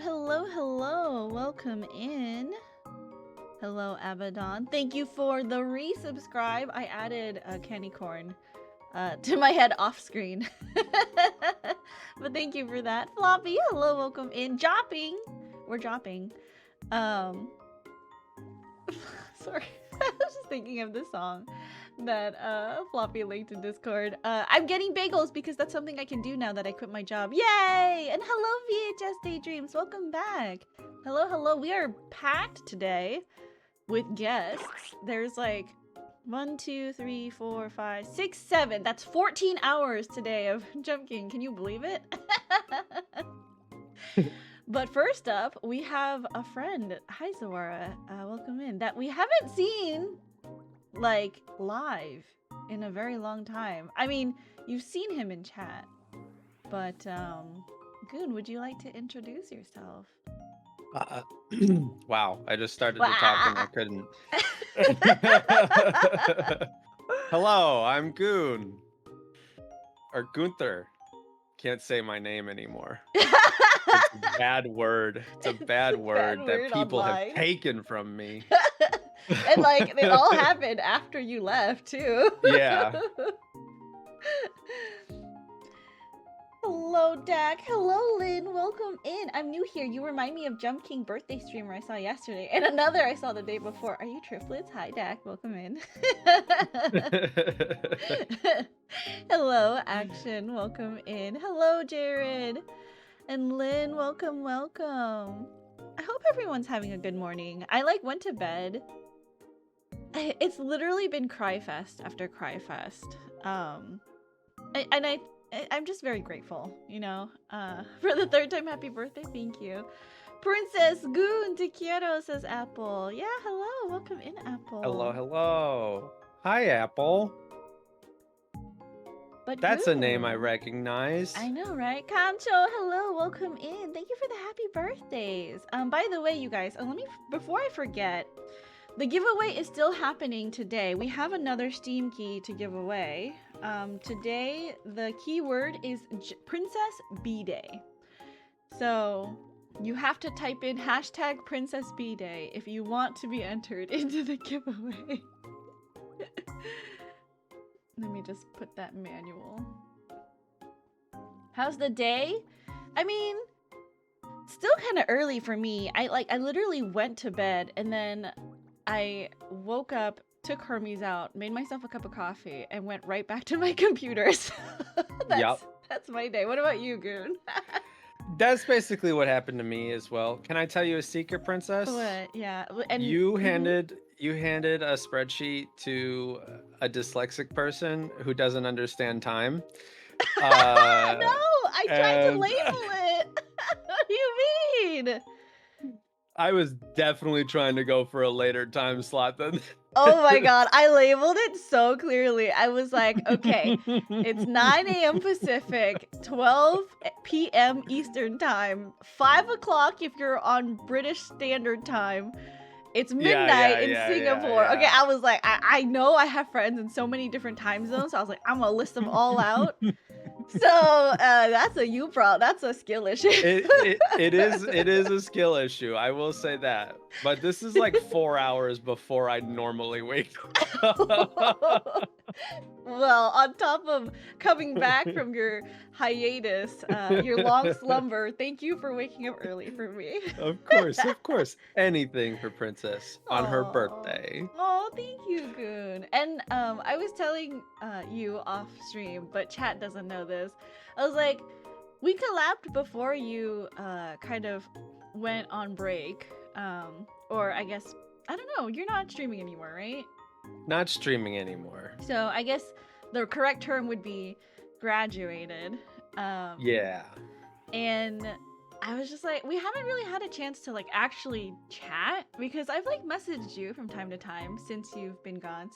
Hello. Welcome in. Hello, Abaddon. Thank you for the resubscribe. I added a candy corn to my head off screen. But thank you for that. Floppy, hello, welcome in. Jopping. We're jopping. Sorry. I was just thinking of this song that Floppy linked in Discord. I'm getting bagels because that's something I can do now that I quit my job. Yay! And hello, VHS Daydreams. Welcome back. Hello. We are packed today with guests. There's like 1, 2, 3, 4, 5, 6, 7. That's 14 hours today of Jump King. Can you believe it? But first up, we have a friend. Hi, Zawara. Welcome in. That we haven't seen like live in a very long time. I mean, you've seen him in chat, but Goon, would you like to introduce yourself? Wow, I just started to talk and I couldn't. Hello, I'm Goon. Or Gunther. Can't say my name anymore. It's a bad word. It's a bad word that people online have taken from me. And like it all happened after you left too. Yeah. Hello, Dak. Hello, Lynn. Welcome in. I'm new here. You remind me of Jump King birthday streamer I saw yesterday, and another I saw the day before. Are you triplets? Hi, Dak. Welcome in. Hello, Action. Welcome in. Hello, Jared. And Lynn, welcome. I hope everyone's having a good morning. I went to bed. It's literally been Cry Fest after Cry Fest. I'm just very grateful, you know, for the third time. Happy birthday. Thank you. Princess Goon Te Quiero, says Apple. Yeah, hello. Welcome in, Apple. Hello. Hi, Apple. But that's Goon, a name I recognize. I know, right? Kancho, hello. Welcome in. Thank you for the happy birthdays. By the way, you guys, before I forget, the giveaway is still happening today. We have another Steam key to give away. Today, the keyword is Princess B-Day. So you have to type in hashtag Princess B-Day if you want to be entered into the giveaway. Let me just put that manual. How's the day? I mean, still kind of early for me. I literally went to bed and then I woke up, took Hermes out, made myself a cup of coffee, and went right back to my computers. That's my day. What about you, Goon? That's basically what happened to me as well. Can I tell you a secret, Princess? What? Yeah. And you handed a spreadsheet to a dyslexic person who doesn't understand time. No, I tried to label it. What do you mean? I was definitely trying to go for a later time slot than. Oh my god, I labeled it so clearly. I was like, okay, it's 9 a.m. Pacific, 12 p.m. Eastern time, 5 o'clock if you're on British Standard Time. It's midnight in Singapore. Yeah. Okay, I was like, I know I have friends in so many different time zones, so I was like, I'm gonna list them all out. So that's that's a skill issue. it is a skill issue. I will say that. But this is like 4 hours before I normally wake up. Well, on top of coming back from your hiatus, your long slumber, thank you for waking up early for me. Of course. Anything for Princess on her birthday. Oh, thank you, Goon. And I was telling you off stream, but chat doesn't know this. I was like, we collabed before you kind of went on break. Or I guess, I don't know, you're not streaming anymore, right? Not streaming anymore. So I guess the correct term would be graduated. Yeah. And I was just like, we haven't really had a chance to like actually chat because I've like messaged you from time to time since you've been gone.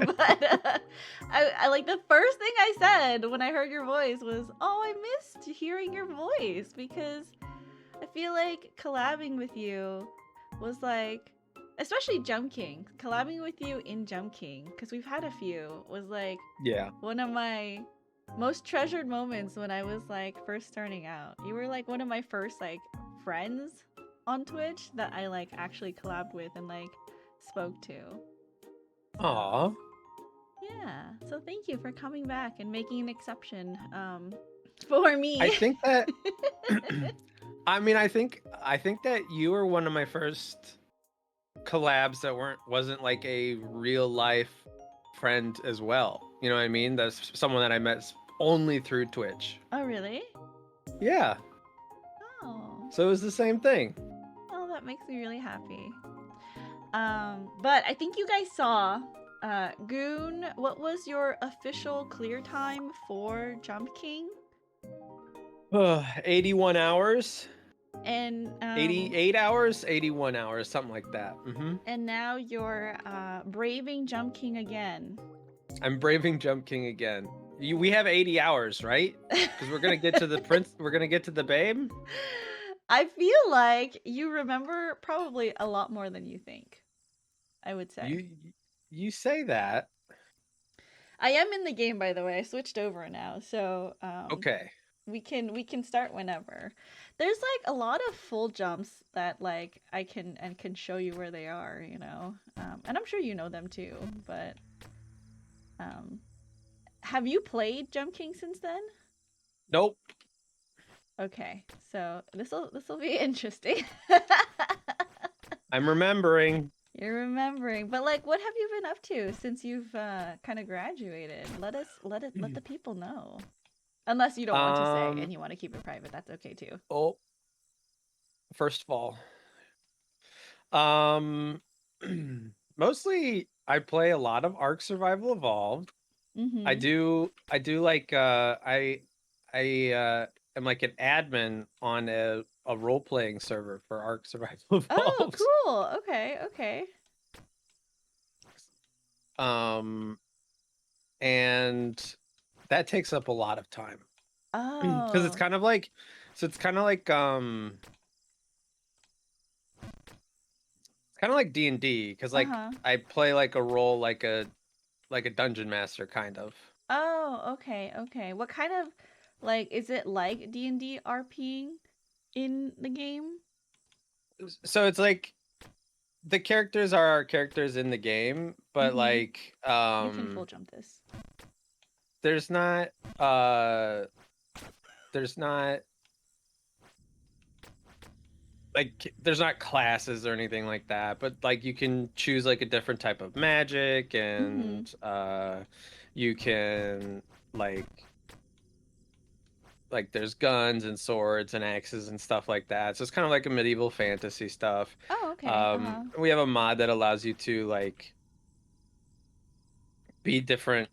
But I like the first thing I said when I heard your voice was, oh, I missed hearing your voice because I feel like collabing with you was like, especially Jump King, collabing with you in Jump King, because we've had a few, was like one of my Most treasured moments when I was like first starting out. You were like one of my first like friends on Twitch that I like actually collabed with and like spoke to. Aw. Yeah. So thank you for coming back and making an exception for me. I think that I mean, I think that you were one of my first collabs that wasn't like a real life friend as well. You know what I mean? That's someone that I met only through Twitch. Oh, really? Yeah. Oh. So it was the same thing. Oh, that makes me really happy. But I think you guys saw Goon, what was your official clear time for Jump King? 81 hours. And 88 hours, 81 hours, something like that. And now you're braving Jump King again. I'm braving Jump King again. We have 80 hours, right? Because we're gonna get to the prince. We're gonna get to the babe. I feel like you remember probably a lot more than you think. I would say. You say that. I am in the game, by the way. I switched over now, so Okay. we can start whenever. There's like a lot of full jumps that like I can show you where they are, you know, and I'm sure you know them too. But have you played Jump King since then? Nope. Okay, so this'll be interesting. I'm remembering. You're remembering, but like, what have you been up to since you've kind of graduated? Let the people know. Unless you don't want to say and you want to keep it private, that's okay too. Oh, first of all, mostly I play a lot of Ark Survival Evolved. I do like I am like an admin on a role-playing server for Ark Survival Evolved. Oh, cool. Okay. And that takes up a lot of time. Oh. Because it's kind of like D&D, because like I play like a role like a dungeon master kind of. Oh, okay. What kind of like is it like D&D RPing in the game? So it's like the characters are our characters in the game, but like you can full jump this. There's not like there's not classes or anything like that, but like you can choose like a different type of magic, and you can like there's guns and swords and axes and stuff like that. So it's kind of like a medieval fantasy stuff. Oh, okay. We have a mod that allows you to like be different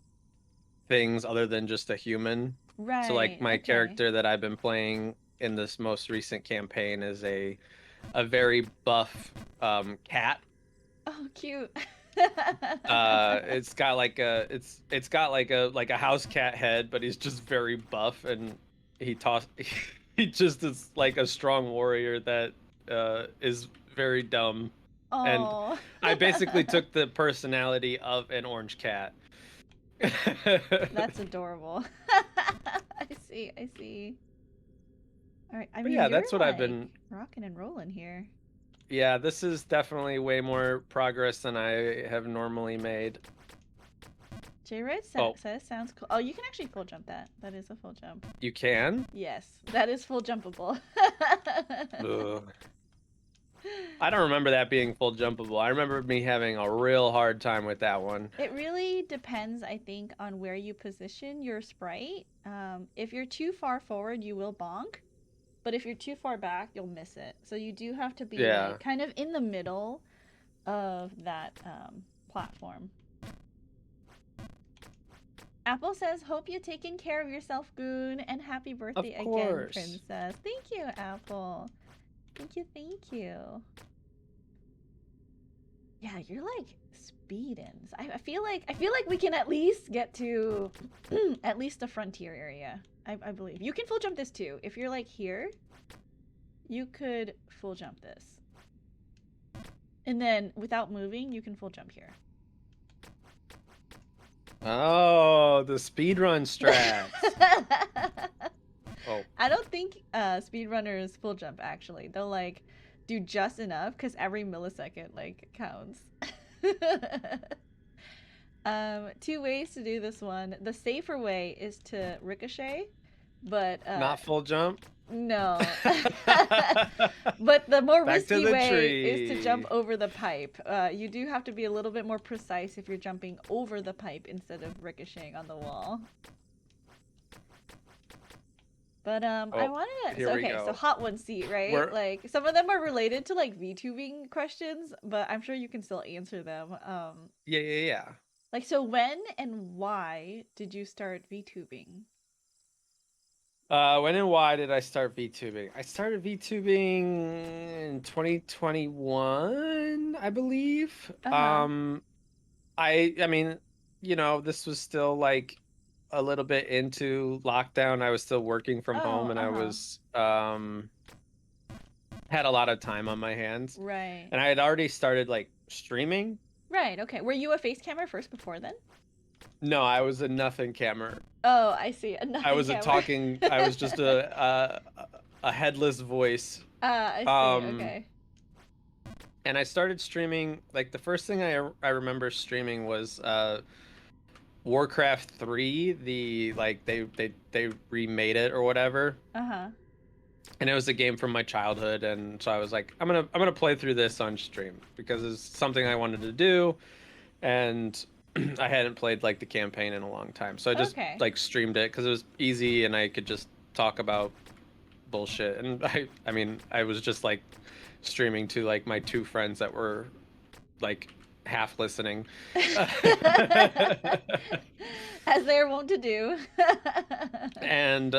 things other than just a human. Right. So like my character that I've been playing in this most recent campaign is a very buff cat. Oh, cute. It's got like a house cat head, but he's just very buff, and he just is like a strong warrior that is very dumb. Oh. And I basically took the personality of an orange cat. That's adorable. I see. All right. I mean, yeah, that's what I've been rocking and rolling here. Yeah, this is definitely way more progress than I have normally made. J-Red says sounds cool. Oh, you can actually full jump that. That is a full jump. You can? Yes, that is full jumpable. I don't remember that being full jumpable. I remember me having a real hard time with that one. It really depends, I think, on where you position your sprite. If you're too far forward, you will bonk. But if you're too far back, you'll miss it. So you do have to be like, kind of in the middle of that platform. Apple says, hope you're taking care of yourself, Goon, and happy birthday again, Princess. Thank you, Apple. Thank you. Yeah, you're like speeding. I feel like we can at least get to at least the frontier area. I believe. You can full jump this too. If you're like here, you could full jump this. And then without moving, you can full jump here. Oh, the speedrun strats. Oh, I don't think speedrunners full jump actually. They'll like do just enough because every millisecond like counts. Two ways to do this one. The safer way is to ricochet, but not full jump. no. But the more Back to risky the way is to jump tree. over the pipe. You do have to be a little bit more precise if you're jumping over the pipe instead of ricocheting on the wall. But I Oh, wanted to. here So, we okay, so go. hot one seat, right? We're Like some of them are related to like VTubing questions, but I'm sure you can still answer them. yeah. Like so, when and why did you start VTubing? When and why did I start VTubing? I started VTubing in 2021, I believe. Uh-huh. I mean, this was still like a little bit into lockdown. I was still working from home Oh, and I uh-huh. was had a lot of time on my hands. Right. And I had already started like streaming. Right. Okay. Were you a face camera first before then? No, I was a nothing camera. Oh, I see. A I nothing was camera. I was just a headless voice. I see. Um Okay. and I started streaming like the first thing I remember streaming was Warcraft 3, the like they remade it or whatever. Uh-huh. And it was a game from my childhood, and so I was like I'm gonna play through this on stream because it's something I wanted to do, and I hadn't played like the campaign in a long time. So I just Okay. like streamed it because it was easy and I could just talk about bullshit. And I mean, I was just like streaming to like my two friends that were like half listening. As they're wont to do. And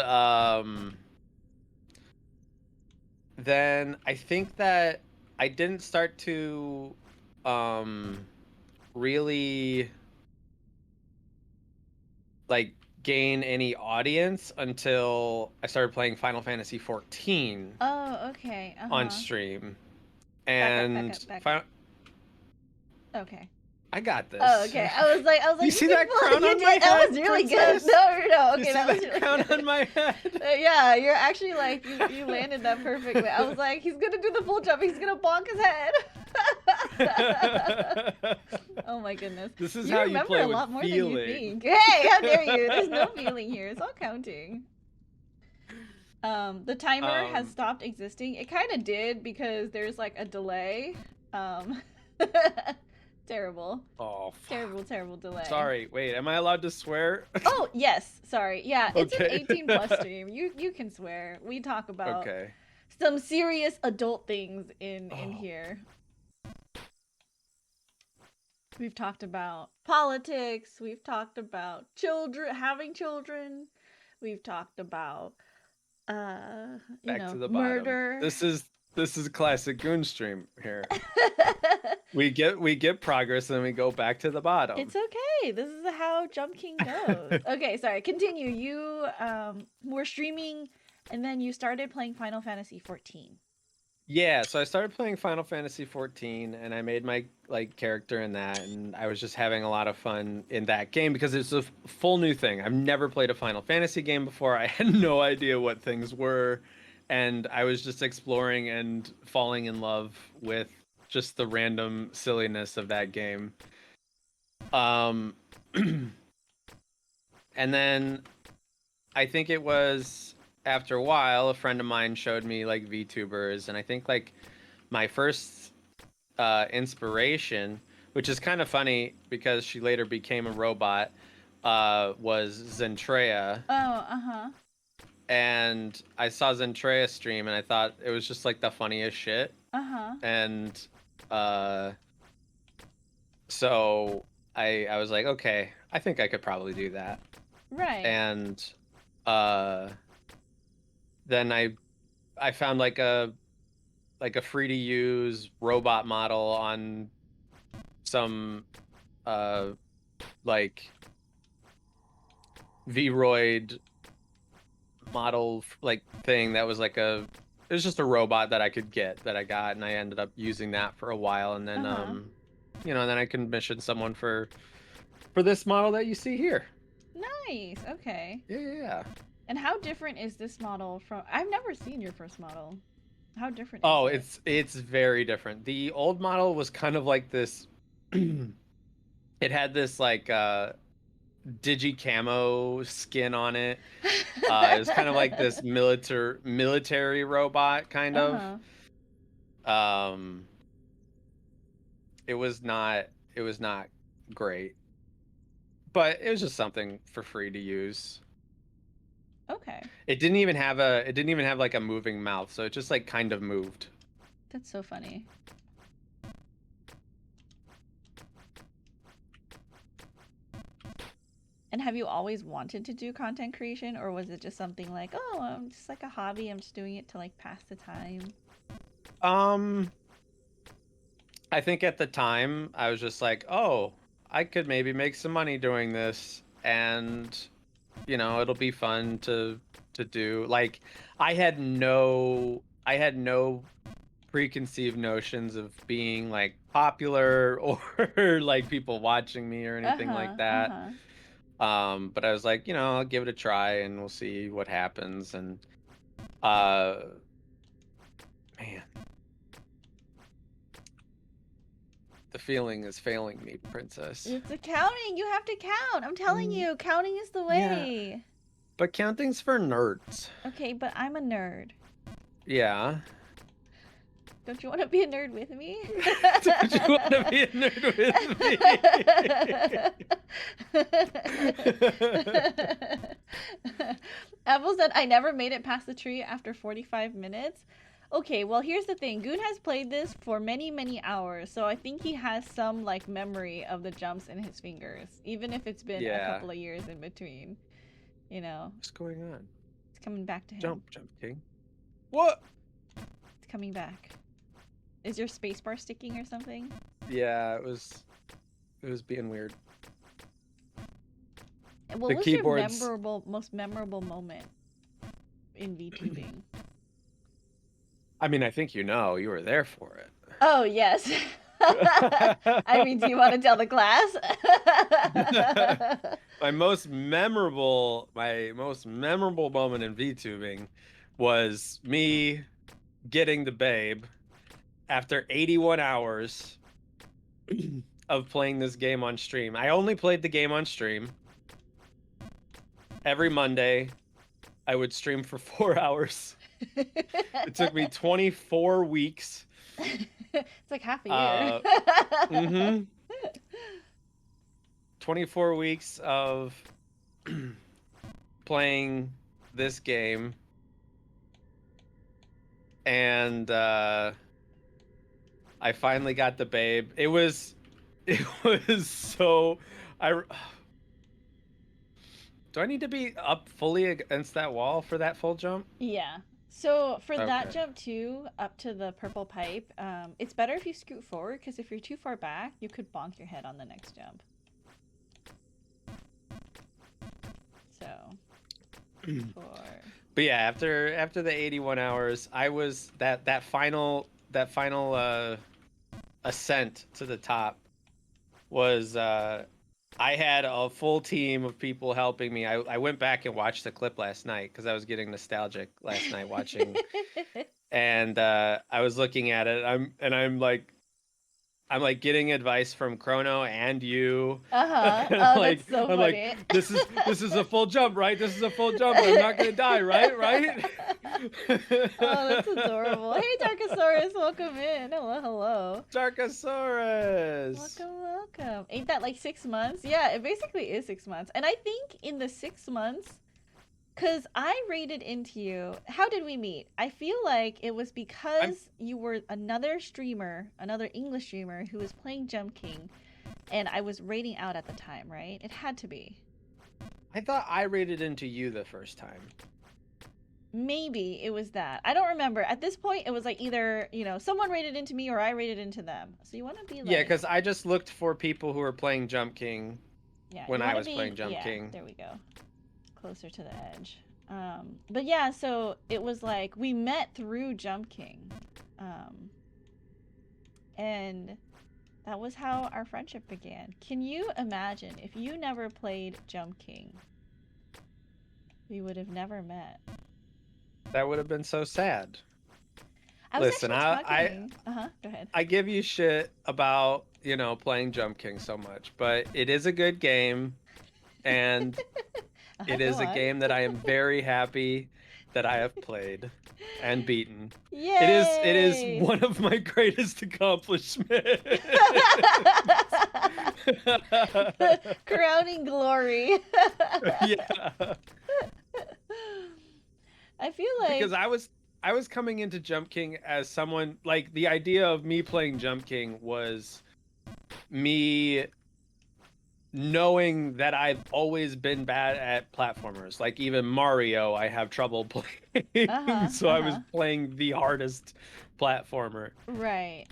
then I think that I didn't start to really like gain any audience until I started playing Final Fantasy 14 Oh, okay. on Uh-huh. stream. Back up, And back up. Okay. I got Oh, this. okay. I was like, You see can that pull- crown you on did- my That head, was really princess? good. No. You Okay, see that was that really crown good. on my head? Yeah, you're actually like you landed that perfectly. I was like, he's gonna do the full jump. He's gonna bonk his head. Oh my goodness. This is You how you remember play a with lot more than you feeling. think. Hey, how dare you? There's no feeling here. It's all counting. The timer has stopped existing. It kind of did because there's like a delay. Terrible. Oh, Terrible delay. sorry. Wait, am I allowed to swear? Oh, yes. Sorry. Yeah, it's an Okay. 18 plus stream. You can swear. We talk about Okay. some serious adult things in Oh. here. We've talked about politics. We've talked about having children. We've talked about Back to the murder. bottom. This is classic Goon stream here. We get progress and we go back to the bottom. It's okay. This is how Jump King goes. Okay, sorry. Continue. You were streaming and then you started playing Final Fantasy 14. Yeah, so I started playing Final Fantasy 14 and I made my like character in that, and I was just having a lot of fun in that game because it's a full new thing. I've never played a Final Fantasy game before. I had no idea what things were, and I was just exploring and falling in love with just the random silliness of that game. And then I think it was after a while, a friend of mine showed me like VTubers, and I think like my first inspiration, which is kind of funny because she later became a robot, was Zentrea. Oh, uh-huh. And I saw Zentrea stream, and I thought it was just like the funniest shit. Uh-huh. And so I was like, okay, I think I could probably do that. Right. And then I found like a free to use robot model on some like Vroid model like thing that was like it was just a robot that I could get that I got, and I ended up using that for a while, and then Uh-huh. then I commissioned someone for for this model that you see here. Nice. Okay. Yeah. And how different is this model from? I've never seen your first model. How different Oh, is it? it's very different. The old model was kind of like this. It had this like digi camo skin on it. It was kind of like this military robot kind of. Uh-huh. Um, it was not great, but it was just something for free to use. Okay. It didn't even have like a moving mouth, so it just like kind of moved. That's so funny. And have you always wanted to do content creation, or was it just something like, oh, I'm just like a hobby, I'm just doing it to like pass the time? I think at the time I was just like, oh, I could maybe make some money doing this, and it'll be fun to do. Like, I had no preconceived notions of being like popular or like people watching me or anything like Uh-huh, that. uh-huh. But I was like, I'll give it a try and we'll see what happens. And uh man, the feeling is failing me, princess. It's the counting. You have to count. I'm telling you, counting is the Yeah. way. But counting's for nerds. Okay, but I'm a nerd. Yeah. Don't you want to be a nerd with me? Don't you want to be a nerd with me? Apple said, I never made it past the tree after 45 minutes. Okay, well, here's the thing. Goon has played this for many, many hours, so I think he has some, like, memory of the jumps in his fingers, even if it's been a couple of years in between. What's going on? It's coming back to him. Jump, King. What? It's coming back. Is your spacebar sticking or something? Yeah, it was being weird. What was your most memorable moment in VTubing? I mean, I think you were there for it. Oh, yes. I mean, do you want to tell the class? My most memorable moment in VTubing was me getting the babe after 81 hours of playing this game on stream. I only played the game on stream. Every Monday, I would stream for 4 hours. It took me 24 weeks. It's like half a year. 24 weeks of playing this game. And I finally got the babe. It was so do I need to be up fully against that wall for that full jump? Yeah. So for that jump too, up to the purple pipe, it's better if you scoot forward, because if you're too far back, you could bonk your head on the next jump. So. But yeah, after the 81 hours, I was that final ascent to the top was I had a full team of people helping me. I went back and watched the clip last night because I was getting nostalgic last night watching, and I was looking at it. I'm like getting advice from Chrono and you. Oh, that's so funny. Like, this is a full jump, right? This is a full jump. I'm not gonna die, right? Oh, that's adorable. Hey, Darkosaurus, welcome in. Hello. Darkosaurus. Welcome. Ain't that like 6 months? Yeah, it basically is 6 months. And I think in the 6 months, because I raided into you. How did we meet? I feel like it was because you were another streamer, another English streamer who was playing Jump King, and I was raiding out at the time, right? It had to be. I thought I raided into you the first time. Maybe it was that. I don't remember. At this point, it was like either, someone raided into me or I raided into them. So you want to be like... Yeah, because I just looked for people who were playing Jump King when I was playing Jump King. There we go. Closer to the edge. But yeah, so it was like we met through Jump King. And That was how our friendship began. Can you imagine if you never played Jump King? We would have never met. That would have been so sad. I was Listen, actually talking. Go ahead. I give you shit about, playing Jump King so much, but it is a good game, and it is Go a on. game that I am very happy that I have played and beaten. Yay! It is one of my greatest accomplishments. Crowning glory. Yeah. I feel like Because I was coming into Jump King as someone, like, the idea of me playing Jump King was me knowing that I've always been bad at platformers. Like, even Mario, I have trouble playing. So I was playing the hardest platformer. Right.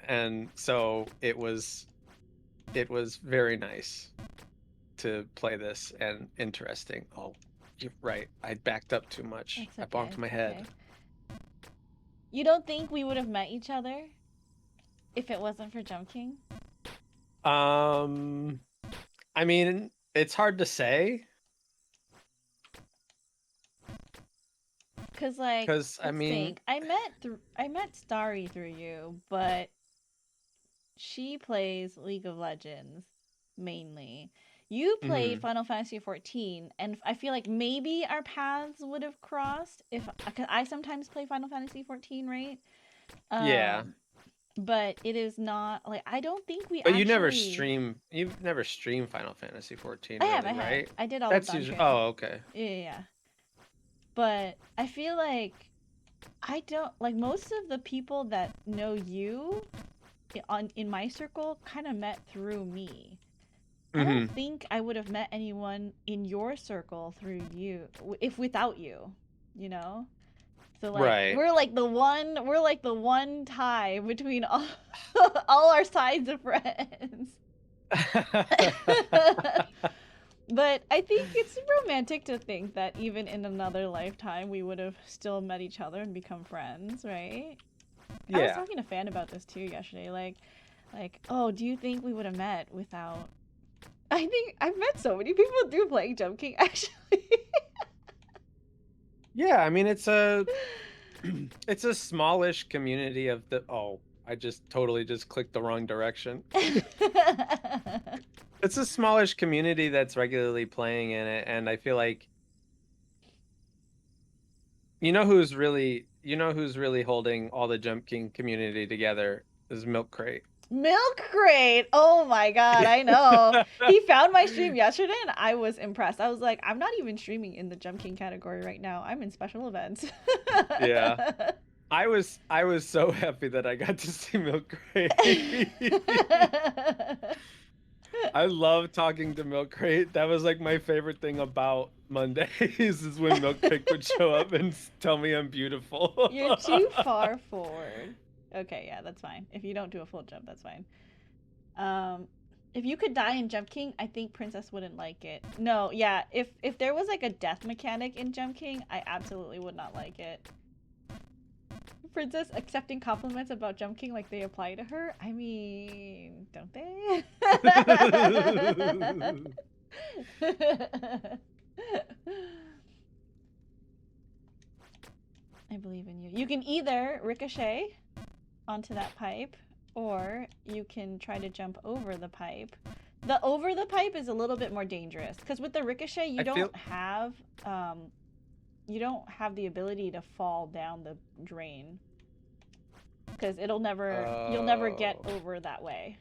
And so it was very nice to play this and interesting. Oh, you're right. I backed up too much. It's I okay, bonked my it's head. okay. You don't think we would have met each other if it wasn't for Jump King? I mean, it's hard to say. Cause like, I mean, I met Starry through you, but she plays League of Legends mainly. You played Final Fantasy 14, and I feel like maybe our paths would have crossed if, cause I sometimes play Final Fantasy 14, right? yeah. But it is not like, I don't think we. But actually... you've never streamed Final Fantasy 14, I really, have. right? I did all That's of Dungeon. usually. Oh, okay. Yeah. But I feel like I don't like most of the people that know you in my circle kind of met through me. I don't think I would have met anyone in your circle through you if without you, you know? So like Right. we're like the one tie between all our sides of friends. But I think it's romantic to think that even in another lifetime we would have still met each other and become friends, right? Yeah. I was talking to Fan about this too yesterday. Like, oh, do you think we would have met without? I think I've met so many people through playing Jump King, actually. Yeah, I mean, it's a smallish community of the. Oh, I just totally just clicked the wrong direction. It's a smallish community that's regularly playing in it, and I feel like you know who's really holding all the Jump King community together is Milk Crate. Milk Crate! Oh my god, I know. He found my stream yesterday and I was impressed. I was like, I'm not even streaming in the Jump King category right now. I'm in special events. Yeah. I was so happy that I got to see Milk Crate. I love talking to Milk Crate. That was like my favorite thing about Mondays is when Milk Crate would show up and tell me I'm beautiful. You're too far forward. Okay, yeah, that's fine. If you don't do a full jump, that's fine. If you could die in Jump King, I think Princess wouldn't like it. No, yeah, if there was like a death mechanic in Jump King, I absolutely would not like it. Princess accepting compliments about Jump King like they apply to her? I mean, don't they? I believe in you. You can either ricochet onto that pipe, or you can try to jump over the pipe. The over the pipe is a little bit more dangerous because with the ricochet you don't have the ability to fall down the drain because you'll never get over that way.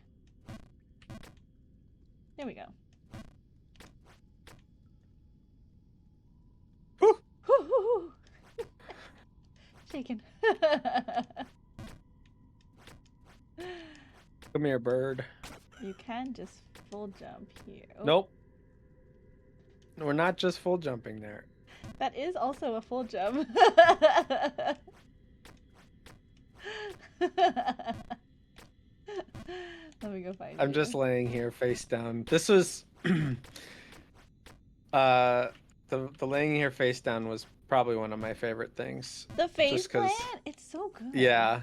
There we go. Whew. Shaken. Come here, bird. You can just full jump here. Oh. Nope. We're not just full jumping there. That is also a full jump. Let me go find you. I'm just laying here face down. This was the laying here face down was probably one of my favorite things. The face plant? It's so good. Yeah.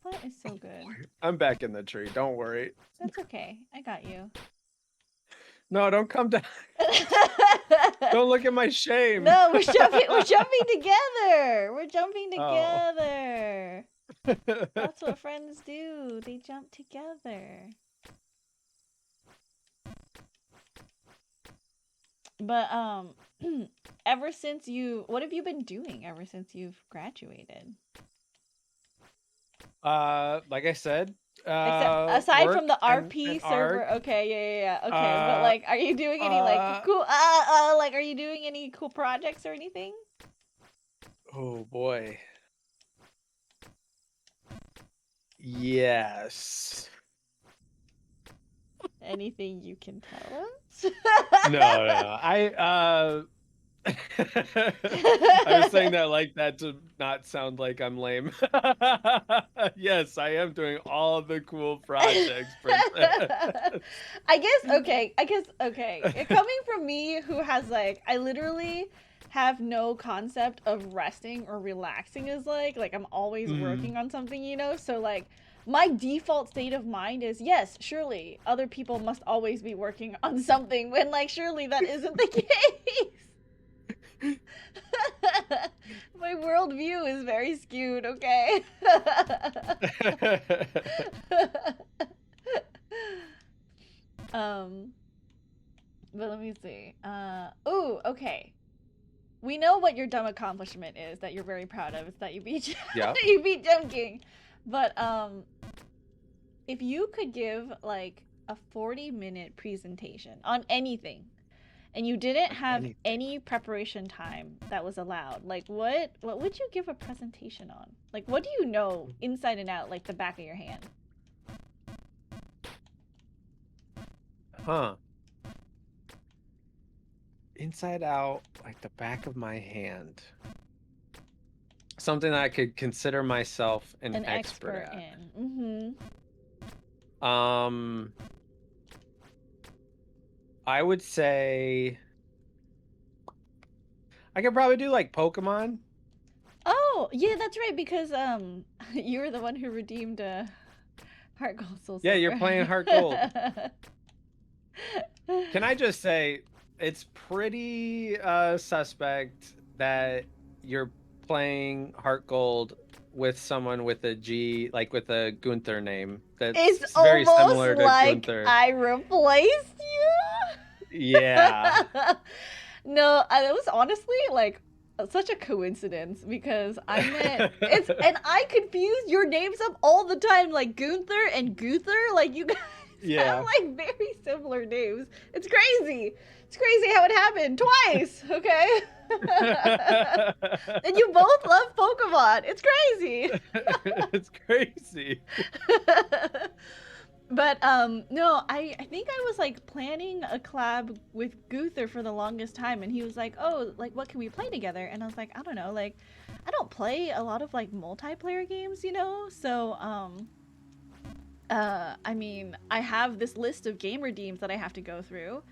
plant is so good. I'm back in the tree. Don't worry. That's okay. I got you. No, don't come down. Don't look at my shame. No, we're jumping together. We're jumping Oh. together. That's what friends do. They jump together. But ever since what have you been doing ever since you've graduated? Like I said, Except aside work from the and RP server, art. okay, yeah. Okay, but like, are you doing any like cool? Like, are you doing any cool projects or anything? Oh boy. Yes. Anything you can tell us? No. I was saying that like that to not sound like I'm lame. Yes, I am doing all the cool projects. I guess okay. Coming from me, who has like, I literally have no concept of resting or relaxing is like I'm always working on something, you know? So like my default state of mind is, yes, surely other people must always be working on something, when like surely that isn't the case. My worldview is very skewed, okay? But let me see. Oh, okay. We know what your dumb accomplishment is that you're very proud of. It's that you beat you beat Gem King. But if you could give like a 40-minute presentation on anything, and you didn't have any preparation time that was allowed, like what would you give a presentation on? Like, what do you know inside and out, like the back of your hand? Huh. Inside out, like the back of my hand. Something that I could consider myself an expert at. in. I would say I could probably do like Pokemon. Oh, yeah, that's right, because you were the one who redeemed Heart Gold Soul Silver. Yeah, you're playing Heart Gold. Can I just say, it's pretty suspect that you're playing Heart Gold with someone with a G, like with a Gunther name. That's very similar to like Gunther. I replaced you? Yeah. No, it was honestly like such a coincidence, because I meant and I confuse your names up all the time, like Gunther and Guther. Like, you guys have like very similar names. It's crazy. It's crazy how it happened twice. Okay. And you both love Pokemon. It's crazy. It's crazy. But no, I think I was like planning a collab with Guther for the longest time, and he was like, oh, like what can we play together? And I was like, I don't know, like I don't play a lot of like multiplayer games, you know? So I mean, I have this list of game redeems that I have to go through.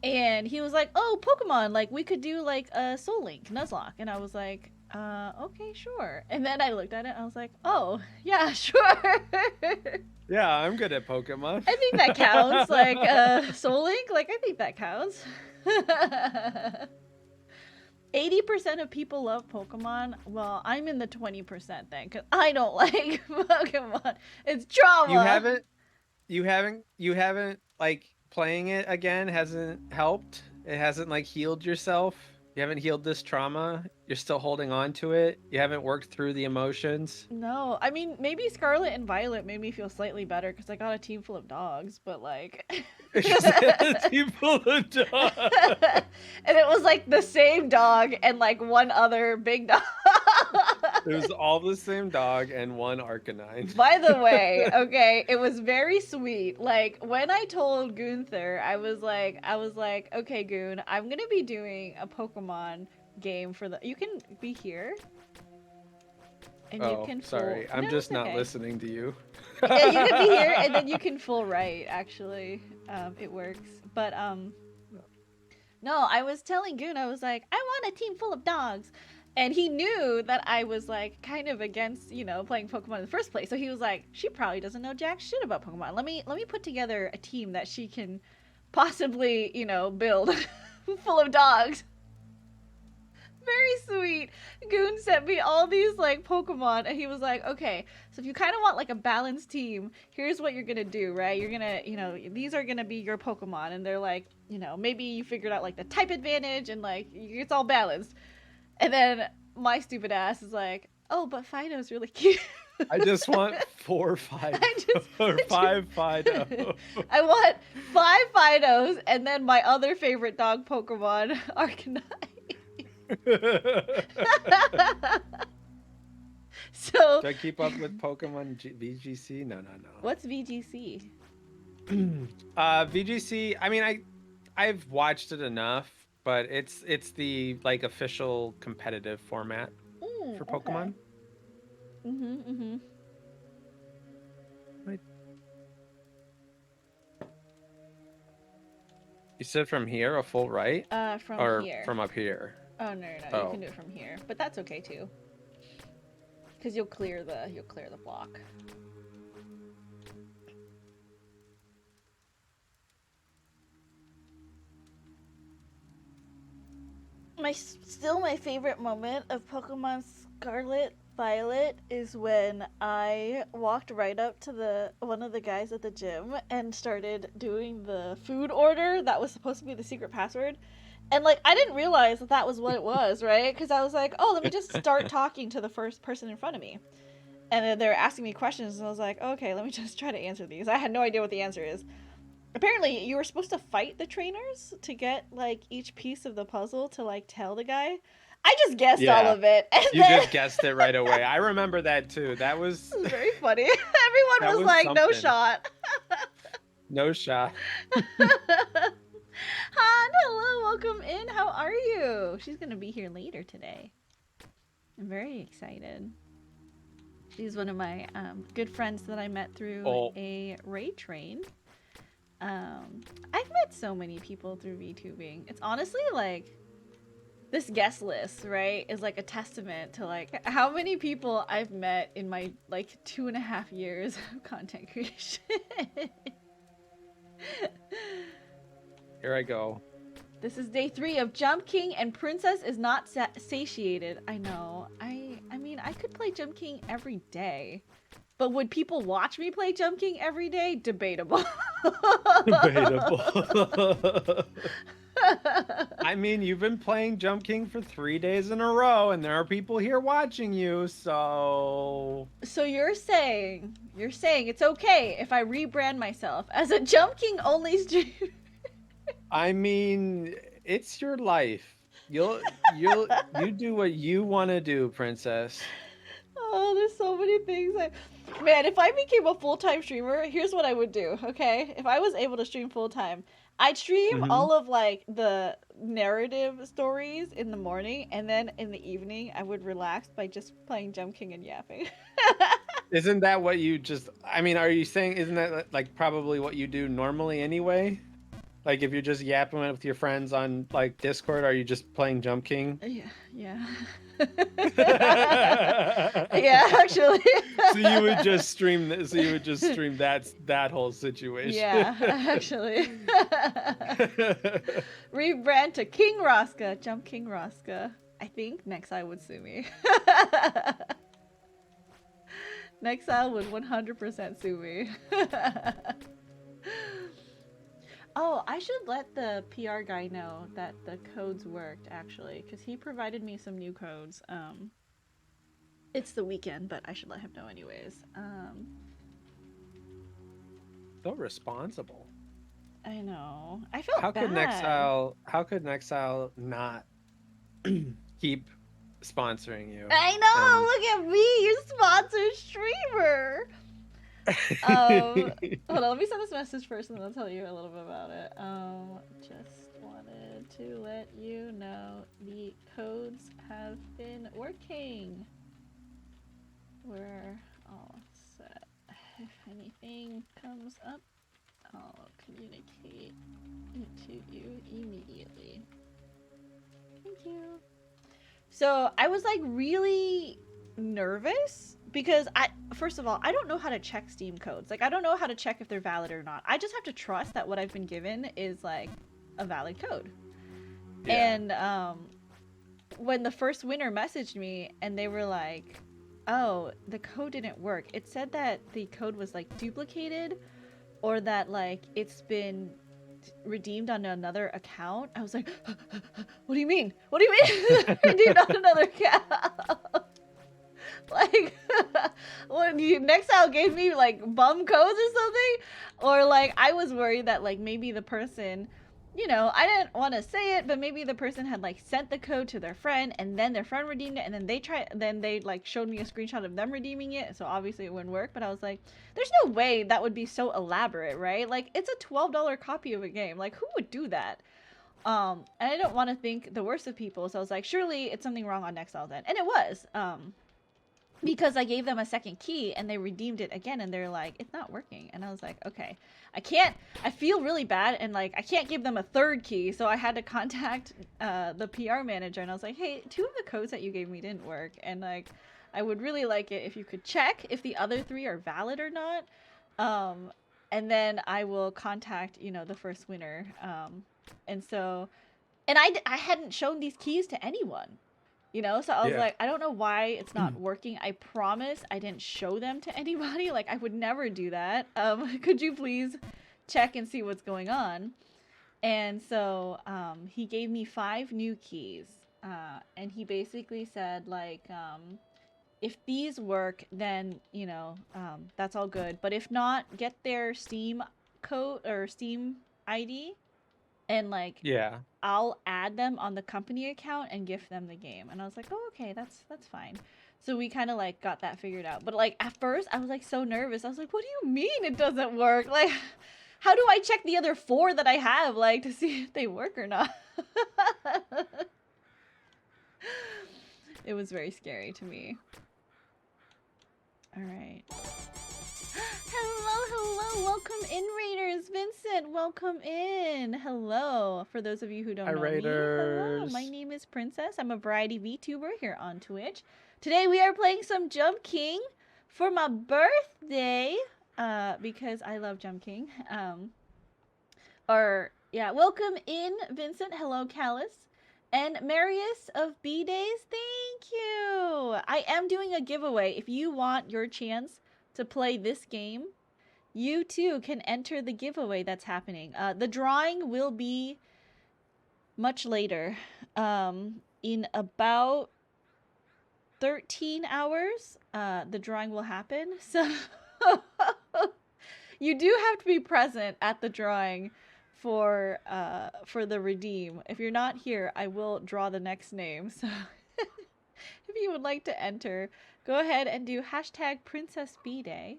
And he was like, oh, Pokemon, like we could do like a Soul Link, Nuzlocke. And I was like, okay, sure. And then I looked at it and I was like, oh, yeah, sure. Yeah, I'm good at Pokemon. I think that counts. Like, Soul Link, like I think that counts. 80% of people love Pokemon. Well, I'm in the 20% then, because I don't like Pokemon. It's trauma. You haven't like playing it again hasn't helped. It hasn't like healed yourself. You haven't healed this trauma. You're still holding on to it. You haven't worked through the emotions. No, I mean, maybe Scarlet and Violet made me feel slightly better because I got a team full of dogs, but like... A team full of dogs! And it was like the same dog and like one other big dog. It was all the same dog and one Arcanine. By the way, okay, it was very sweet. Like, when I told Gunther, I was like, okay, Goon, I'm gonna be doing a Pokemon game for the... You can be here. And you can sorry. I'm just not listening to you. Yeah, you can be here, and then you can full right, actually. It works. But, no, I was telling Goon, I was like, I want a team full of dogs. And he knew that I was like kind of against, you know, playing Pokemon in the first place. So he was like, she probably doesn't know jack shit about Pokemon. Let me put together a team that she can possibly, you know, build full of dogs. Very sweet. Goon sent me all these like Pokemon, and he was like, okay, so if you kind of want like a balanced team, here's what you're gonna do, right? You're gonna, you know, these are gonna be your Pokemon, and they're like, you know, maybe you figured out like the type advantage, and like it's all balanced. And then my stupid ass is like, oh, but Fido's really cute. I just want 4 Fido or 5 Fido. I want 5 Fidos, and then my other favorite dog Pokemon, Arcanine. So Do I keep up with Pokemon VGC? No. what's VGC? VGC. I mean, I've watched it enough, but it's the like official competitive format for Pokemon. Okay. You said from here, a full right, From or here. from up here? Oh no, you can do it from here, but that's okay too. Cause you'll clear the block. Still my favorite moment of Pokemon Scarlet Violet is when I walked right up to one of the guys at the gym and started doing the food order that was supposed to be the secret password. And like I didn't realize that was what it was, right? Because I was like, oh, let me just start talking to the first person in front of me. And then they're asking me questions, and I was like, okay, let me just try to answer these. I had no idea what the answer is. Apparently, you were supposed to fight the trainers to get like each piece of the puzzle to like tell the guy. I just guessed all of it. And you just guessed it right away. I remember that too. That was very funny. Everyone was like, something. No shot. No shot. Han, hello, welcome in. How are you? She's gonna be here later today. I'm very excited. She's one of my good friends that I met through a raid train. I've met so many people through VTubing. It's honestly like this guest list, right, is like a testament to like how many people I've met in my like 2.5 years of content creation. Here I go. This is day 3 of Jump King, and Princess is not satiated. I know. I mean, I could play Jump King every day. But would people watch me play Jump King every day? Debatable. Debatable. I mean, you've been playing Jump King for 3 days in a row, and there are people here watching you, so... So you're saying it's okay if I rebrand myself as a Jump King only streamer? I mean, it's your life. You do what you want to do, Princess. Oh, there's so many things. Man, if I became a full-time streamer, here's what I would do, okay? If I was able to stream full-time, I'd stream all of, like, the narrative stories in the morning, and then in the evening, I would relax by just playing Jump King and yapping. Isn't that what you just... I mean, are you saying... Isn't that, like, probably what you do normally anyway? Like, if you're just yapping with your friends on, like, Discord, are you just playing Jump King? Yeah. Yeah, actually. So you would just stream that whole situation. Yeah, actually. Rebrand to King Rosca. Jump King Rosca. I think Nexile would sue me. Nexile would 100% sue me. Oh, I should let the PR guy know that the codes worked, actually, because he provided me some new codes. It's the weekend, but I should let him know anyways. So responsible. I know. I felt bad. How could Nexile not keep sponsoring you? I know! Look at me! You're sponsored streamer! Hold on, let me send this message first and then I'll tell you a little bit about it. Just wanted to let you know the codes have been working. We're all set. If anything comes up, I'll communicate it to you immediately. Thank you. So I was like really nervous because first of all, I don't know how to check Steam codes. Like I don't know how to check if they're valid or not. I just have to trust that what I've been given is like a valid code. Yeah. And when the first winner messaged me and they were like, "Oh, the code didn't work." It said that the code was like duplicated or that like it's been redeemed on another account. I was like, what do you mean? What do you mean? Redeemed on another account? Like, when you Nextile gave me like bum codes or something, or like I was worried that like maybe the person, you know, I didn't want to say it, but maybe the person had like sent the code to their friend and then their friend redeemed it and then they like showed me a screenshot of them redeeming it, so obviously it wouldn't work. But I was like, there's no way that would be so elaborate, right? Like it's a $12 copy of a game. Like who would do that? And I don't want to think the worst of people, so I was like, surely it's something wrong on Nextile then. And it was. Because I gave them a second key and they redeemed it again and they're like, it's not working. And I was like, okay, I feel really bad and like I can't give them a third key. So I had to contact the PR manager and I was like, hey, 2 of the codes that you gave me didn't work. And like, I would really like it if you could check if the other 3 are valid or not. And then I will contact, you know, the first winner. And I hadn't shown these keys to anyone. You know, so I was like, I don't know why it's not working. I promise I didn't show them to anybody. Like, I would never do that. Could you please check and see what's going on? And so he gave me 5 new keys. And he basically said, like, if these work, then, you know, that's all good. But if not, get their Steam code or Steam ID. And like, I'll add them on the company account and gift them the game. And I was like, oh, okay, that's fine. So we kind of like got that figured out. But like at first I was like so nervous. I was like, what do you mean it doesn't work? Like, how do I check the other 4 that I have, like, to see if they work or not? It was very scary to me. All right. Hello, welcome in, Raiders. Vincent, welcome in. Hello. For those of you who don't know Raiders. me, hello. My name is Princess. I'm a variety VTuber here on Twitch. Today we are playing some Jump King for my birthday, because I love Jump King. Welcome in, Vincent. Hello, Callus. And Marius of B-Days, thank you. I am doing a giveaway. If you want your chance to play this game, you too can enter the giveaway that's happening. The drawing will be much later. In about 13 hours, the drawing will happen. So you do have to be present at the drawing for the redeem. If you're not here, I will draw the next name. So if you would like to enter, go ahead and do #PrincessBday.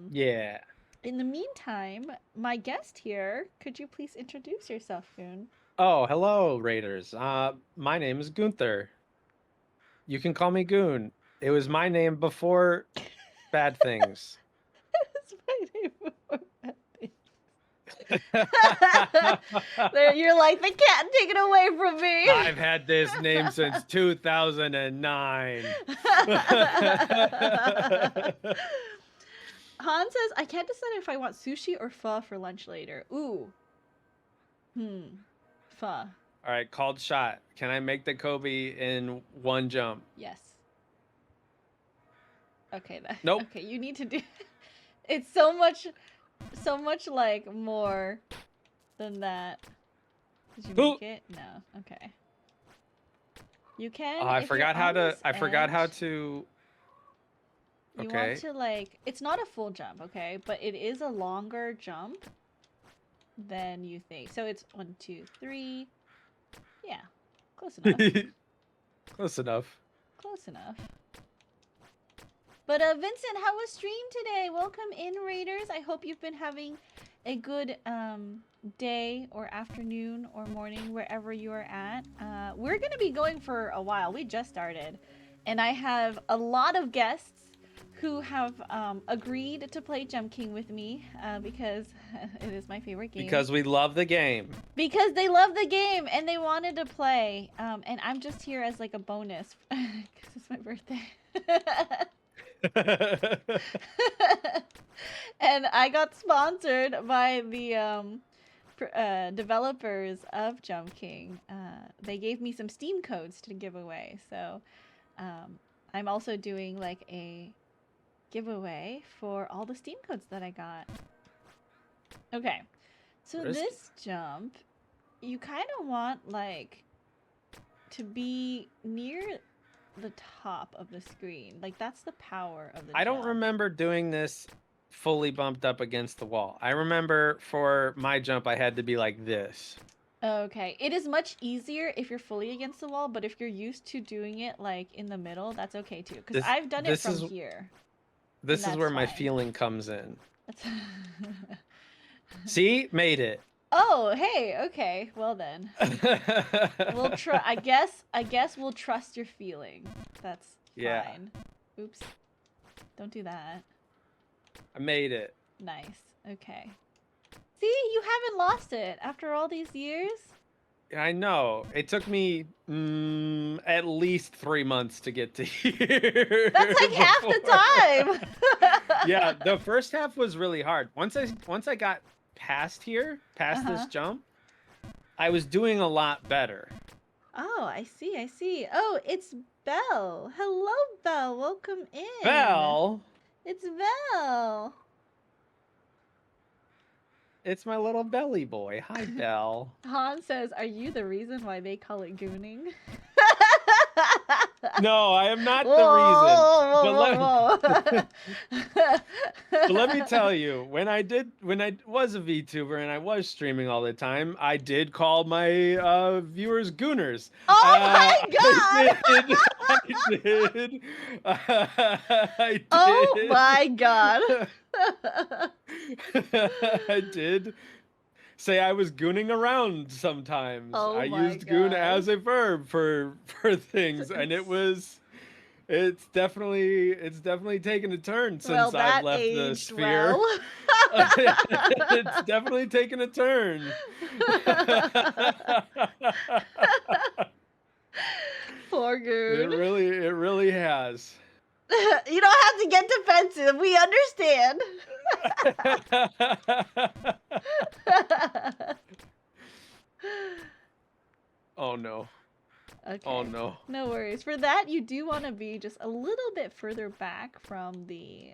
Yeah. In the meantime, my guest here, could you please introduce yourself, Goon? Oh, hello, Raiders. My name is Gunther. You can call me Goon. It was my name before bad things. It's my name before bad things. You're like, they can't take it away from me. I've had this name since 2009. Han says, I can't decide if I want sushi or pho for lunch later. Ooh. Pho. All right, called shot. Can I make the Kobe in 1 jump? Yes. Okay, then. Nope. Okay, you need to do... It's so much like more than that. Did you make it? No. Okay. You can. I forgot how to. You want to like, it's not a full jump, okay? But it is a longer jump than you think. So it's 1, 2, 3. Yeah, close enough. Close enough. Close enough. But Vincent, how was stream today? Welcome in, Raiders. I hope you've been having a good day or afternoon or morning wherever you are at. We're gonna be going for a while. We just started, and I have a lot of guests who have agreed to play Jump King with me because it is my favorite game. Because we love the game. Because they love the game and they wanted to play. And I'm just here as like a bonus because it's my birthday. And I got sponsored by the developers of Jump King. They gave me some Steam codes to give away. So I'm also doing like a giveaway for all the Steam codes that I got. Okay, so this jump, you kind of want like to be near the top of the screen. Like that's the power of the I don't jump. remember doing this fully bumped up against the wall. I remember for my jump I had to be like this. Okay, it is much easier if you're fully against the wall, but if you're used to doing it like in the middle, that's okay too. Because I've done it from here. This is where my feeling comes in. See? Made it. Oh, hey, okay. Well then. We'll try. I guess we'll trust your feeling. That's fine. Oops. Don't do that. I made it. Nice. Okay. See, you haven't lost it after all these years. I know. It took me at least 3 months to get to here. That's like half the time. Yeah, the first half was really hard. Once I got past here, past this jump, I was doing a lot better. Oh, I see. I see. Oh, it's Belle. Hello, Belle. Welcome in. Belle. It's Belle. It's my little belly boy. Hi, Belle. Han says, "Are you the reason why they call it gooning?" No, I am not the reason. But let me tell you, when I was a VTuber and I was streaming all the time, I did call my viewers gooners. Oh my god! I did. Oh my god! I did say I was gooning around sometimes. Oh I my used goon God. as a verb for things, and it's definitely taken a turn since I've left the sphere. Well. It's definitely taken a turn. Poor goon. It really has. You don't have to get defensive. We understand. Oh no. Okay. Oh no. No worries. For that, you do want to be just a little bit further back from the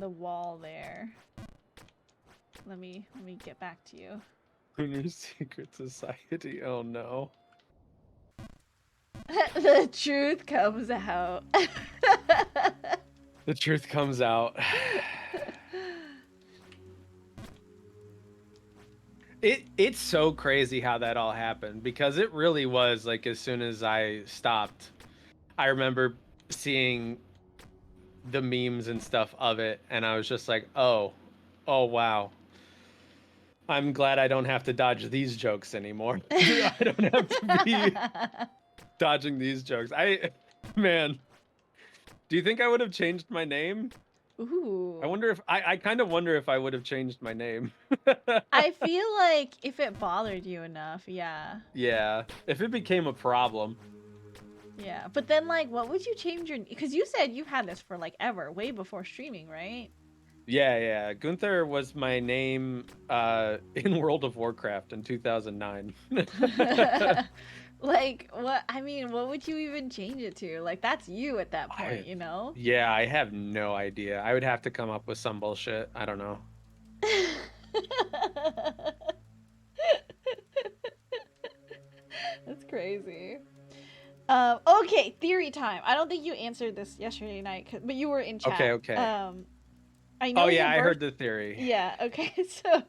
wall there. Let me get back to you. Lunar Secret Society. Oh no. The truth comes out. The truth comes out. It's so crazy how that all happened, because it really was like as soon as I stopped, I remember seeing the memes and stuff of it, and I was just like, oh wow. I'm glad I don't have to dodge these jokes anymore. I don't have to be dodging these jokes. Man, do you think I would have changed my name? Ooh. I wonder if I kind of wonder if I would have changed my name. I feel like if it bothered you enough, yeah. Yeah, if it became a problem. Yeah, but then like, what would you change your? Because you said you had this for like ever, way before streaming, right? Yeah. Gunther was my name in World of Warcraft in 2009. Like, what? I mean, what would you even change it to? Like, that's you at that point, you know? Yeah, I have no idea. I would have to come up with some bullshit. I don't know. That's crazy. Okay, theory time. I don't think you answered this yesterday night, but you were in chat. Okay. I know. Oh yeah, I heard the theory. Yeah. Okay. So,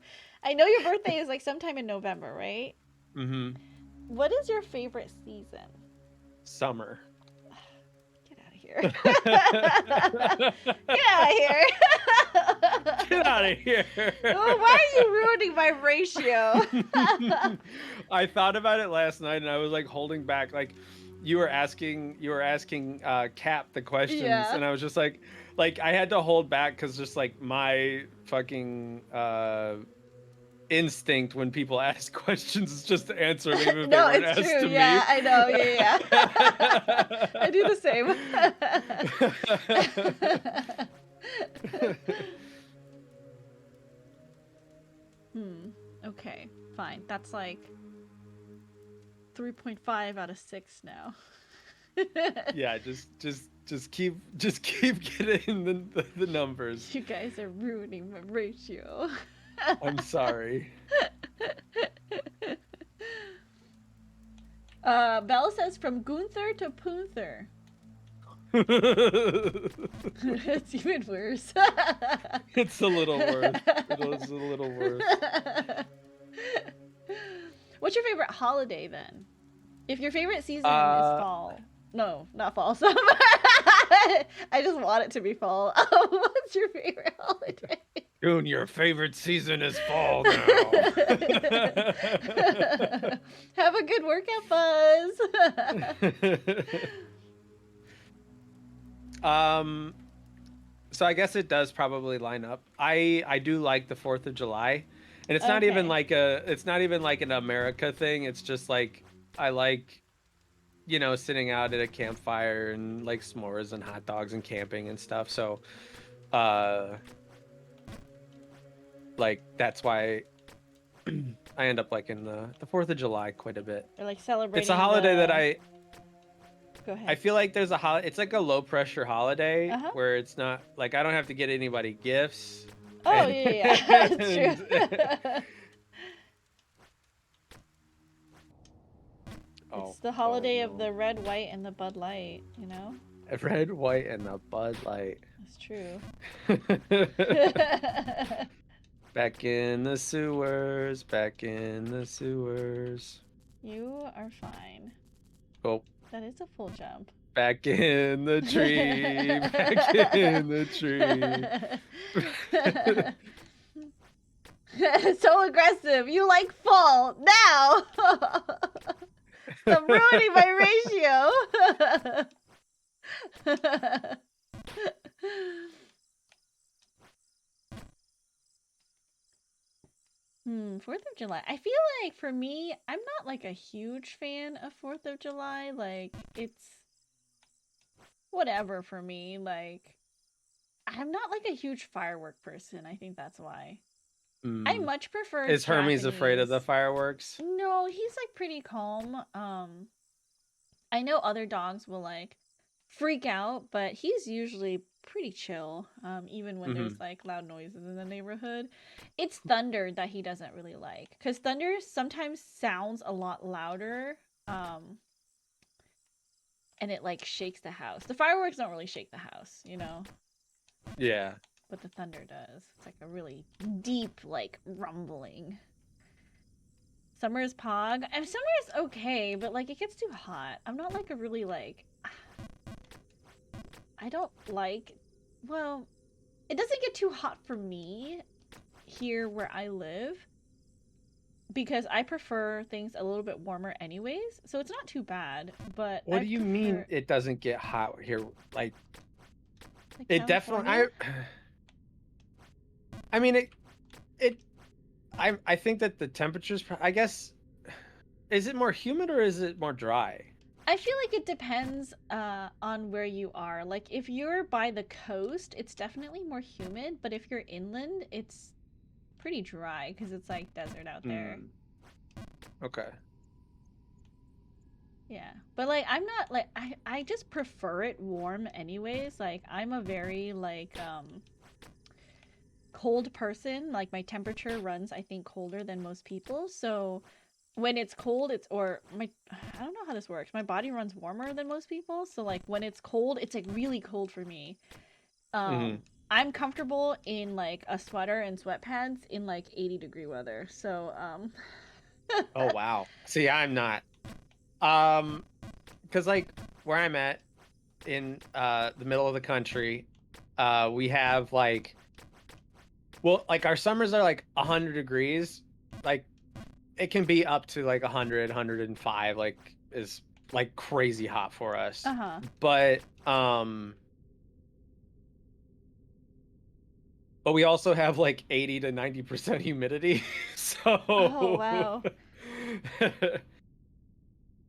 I know your birthday is like sometime in November, right? Mm-hmm. What is your favorite season? Summer. Get out of here. Get out of here. Get out of here. Oh, why are you ruining my ratio? I thought about it last night and I was like holding back. Like, you were asking Cap the questions, Yeah. and I was just like I had to hold back because just like my fucking instinct when people ask questions is just to answer them even if they No, weren't it's asked true. to Yeah, me. I know. Yeah, yeah. I do the same. Okay, fine. That's like 3.5 out of 6 now. Yeah, just keep getting the numbers. You guys are ruining my ratio. I'm sorry. Belle says from Gunther to Punther. It's even worse. It's a little worse. It is a little worse. What's your favorite holiday then? If your favorite season is fall. No, not fall. Summer. I just want it to be fall. What's your favorite holiday? Goon, your favorite season is fall now. Have a good workout, Buzz. So I guess it does probably line up. I do like the 4th of July. And it's not even like an America thing. It's just like I like, you know, sitting out at a campfire and like s'mores and hot dogs and camping and stuff. So like that's why I end up liking the 4th of July quite a bit. Or like celebrating. It's a holiday that Go ahead. I feel like there's a holiday. It's like a low pressure holiday Uh-huh. where it's not like I don't have to get anybody gifts. Oh, yeah. That's true. It's the holiday of the red, white, and the Bud Light, you know? Red, white, and the Bud Light. That's true. Back in the sewers, back in the sewers. You are fine. Oh. That is a full jump. Back in the tree, back in the tree. So aggressive. You like fall now. Stop ruining my ratio. 4th of July. I feel like for me, I'm not like a huge fan of 4th of July. Like, it's whatever for me. Like, I'm not like a huge firework person. I think that's why. I much prefer Is Hermes afraid of the fireworks? No, he's like pretty calm. I know other dogs will like freak out, but he's usually pretty chill, even when there's like loud noises in the neighborhood. It's thunder that he doesn't really like, because thunder sometimes sounds a lot louder, and it like shakes the house. The fireworks don't really shake the house, you know? Yeah. But the thunder does. It's like a really deep, like, rumbling. Summer is pog. Summer is okay, but like it gets too hot. I'm not like a really like. I don't like. Well, it doesn't get too hot for me here where I live, because I prefer things a little bit warmer anyways. So it's not too bad. But what do you mean it doesn't get hot here? Like it California? definitely. I mean I think that the temperatures, I guess, is it more humid or is it more dry? I feel like it depends on where you are. Like, if you're by the coast, it's definitely more humid, but if you're inland, it's pretty dry because it's like desert out there. Okay. Yeah, but like I'm not like I just prefer it warm anyways. Like, I'm a very like cold person. Like, my temperature runs, I think, colder than most people. So when it's cold, I don't know how this works. My body runs warmer than most people. So like when it's cold, it's like really cold for me. I'm comfortable in like a sweater and sweatpants in like 80-degree weather. So Oh wow. See, I'm not. Cuz like where I'm at in the middle of the country, we have like, well, like our summers are like 100 degrees. Like it can be up to like 100, 105, like is like crazy hot for us. Uh-huh. But we also have like 80 to 90% humidity. Oh, So wow.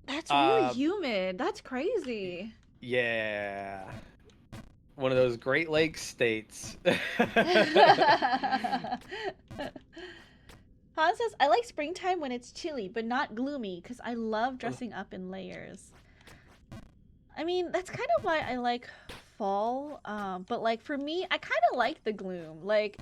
That's really uh humid. That's crazy. yeah. One of those Great Lakes states. Han says, I like springtime when it's chilly, but not gloomy, because I love dressing up in layers. I mean, that's kind of why I like fall. But like for me, I kind of like the gloom. Like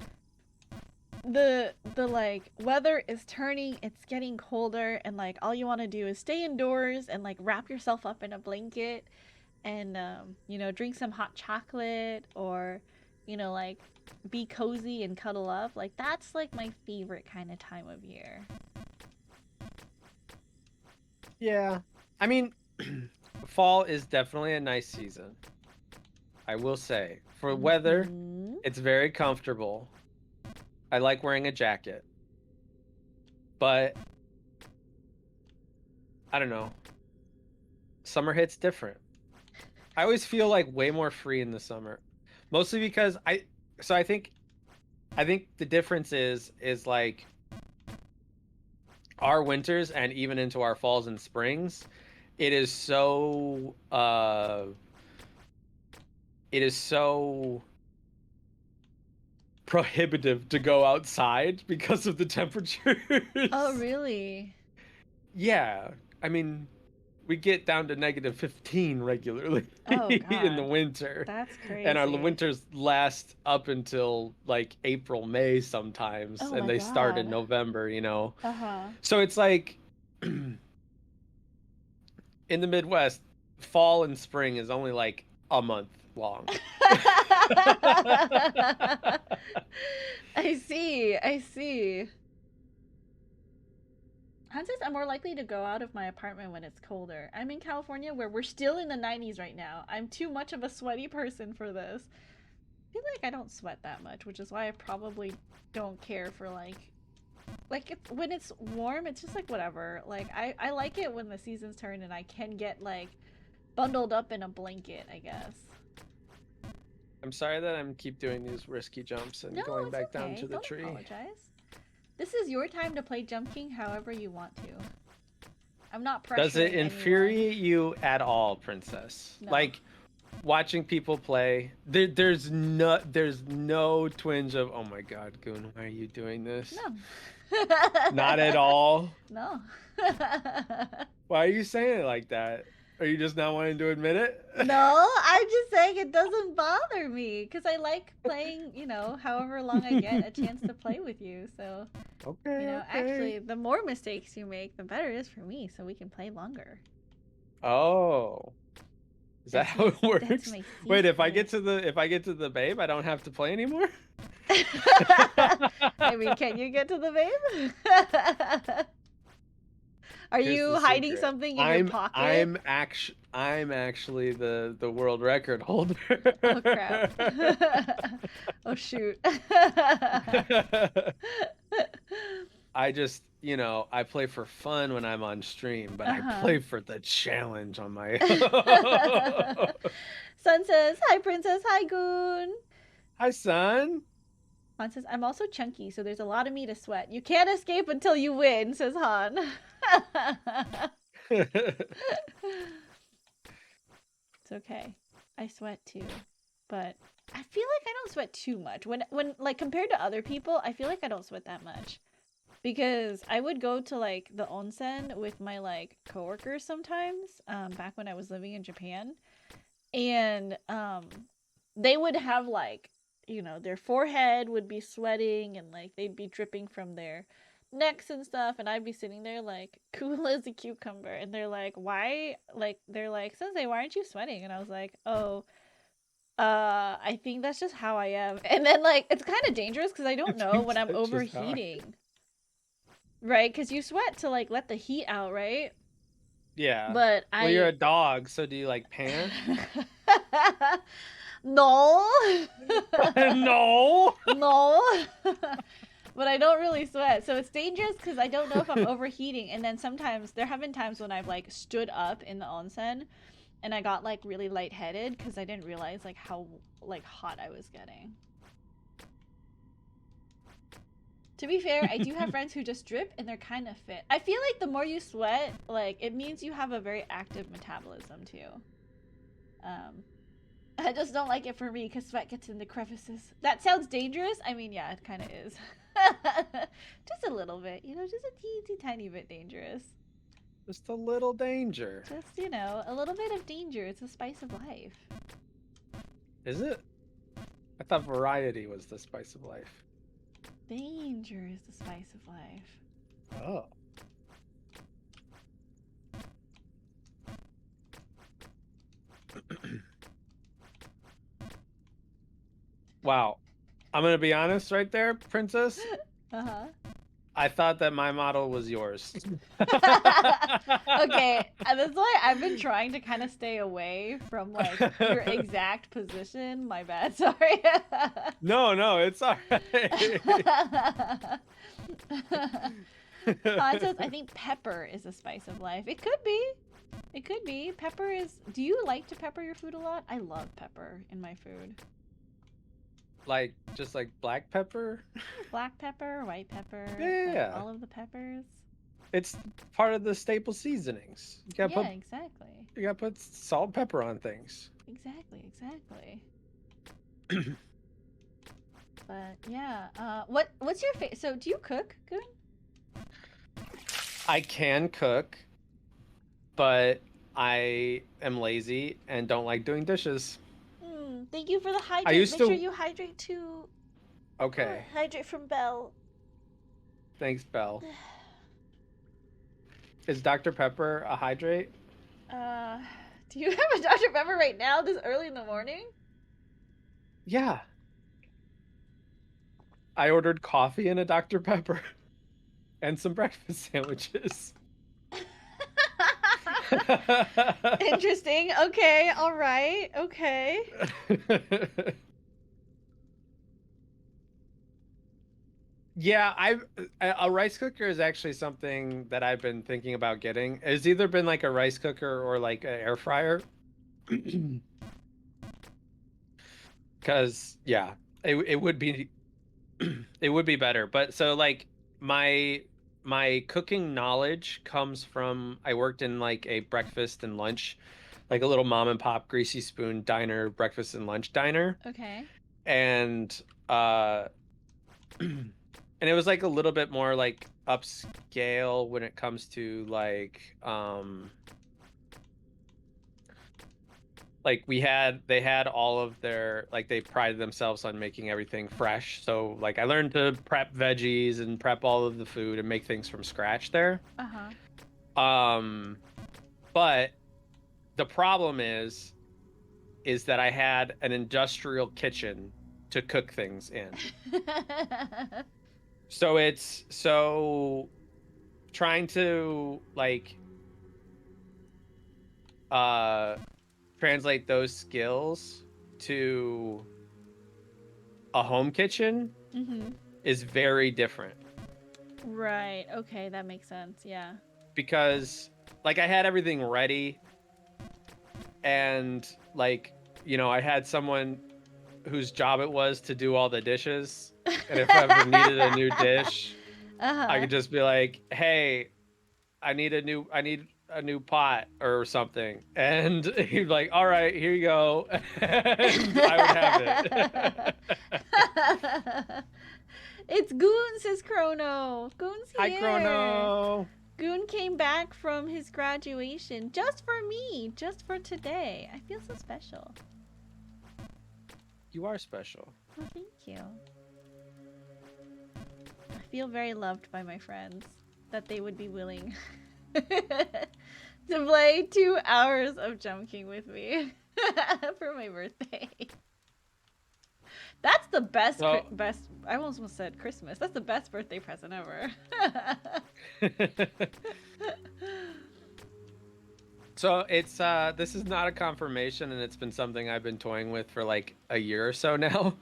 the like weather is turning, it's getting colder, and like all you want to do is stay indoors and like wrap yourself up in a blanket and you know, drink some hot chocolate or you know, like be cozy and cuddle up. Like that's like my favorite kind of time of year. Yeah. I mean, fall is definitely a nice season. I will say. For weather, Mhm. it's very comfortable. I like wearing a jacket. But I don't know. Summer hits different. I always feel like way more free in the summer. Mostly because I think the difference is like our winters and even into our falls and springs, it is so prohibitive to go outside because of the temperatures. Oh, really? Yeah. I mean, we get down to -15 regularly Oh in the God, winter. that's And our crazy. winters last up until like April, May sometimes, Oh and my they start in God. November, you know. Uh-huh. So it's like in the Midwest, fall and spring is only like a month long. I see. I see. Hans says I'm more likely to go out of my apartment when it's colder. I'm in California where we're still in the 90s right now. I'm too much of a sweaty person for this. I feel like I don't sweat that much, which is why I probably don't care for like when it's warm, it's just like whatever. Like I like it when the seasons turn and I can get like bundled up in a blanket, I guess. I'm sorry that I'm keep doing these risky jumps and No, going it's back down okay. to the Don't tree. apologize. This is your time to play Jump King however you want to. I'm not Does it pressuring anyone. infuriate you at all, Princess? No. Like watching people play, there's no twinge of, oh my God, Goon, why are you doing this? No. Not at all. No. Why are you saying it like that? Are you just not wanting to admit it? No, I'm just saying it doesn't bother me because I like playing, you know, however long I get a chance to play with you. So, you Okay, know, okay. actually, the more mistakes you make, the better it is for me so we can play longer. Oh, is that how it That's works? my Wait, secret. if I get to the babe, I don't have to play anymore? I mean, can you get to the babe? Are Here's you the hiding secret. something in your pocket? I'm actually the world record holder. Oh crap. Oh shoot. I just, you know, I play for fun when I'm on stream, but I Uh-huh. play for the challenge on my Sun says, hi princess, hi goon. Hi, son. Han says, I'm also chunky, so there's a lot of me to sweat. You can't escape until you win, says Han. It's okay. I sweat too. But I feel like I don't sweat too much. When like compared to other people, I feel like I don't sweat that much. Because I would go to like the onsen with my like coworkers sometimes, back when I was living in Japan. And they would have like, you know, their forehead would be sweating and like they'd be dripping from their necks and stuff, and I'd be sitting there like cool as a cucumber, and they're like, why, like they're like, Sensei, why aren't you sweating? And I was like, oh, I think that's just how I am. And then like it's kind of dangerous because I I don't know think when I'm that's just how I. overheating, right? Because you sweat to like let the heat out, right? Yeah. But Well, you're I a dog, so do you like pant? no. No. No. but I don't really sweat. So it's dangerous because I don't know if I'm overheating. And then sometimes there have been times when I've like stood up in the onsen and I got like really lightheaded because I didn't realize like how like hot I was getting. To be fair, I do have friends who just drip and they're kind of fit. I feel like the more you sweat, like it means you have a very active metabolism too. I just don't like it for me because sweat gets in the crevices. That sounds dangerous. I mean, yeah, it kind of is. Just a little bit, you know, just a teensy tiny bit dangerous. Just a little danger. Just, you know, a little bit of danger. It's a spice of life. Is it? I thought variety was the spice of life. Danger is the spice of life. Oh. Wow. I'm going to be honest right there, Princess. Uh-huh. I thought that my model was yours. Okay, that's why I've been trying to kind of stay away from like your exact position. My bad, sorry. No, it's all right. Han says, I think pepper is a spice of life. It could be. It could be. Pepper is... Do you like to pepper your food a lot? I love pepper in my food. Like, just like black pepper? Black pepper, white pepper. Yeah. Like all of the peppers. It's part of the staple seasonings. You gotta Yeah, exactly. You gotta put salt and pepper on things. Exactly. But yeah, what's your favorite? So do you cook, Goon? I can cook, but I am lazy and don't like doing dishes. Thank you for the hydrate. Make sure you hydrate too. Okay. Hydrate from Belle. Thanks, Belle. Is Dr. Pepper a hydrate? Do you have a Dr. Pepper right now this early in the morning? Yeah. I ordered coffee and a Dr. Pepper and some breakfast sandwiches. Interesting. Okay. All right. Okay. Yeah, a rice cooker is actually something that I've been thinking about getting. It's either been like a rice cooker or like an air fryer. Because yeah, it would be it would be better. But so like my cooking knowledge comes from I worked in like a breakfast and lunch, like a little mom and pop greasy spoon diner, breakfast and lunch diner. Okay. And and it was like a little bit more like upscale when it comes to like they had all of their like they prided themselves on making everything fresh. So like I learned to prep veggies and prep all of the food and make things from scratch there. But the problem is that I had an industrial kitchen to cook things in. So trying to like translate those skills to a home kitchen is very different. Right. Okay, that makes sense. Yeah. Because like I had everything ready and like, you know, I had someone whose job it was to do all the dishes. And if I ever needed a new dish, I could just be like, "Hey, I need a new pot or something," and he'd be like, "All right, here you go," and I would have it. It's Goon, says Chrono. Goon's here. Hi, Chrono. Goon came back from his graduation just for me, just for today. I feel so special. You are special. Well, thank you. I feel very loved by my friends that they would be willing to play 2 hours of Jump King with me for my birthday. That's the best, best. I almost said Christmas. That's the best birthday present ever. So it's this is not a confirmation, and it's been something I've been toying with for like a year or so now.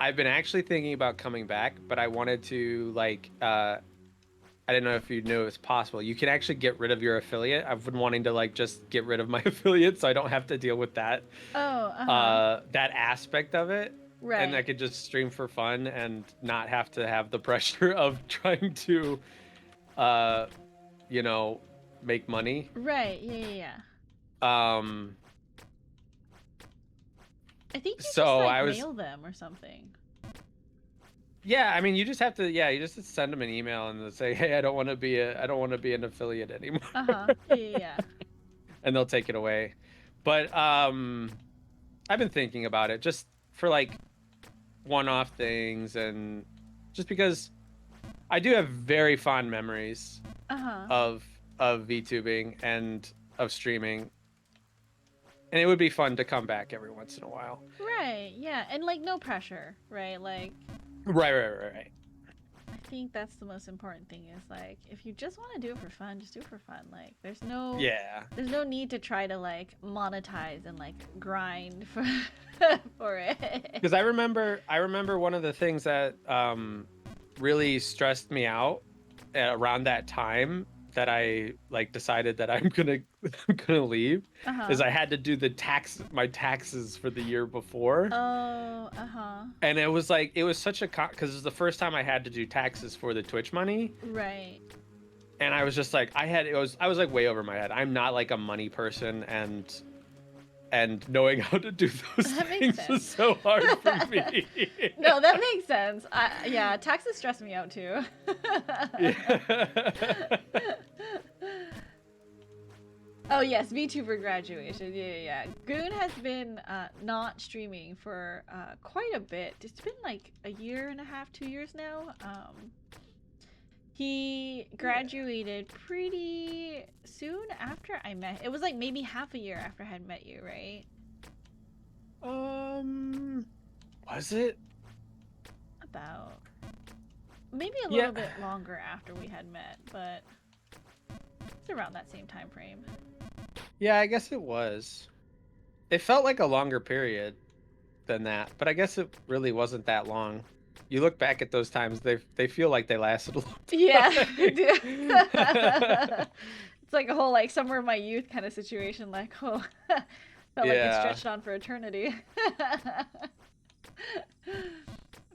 I've been actually thinking about coming back, but I wanted to like I didn't know if you knew it was possible. You can actually get rid of your affiliate. I've been wanting to like just get rid of my affiliate so I don't have to deal with that Oh, uh-huh. that aspect of it. And I Right. could just stream for fun and not have to have the pressure of trying to uh you know, make money. Right. Yeah, yeah, yeah. Um I think you just so like I was mail them or something. yeah, I mean you just have to yeah, you just send them an email and say, "Hey, I don't want to be an affiliate anymore." Uh-huh. Yeah, yeah, yeah. And they'll take it away. But I've been thinking about it just for like one-off things and just because I do have very fond memories Uh-huh. of VTubing and of streaming. And it would be fun to come back every once in a while. Right. Yeah, and like no pressure, right? Like Right. I think that's the most important thing is like if you just want to do it for fun, just do it for fun. Like Yeah. there's no need to try to like monetize and like grind for for it. Because I remember one of the things that really stressed me out around that time that I like decided that I'm gonna leave Uh-huh. is I had to do my taxes for the year before. Oh, uh-huh. And it was like it was such a because it was the first time I had to do taxes for the Twitch money. Right. And I was just like I was like way over my head. I'm not like a money person and knowing how to do those That makes things sense. was so hard for me. No, that makes sense. Yeah, taxes stress me out too. Yeah. Oh yes, VTuber graduation. Yeah. Goon has been not streaming for quite a bit. It's been like a year and a half, 2 years now. He graduated pretty soon after I met. It was like maybe half a year after I had met you, right? Was it? About maybe a Yeah. little bit longer after we had met, but it's around that same time frame. Yeah, I guess it was. It felt like a longer period than that, but I guess it really wasn't that long. You look back at those times, they feel like they lasted a long time. Yeah, they do. It's like a whole like somewhere in my youth kind of situation. Like, oh, felt like it Yeah. stretched on for eternity.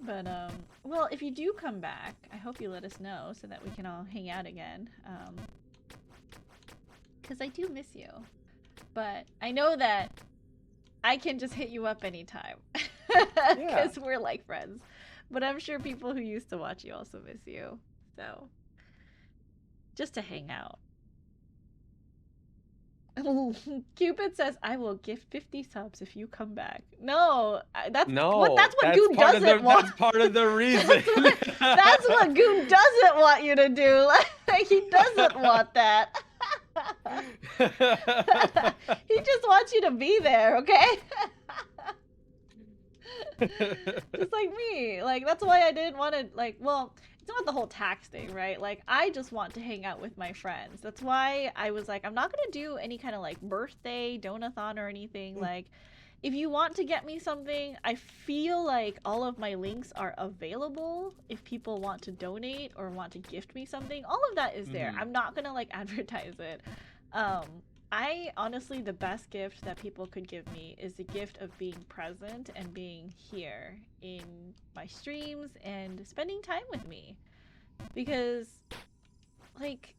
But well, if you do come back, I hope you let us know so that we can all hang out again. Because I do miss you, but I know that I can just hit you up anytime. Because we're like friends. But I'm sure people who used to watch you also miss you. So, just to hang out. Cupid says, "I will gift 50 subs if you come back." No, that's No, that's what that's Goon part of doesn't want. That's part of the reason. That's what Goon doesn't want you to do. Like, he doesn't want that. He just wants you to be there, okay? Just like me. Like, that's why I didn't want to, like, well, it's not the whole tax thing, right? Like, I just want to hang out with my friends. That's why I was like, I'm not going to do any kind of, like, birthday donathon or anything. Like, if you want to get me something, I feel like all of my links are available if people want to donate or want to gift me something. All of that is there. I'm not going to, like, advertise it. I honestly, the best gift that people could give me is the gift of being present and being here in my streams and spending time with me. Because, like,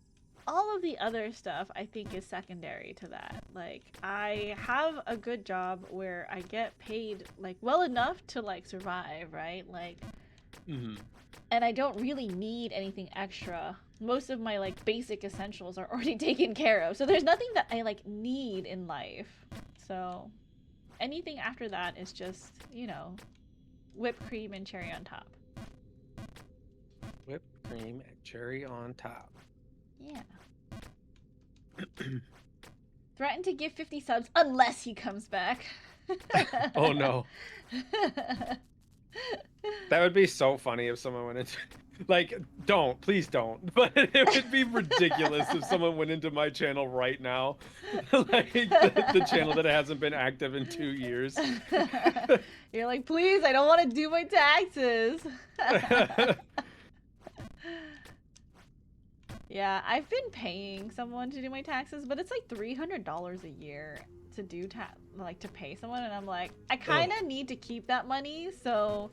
all of the other stuff I think is secondary to that. Like, I have a good job where I get paid, like, well enough to, like, survive, right? Like, and I don't really need anything extra. Most of my like basic essentials are already taken care of. So there's nothing that I like need in life. So anything after that is just, you know, whipped cream and cherry on top. Whipped cream and cherry on top. Yeah. Threaten to give 50 subs unless he comes back. Oh no. That would be so funny if someone went into Like, please don't. But it would be ridiculous if someone went into my channel right now, like the channel that hasn't been active in 2 years. You're like, please, I don't want to do my taxes. Yeah, I've been paying someone to do my taxes, but it's like $300 a year to do to pay someone, and I'm like, I kind of need to keep that money, so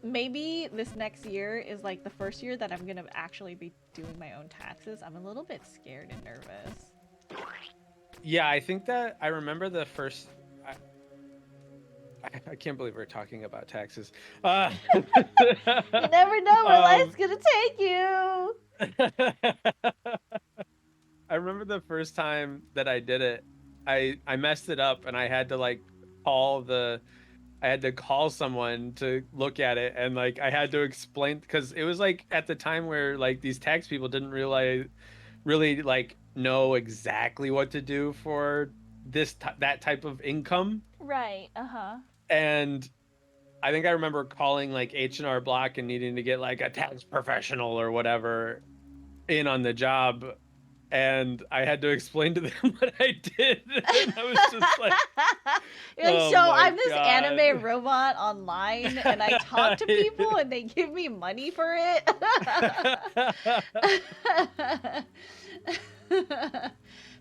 maybe this next year is like the first year that I'm gonna actually be doing my own taxes. I'm a little bit scared and nervous. Yeah, I think that I remember the first. I can't believe we're talking about taxes. You never know where life's gonna take you. I remember the first time that I did it, I messed it up and I had to like call someone to look at it, and like I had to explain, because it was like at the time where like these tax people didn't really like know exactly what to do for that type of income. Right. Uh-huh. And I think I remember calling like H&R Block and needing to get like a tax professional or whatever in on the job, and I had to explain to them what I did. And I was just like, You're like, oh so my I'm this God. anime robot online, and I talk to people, and they give me money for it.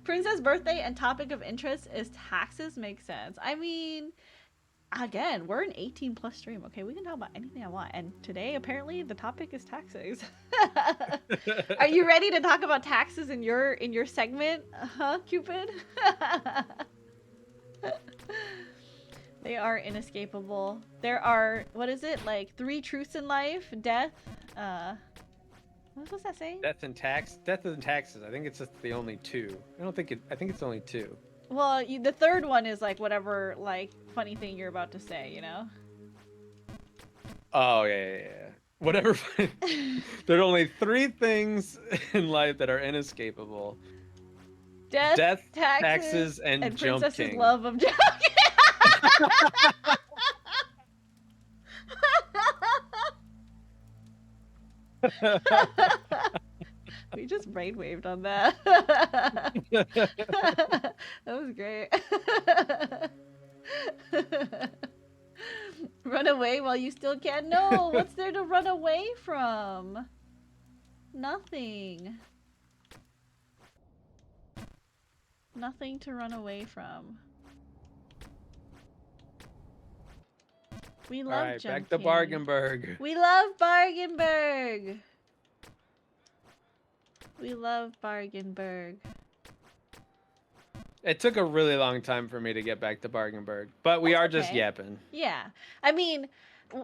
Princess birthday and topic of interest is taxes. Makes sense. I mean, again, we're an 18+ stream, okay? We can talk about anything I want. And today, apparently, the topic is taxes. Are you ready to talk about taxes in your segment? Cupid? They are inescapable. There are, what is it? Like 3 truths in life, death, what was that saying? Death and taxes. I think it's just the only 2. I think it's only 2. Well, the third one is like whatever like funny thing you're about to say, you know? Oh yeah. Whatever. There are only 3 things in life that are inescapable: Death, taxes, and Jump Princess's King. love of Jump. We just brainwaved on that. That was great. Run away while you still can? No, what's there to run away from? Nothing. Nothing to run away from. We love All right, Jump back to King. Bargainburg. We love Bargainburg. We love Bargainburg. It took a really long time for me to get back to Bargainburg, but we That's are just okay. yapping. Yeah. I mean,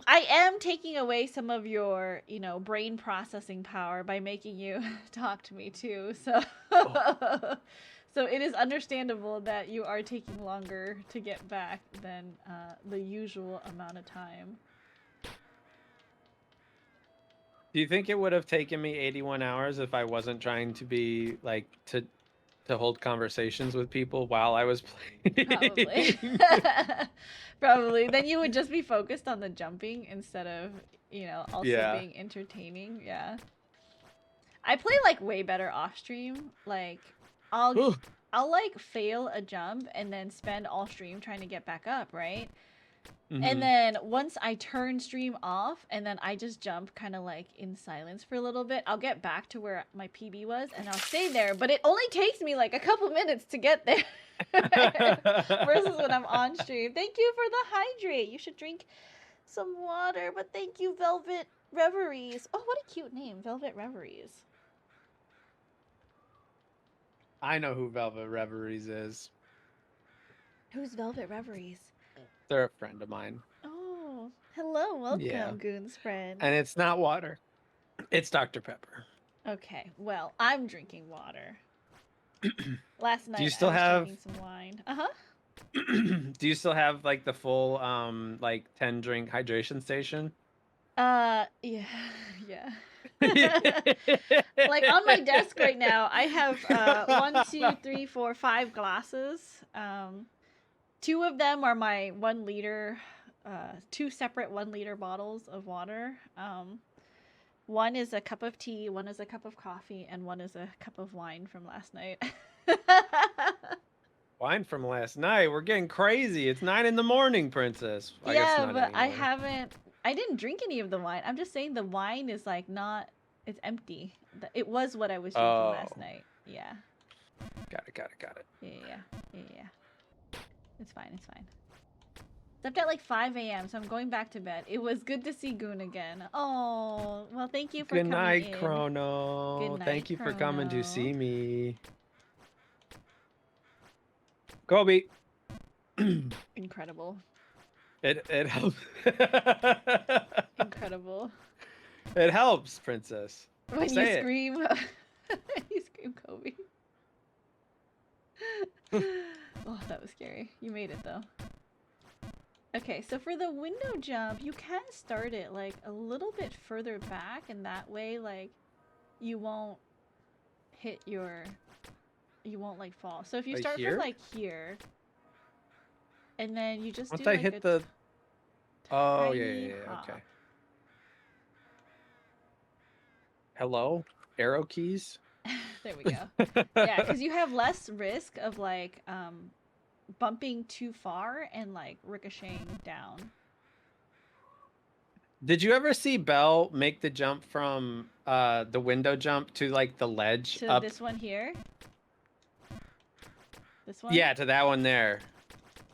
I am taking away some of your, you know, brain processing power by making you talk to me too. So so it is understandable that you are taking longer to get back than the usual amount of time. Do you think it would have taken me 81 hours if I wasn't trying to be like to hold conversations with people while I was playing? Probably. Probably. Then you would just be focused on the jumping instead of, you know, also being entertaining. Yeah. I play like way better off stream. Like I'll like fail a jump and then spend all stream trying to get back up, right? And then once I turn stream off and then I just jump kind of like in silence for a little bit, I'll get back to where my PB was and I'll stay there. But it only takes me like a couple minutes to get there. Versus when I'm on stream. Thank you for the hydrate. You should drink some water. But thank you, Velvet Reveries. Oh, what a cute name, Velvet Reveries. I know who Velvet Reveries is. Who's Velvet Reveries? They're a friend of mine. Oh, hello. Welcome, Goon's friend. And it's not water. It's Dr. Pepper. Okay, well, I'm drinking water. Last night Do you still I was have drinking some wine. Uh-huh. Do you still have like the full like 10 drink hydration station? Yeah. Like on my desk right now, I have 1, 2, 3, 4, 5 glasses. 2 of them are my 1 liter, 2 separate 1 liter bottles of water. One is a cup of tea, one is a cup of coffee, and one is a cup of wine from last night. Wine from last night. We're getting crazy. It's 9 in the morning, princess. I guess Yeah, not but anymore. I didn't drink any of the wine. I'm just saying the wine is like not, it's empty. It was what I was drinking last Oh, night. Yeah. got it. Yeah. It's fine, it's fine. Slept at like 5 a.m., so I'm going back to bed. It was good to see Goon again. Oh, well, thank you for Good coming night, in. Chrono. Good night, Thank you for coming to Chrono. see me. Kobe. Incredible. It helps. Incredible. It helps, princess. When Say you it. scream, you scream Kobe. Oh, that was scary. You made it though. Okay, so for the window jump, you can start it like a little bit further back, and that way, like, you won't hit your, you won't like fall. So if you Like start here? from like here, and then you just Once do I like hit a the. Oh, tiny yeah. hop. Okay. Hello? Arrow keys? There we go. Yeah, because you have less risk of like bumping too far and like ricocheting down. Did you ever see Belle make the jump from the window jump to like the ledge To up? this one here. This one? Yeah, to that one there.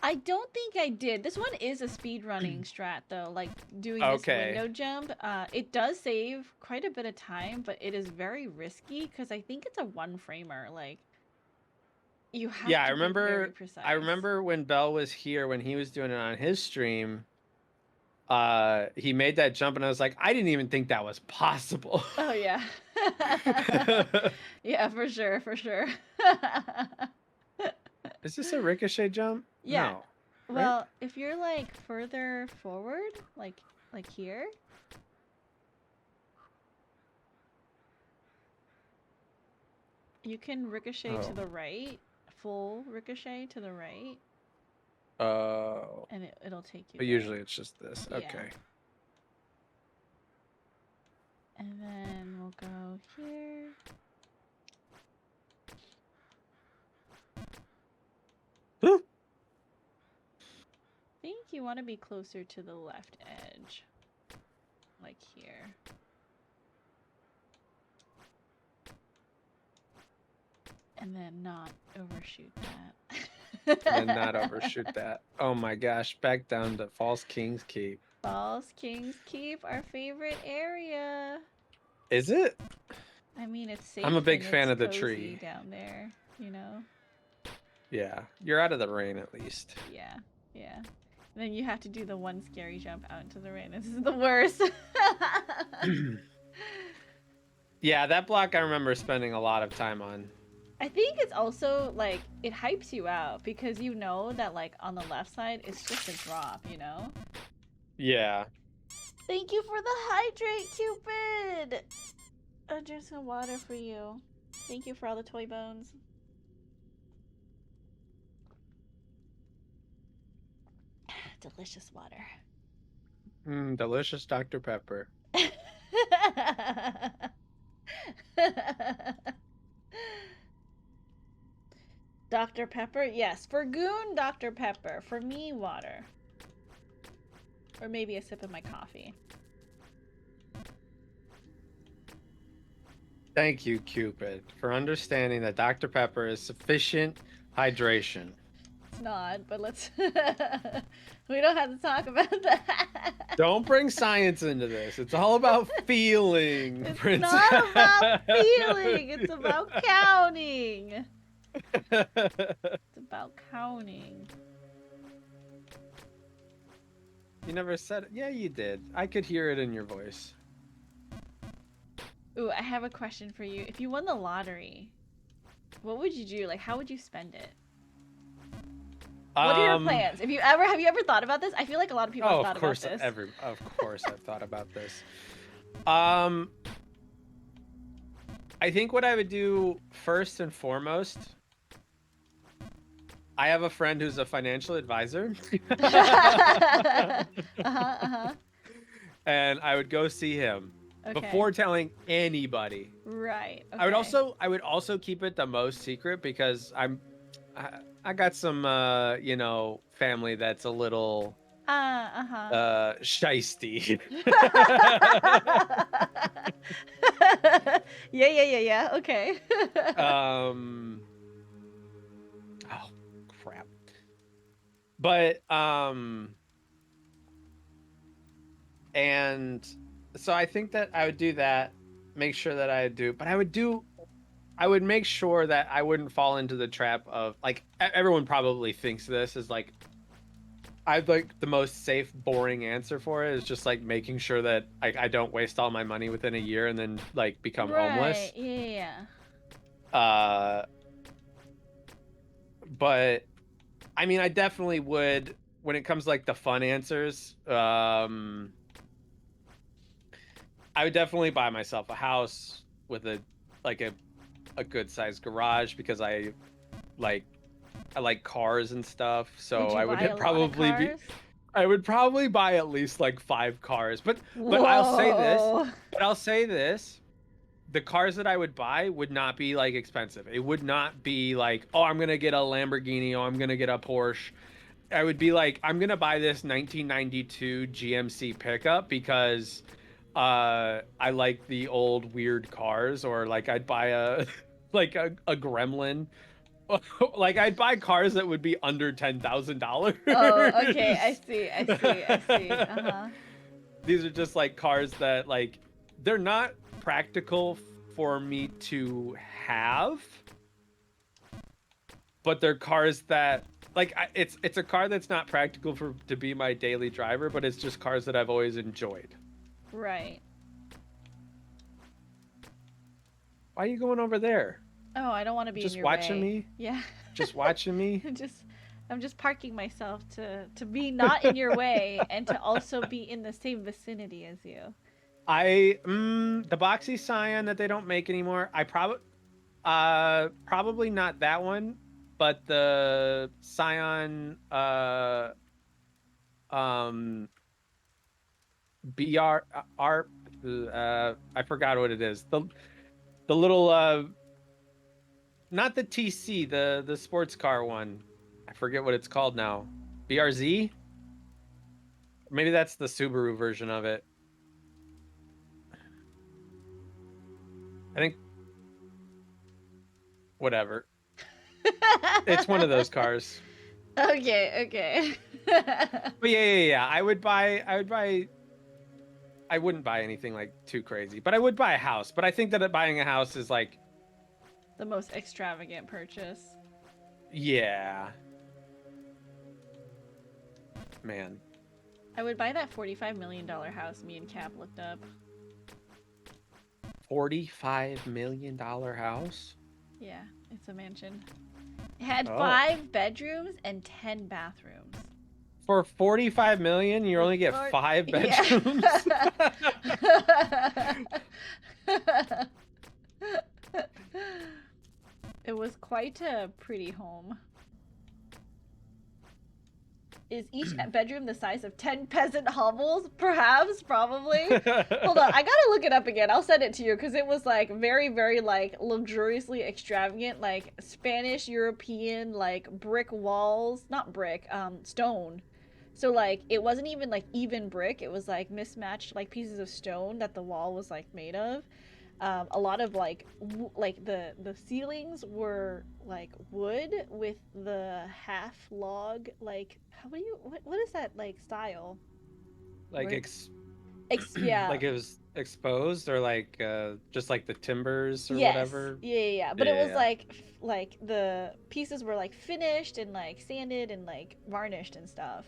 I don't think I did. This one is a speed running strat though, like doing this window jump. It does save quite a bit of time, but it is very risky because I think it's a one framer. Like, you have Yeah, to be very precise. I remember when Belle was here when he was doing it on his stream. He made that jump and I was like, I didn't even think that was possible. Oh yeah. Yeah, for sure, for sure. Is this a ricochet jump? Yeah. No. Well, Right? if you're like further forward, like here, you can ricochet to Oh. the right, full ricochet to the right, Oh. and it'll take you But there. usually it's just this. Yeah. Okay. And then we'll go here. I think you want to be closer to the left edge. Like here. And then not overshoot that. And then not overshoot that. Oh my gosh. Back down to False King's Keep. False King's Keep, our favorite area. Is it? I mean, it's safe. I'm a big and fan it's of the cozy tree. down there, you know? Yeah. You're out of the rain at least. Yeah, yeah. And then you have to do the one scary jump out into the rain. This is the worst. Yeah, that block I remember spending a lot of time on. I think it's also like it hypes you out because you know that like on the left side it's just a drop, you know? Yeah. Thank you for the hydrate, Cupid! I'll drink some water for you. Thank you for all the toy bones. Delicious water. Delicious Dr. Pepper. Dr. Pepper? Yes. For Goon, Dr. Pepper. For me, water. Or maybe a sip of my coffee. Thank you, Cupid, for understanding that Dr. Pepper is sufficient hydration. It's not, but let's... We don't have to talk about that. Don't bring science into this. It's all about feeling, It's princess. not about feeling. It's about counting. It's about counting. You never said it. Yeah, you did. I could hear it in your voice. Ooh, I have a question for you. If you won the lottery, what would you do? Like, how would you spend it? What are your plans? Have you ever thought about this? I feel like a lot of people have thought about this. Of course I've thought about this. I think what I would do first and foremost, I have a friend who's a financial advisor. And I would go see him Okay. Before telling anybody. Right. Okay. I would also keep it the most secret because I got some you know, family that's a little Uh-huh. shisty. Yeah. Okay. um oh crap. But and so I think that I would do that, make sure that I do, but I would make sure that I wouldn't fall into the trap of like everyone probably thinks this is like I'd like the most safe, boring answer for it is just like making sure that I don't waste all my money within a year and then like become Right. homeless. Yeah. Uh, but I mean, I definitely would when it comes like the fun answers. I would definitely buy myself a house with like a good sized garage because like I like cars and stuff. Would So you I buy a would lot of probably be cars? I would probably buy at least like 5 cars. But Whoa. I'll say this, the cars that I would buy would not be like expensive. It would not be like, oh, I'm gonna get a Lamborghini, oh, I'm gonna get a Porsche. I would be like, I'm gonna buy this 1992 GMC pickup because I like the old weird cars, or like I'd buy a like a Gremlin. Like I'd buy cars that would be under $10,000. Oh, okay. I see. Uh-huh. These are just like cars that like they're not practical for me to have, but they're cars that like it's a car that's not practical for to be my daily driver, but it's just cars that I've always enjoyed. Right. Why are you going over there? Oh, I don't want to be in Just your watching way. me? Yeah. Just watching me? I'm just parking myself to be not in your way and to also be in the same vicinity as you. The Boxy Scion that they don't make anymore. Probably not that one, but the Scion BR I forgot what it is. The little not the TC, the sports car one. I forget what it's called now. BRZ? Maybe that's the Subaru version of it. I think whatever. It's one of those cars. Okay. But yeah. I wouldn't buy anything like too crazy, but I would buy a house. But I think that buying a house is like The most extravagant purchase. yeah. Man. I would buy that $45 million house me and Cap looked up. $45 million house? Yeah, it's a mansion. It had Oh. 5 bedrooms and 10 bathrooms. For 45 million, you only get 5 bedrooms? Yeah. It was quite a pretty home. Is each bedroom the size of 10 peasant hovels? Perhaps, probably. Hold on, I gotta look it up again. I'll send it to you because it was like very, very like luxuriously extravagant, like Spanish European like brick walls, not brick, stone. So like it wasn't even like even brick. It was like mismatched like pieces of stone that the wall was like made of. A lot of like the ceilings were like wood with the half log like what is that like style? Like Yeah. like it was exposed or like just like the timbers or Yes. whatever. Yeah. But it was Yeah. like the pieces were like finished and like sanded and like varnished and stuff.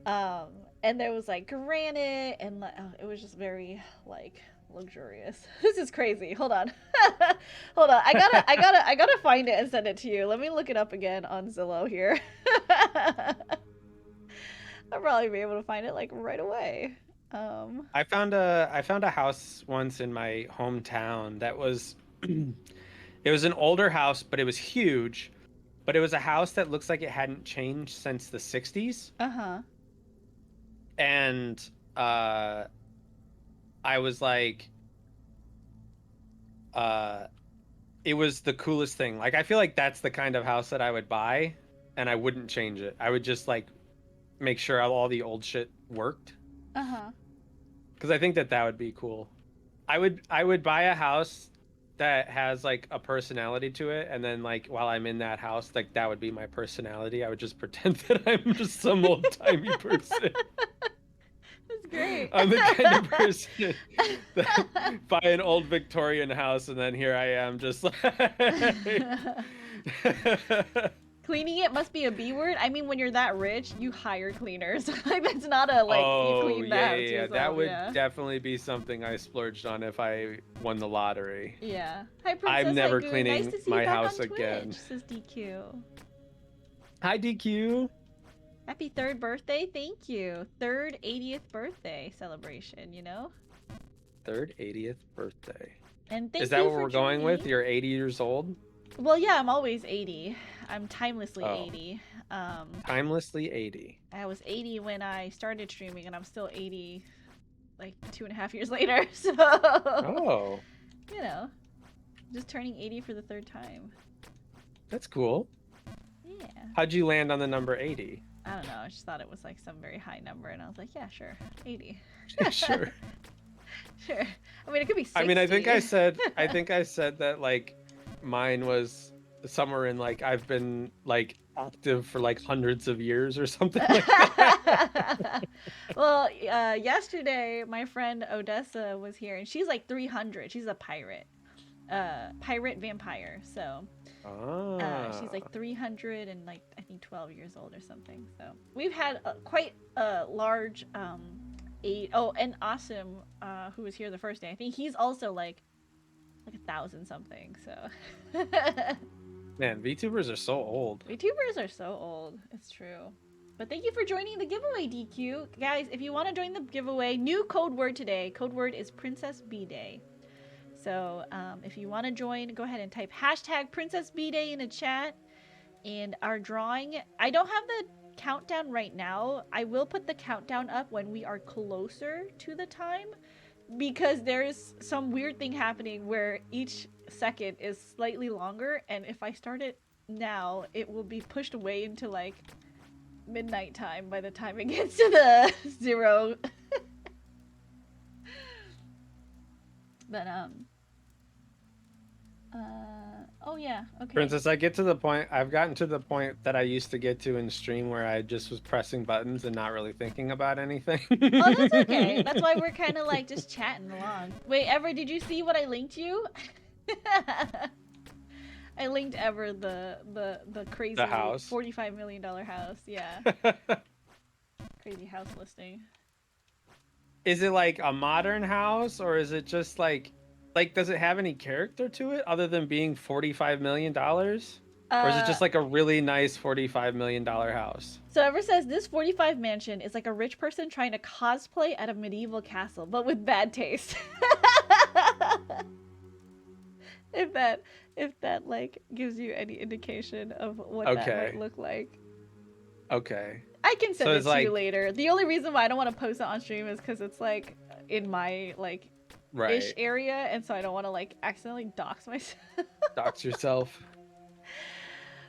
And there was like granite and like it was just very like luxurious. This is crazy. Hold on. Hold on. I gotta find it and send it to you. Let me look it up again on Zillow here. I'll probably be able to find it like right away. I found a house once in my hometown that was it was an older house, but it was huge. But it was a house that looks like it hadn't changed since the 60s. Uh-huh. And I was like, it was the coolest thing. Like, I feel like that's the kind of house that I would buy, and I wouldn't change it. I would just like make sure all the old shit worked, Uh-huh. because I think that that would be cool. I would buy a house that has like a personality to it, and then like while I'm in that house, like that would be my personality. I would just pretend that I'm just some old timey person. That's great. I'm the kind of person that buy an old Victorian house, and then here I am just like Cleaning it must be a B word. I mean, when you're that rich, you hire cleaners. Like, that's not a, like, you Oh, clean the yeah, house yeah, yeah. yourself. That would Yeah. definitely be something I splurged on if I won the lottery. Yeah. Hi, Princess. I'm never Hi, Goon. cleaning Nice to see my you back house on Twitch, again. says DQ. Hi, DQ. Happy 3rd birthday. Thank you. 3rd 80th birthday celebration, you know? 3rd 80th birthday. And thank Is that you what for we're going with? joining. You're 80 years old? Well, yeah, I'm always 80. I'm timelessly Oh. 80. Timelessly 80. I was 80 when I started streaming, and I'm still 80, like 2.5 years later. So, Oh, you know, just turning 80 for the 3rd time. that's cool. Yeah. How'd you land on the number 80? I don't know. I just thought it was like some very high number, and I was like, yeah, sure, 80. Sure. Sure. I mean, it could be 60. I mean, I think I said that like mine was somewhere in like I've been like active for like hundreds of years or something like that. Well, yesterday my friend Odessa was here, and she's like 300. She's a pirate. Pirate vampire. So she's like 300 and like I think 12 years old or something. So we've had quite a large and Awesome, who was here the first day. I think he's also like 1,000 something. So Man, VTubers are so old. VTubers are so old. It's true. But thank you for joining the giveaway, DQ. Guys, if you want to join the giveaway, new code word today. Code word is Princess B Day. So if you want to join, go ahead and type hashtag Princess B Day in the chat. And our drawing, I don't have the countdown right now. I will put the countdown up when we are closer to the time, because there's some weird thing happening where each second is slightly longer, and if I start it now, it will be pushed away into like midnight time by the time it gets to the 0. But oh yeah, okay. Princess, I've gotten to the point that I used to get to in stream where I just was pressing buttons and not really thinking about anything. Oh, that's okay. That's why we're kind of like just chatting along. Wait, Ever, did you see what I linked you? I linked Ever the crazy house. $45 million house. Yeah. Crazy house listing. Is it like a modern house, or is it just like does it have any character to it other than being $45 million? Or is it just like a really nice $45 million house? So Ever says this 45 mansion is like a rich person trying to cosplay at a medieval castle, but with bad taste. if that like gives you any indication of what that might look like. Okay. I can send So it it's to you like- later. The only reason why I don't want to post it on stream is because it's like in my like Right. ish area, and so I don't want to like accidentally dox myself. Dox yourself.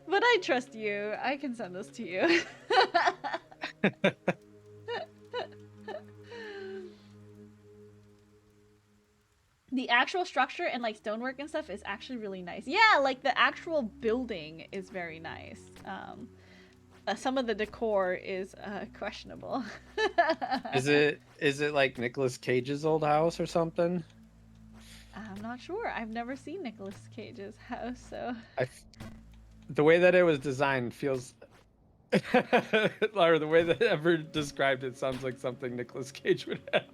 But I trust you. I can send this to you. The actual structure and like stonework and stuff is actually really nice. Yeah, like the actual building is very nice. Some of the decor is questionable. Is it like Nicolas Cage's old house or something? I'm not sure. I've never seen Nicolas Cage's house, so. The way that it was designed feels, or the way that Ever described it sounds like something Nicolas Cage would have.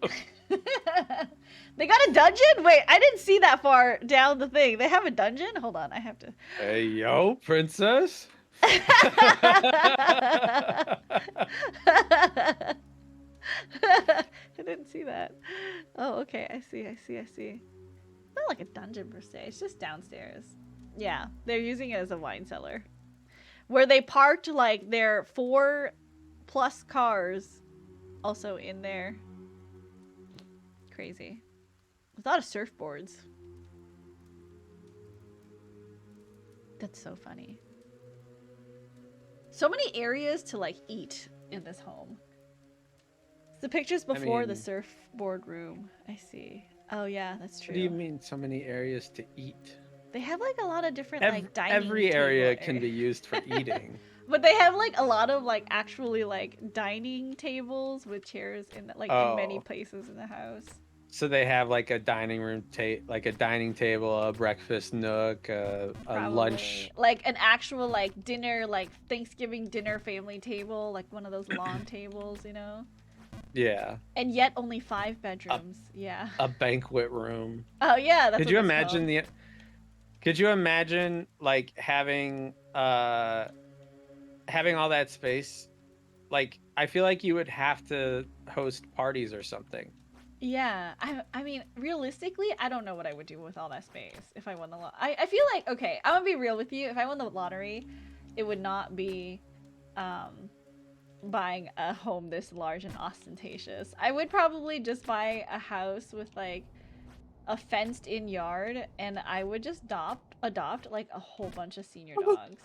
They got a dungeon? Wait, I didn't see that far down the thing. They have a dungeon? Hold on, I have to. Hey, yo, princess. I didn't see that. Oh, okay. I see. It's not like a dungeon per se. It's just downstairs. Yeah, they're using it as a wine cellar. Where they parked like their 4+ cars also in there. Crazy. A lot of surfboards. That's so funny. So many areas to like eat in this home. The pictures before the mean, surfboard room. I see. Oh yeah, that's true. what do you mean so many areas to eat? They have like a lot of different like dining Every area table can be used for eating. But they have like a lot of like actually like dining tables with chairs in like in many Oh, places in the house. so they have like a dining room like a dining table, a breakfast nook, a lunch. Probably like an actual like dinner, like Thanksgiving dinner family table, like one of those lawn tables, you know. Yeah, And yet only 5 bedrooms. Yeah. a banquet room. Oh yeah, that's Could what you it's imagine called. could you imagine like having all that space? Like I feel like you would have to host parties or something. Yeah, I mean, realistically, I don't know what I would do with all that space if I won the lot. I feel like, okay, I'm gonna be real with you. If I won the lottery, it would not be buying a home this large and ostentatious. I would probably just buy a house with like a fenced in yard, and I would just adopt like a whole bunch of senior dogs.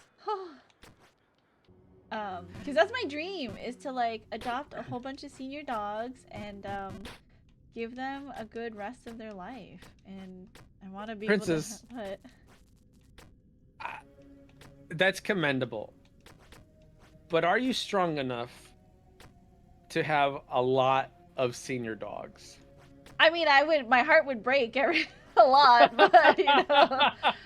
Because that's my dream, is to like adopt a whole bunch of senior dogs and give them a good rest of their life. And I want to be Princess, able to that's commendable. But are you strong enough to have a lot of senior dogs? I mean, my heart would break a lot, but you know,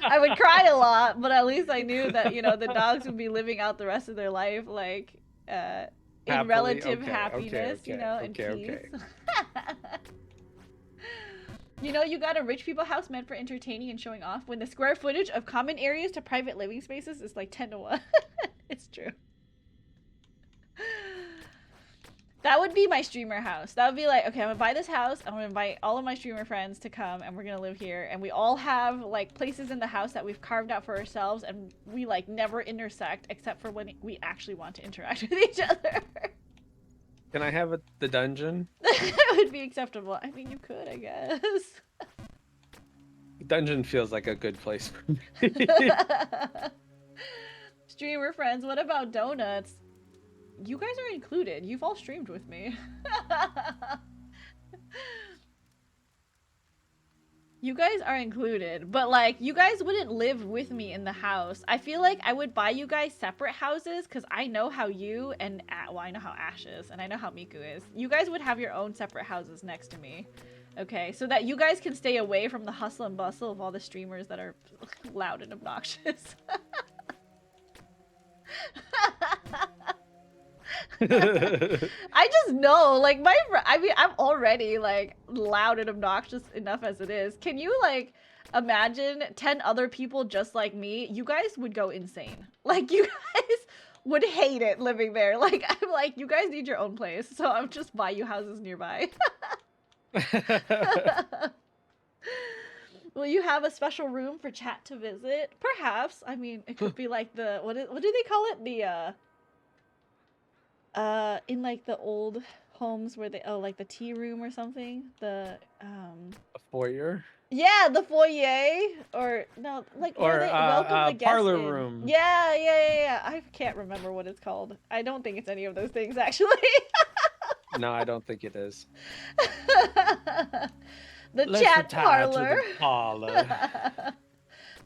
I would cry a lot, but at least I knew that, you know, the dogs would be living out the rest of their life like in Happily? relative Okay, happiness, okay, you know, okay, and peace. okay. You know, you got a rich people house meant for entertaining and showing off when the square footage of common areas to private living spaces is like 10 to 1. It's true. That would be my streamer house. That would be like, okay, I'm gonna buy this house. I'm gonna invite all of my streamer friends to come, and we're gonna live here. And we all have like places in the house that we've carved out for ourselves, and we like never intersect except for when we actually want to interact with each other. Can I have the dungeon? That would be acceptable. I mean, you could, I guess. The dungeon feels like a good place for me. Streamer friends, what about donuts? You guys are included. You've all streamed with me. You guys are included, but like, you guys wouldn't live with me in the house. I feel like I would buy you guys separate houses because I know how you and, well, I know how Ash is, and I know how Miku is. You guys would have your own separate houses next to me. Okay, so that you guys can stay away from the hustle and bustle of all the streamers that are loud and obnoxious. I just know, like, I mean, I'm already, like, loud and obnoxious enough as it is. Can you, like, imagine 10 other people just like me? You guys would go insane. Like, you guys would hate it living there. Like, I'm like, you guys need your own place, so I'll just buy you houses nearby. Will you have a special room for chat to visit? Perhaps. I mean, it could be like the, what do they call it? The, in like the old homes where they, like the tea room or something, the A foyer? yeah, the foyer, or no, like where Or they welcome the guests parlor in. room. Yeah, I can't remember what it's called. I don't think it's any of those things actually. No, I don't think it is. The Let's chat retire to parlor. the parlor.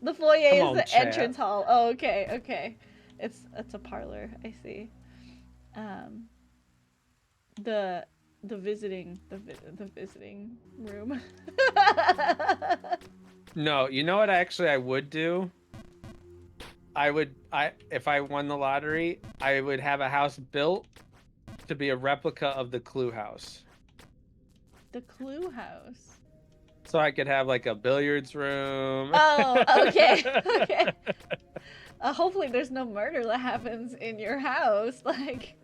The foyer Come is on, the chat. entrance hall. Oh, okay. It's a parlor. I see. The visiting room. No, you know what actually I would do? If I won the lottery, I would have a house built to be a replica of the Clue house. The Clue house. So I could have like a billiards room. Oh, okay. Hopefully there's no murder that happens in your house. Like,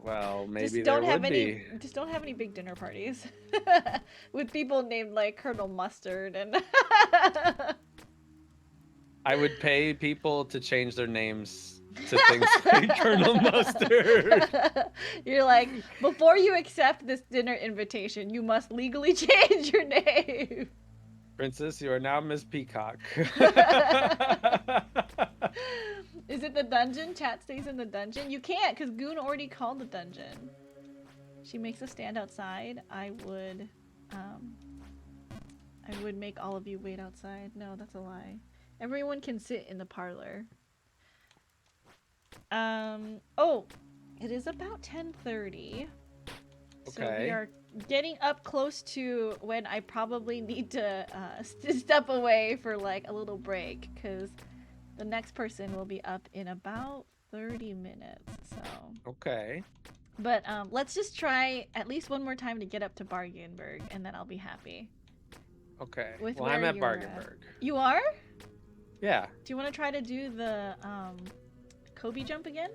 Well, maybe just there don't have would be. just don't have any big dinner parties with people named like Colonel Mustard and. I would pay people to change their names to things like Colonel Mustard. You're like, before you accept this dinner invitation, you must legally change your name. Princess, you are now Miss Peacock. Is it the dungeon? Chat stays in the dungeon? You can't, because Goon already called the dungeon. She makes us stand outside. I would make all of you wait outside. No, that's a lie. Everyone can sit in the parlor. Oh, it is about 10:30. So we are getting up close to when I probably need to step away for like a little break, because the next person will be up in about 30 minutes. So. Okay. But let's just try at least one more time to get up to Bargenberg, and then I'll be happy. Okay. With well, I'm at Bargenberg. You are? Yeah. Do you want to try to do the Kobe jump again?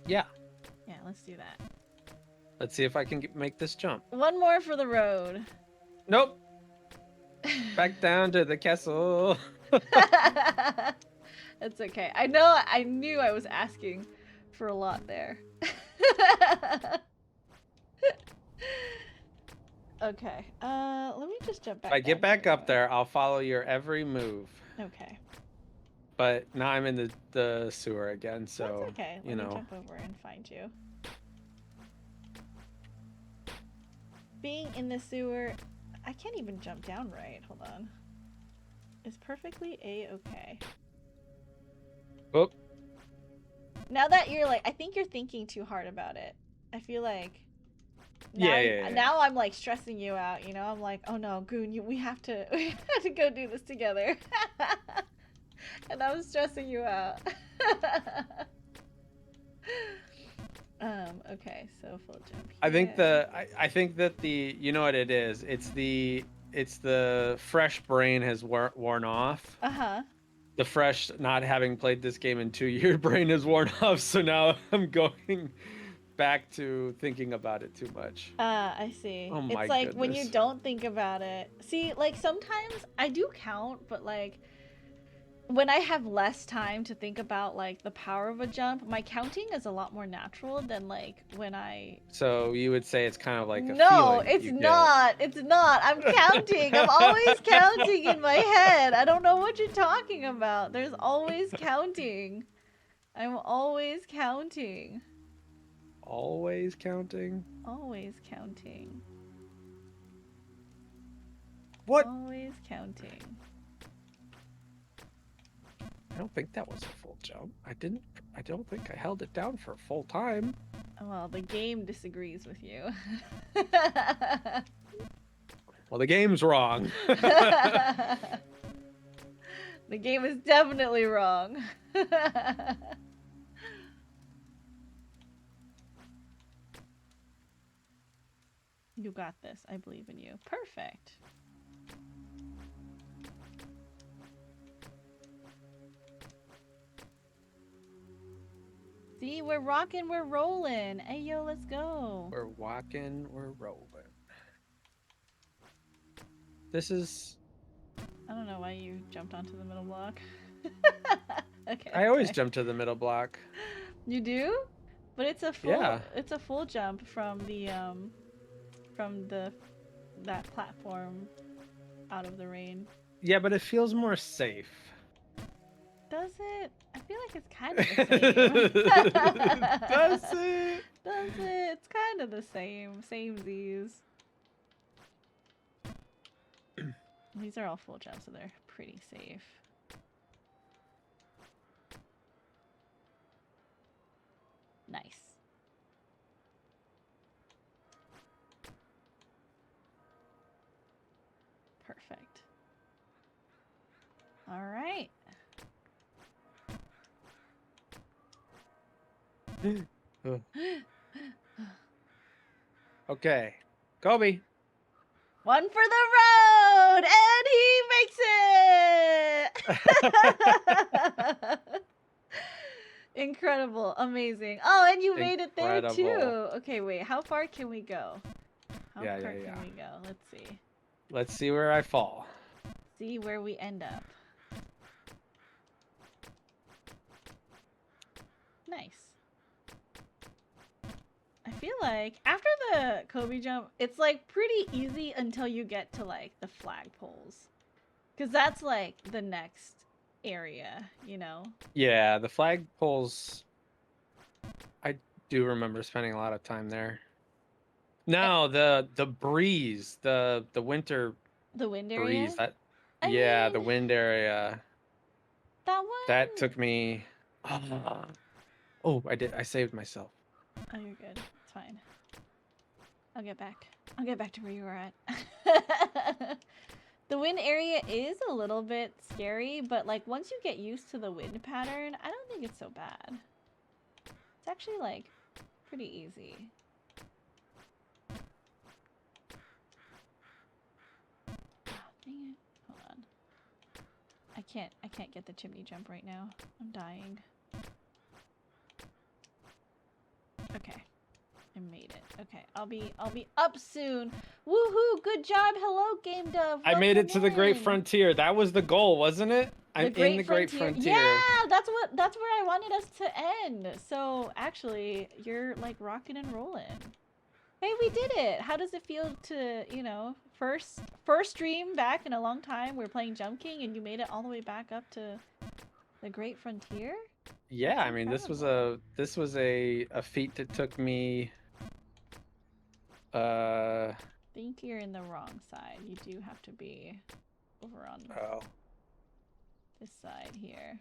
Yeah. Yeah, let's do that. Let's see if I can make this jump. One more for the road. Nope. Back down to the castle. That's okay. I knew I was asking for a lot there. Okay. Let me just jump back. If I get back up there, I'll follow your every move. Okay. But now I'm in the sewer again, so that's okay. Let me jump over and find you. Being in the sewer, I can't even jump down right. Hold on. It's perfectly a-okay. Oh. Now that you're like, I think you're thinking too hard about it. I feel like. Yeah. Now I'm like stressing you out. You know, I'm like, oh no, Goon, we have to go do this together. And I was stressing you out. Okay, so full jump here. I think that the you know what it is. It's the fresh brain has worn off. Uh-huh. The fresh not having played this game in 2 years brain has worn off, so now I'm going back to thinking about it too much. I see. Oh my It's like goodness. when you don't think about it. See, like sometimes I do count, but like when I have less time to think about like the power of a jump, my counting is a lot more natural than like when I. So you would say it's kind of like a No, feeling it's you get. not. It's not. I'm counting. I'm always counting in my head. I don't know what you're talking about. There's always counting. I'm always counting. Always counting? Always counting. What? Always counting. I don't think that was a full jump. I don't think I held it down for full time. Well, the game disagrees with you. Well, the game's wrong. The game is definitely wrong. You got this. I believe in you. Perfect. See, we're rocking, we're rolling. Hey, yo, let's go. We're walking, we're rolling. This is... I don't know why you jumped onto the middle block. Okay. I always jump to the middle block. You do? But it's a full it's a full jump from that platform out of the rain. Yeah, but it feels more safe. Does it? I feel like it's kind of the same. Does it? Does it? It's kind of the same. Samesies. These are all full jumps, so they're pretty safe. Nice. Perfect. All right. Okay. Kobe. One for the road, and he makes it! Incredible, amazing. Oh, and you made it there too. Okay, wait, how far can we go? How far can we go? Let's see. Let's see where I fall. See where we end up. Nice. I feel like after the Kobe jump, it's like pretty easy until you get to like the flagpoles. Because that's like the next area, you know? Yeah, the flagpoles. I do remember spending a lot of time there. Eh, No, the breeze, the winter the wind area? breeze. That I yeah, the mean, wind area. that That one. took me. Ah. Oh, I did. I saved myself. Oh, you're good. It's fine. I'll get back. I'll get back to where you were at. The wind area is a little bit scary, but like once you get used to the wind pattern, I don't think it's so bad. It's actually like pretty easy. Oh, dang it. Hold on. I can't get the chimney jump right now. I'm dying. Okay. I made it. Okay. I'll be up soon. Woohoo! Good job. Hello, Game Dove. I made it Welcome to the Great in. Frontier. That was the goal, wasn't it? I'm in the Great Frontier. Yeah, that's where I wanted us to end. So actually, you're like rocking and rolling. Hey, we did it. How does it feel to, you know, first stream back in a long time? We're playing Jump King, and you made it all the way back up to the Great Frontier? Yeah, That's I mean incredible. this was a feat that took me I think you're in the wrong side. You do have to be over on oh. this side here.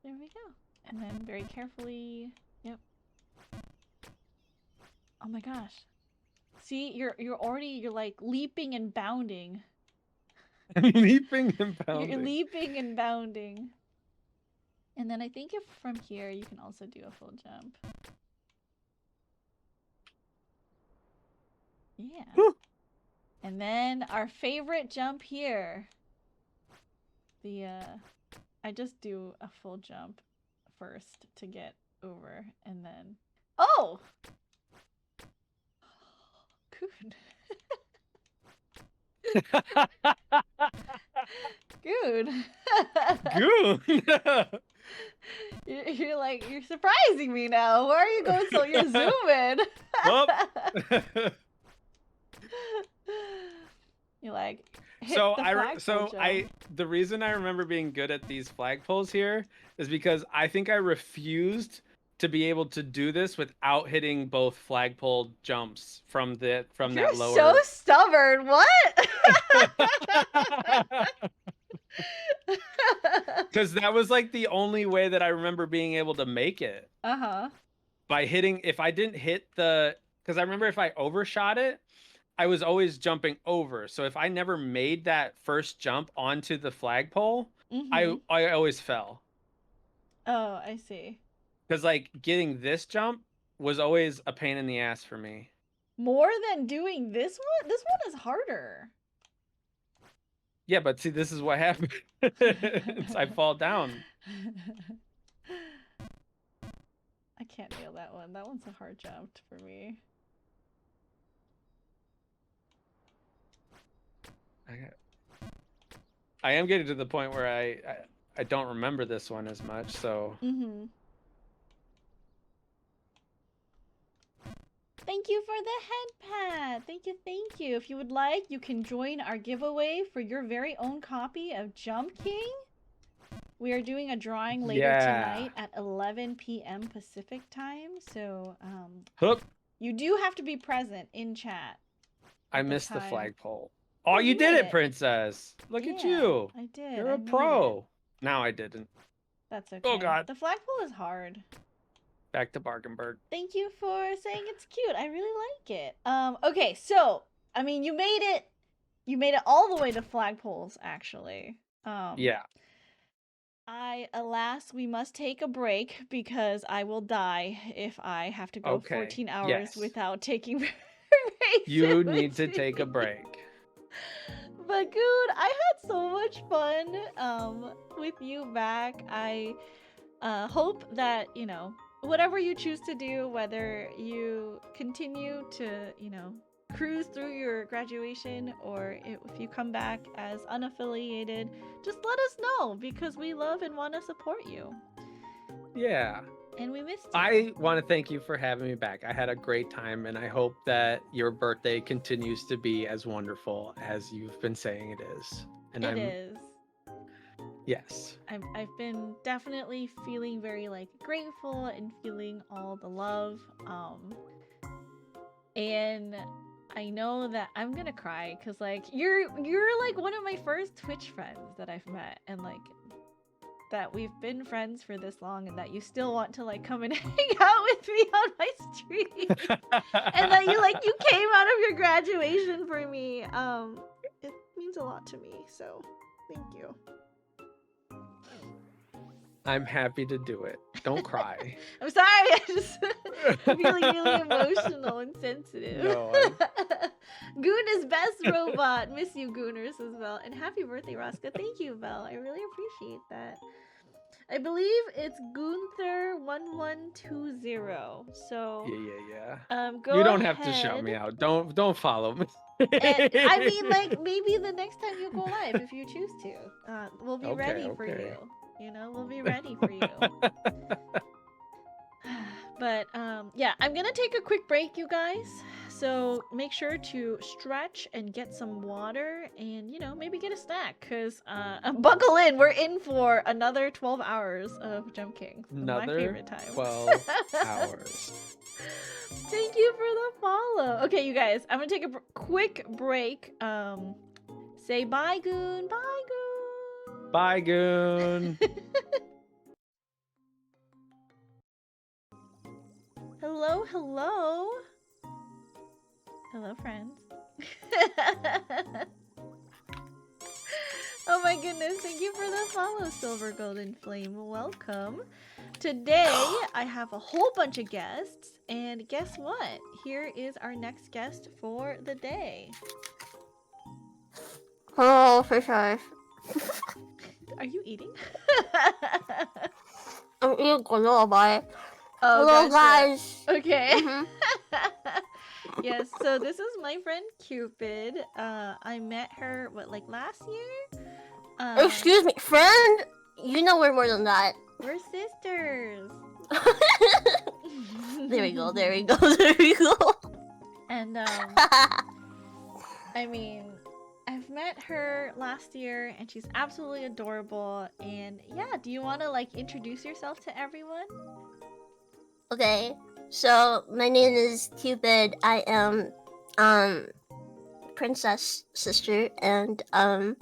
There we go. And then very carefully, yep. Oh my gosh. See, you're like leaping and bounding. Leaping and You're bounding. leaping and bounding. And then I think if from here you can also do a full jump. Yeah. Whew. And then our favorite jump here. The I just do a full jump first to get over and then oh! Good. Good. Goon. You're like, you're surprising me now. Why are you going so you're zooming? Well. You like hit So the flagpole jump. the reason I remember being good at these flagpoles here is because I think I refused to be able to do this without hitting both flagpole jumps from that You're lower. so stubborn. What? Because that was like the only way that I remember being able to make it. Uh-huh. By hitting, if I didn't hit the, because I remember if I overshot it, I was always jumping over. So if I never made that first jump onto the flagpole, I always fell. Oh, I see. Because like getting this jump was always a pain in the ass for me. More than doing this one? This one is harder. Yeah, but see, this is what happened. I fall down. I can't nail that one. That one's a hard jump for me. I am getting to the point where I don't remember this one as much, so. Thank you for the head pad. Thank you. If you would like, you can join our giveaway for your very own copy of Jump King. We are doing a drawing later tonight at 11 p.m. Pacific time. So, you do have to be present in chat. I missed the flagpole. Oh, you did it, Princess. Look at you. I did. You're a pro. No, I didn't. That's okay. Oh, God. The flagpole is hard. Back to Barkenberg. Thank you for saying it's cute. I really like it. Okay, so, I mean, you made it all the way to flagpoles, actually. Yeah. Alas, we must take a break because I will die if I have to go 14 hours without taking breaks. You need to take a break. But Goon, I had so much fun with you back. I hope that, you know, whatever you choose to do, whether you continue to, you know, cruise through your graduation or if you come back as unaffiliated, just let us know because we love and want to support you. Yeah. And we missed you. I want to thank you for having me back. I had a great time, and I hope that your birthday continues to be as wonderful as you've been saying it is. And It is. Yes. I've been definitely feeling very like grateful and feeling all the love. And I know that I'm gonna cry because like you're like one of my first Twitch friends that I've met, and like that we've been friends for this long, and that you still want to like come and hang out with me on my stream, and that you came out of your graduation for me. It means a lot to me. So thank you. I'm happy to do it. Don't cry. I'm sorry, I'm feeling really emotional and sensitive. No, Goon is best robot. Miss you, Gooners, as well. And happy birthday, Rosca. Thank you, Belle. I really appreciate that. I believe it's Gunther1120. So yeah. go You don't have to ahead. shout me out. Don't follow me. And, I mean, like maybe the next time you go live, if you choose to, we'll be ready for you. You know, we'll be ready for you. But yeah, I'm gonna take a quick break, you guys. So make sure to stretch and get some water, and maybe get a snack, because buckle in. We're in for another 12 hours of Jump King. My favorite time. 12 hours. Thank you for the follow. Okay, you guys, I'm gonna take a quick break. Say bye, Goon. Bye, Goon. Bye, Goon. Hello, hello. Hello, friends. Oh my goodness, thank you for the follow, Silver Golden Flame. Welcome. Today, I have a whole bunch of guests, and guess what? Here is our next guest for the day. Hello, fish eyes. Are you eating? I'm eating granola bar. Oh, hello, gotcha. guys. Okay. Mhm. Yes, so this is my friend Cupid. I met her, like last year? Excuse me, friend? You know we're more than that. We're sisters. There we go, there we go, there we go. And, I mean, I've met her last year, and she's absolutely adorable. And yeah, do you want to like introduce yourself to everyone? Okay, so my name is Cupid. I am Princess sister, and I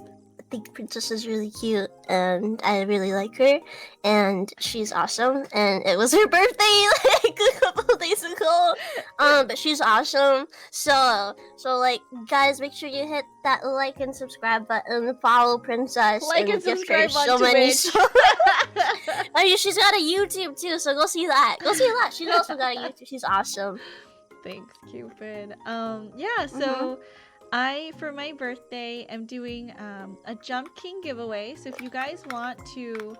think Princess is really cute, and I really like her, and she's awesome. And it was her birthday like a couple of days ago. But she's awesome. So like, guys, make sure you hit that like and subscribe button, follow Princess, Like and gift her subscribe on Twitch. I mean, she's got a YouTube too, so go see that. Go see that. She's also got a YouTube. She's awesome. Thanks, Cupid. Yeah, so for my birthday, am doing a Jump King giveaway. So if you guys want to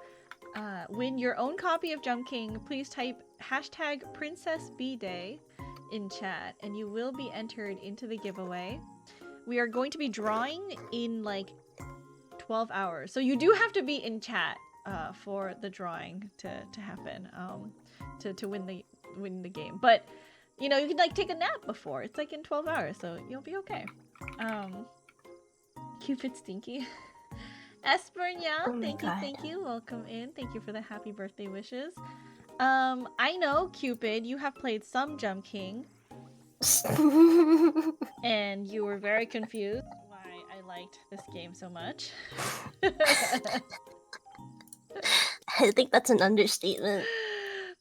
win your own copy of Jump King, please type #PrincessBday in chat, and you will be entered into the giveaway. We are going to be drawing in like 12 hours. So you do have to be in chat for the drawing to happen, to win the game. But you can like take a nap before. It's like in 12 hours, so you'll be okay. Cupid Stinky. Espernia, Oh my thank God. you. Welcome in. Thank you for the happy birthday wishes. I know, Cupid, you have played some Jump King, and you were very confused why I liked this game so much. I think that's an understatement.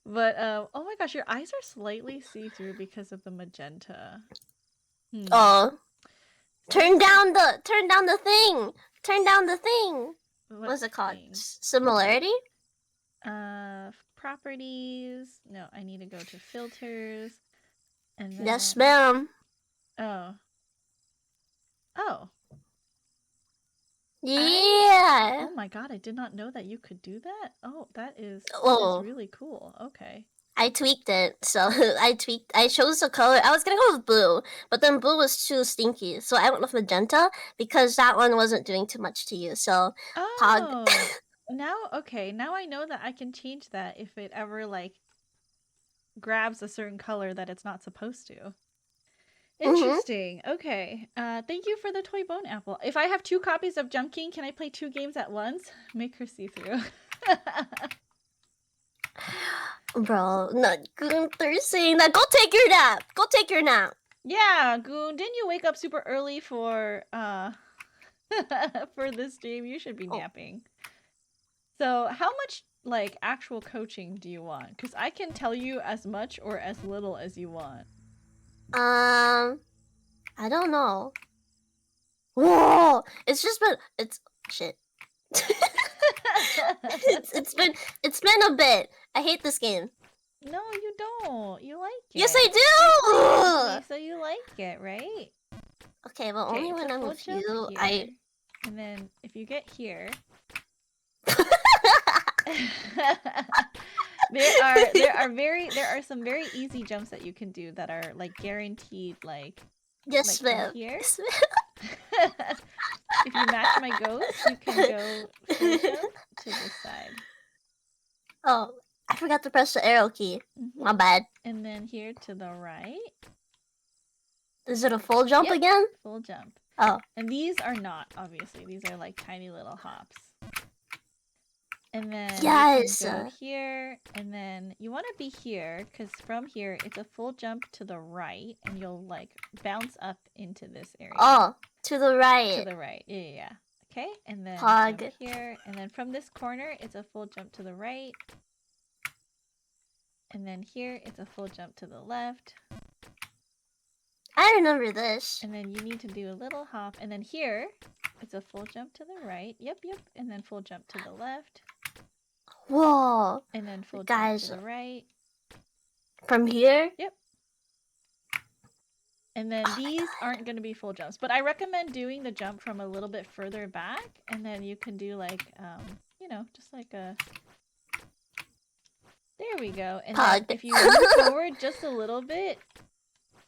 But oh my gosh, your eyes are slightly see-through because of the magenta. Oh, turn down the thing. Turn down the thing. What's it called? thing? Similarity? Properties. No, I need to go to filters. And then... Yes, ma'am. Oh. Yeah. Oh my god, I did not know that you could do that. Oh, that is really cool. Okay. I tweaked it. So I chose the color. I was gonna go with blue, but then blue was too stinky. So I went with magenta because that one wasn't doing too much to you. So Oh. Now I know that I can change that if it ever like grabs a certain color that it's not supposed to. Interesting. Okay. Thank you for the toy bone apple. If I have 2 copies of Jump King, can I play 2 games at once? Make her see through. Bro, not Gunther saying that. Go take your nap. Go take your nap. Yeah, Goon, didn't you wake up super early for for this stream? You should be Oh. napping. So, how much like actual coaching do you want? Because I can tell you as much or as little as you want. I don't know. Whoa! It's just been shit. it's been a bit. I hate this game. No, you don't. You like it. Yes, I Okay, so you like it, right? do. Okay, well, Okay, only when so I'm we'll with jump you. here. And then if you get here, there are some very easy jumps that you can do that are like guaranteed like Yes, like from ma'am. here. Yes, ma'am. If you match my ghost, you can go full jump to this side. Oh, I forgot to press the arrow key. Mhm. My bad. And then here to the right, Is it a full jump Yep. again? full jump. Oh. And these are not, obviously. These are like tiny little hops. And then Yes. you can go here, and then you want to be here, because from here, it's a full jump to the right, and you'll like bounce up into this area. Oh, to the To right. the right, yeah. Okay, and then Hog. jump here, and then from this corner, it's a full jump to the right. And then here, it's a full jump to the left. I remember this. And then you need to do a little hop. And then here, it's a full jump to the right. Yep. And then full jump to the left. Whoa. And then full Guys. jump to the right. From here? And then these aren't going to be full jumps. But I recommend doing the jump from a little bit further back. And then you can do like, you know, just like a... There we go. And then Hug. if you move forward just a little bit,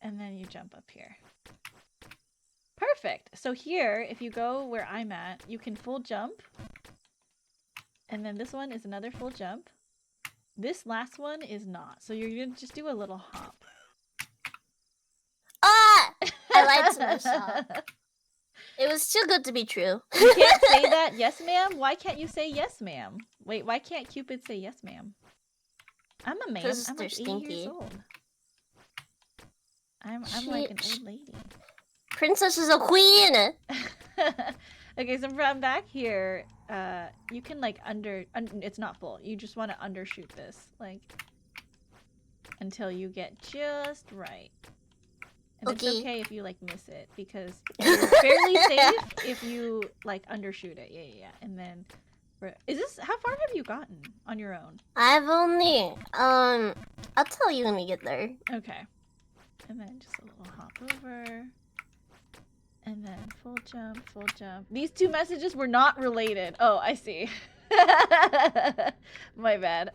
and then you jump up here. Perfect. So here, if you go where I'm at, you can full jump. And then this one is another full jump. This last one is not. So you're going to just do a little hop. Ah! I lied to myself. It was too good to be true. You can't say that, yes ma'am? Why can't you say yes ma'am? Wait, why can't Cupid say yes ma'am? I'm a man. 'Cause I'm they're like 80 years stinky. old. I'm like an old lady. Princess is a queen. Okay, so from back here, you can like it's not full. You just want to undershoot this, like, until you get just right. And it's Okay. okay if you like miss it, because you're fairly safe if you like undershoot it. Yeah. And then, how far have you gotten on your own? I've only, I'll tell you when we get there. Okay. And then just a little hop over. And then full jump, full jump. These 2 messages were not related. Oh, I see. My bad.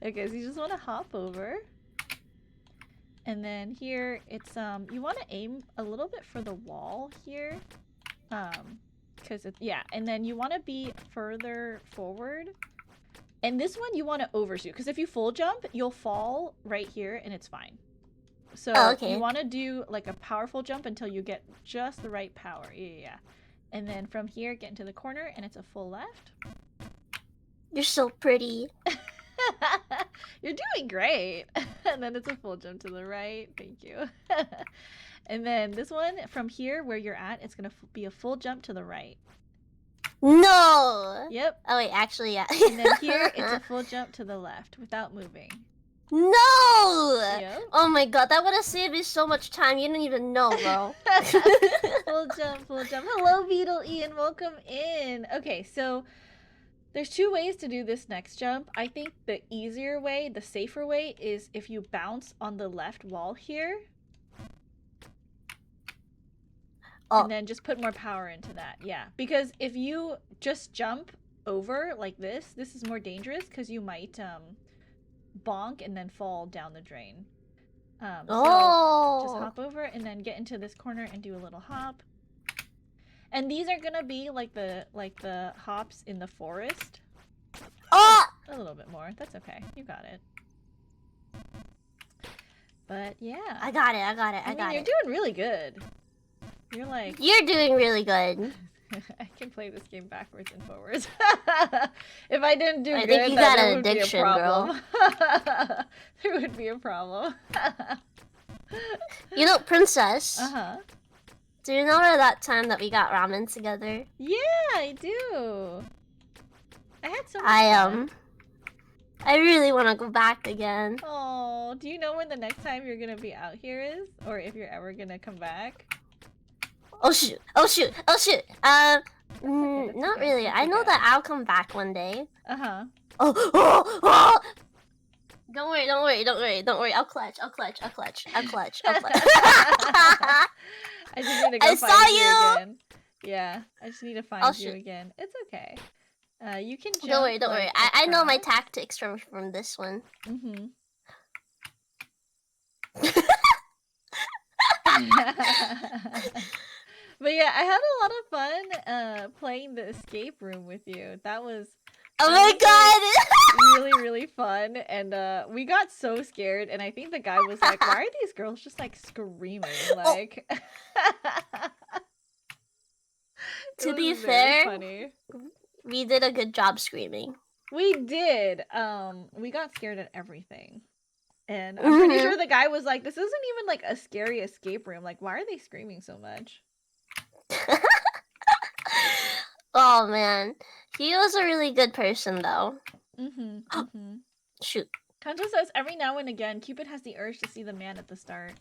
Okay, so you just want to hop over. And then here, it's, you want to aim a little bit for the wall here. Because it's, yeah. And then you want to be further forward. And this one, you want to overshoot. Because if you full jump, you'll fall right here and it's fine. So okay. you want to do like a powerful jump until you get just the right power. Yeah. And then from here, get into the corner and it's a full left. You're so pretty. You're doing great. And then it's a full jump to the right. Thank you. And then this one, from here where you're at, it's going to be a full jump to the right. No! Yep. Oh, wait, actually, yeah. And then here, it's a full jump to the left without moving. No! Yep. Oh my god, that would have saved me so much time. You didn't even know, bro. Full jump, full jump. Hello, Beetle Ian. Welcome in. Okay, so there's 2 ways to do this next jump. I think the easier way, the safer way, is if you bounce on the left wall here. Oh. And then just put more power into that. Yeah, because if you just jump over like this is more dangerous because you might bonk and then fall down the drain. So just hop over and then get into this corner and do a little hop. And these are gonna be like the hops in the forest. Oh! A little bit more. That's okay. You got it. But yeah. I got it. I mean, got you're it. doing really good. You're like, You're doing really good. I can play this game backwards and forwards. If I didn't do I good, think you then got there an would be a addiction, girl. problem. There would be a problem. You know, Princess. Uh-huh. Do you remember that time that we got ramen together? Yeah, I do. I had so much I fun. I really want to go back again. Oh, do you know when the next time you're gonna be out here is? Or if you're ever gonna come back? Oh shoot! Oh shoot! Oh shoot! that's Not okay, really. that's I know okay. that I'll come back one day. Uh-huh. Oh, oh, oh! Don't worry, don't worry, don't worry, don't worry. I'll clutch, I'll clutch, I'll clutch, I'll clutch, I'll clutch. I just need to go I find saw you you! again. Yeah, I just need to find Oh, you shoot. again. It's okay. You can jump. Don't worry, don't worry. like, I know my across. tactics from this one. Mm-hmm. But yeah, I had a lot of fun playing the escape room with you. That was Oh my god! really, really fun. And we got so scared, and I think the guy was like, why are these girls just like screaming? Like To It be was very fair, funny. we did a good job screaming. We did. We got scared at everything. And I'm pretty sure the guy was like, this isn't even like a scary escape room. Like, why are they screaming so much? Oh man, he was a really good person though. Mm-hmm. Mm-hmm. Shoot, Kanto says every now and again, Cupid has the urge to see the man at the start.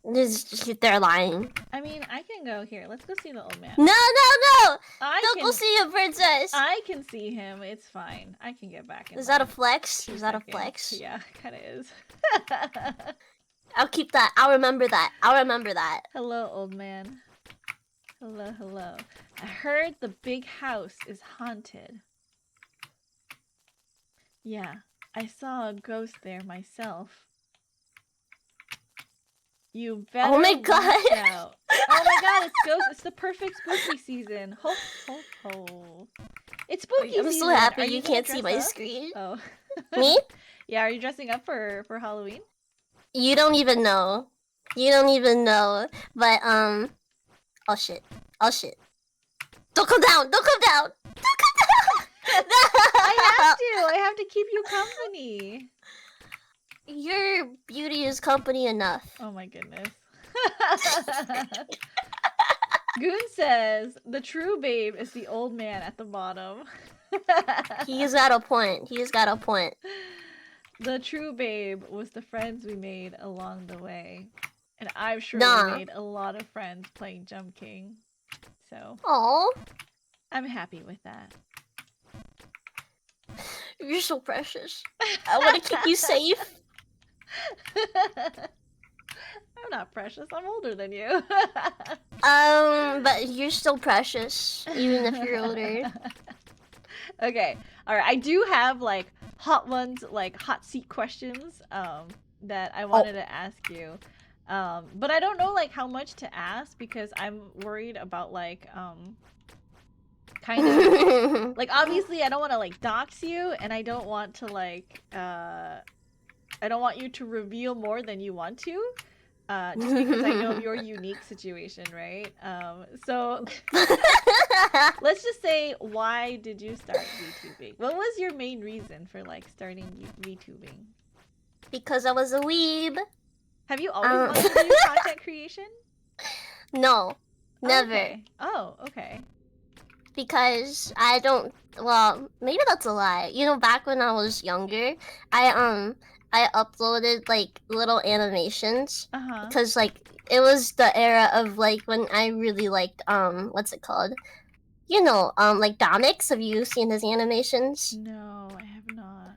they're lying. I mean, I can go here. Let's go see the old man. No, no, no! I Don't can go see him, princess. I can see him. It's fine. I can get back in. Is that a like flex? 2 Is that a seconds. flex? Yeah, kind of is. I'll keep that. I'll remember that. I'll remember that. Hello, old man. Hello, hello. I heard the big house is haunted. Yeah, I saw a ghost there myself. You better Oh my watch god. out. Oh my god, it's ghost. It's the perfect spooky season. Ho, ho, ho. It's spooky I'm season. so happy Are you gonna can't see dress my up? screen. Oh. Me? Yeah, are you dressing up for Halloween? You don't even know. You don't even know. But oh shit. Oh shit. Don't come down. Don't come down. Don't come down. I have to keep you company. Your beauty is company enough. Oh my goodness. Goon says the true babe is the old man at the bottom. He's got a point. He's got a point. The true babe was the friends we made along the way. And I'm sure Nah. we made a lot of friends playing Jump King. So Oh, I'm happy with that. you're so precious. I want to keep you safe. I'm not precious. I'm older than you. But you're still precious, even if you're older. Okay. All right. I do have like hot ones, like hot seat questions that I wanted to ask you. But I don't know like how much to ask because I'm worried about like kind of like obviously I don't want to like dox you and I don't want to like I don't want you to reveal more than you want to. Just because I know your unique situation, right? So let's just say, why did you start VTubing? What was your main reason for like starting VTubing? Because I was a weeb. Have you always wanted to do content creation? No, never. Okay. Oh, okay. Because I don't. Well, maybe that's a lie. You know, back when I was younger, I uploaded like little animations Uh-huh. because like it was the era of like when I really liked what's it called? You know, like Domix. Have you seen his animations? No, I have not.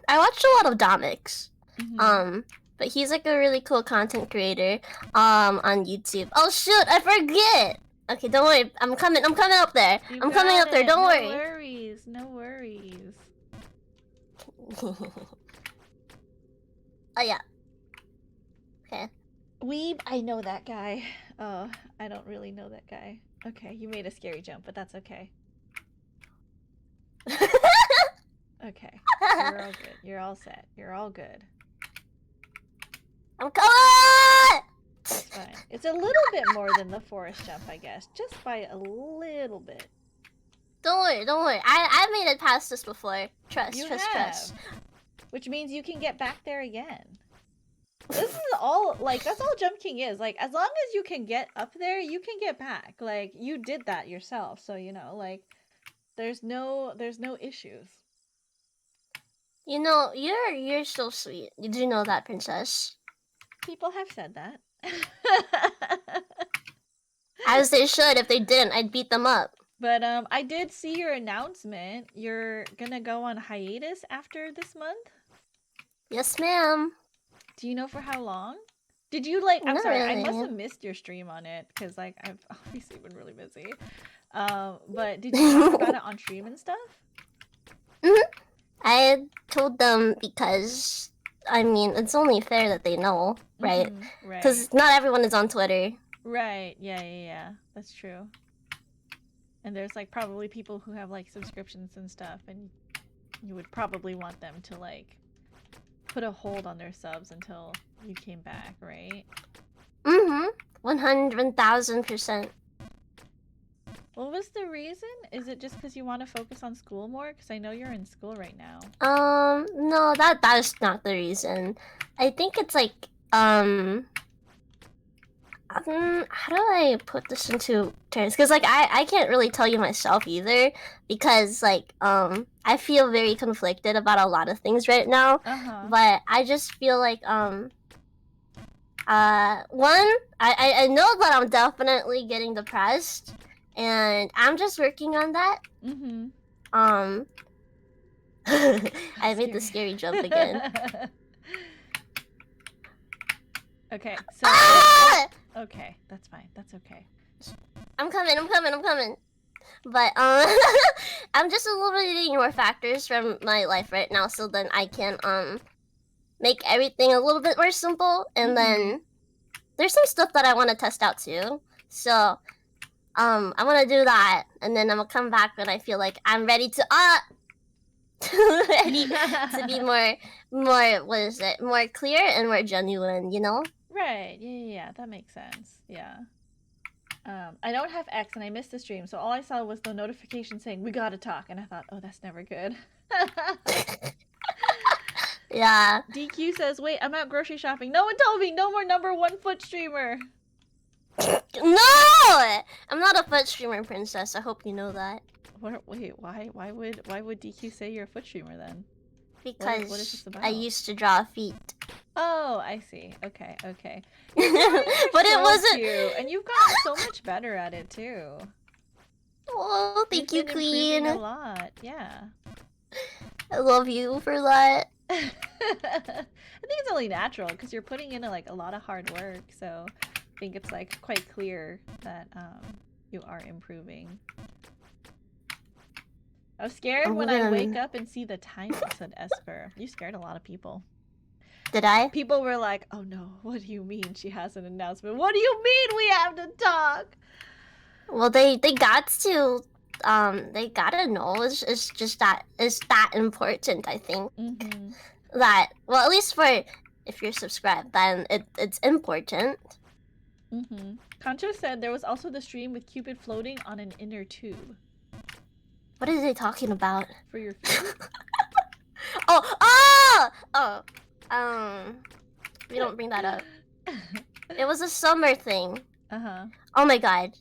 I watched a lot of Domix. Mhm. But he's like a really cool content creator on YouTube. Oh shoot, I forget. Okay, don't worry. I'm coming up there. You I'm coming got up there. it. Don't No worry. worries. No worries. Oh yeah. Okay. Weeb, I know that guy. Oh, I don't really know that guy. Okay, you made a scary jump, but that's okay. Okay, you're all good. You're all set. You're all good. I'm coming! It's fine. It's a little bit more than the forest jump, I guess. Just by a little bit. Don't worry. I made it past this before. Trust. Which means you can get back there again. This is all, like, that's all Jump King is. Like, as long as you can get up there, you can get back. Like, you did that yourself, so, you know, like, there's no issues. You know, you're so sweet. Did you know that, princess? People have said that. As they should. If they didn't, I'd beat them up. But, I did see your announcement. You're gonna go on hiatus after this month? Yes, ma'am. Do you know for how long? Did you, like, I'm Not sorry, I really. must have missed your stream on it, because, like, I've obviously been really busy. But did you talk about it on stream and stuff? I told them because, I mean, it's only fair that they know, right? Right. Because not everyone is on Twitter. Right, yeah. That's true. And there's, like, probably people who have, like, subscriptions and stuff, and you would probably want them to, like, put a hold on their subs until you came back, right? 100,000%. What was the reason? Is it just because you want to focus on school more? Because I know you're in school right now. No, that is not the reason. I think it's like, how do I put this into terms? Because, like, I can't really tell you myself either, because, like, I feel very conflicted about a lot of things right now. But I just feel like, one, I know that I'm definitely getting depressed, and I'm just working on that. I made the scary jump again. Okay, so... Okay, that's fine. That's okay. I'm coming. But, I'm just eliminating more factors from my life right now, so then I can, make everything a little bit more simple, and then there's some stuff that I want to test out too. So, I'm gonna do that, and then I'm gonna come back when I feel like I'm ready to, ready to be more, what is it, more clear and more genuine, you know? Right, yeah, that makes sense. Yeah. I don't have X and I missed the stream, so all I saw was the notification saying, we gotta talk, and I thought, oh, that's never good. Yeah. DQ says, wait, I'm out grocery shopping. No one told me, no more number 1 foot streamer. No! I'm not a foot streamer, princess. I hope you know that. Wait, why would DQ say you're a foot streamer then? Because what is this about? I used to draw feet. Oh, I see. Okay. But So it wasn't. cute, and you've gotten so much better at it too. Oh, thank you, You've been improving queen. a lot, yeah. I love you for that. I think it's only natural because you're putting in a lot of hard work, so I think it's like quite clear that you are improving. I was scared when I wake up and see the time, said Esper. You scared a lot of people. Did I? People were like, oh no, what do you mean she has an announcement? What do you mean we have to talk? Well, they got to, they gotta know. It's just that it's that important, I think. That, well, at least for, if you're subscribed, then it's important. Concho said there was also the stream with Cupid floating on an inner tube. What are they talking about? For your feet? We don't bring that up. It was a summer thing. Oh my god.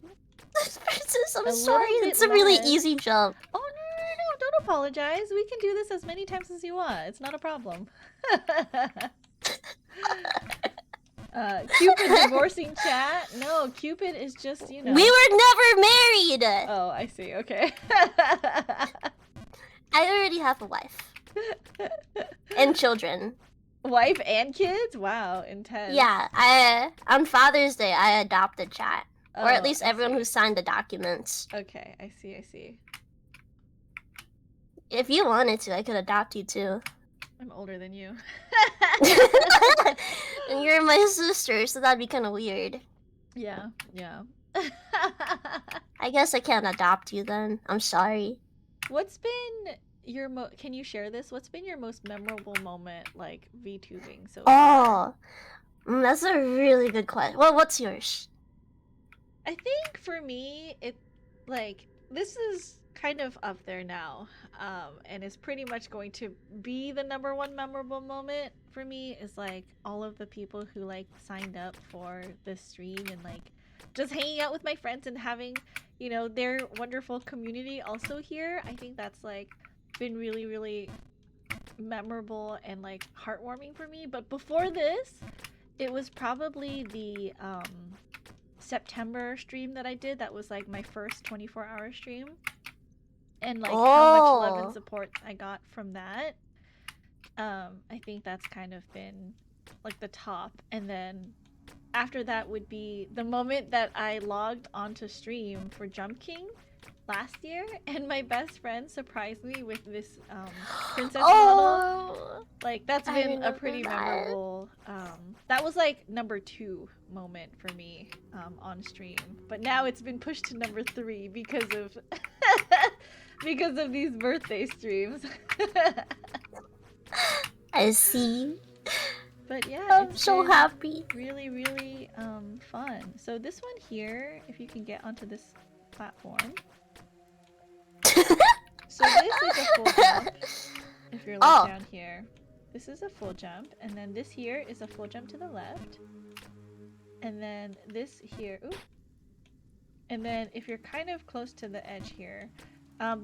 Princess, I'm sorry. It's a really easy jump. Oh, no, don't apologize. We can do this as many times as you want. It's not a problem. Cupid divorcing chat? No, Cupid is just, you know. We were never married! Oh, I see. Okay. I already have a wife. And children. Wife and kids? Wow, intense. Yeah, on Father's Day, I adopted chat. Oh, or at least everyone who signed the documents. Okay, I see. If you wanted to, I could adopt you too. I'm older than you. And you're my sister, so that'd be kind of weird. Yeah. I guess I can't adopt you then. I'm sorry. What's been your can you share this? What's been your most memorable moment, like VTubing so far? That's a really good question. Well, what's yours? I think for me, this is kind of up there now, and it's pretty much going to be the number one memorable moment for me. Is like all of the people who like signed up for this stream and like just hanging out with my friends and having, their wonderful community also here. I think that's like been really, really memorable and like heartwarming for me. But before this, it was probably the September stream that I did. That was like my first 24-hour stream, and like how much love and support I got from that. I think that's kind of been like the top. And then after that would be the moment that I logged onto stream for Jump King last year, and my best friend surprised me with this princess model. Like that's been a pretty memorable. That was like number 2 moment for me on stream, but now it's been pushed to number 3 because of because of these birthday streams. I see. But yeah, I'm so happy. Really, really fun. So this one here, if you can get onto this platform. So this is a full jump. If you're like down here, this is a full jump, and then this here is a full jump to the left, and then this here, ooh. And then if you're kind of close to the edge here,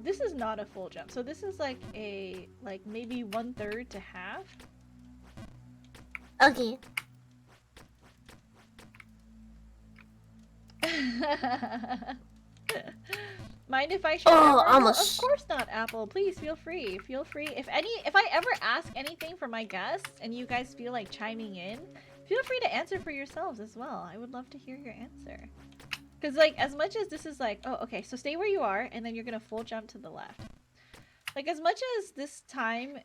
this is not a full jump. So this is like a maybe 1/3 to half. Okay. Mind if I share? Of course not, Apple. Please feel free. Feel free. If I ever ask anything from my guests and you guys feel like chiming in, feel free to answer for yourselves as well. I would love to hear your answer. Because like as much as this is like, oh okay, so stay where you are and then you're gonna full jump to the left. Like as much as this time,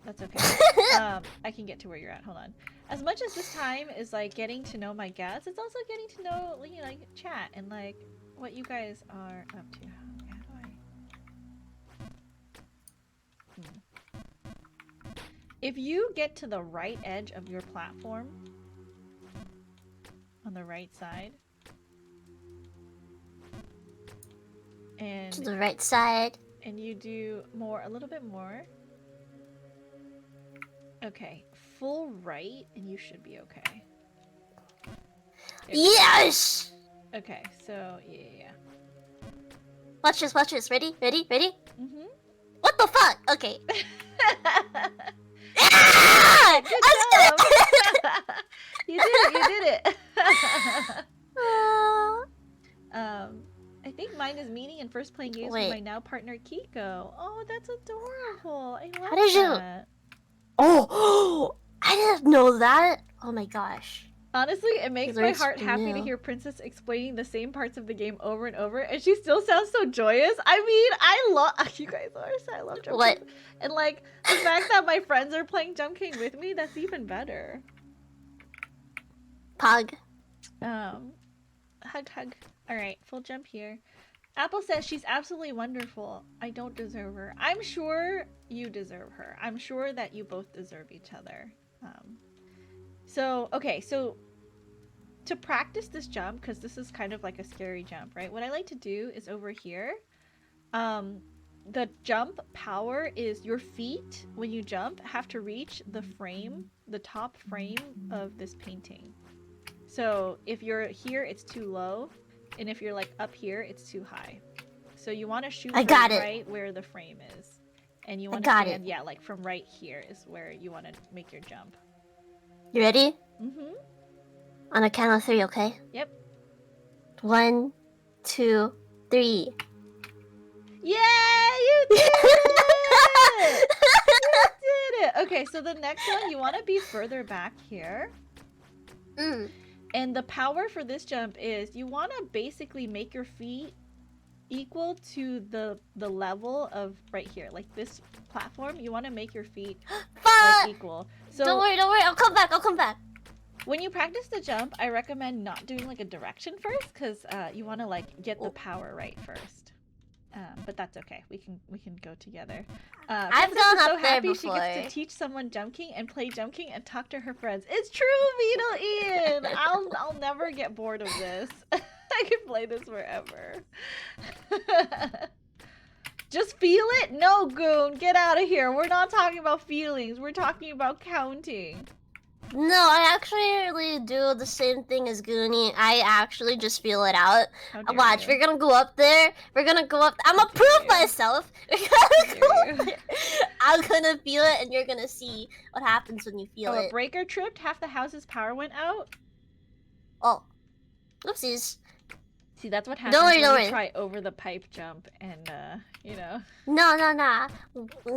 that's okay. I can get to where you're at. Hold on. As much as this time is like getting to know my guests, it's also getting to know like chat and like what you guys are up to. How do I? If you get to the right edge of your platform, on the right side, and to the right side, and you do a little bit more. Okay, full right, and you should be okay. Yes! Okay, so yeah. Watch this. Ready? Mm-hmm. What the fuck? Okay. Ah! Good job! You did it! I think mine is meaning and first playing games with my now partner Kiko. Oh, that's adorable. I love that. Oh, I didn't know that. Oh my gosh. Honestly, it makes my heart happy to hear Princess explaining the same parts of the game over and over, and she still sounds so joyous. I mean, I love you guys are. So I love Jump King. And like the fact that my friends are playing Jump King with me, that's even better. Pug. Hug. All right, full jump here. Apple says she's absolutely wonderful. I don't deserve her. I'm sure you deserve her. I'm sure that you both deserve each other. So to practice this jump, because this is kind of like a scary jump, right? What I like to do is over here, the jump power is your feet, when you jump, have to reach the frame, the top frame of this painting. So if you're here, it's too low. And if you're like up here, it's too high. So you want to shoot right where the frame is. And you want to stand, yeah, like from right here is where you want to make your jump. You ready? Mm-hmm. On a count of 3, okay? Yep. 1, 2, 3. Yeah, you did it! You did it! Okay, so the next one, you want to be further back here. And the power for this jump is you want to basically make your feet equal to the level of right here, like this platform. You want to make your feet like equal. So don't worry, I'll come back. When you practice the jump, I recommend not doing like a direction first, because you want to like get the power right first. But that's okay. We can go together. I've Princess gone is so up there happy she gets before. to teach someone Jump King and play Jump King and talk to her friends. It's true, Beetle Ian. I'll never get bored of this. I can play this forever. Just feel it? No, Goon, get out of here. We're not talking about feelings. We're talking about counting. No, I actually really do the same thing as Goonie. I actually just feel it out. How dare Watch, you. we're gonna go up there. We're gonna go up. I'm gonna How dare prove you. myself. We're How gonna go dare up you. there. I'm gonna feel it, and you're gonna see what happens when you feel Oh, a it. breaker tripped. Half the house's power went out. Oh, oopsies. See, that's what happens worry, when don't you worry. try over the pipe jump and, you know. No.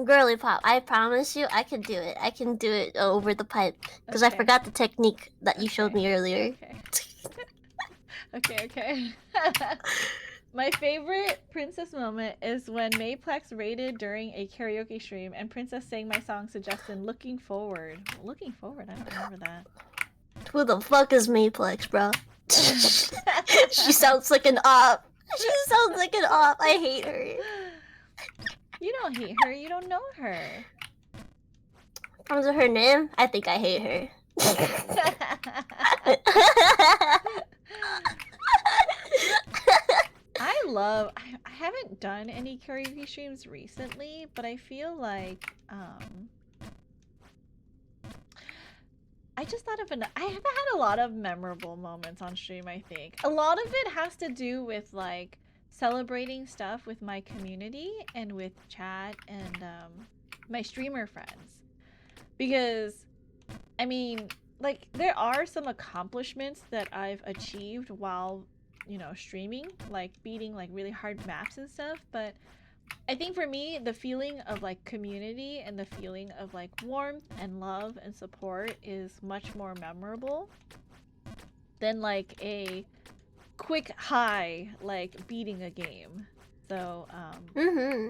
Girly pop, I promise you, I can do it. I can do it over the pipe. Because I Okay. forgot the technique that you showed Okay. me earlier. Okay. My favorite Princess moment is when Mayplex raided during a karaoke stream and Princess sang my song suggesting Looking Forward. Looking Forward? I don't remember that. Who the fuck is Mayplex, bro? She sounds like an op. She sounds like an op. I hate her. You don't hate her, you don't know her. Comes with her name, I think I hate her. I haven't done any karaoke streams recently, but I feel like, I just thought of I have had a lot of memorable moments on stream, I think. A lot of it has to do with, like, celebrating stuff with my community and with chat and, my streamer friends. Because, I mean, like, there are some accomplishments that I've achieved while, you know, streaming, like beating, like, really hard maps and stuff, but I think for me, the feeling of, like, community and the feeling of, like, warmth and love and support is much more memorable than, like, a quick high, like, beating a game. So,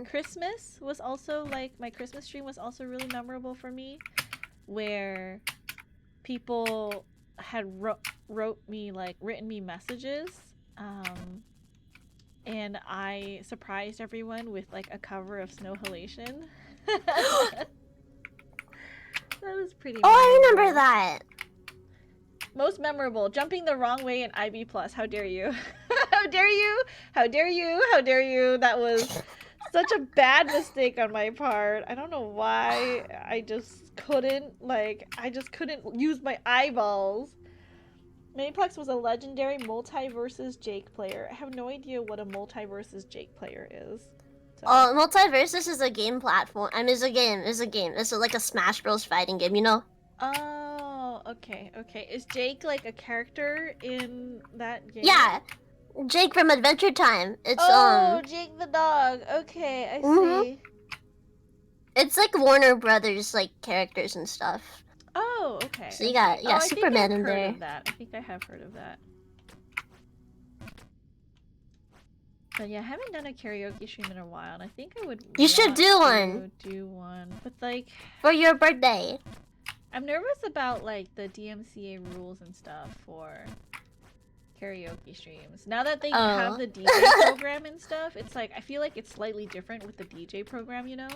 Christmas was also, like, my Christmas stream was also really memorable for me, where people had written me messages, and I surprised everyone with, like, a cover of Snow Halation. That was pretty Oh, I remember memorable. that. Most memorable, jumping the wrong way in IB+. How dare you? How dare you? How dare you? How dare you? That was such a bad mistake on my part. I don't know why. I just couldn't use my eyeballs. Mayplex was a legendary multi-versus Jake player. I have no idea what a multi-versus Jake player is. So. Oh, Multiversus is a game platform. I mean, it's a game. It's like a Smash Bros. Fighting game, you know? Oh, okay. Is Jake, like, a character in that game? Yeah. Jake from Adventure Time. It's, Jake the dog. Okay, I see. It's like Warner Brothers, like, characters and stuff. Oh, okay. So you got Superman in there. I think I have heard of that. But yeah, I haven't done a karaoke stream in a while, and I think I would. You should do one. Do one, but like for your birthday. I'm nervous about, like, the DMCA rules and stuff for karaoke streams. Now that they have the DJ program and stuff, it's like I feel like it's slightly different with the DJ program, you know?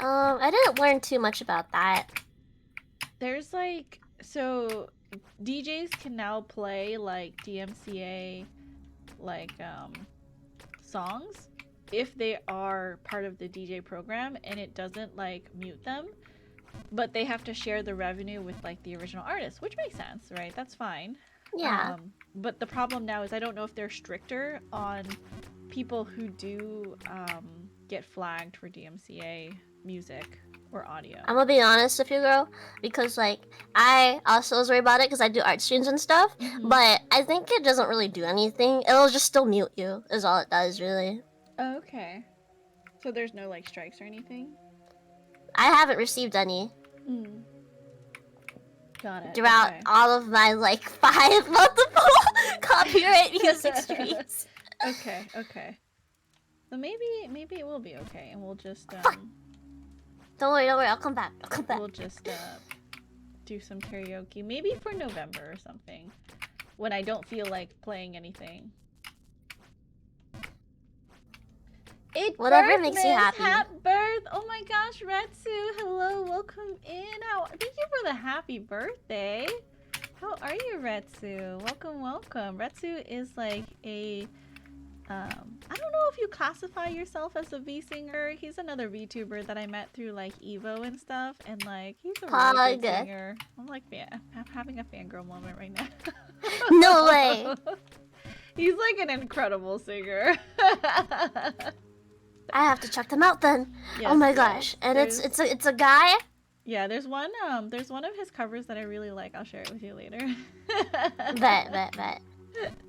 I didn't learn too much about that. There's, like, so DJs can now play, like, DMCA, like, songs if they are part of the DJ program, and it doesn't, like, mute them, but they have to share the revenue with, like, the original artist, which makes sense, right? That's fine. Yeah. But the problem now is I don't know if they're stricter on people who do get flagged for DMCA music or audio. I'm gonna be honest with you, girl, because, like, I also was worried about it because I do art streams and stuff, but I think it doesn't really do anything. It'll just still mute you, is all it does, really. Oh, okay. So there's no, like, strikes or anything? I haven't received any. Got it. Throughout all of my, like, 5 multiple copyright music streams. Okay. So maybe it will be okay, and we'll just Don't worry, I'll come back. We'll just do some karaoke, maybe for November or something, when I don't feel like playing anything. It Whatever makes you happy. Happy birth! Oh my gosh, Retsu, hello, welcome in. Thank you for the happy birthday. How are you, Retsu? Welcome, welcome. Retsu is like a I don't know if you classify yourself as a V singer. He's another VTuber that I met through like Evo and stuff, and like he's a really good singer. I'm like, yeah, I'm having a fangirl moment right now. No way. He's like an incredible singer. I have to check them out then. Yes, oh my yes. gosh. And it's a guy? Yeah, there's one of his covers that I really like. I'll share it with you later. Bet.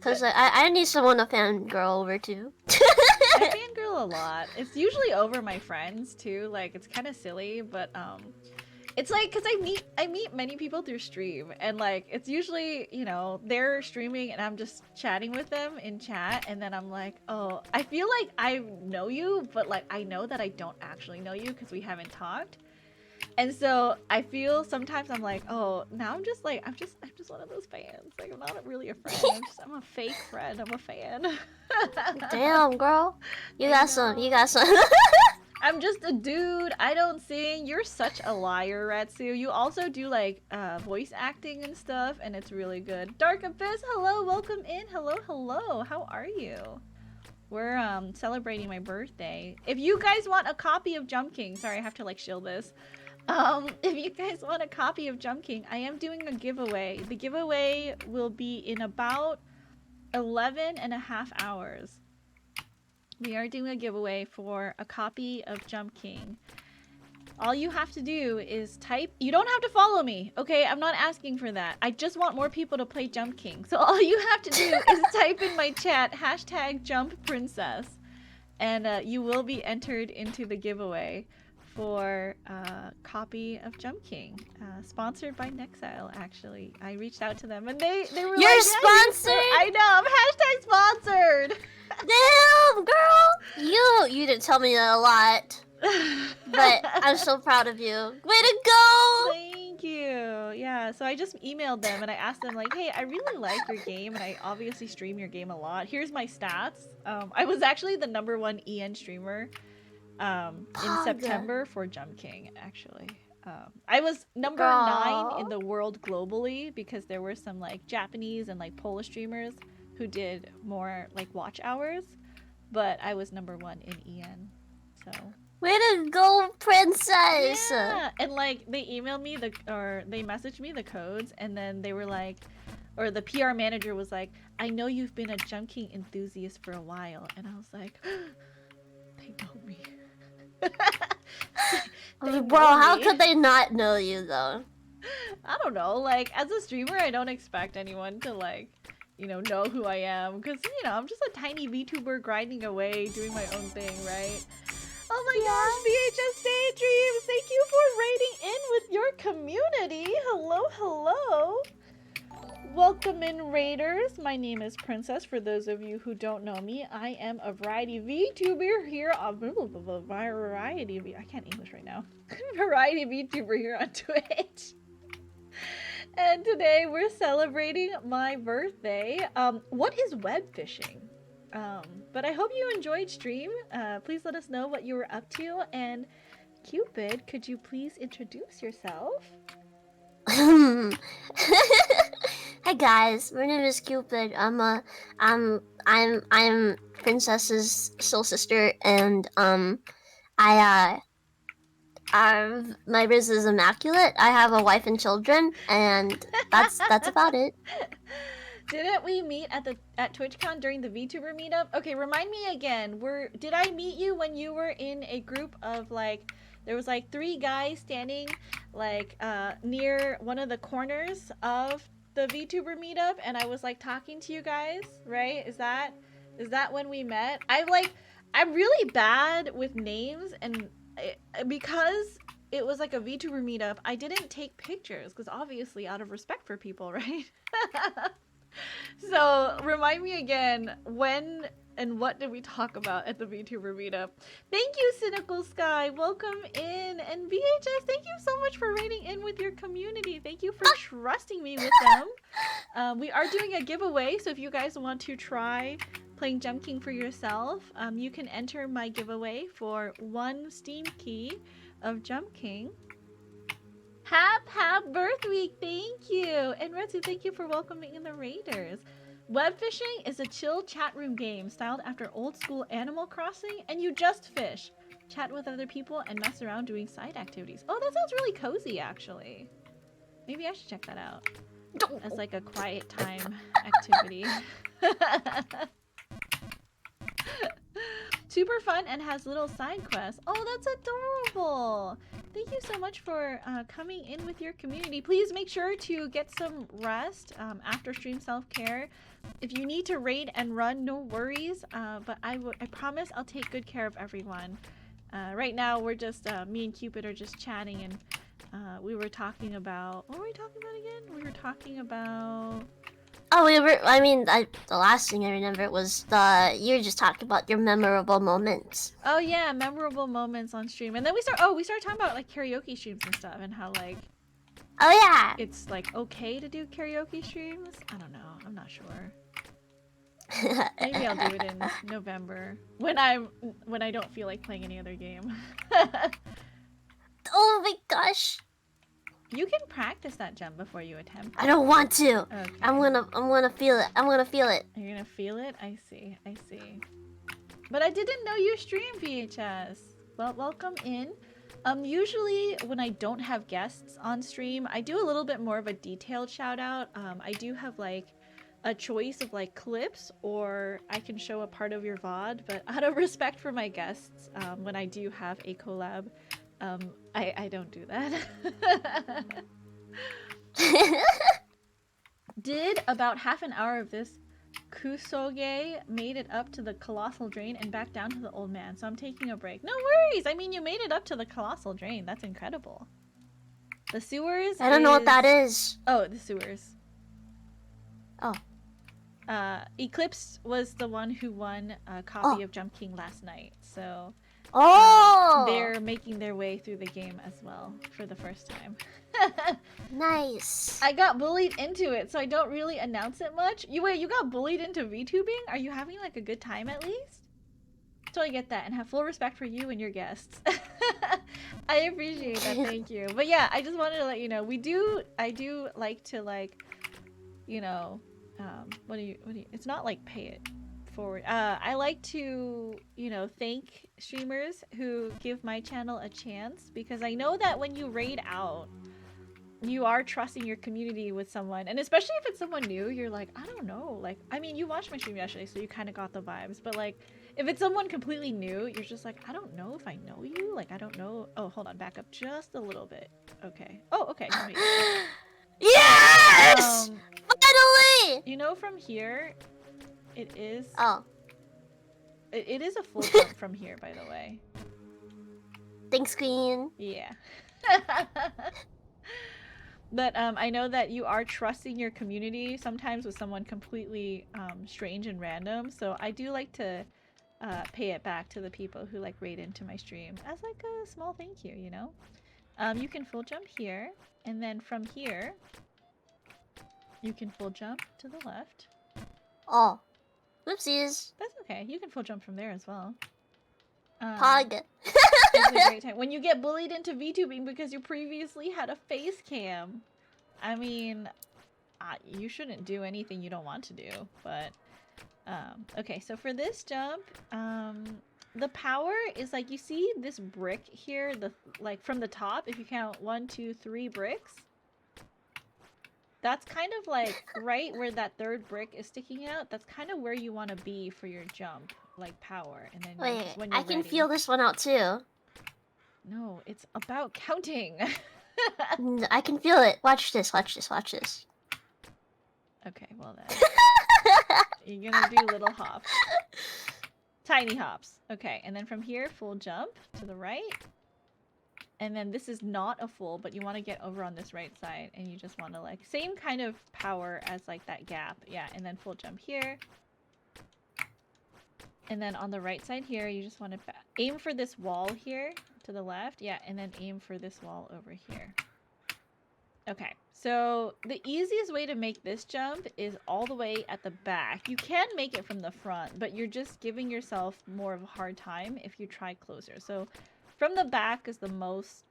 Cause I need someone to fangirl over to. I fangirl a lot. It's usually over my friends too. Like it's kind of silly, but it's like because I meet many people through stream, and like it's usually, you know, they're streaming and I'm just chatting with them in chat, and then I'm like, oh, I feel like I know you, but like I know that I don't actually know you because we haven't talked. And so I feel sometimes I'm like, oh, now I'm just one of those fans. Like I'm not really a friend. I'm a fake friend. I'm a fan. Damn, girl. You got some. I'm just a dude. I don't sing. You're such a liar, Ratsu. You also do like voice acting and stuff, and it's really good. Dark Abyss, hello, welcome in. Hello. How are you? We're celebrating my birthday. If you guys want a copy of Jump King, sorry, I have to like shield this. If you guys want a copy of Jump King, I am doing a giveaway. The giveaway will be in about 11.5 hours. We are doing a giveaway for a copy of Jump King. All you have to do is type. You don't have to follow me, okay? I'm not asking for that. I just want more people to play Jump King. So all you have to do is type in my chat #JumpPrincess, and you will be entered into the giveaway for a copy of Jump King, sponsored by Nexile. Actually, I reached out to them and they were You're like, sponsored? I know, I'm #sponsored. Damn, girl. You didn't tell me that a lot, but I'm so proud of you. Way to go! Thank you. Yeah, so I just emailed them and I asked them like, hey, I really like your game and I obviously stream your game a lot. Here's my stats. I was actually the #1 EN streamer in September for Jump King, actually. I was number 9 in the world globally because there were some like Japanese and like Polish streamers who did more like watch hours, but I was #1 in EN. So way to go, princess! yeah, and like they emailed me they messaged me the codes, and then they were like, or the PR manager was like, I know you've been a Jump King enthusiast for a while, and I was like, they know me. Bro, how could they not know you though? I don't know, like as a streamer I don't expect anyone to like, you know who I am, because you know I'm just a tiny VTuber grinding away doing my own thing, right? Oh my gosh, VHS Daydreams, thank you for raiding in with your community. Hello. Welcome in, raiders. My name is Princess. For those of you who don't know me, I am a variety VTuber here on I can't English right now. Variety VTuber here on Twitch. And today we're celebrating my birthday. What is web fishing? But I hope you enjoyed stream. Please let us know what you were up to. And Cupid, could you please introduce yourself? Hey guys, my name is Cupid. I'm Princess's soul sister, and my Riz is immaculate. I have a wife and children, and that's about it. Didn't we meet at TwitchCon during the VTuber meetup? Okay, remind me again. Did I meet you when you were in a group of like? There was like 3 guys standing like near one of the corners of the VTuber meetup, and I was like talking to you guys, right? Is that when we met? I'm really bad with names, and because it was like a VTuber meetup, I didn't take pictures because obviously out of respect for people, right? So remind me again, when and what did we talk about at the VTuber meetup? Thank you, Cynical Sky. Welcome in. And VHS, thank you so much for raiding in with your community. Thank you for trusting me with them. We are doing a giveaway, so if you guys want to try playing Jump King for yourself, you can enter my giveaway for 1 Steam key of Jump King. Hap Birth Week, thank you! And Retsu, thank you for welcoming in the Raiders. Web fishing is a chill chat room game styled after old school Animal Crossing, and you just fish. Chat with other people and mess around doing side activities. Oh, that sounds really cozy, actually. Maybe I should check that out as like a quiet time activity. Super fun and has little side quests. Oh, that's adorable! Thank you so much for coming in with your community. Please make sure to get some rest after stream self-care. If you need to raid and run, no worries. But I promise I'll take good care of everyone. Right now, we're just, me and Cupid are just chatting, and we were talking about... What were we talking about again? We were talking about... Oh, the last thing I remember was you were just talking about your memorable moments. Oh yeah, memorable moments on stream. And then we started talking about like karaoke streams and stuff, and how like... Oh yeah! It's like okay to do karaoke streams? I don't know. I'm not sure. Maybe I'll do it in November when I don't feel like playing any other game. Oh my gosh! You can practice that jump before you attempt it. I don't want to. Okay. I'm gonna feel it. I'm gonna feel it. You're gonna feel it? I see. I see. But I didn't know you stream VHS. Well, welcome in. Usually when I don't have guests on stream, I do a little bit more of a detailed shout out. I do have like a choice of like clips, or I can show a part of your VOD, but out of respect for my guests, when I do have a collab, I don't do that. Did about half an hour of this. Kusoge made it up to the colossal drain and back down to the old man, so I'm taking a break. No worries! I mean, you made it up to the colossal drain. That's incredible. The sewers I don't know what that is. Oh, the sewers. Oh. Eclipse was the one who won a copy of Jump King last night, so... they're making their way through the game as well for the first time. Nice. I got bullied into it, so I don't really announce it much. You got bullied into VTubing? Are you having like a good time at least? Totally get that, and have full respect for you and your guests. I appreciate that, thank you. But yeah, I just wanted to let you know, I do like to like, you know, what do you, it's not like pay it forward. I like to, you know, thank streamers who give my channel a chance, because I know that when you raid out, you are trusting your community with someone, and especially if it's someone new, you're like, I don't know, like, I mean, you watched my stream yesterday, so you kind of got the vibes, but like, if it's someone completely new, you're just like, I don't know if I know you, like, I don't know. Oh, hold on, back up just a little bit. Okay. Oh, okay. Yes! Finally! You know, from here, it is... Oh. It is a full jump from here, by the way. Thanks, Queen. Yeah. But I know that you are trusting your community sometimes with someone completely strange and random, so I do like to pay it back to the people who like raid into my stream as like a small thank you, you know? You can full jump here, and then from here, you can full jump to the left. Oh. Whoopsies. That's okay. You can full jump from there as well. Pog. It's a great time. When you get bullied into VTubing because you previously had a face cam, I mean, you shouldn't do anything you don't want to do, but okay, so for this jump, the power is like, you see this brick here, like from the top, if you count 1, 2, 3 bricks, that's kind of like right where that third brick is sticking out. That's kind of where you want to be for your jump, like power. And then wait, when you're I can ready. feel this one out too. No, it's about counting. I can feel it. Watch this, watch this, watch this. Okay, well then. You're gonna do little hops. Tiny hops. Okay, and then from here, full jump to the right. And then this is not a full, but you want to get over on this right side, and you just want to like, same kind of power as like that gap. Yeah, and then full jump here. And then on the right side here, you just want to aim for this wall here to the left. Yeah, and then aim for this wall over here. Okay, so the easiest way to make this jump is all the way at the back. You can make it from the front, but you're just giving yourself more of a hard time if you try closer. So from the back is the most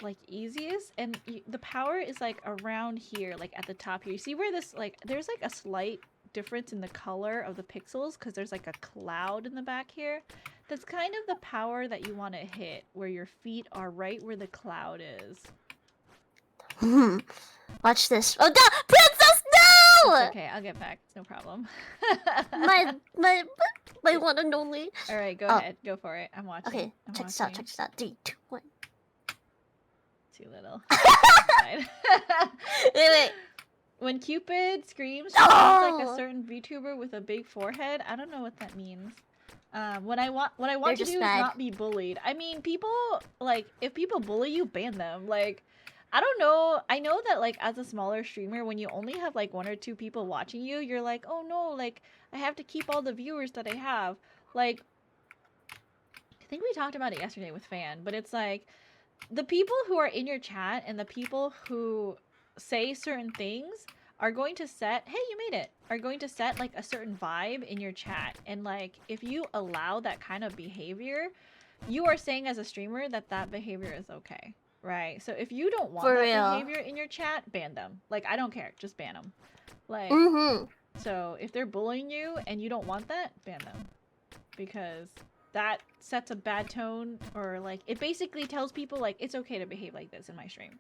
like easiest, and the power is like around here, like at the top here. You see where this like there's like a slight difference in the color of the pixels because there's like a cloud in the back here. That's kind of the power that you want to hit, where your feet are right where the cloud is. Watch this. Oh no, princess, no! It's okay, I'll get back. It's no problem. my one and only. All right, go ahead, go for it. I'm watching. Okay, I'm check this watching. out. Check this out. 3, 2, 1. Too little. Wait. When Cupid screams, she sounds like a Oh! certain VTuber with a big forehead. I don't know what that means. What I want They're to do just is bad. not be bullied. I mean, people like if people bully you, ban them. Like, I don't know. I know that like as a smaller streamer, when you only have like 1 or 2 people watching you, you're like, oh no, like I have to keep all the viewers that I have. Like, I think we talked about it yesterday with Fan, but it's like the people who are in your chat and the people who say certain things are going to set, hey, you made it, are going to set like a certain vibe in your chat. And like, if you allow that kind of behavior, you are saying as a streamer that that behavior is okay, right? So if you don't want For that real. behavior in your chat, ban them. Like, I don't care, just ban them. Like, so if they're bullying you and you don't want that, ban them. Because that sets a bad tone, or like, it basically tells people like, it's okay to behave like this in my stream.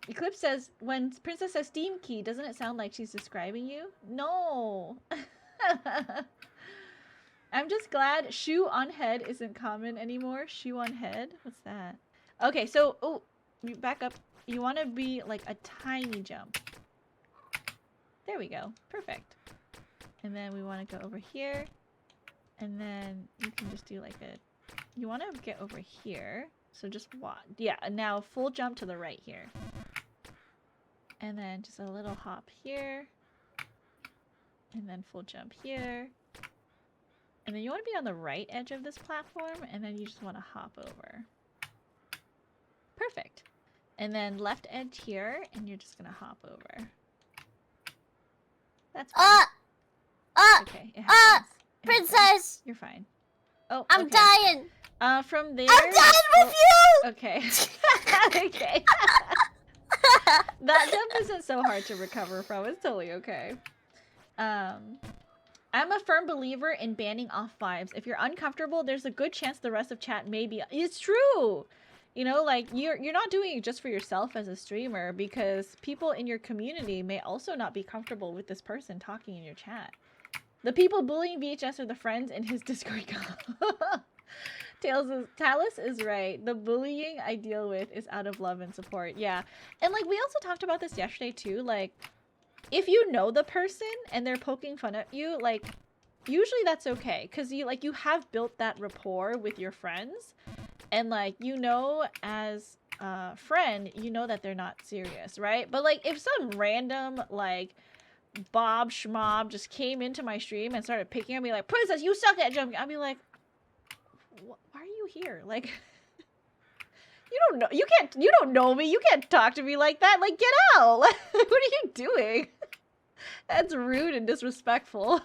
Eclipse says, when Princess says Steam Key, doesn't it sound like she's describing you? No! I'm just glad shoe on head isn't common anymore. Shoe on head? What's that? Okay, so, oh, you back up. You want to be like a tiny jump. There we go. Perfect. And then we want to go over here. And then you can just do like a... You want to get over here. So just what? Yeah, and now full jump to the right here. And then just a little hop here. And then full jump here. And then you want to be on the right edge of this platform, and then you just want to hop over. Perfect. And then left edge here, and you're just going to hop over. That's fine. Okay, it happens. It happens. Princess! You're fine. Oh, I'm okay. dying! From there... I'm dying with you! Okay. Okay. That jump isn't so hard to recover from. It's totally okay. I'm a firm believer in banning off vibes. If you're uncomfortable, there's a good chance the rest of chat may be... It's true! You know, like, you're not doing it just for yourself as a streamer, because people in your community may also not be comfortable with this person talking in your chat. The people bullying VHS are the friends in his Discord call. Talus is right. The bullying I deal with is out of love and support. Yeah. And like, we also talked about this yesterday too. Like, if you know the person and they're poking fun at you, like, usually that's okay. Because you have built that rapport with your friends. And like, you know, as a friend, you know that they're not serious, right? But like, if some random, like, Bob Schmob just came into my stream and started picking on me like, Princess, you suck at jumping, I'd be like, why are you here? Like, you don't know me. You can't talk to me like that. Like, get out. What are you doing? That's rude and disrespectful.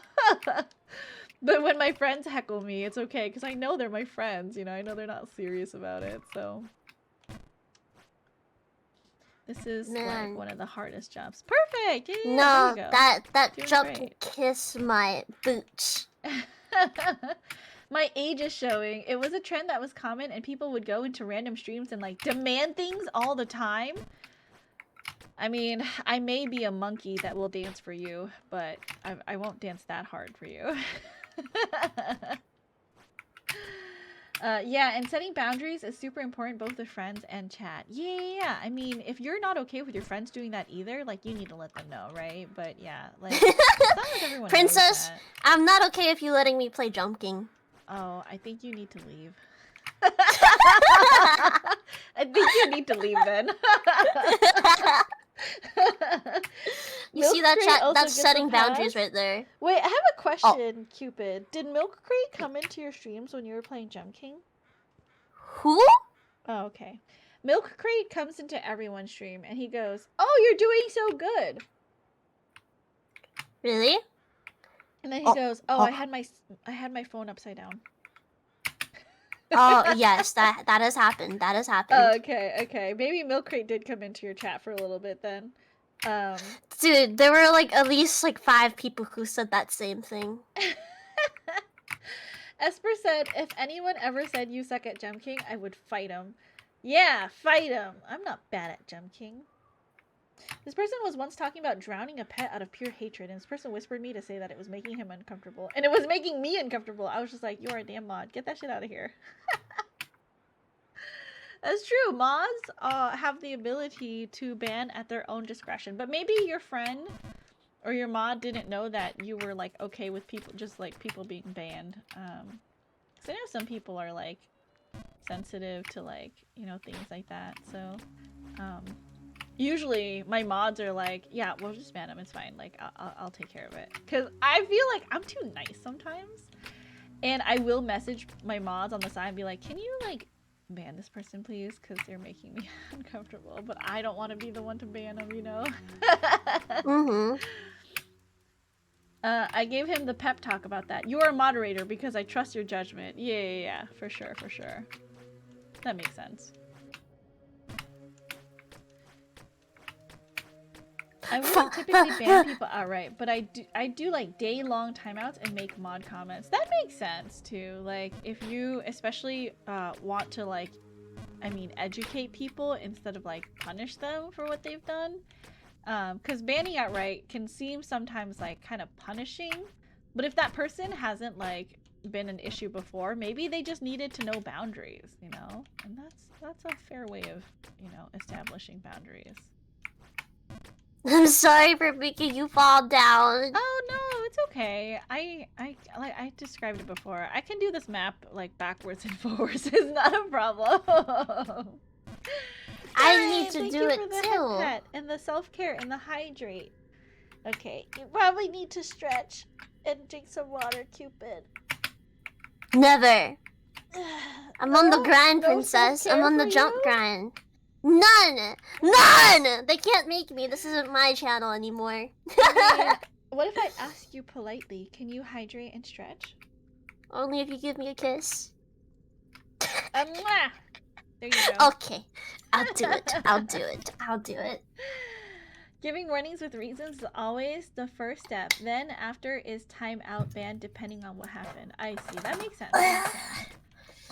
But when my friends heckle me, it's okay, because I know they're my friends, you know, I know they're not serious about it, so. This is like one of the hardest jumps. Perfect! Yeah, No, there you go. that Doing jump great. can kiss my boots. My age is showing. It was a trend that was common, and people would go into random streams and like demand things all the time. I mean, I may be a monkey that will dance for you, but I won't dance that hard for you. Yeah, and setting boundaries is super important both with friends and chat. Yeah. I mean, if you're not okay with your friends doing that either, like, you need to let them know, right? But yeah, like, as long as everyone knows Princess, that. I'm not okay if you letting me play Jump King. Oh, I think you need to leave. I think you need to leave then. You see that Milk Crate chat? also That's gets a setting boundaries pass? right there. Wait, I have a question, Cupid. Did Milk Crate come into your streams when you were playing Jump King? Who? Oh, okay. Milk Crate comes into everyone's stream and he goes, "Oh, you're doing so good." Really? And then he Oh, goes, "Oh, oh. I had my phone upside down." Oh yes, that has happened. That has happened. Oh, okay. Maybe Milk Crate did come into your chat for a little bit then. Dude, there were like at least like 5 people who said that same thing. Esper said, "If anyone ever said you suck at Gem King, I would fight him." Yeah, fight him. I'm not bad at Gem King. This person was once talking about drowning a pet out of pure hatred, and this person whispered me to say that it was making him uncomfortable. And it was making me uncomfortable. I was just like, "You're a damn mod. Get that shit out of here." That's true. Mods have the ability to ban at their own discretion. But maybe your friend or your mod didn't know that you were like okay with people, just like people being banned. Because I know some people are like sensitive to like, you know, things like that. So usually my mods are like, yeah, we'll just ban them. It's fine. Like I'll take care of it. Because I feel like I'm too nice sometimes. And I will message my mods on the side and be like, can you like ban this person please, because they're making me uncomfortable, but I don't want to be the one to ban them, you know. I gave him the pep talk about that. You are a moderator because I trust your judgment. Yeah, for sure. That makes sense. I wouldn't typically ban people outright, but I do like day-long timeouts and make mod comments. That makes sense too. Like if you especially want to like, I mean, educate people instead of like punish them for what they've done. Because banning outright can seem sometimes like kind of punishing, but if that person hasn't like been an issue before, maybe they just needed to know boundaries, you know? And that's a fair way of, you know, establishing boundaries. I'm sorry for making you fall down. Oh no, it's okay. I described it before. I can do this map like backwards and forwards. It's not a problem. I need to thank do you it for the too. pet and the self-care and the hydrate. Okay, you probably need to stretch and drink some water, Cupid. Never. I'm on the grind, no princess. I'm self-care on the for jump you? grind. None! They can't make me. This isn't my channel anymore. I mean, what if I ask you politely? Can you hydrate and stretch? Only if you give me a kiss. Mwah! There you go. Okay, I'll do it. I'll do it. Giving warnings with reasons is always the first step. Then after is time out ban depending on what happened. I see. That makes sense.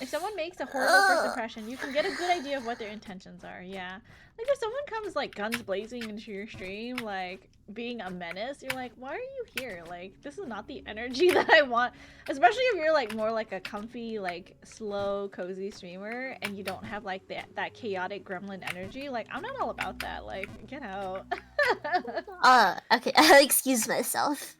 If someone makes a horrible first impression, you can get a good idea of what their intentions are. Yeah. Like if someone comes like guns blazing into your stream, like being a menace, you're like, why are you here? Like this is not the energy that I want. Especially if you're like more like a comfy, like slow, cozy streamer and you don't have like that chaotic gremlin energy. Like I'm not all about that. Like get out. Okay, I'll excuse myself.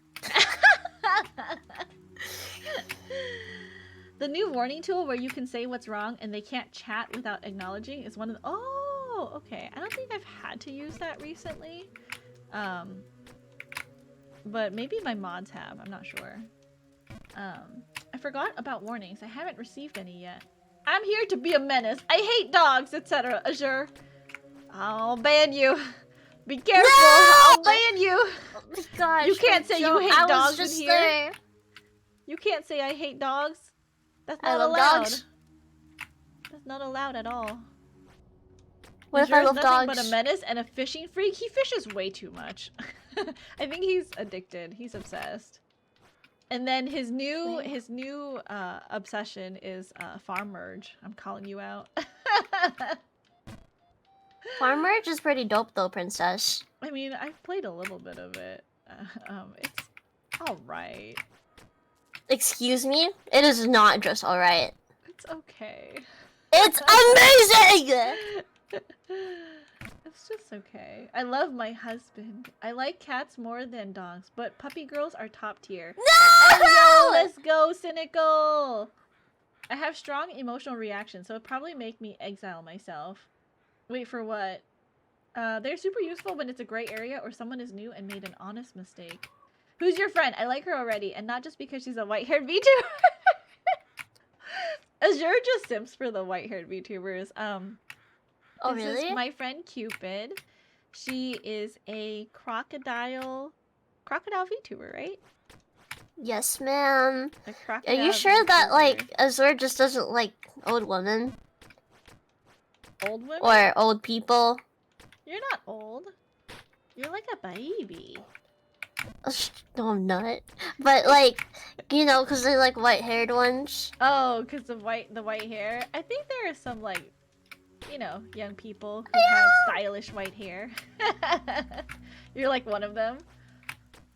The new warning tool where you can say what's wrong and they can't chat without acknowledging is one of the— oh, okay. I don't think I've had to use that recently. But maybe my mods have. I'm not sure. I forgot about warnings. I haven't received any yet. I'm here to be a menace. I hate dogs, etc. Azure. I'll ban you. Be careful. No! I'll ban you. Oh my gosh. You can't say you hate dogs in here. There. You can't say I hate dogs. That's I not love allowed. dogs. That's not allowed at all. What if I love nothing dogs? but a menace and a fishing freak. He fishes way too much. I think he's addicted. He's obsessed. And then his new obsession is farm merge. I'm calling you out. Farm merge is pretty dope though, princess. I mean, I've played a little bit of it. It's all right. Excuse me? It is not just alright. It's okay. It's amazing! It's just okay. I love my husband. I like cats more than dogs, but puppy girls are top tier. No! Let's go, cynical! I have strong emotional reactions, so it'd probably make me exile myself. Wait, for what? They're super useful when it's a gray area or someone is new and made an honest mistake. Who's your friend? I like her already, and not just because she's a white-haired VTuber. Azure just simps for the white-haired VTubers. Oh, This really? is my friend Cupid. She is a crocodile VTuber, right? Yes, ma'am. A Are crocodile you sure that, VTuber. like, Azure just doesn't like old women? Old women? Or old people? You're not old. You're like a baby. No, I'm not. But, like, you know, because they're, like, white-haired ones. Oh, because the white hair. I think there are some like, you know, young people who have stylish white hair. You're like one of them.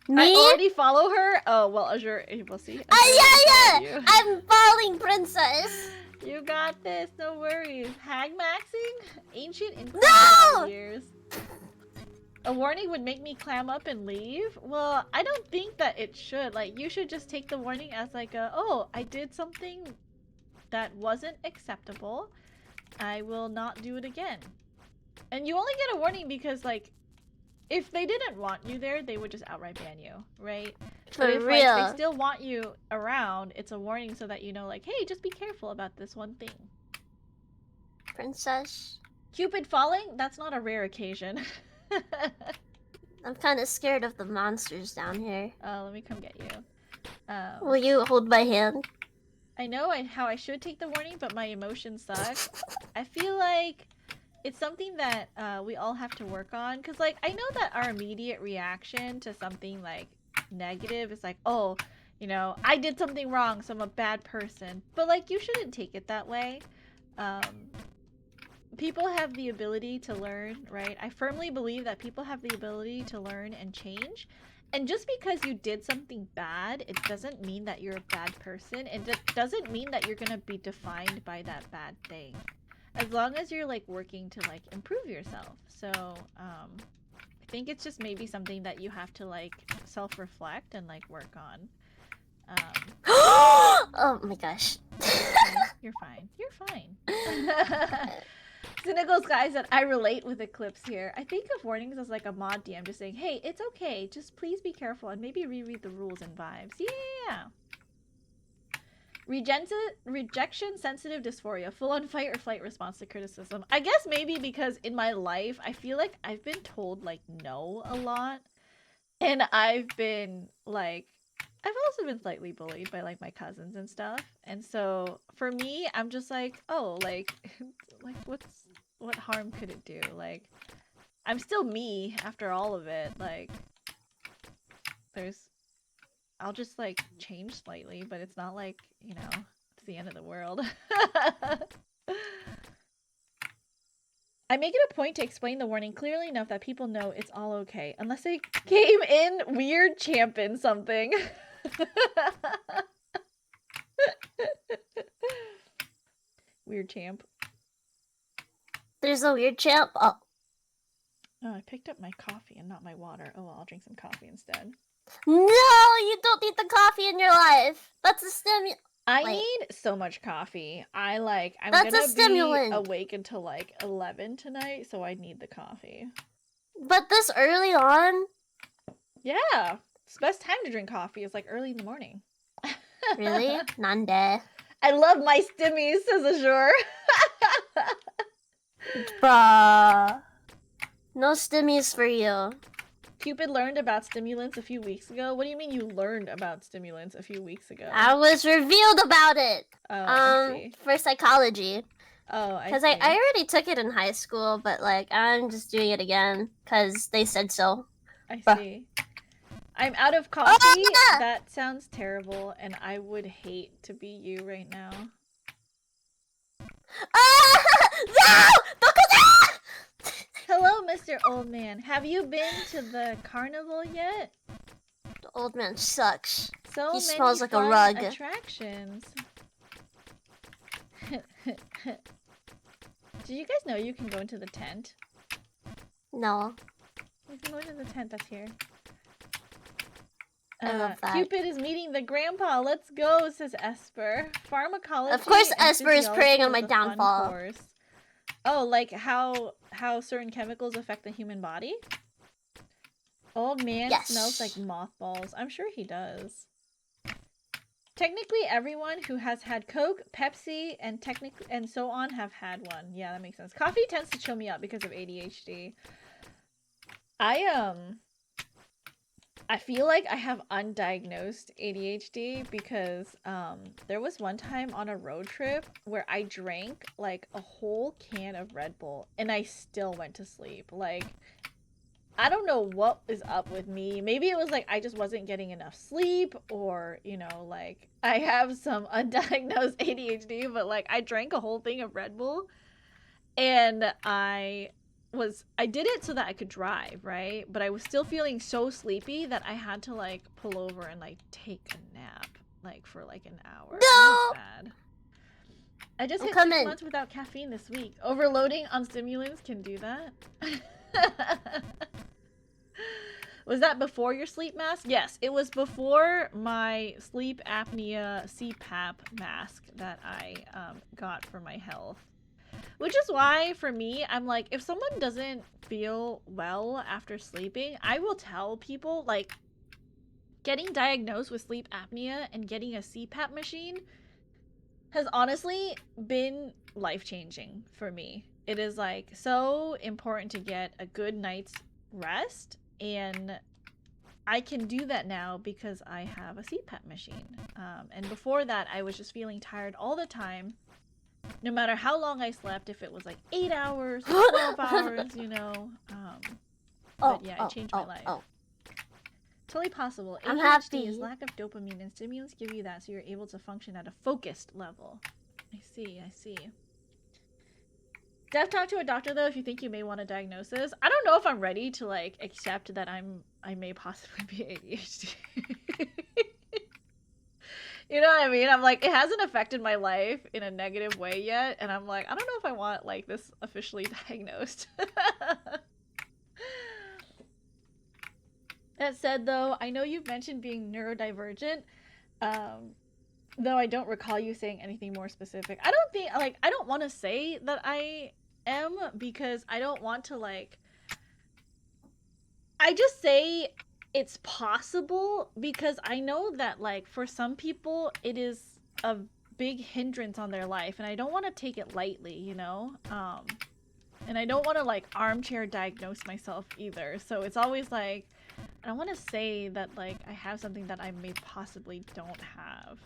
Me? I already follow her. Oh well, Azure. We'll see. Yeah! I'm falling, princess! You got this. No worries. Hag maxing? Ancient in No! years. A warning would make me clam up and leave? Well, I don't think that it should. Like, you should just take the warning as like a, oh, I did something that wasn't acceptable. I will not do it again. And you only get a warning because, like, if they didn't want you there, they would just outright ban you, right? For But if real. like, they still want you around, it's a warning so that you know, like, hey, just be careful about this one thing. Princess. Cupid falling? That's not a rare occasion. I'm kind of scared of the monsters down here. Let me come get you. Will you hold my hand? I know how I should take the warning, but my emotions suck. I feel like it's something that we all have to work on. Because, like, I know that our immediate reaction to something, like, negative is like, oh, you know, I did something wrong, so I'm a bad person. But, like, you shouldn't take it that way. People have the ability to learn, right? I firmly believe that people have the ability to learn and change. And just because you did something bad, it doesn't mean that you're a bad person. It doesn't mean that you're gonna be defined by that bad thing. As long as you're, like, working to, like, improve yourself. So, I think it's just maybe something that you have to, like, self-reflect and, like, work on. Oh my gosh. Okay, you're fine. You're fine. Cynical Sky said, I relate with Eclipse here. I think of warnings as like a mod DM just saying, hey, it's okay, just please be careful and maybe reread the rules and vibes. Yeah. Rejection, sensitive dysphoria, full-on fight or flight response to criticism. I guess maybe because in my life, I feel like I've been told, like, no a lot. And I've been, like, I've also been slightly bullied by, like, my cousins and stuff. And so, for me, I'm just like, oh, like, like, what harm could it do? Like, I'm still me after all of it. Like, I'll just, like, change slightly, but it's not like, you know, it's the end of the world. I make it a point to explain the warning clearly enough that people know it's all okay, unless they came in weird champing something. Weird champ. There's a weird champ. Oh. Oh, I picked up my coffee and not my water. Oh, well, I'll drink some coffee instead. No, you don't need the coffee in your life. That's a stimulant. I Wait. need so much coffee. I'm That's a gonna stimulant. be awake until like 11 tonight, so I need the coffee. But this early on? Yeah, it's the best time to drink coffee is like early in the morning. Really? Nande. I love my stimmies, says Azure. Bruh. No stimmies for you. Cupid learned about stimulants a few weeks ago. What do you mean you learned about stimulants a few weeks ago? I was revealed about it. Oh, I see. For psychology. Oh, I Because see. I already took it in high school, but like I'm just doing it again because they said so. I Bruh. see. I'm out of coffee. Ah! That sounds terrible, and I would hate to be you right now. Ah! No! Don't go there! Hello, Mr. Old Man. Have you been to the carnival yet? The old man sucks. So He many smells like a fun rug. attractions. Do you guys know you can go into the tent? No. You can go into the tent that's here. I love that. Cupid is meeting the grandpa. Let's go, says Esper. Pharmacology. Of course and Esper is physiology preying on my is a fun downfall. course. Oh, like how certain chemicals affect the human body? Old man Yes. smells like mothballs. I'm sure he does. Technically, everyone who has had Coke, Pepsi, and so on have had one. Yeah, that makes sense. Coffee tends to chill me out because of ADHD. I feel like I have undiagnosed ADHD because there was one time on a road trip where I drank like a whole can of Red Bull and I still went to sleep. Like, I don't know what is up with me. Maybe it was like I just wasn't getting enough sleep, or, you know, like I have some undiagnosed ADHD, but like I drank a whole thing of Red Bull and I did it so that I could drive, right? But I was still feeling so sleepy that I had to like pull over and like take a nap like for like an hour. No! It was bad. I just I'm hit coming. 6 months without caffeine this week. Overloading on stimulants can do that. Was that before your sleep mask? Yes, it was before my sleep apnea CPAP mask that I got for my health. Which is why, for me, I'm like, if someone doesn't feel well after sleeping, I will tell people, like, getting diagnosed with sleep apnea and getting a CPAP machine has honestly been life-changing for me. It is, like, so important to get a good night's rest, and I can do that now because I have a CPAP machine. And before that, I was just feeling tired all the time. No matter how long I slept, if it was like 8 hours, 12 hours, you know. But yeah, it changed my life. Totally possible. I'm ADHD happy. is lack of dopamine, and stimulants give you that so you're able to function at a focused level. I see, I see. Def, talk to a doctor though if you think you may want a diagnosis. I don't know if I'm ready to like accept that I may possibly be ADHD. You know what I mean? I'm like, it hasn't affected my life in a negative way yet, and I'm like, I don't know if I want like this officially diagnosed. That said though, I know you've mentioned being neurodivergent, though I don't recall you saying anything more specific. I don't think, like, I don't want to say that I am because I don't want to, like, I just say it's possible because I know that, like, for some people it is a big hindrance on their life, and I don't want to take it lightly, you know? And I don't want to, like, armchair diagnose myself either. So it's always like, I don't want to say that, like, I have something that I may possibly don't have.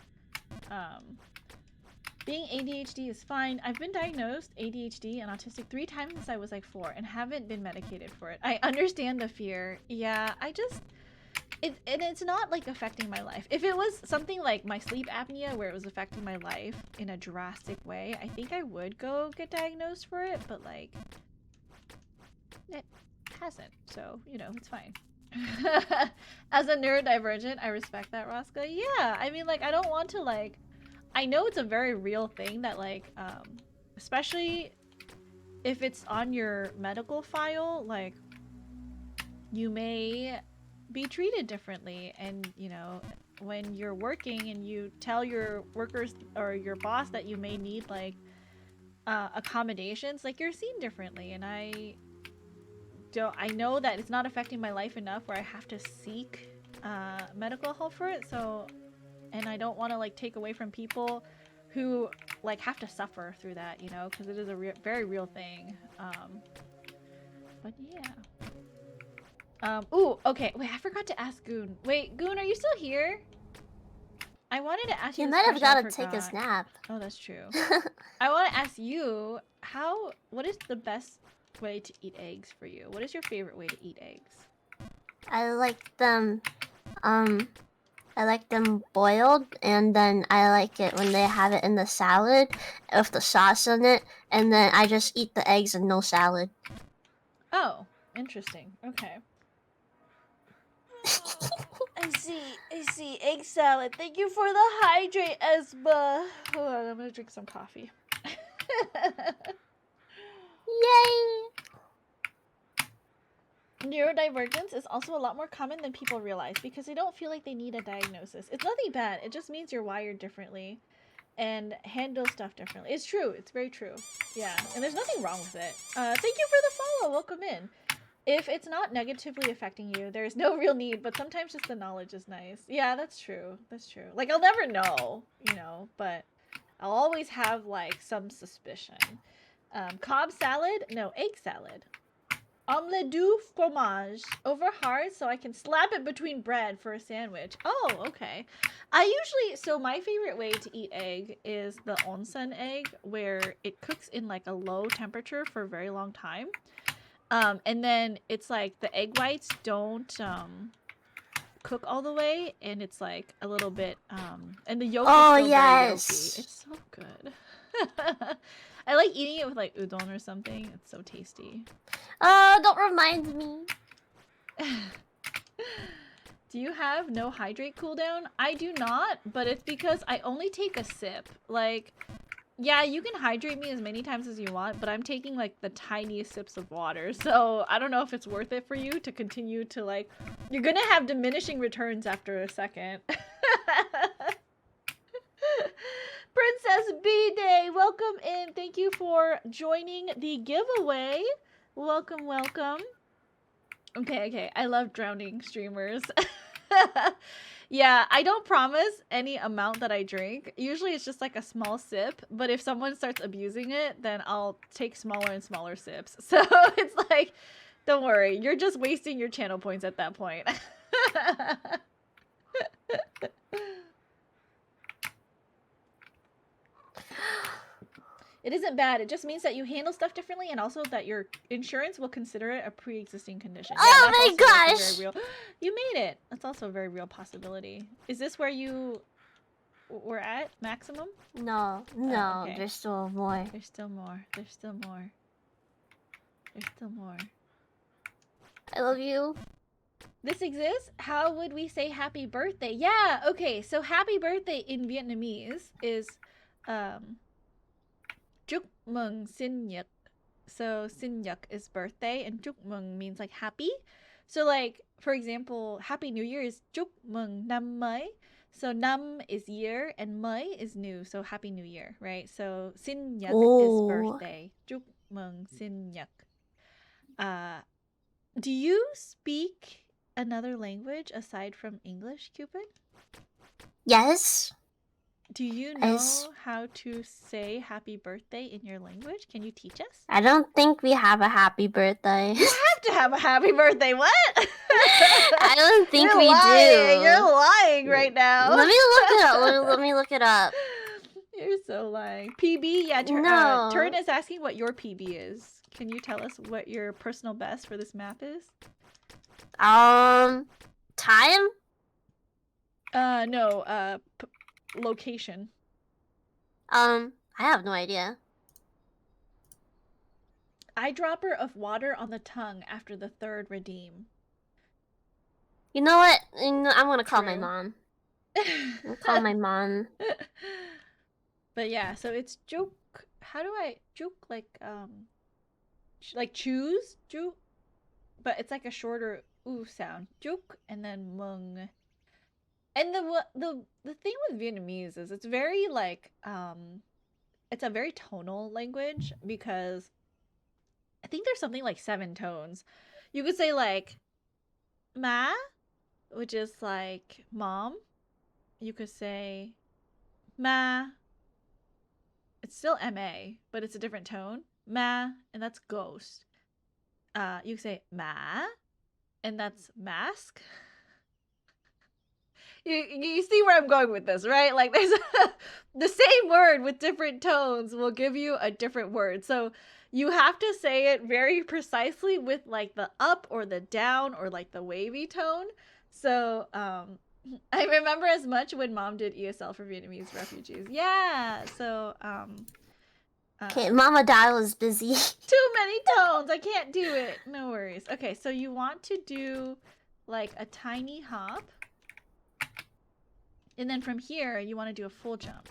Being ADHD is fine. I've been diagnosed ADHD and autistic 3 times since I was like 4 and haven't been medicated for it. I understand the fear. Yeah, I just... it's not like affecting my life. If it was something like my sleep apnea where it was affecting my life in a drastic way, I think I would go get diagnosed for it, but like... it hasn't, so, you know, it's fine. As a neurodivergent, I respect that, Rosca. Yeah, I mean, like, I don't want to, like... I know it's a very real thing that, like, especially if it's on your medical file, like, you may be treated differently. And, you know, when you're working and you tell your workers or your boss that you may need, like, accommodations, like, you're seen differently. And I know that it's not affecting my life enough where I have to seek medical help for it, so... And I don't want to, like, take away from people who, like, have to suffer through that, you know? Because it is a very real thing. But yeah. Ooh, okay. Wait, I forgot to ask Goon. Wait, Goon, are you still here? I wanted to ask you You this might have question, got to take a nap. Oh, that's true. I want to ask you, what is the best way to eat eggs for you? What is your favorite way to eat eggs? I like them boiled, and then I like it when they have it in the salad with the sauce in it, and then I just eat the eggs and no salad. Oh, interesting. Okay. I see. Egg salad. Thank you for the hydrate, Esba. Hold on, I'm gonna drink some coffee. Yay! Neurodivergence is also a lot more common than people realize because they don't feel like they need a diagnosis. It's nothing bad. It just means you're wired differently and handle stuff differently. It's true. It's very true. Yeah, and there's nothing wrong with it. Thank you for the follow. Welcome in. If it's not negatively affecting you, there's no real need, but sometimes just the knowledge is nice. Yeah, that's true. That's true. Like, I'll never know, you know, but I'll always have, like, some suspicion. Cobb salad? No, egg salad. Omelette du fromage. Over hard so I can slap it between bread for a sandwich. Oh, okay. So my favorite way to eat egg is the onsen egg, where it cooks in, like, a low temperature for a very long time. And then it's like the egg whites don't cook all the way, and it's like a little bit and the yolk is still very yolky. It's so good. I like eating it with like udon or something. It's so tasty. Don't remind me. Do you have no hydrate cooldown? I do not, but it's because I only take a sip. Like, yeah, you can hydrate me as many times as you want, but I'm taking like the tiniest sips of water. So I don't know if it's worth it for you to continue to like, you're gonna have diminishing returns after a second. Princess B-Day, welcome in. Thank you for joining the giveaway. Welcome, welcome. Okay. I love drowning streamers. Yeah, I don't promise any amount that I drink. Usually it's just like a small sip, but if someone starts abusing it, then I'll take smaller and smaller sips. So it's like, don't worry, you're just wasting your channel points at that point. It isn't bad. It just means that you handle stuff differently, and also that your insurance will consider it a pre-existing condition. Oh my gosh! Very real. You made it. That's also a very real possibility. Is this where you were at maximum? No, okay. There's still more. There's still more. There's still more. There's still more. I love you. This exists? How would we say happy birthday? Yeah, okay. So happy birthday in Vietnamese is Chúc mừng sinh nhật. So sinh nhật is birthday, and chúc mừng means like happy. So like, for example, happy new year is chúc mừng năm mới. So năm is year and mới is new. So happy new year, right? So sinh nhật is birthday. Chúc mừng sinh nhật. Do you speak another language aside from English, Cupid? Yes. Do you know how to say happy birthday in your language? Can you teach us? I don't think we have a happy birthday. You have to have a happy birthday. What? I don't think we lying. do. You're lying right now. Let me look it up. Let me look it up. You're so lying. PB? Yeah, Turn is asking what your PB is. Can you tell us what your personal best for this map is? Time? No, location. I have no idea. Eyedropper of water on the tongue after the third redeem. You know what? I'm gonna call my mom. I'll call my mom. But yeah, so it's joke. How do I joke like choose joke? But it's like a shorter ooh sound. Joke and then mung. And the thing with Vietnamese is it's very like it's a very tonal language, because I think there's something like 7 tones. You could say like ma, which is like mom. You could say ma. It's still ma, but it's a different tone. Ma, and that's ghost. You could say ma, and that's mask. You see where I'm going with this, right? Like there's the same word with different tones will give you a different word. So you have to say it very precisely with like the up or the down or like the wavy tone. So I remember as much when mom did ESL for Vietnamese refugees. Yeah. So okay, Mama Dial is busy. Too many tones. I can't do it. No worries. Okay, so you want to do like a tiny hop. And then from here, you want to do a full jump.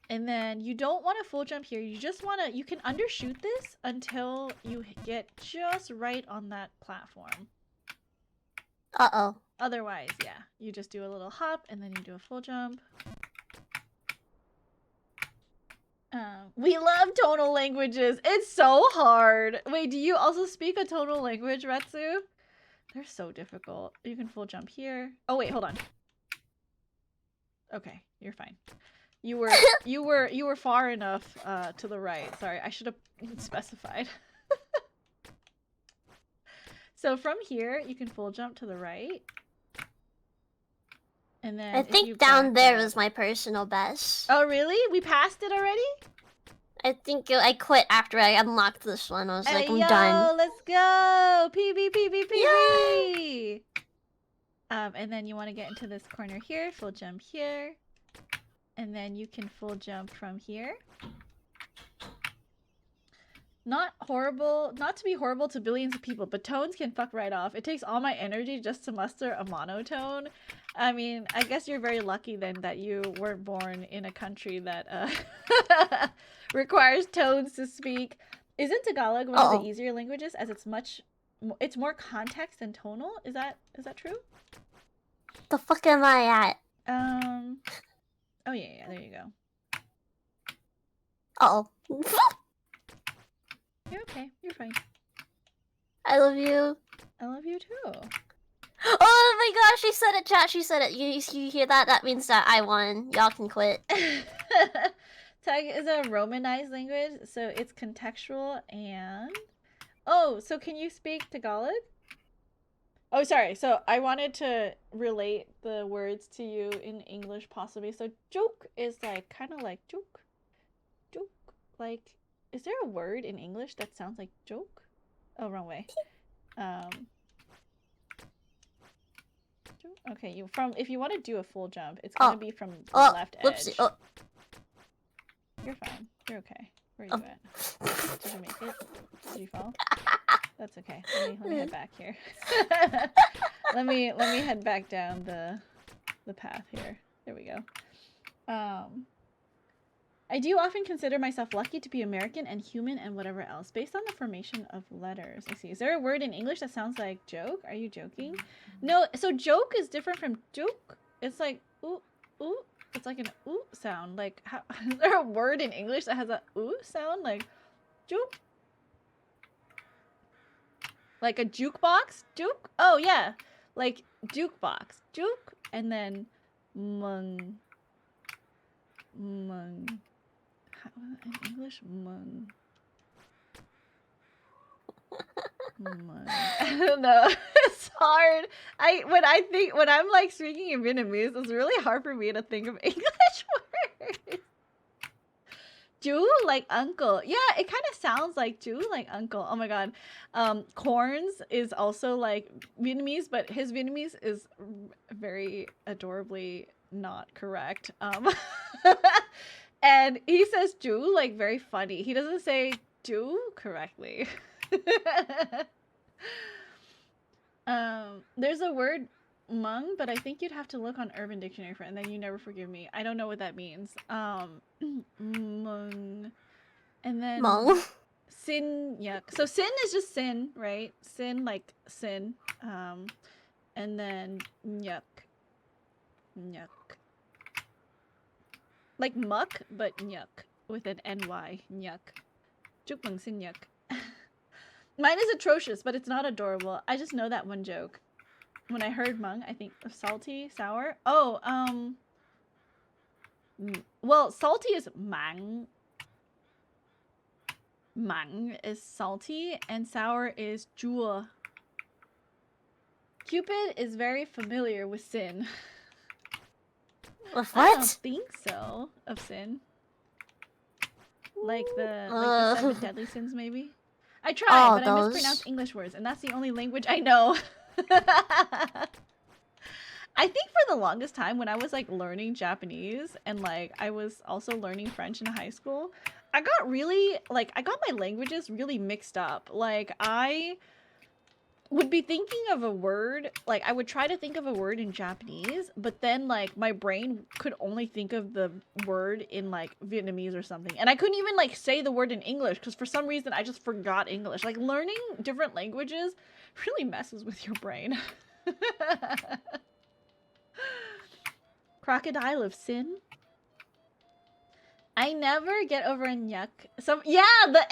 And then you don't want a full jump here. You just want to, you can undershoot this until you get just right on that platform. Uh-oh. Otherwise, yeah, you just do a little hop and then you do a full jump. We love tonal languages. It's so hard. Wait, do you also speak a tonal language, Retsu? They're so difficult. You can full jump here. Oh wait, hold on. Okay, you're fine. You were far enough to the right. Sorry, I should have specified. So from here, you can full jump to the right. And then I if you think down back there up- was my personal best. Oh really? We passed it already? I think I quit after I unlocked this one. I was like, I'm yo, done. let's go! PB, PB, PB! Yay! And then you want to get into this corner here, full jump here. And then you can full jump from here. Not horrible, not to be horrible to billions of people, but tones can fuck right off. It takes all my energy just to muster a monotone. I mean, I guess you're very lucky then that you weren't born in a country that requires tones to speak. Isn't Tagalog one of the easier languages as it's it's more context than tonal? Is that true? The fuck am I at? Oh yeah, there you go. Uh-oh. You're okay. You're fine. I love you. I love you too. Oh my gosh, she said it, chat. She said it. You hear that? That means that I won. Y'all can quit. Tag is a Romanized language, so it's contextual and... Oh, so can you speak Tagalog? Oh, sorry. So I wanted to relate the words to you in English possibly. So joke is like, kind of like joke. Joke. Like, is there a word in English that sounds like joke? Oh, wrong way. Okay, if you want to do a full jump, it's gonna be from the left edge. Whoopsie. Oh. You're fine. You're okay. Where are you at? Did you make it? Did you fall? That's okay. Let me head back here. let me head back down the path here. There we go. I do often consider myself lucky to be American and human and whatever else, based on the formation of letters. I see. Is there a word in English that sounds like joke? Are you joking? No, so joke is different from joke. It's like, ooh, ooh. It's like an ooh sound. Like, is there a word in English that has a ooh sound? Like, joke? Like a jukebox? Juke? Oh, yeah. Like, jukebox. Juke? And then, mung. Mung. In English, mung. Mung. I don't know. It's hard. When I'm like speaking in Vietnamese, it's really hard for me to think of English words. Ju, like uncle. Yeah, it kind of sounds like Ju, like uncle. Oh my god. Corns is also like Vietnamese, but his Vietnamese is very adorably not correct. And he says Ju like very funny. He doesn't say Ju correctly. There's a word mung, but I think you'd have to look on Urban Dictionary for it, and then you never forgive me. I don't know what that means. Mung. And then Mung. sin, yuck. So sin is just sin, right? Sin, like sin. And then yuck. Yuck. Like muck, but yuck. With an NY. Yuck. Chukmung sin yuck. Mine is atrocious, but it's not adorable. I just know that one joke. When I heard mung, I think of salty, sour. Oh, well, salty is mang. Mang is salty, and sour is jua. Cupid is very familiar with sin. With I don't what? think so. Of sin. Like the 7 deadly sins, maybe? I tried, but I mispronounce English words, and that's the only language I know. I think for the longest time when I was like learning Japanese and like I was also learning French in high school, I got my languages really mixed up. Like I would be thinking of a word, like I would try to think of a word in Japanese, but then like my brain could only think of the word in like Vietnamese or something. And I couldn't even like say the word in English because for some reason I just forgot English. Like learning different languages really messes with your brain. Crocodile of sin. I never get over Nyuk. So yeah, the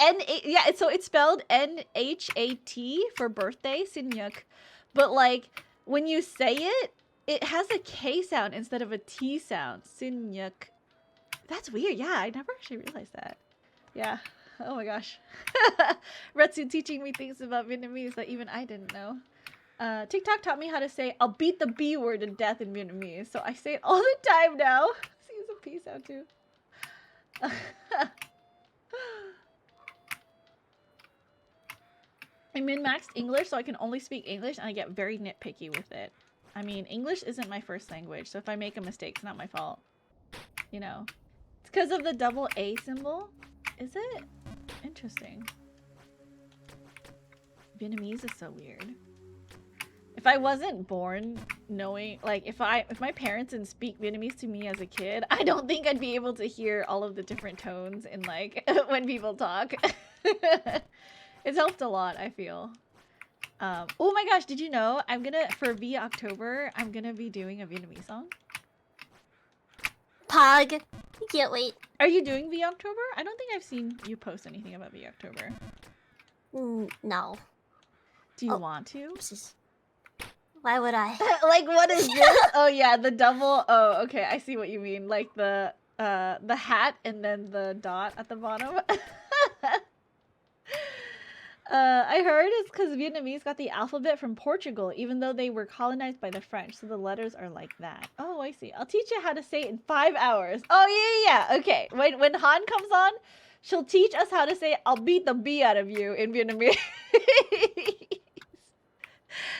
yeah, so it's spelled NHAT for birthday, Sinyuk. But like when you say it, it has a K sound instead of a T sound. Sinyuk. That's weird. Yeah, I never actually realized that. Yeah. Oh my gosh. Retsu teaching me things about Vietnamese that even I didn't know. TikTok taught me how to say I'll beat the B word to death in Vietnamese. So I say it all the time now. See, it's a P sound too. I min-maxed English, so I can only speak English, and I get very nitpicky with it. I mean, English isn't my first language, so if I make a mistake, it's not my fault. You know. It's because of the double A symbol? Is it? Interesting. Vietnamese is so weird. If I wasn't born knowing, like, if my parents didn't speak Vietnamese to me as a kid, I don't think I'd be able to hear all of the different tones in, like, when people talk. It's helped a lot, I feel. Oh my gosh, did you know for V October, I'm gonna be doing a Vietnamese song? Pog. I can't wait. Are you doing V October? I don't think I've seen you post anything about V October. No. Do you want to? Why would I? Like, what is this? Oh yeah, the double. Oh, okay, I see what you mean. Like the hat and then the dot at the bottom. I heard it's because Vietnamese got the alphabet from Portugal, even though they were colonized by the French, so the letters are like that. Oh, I see. I'll teach you how to say it in 5 hours. Oh yeah. Okay. When Han comes on, she'll teach us how to say I'll beat the B out of you in Vietnamese.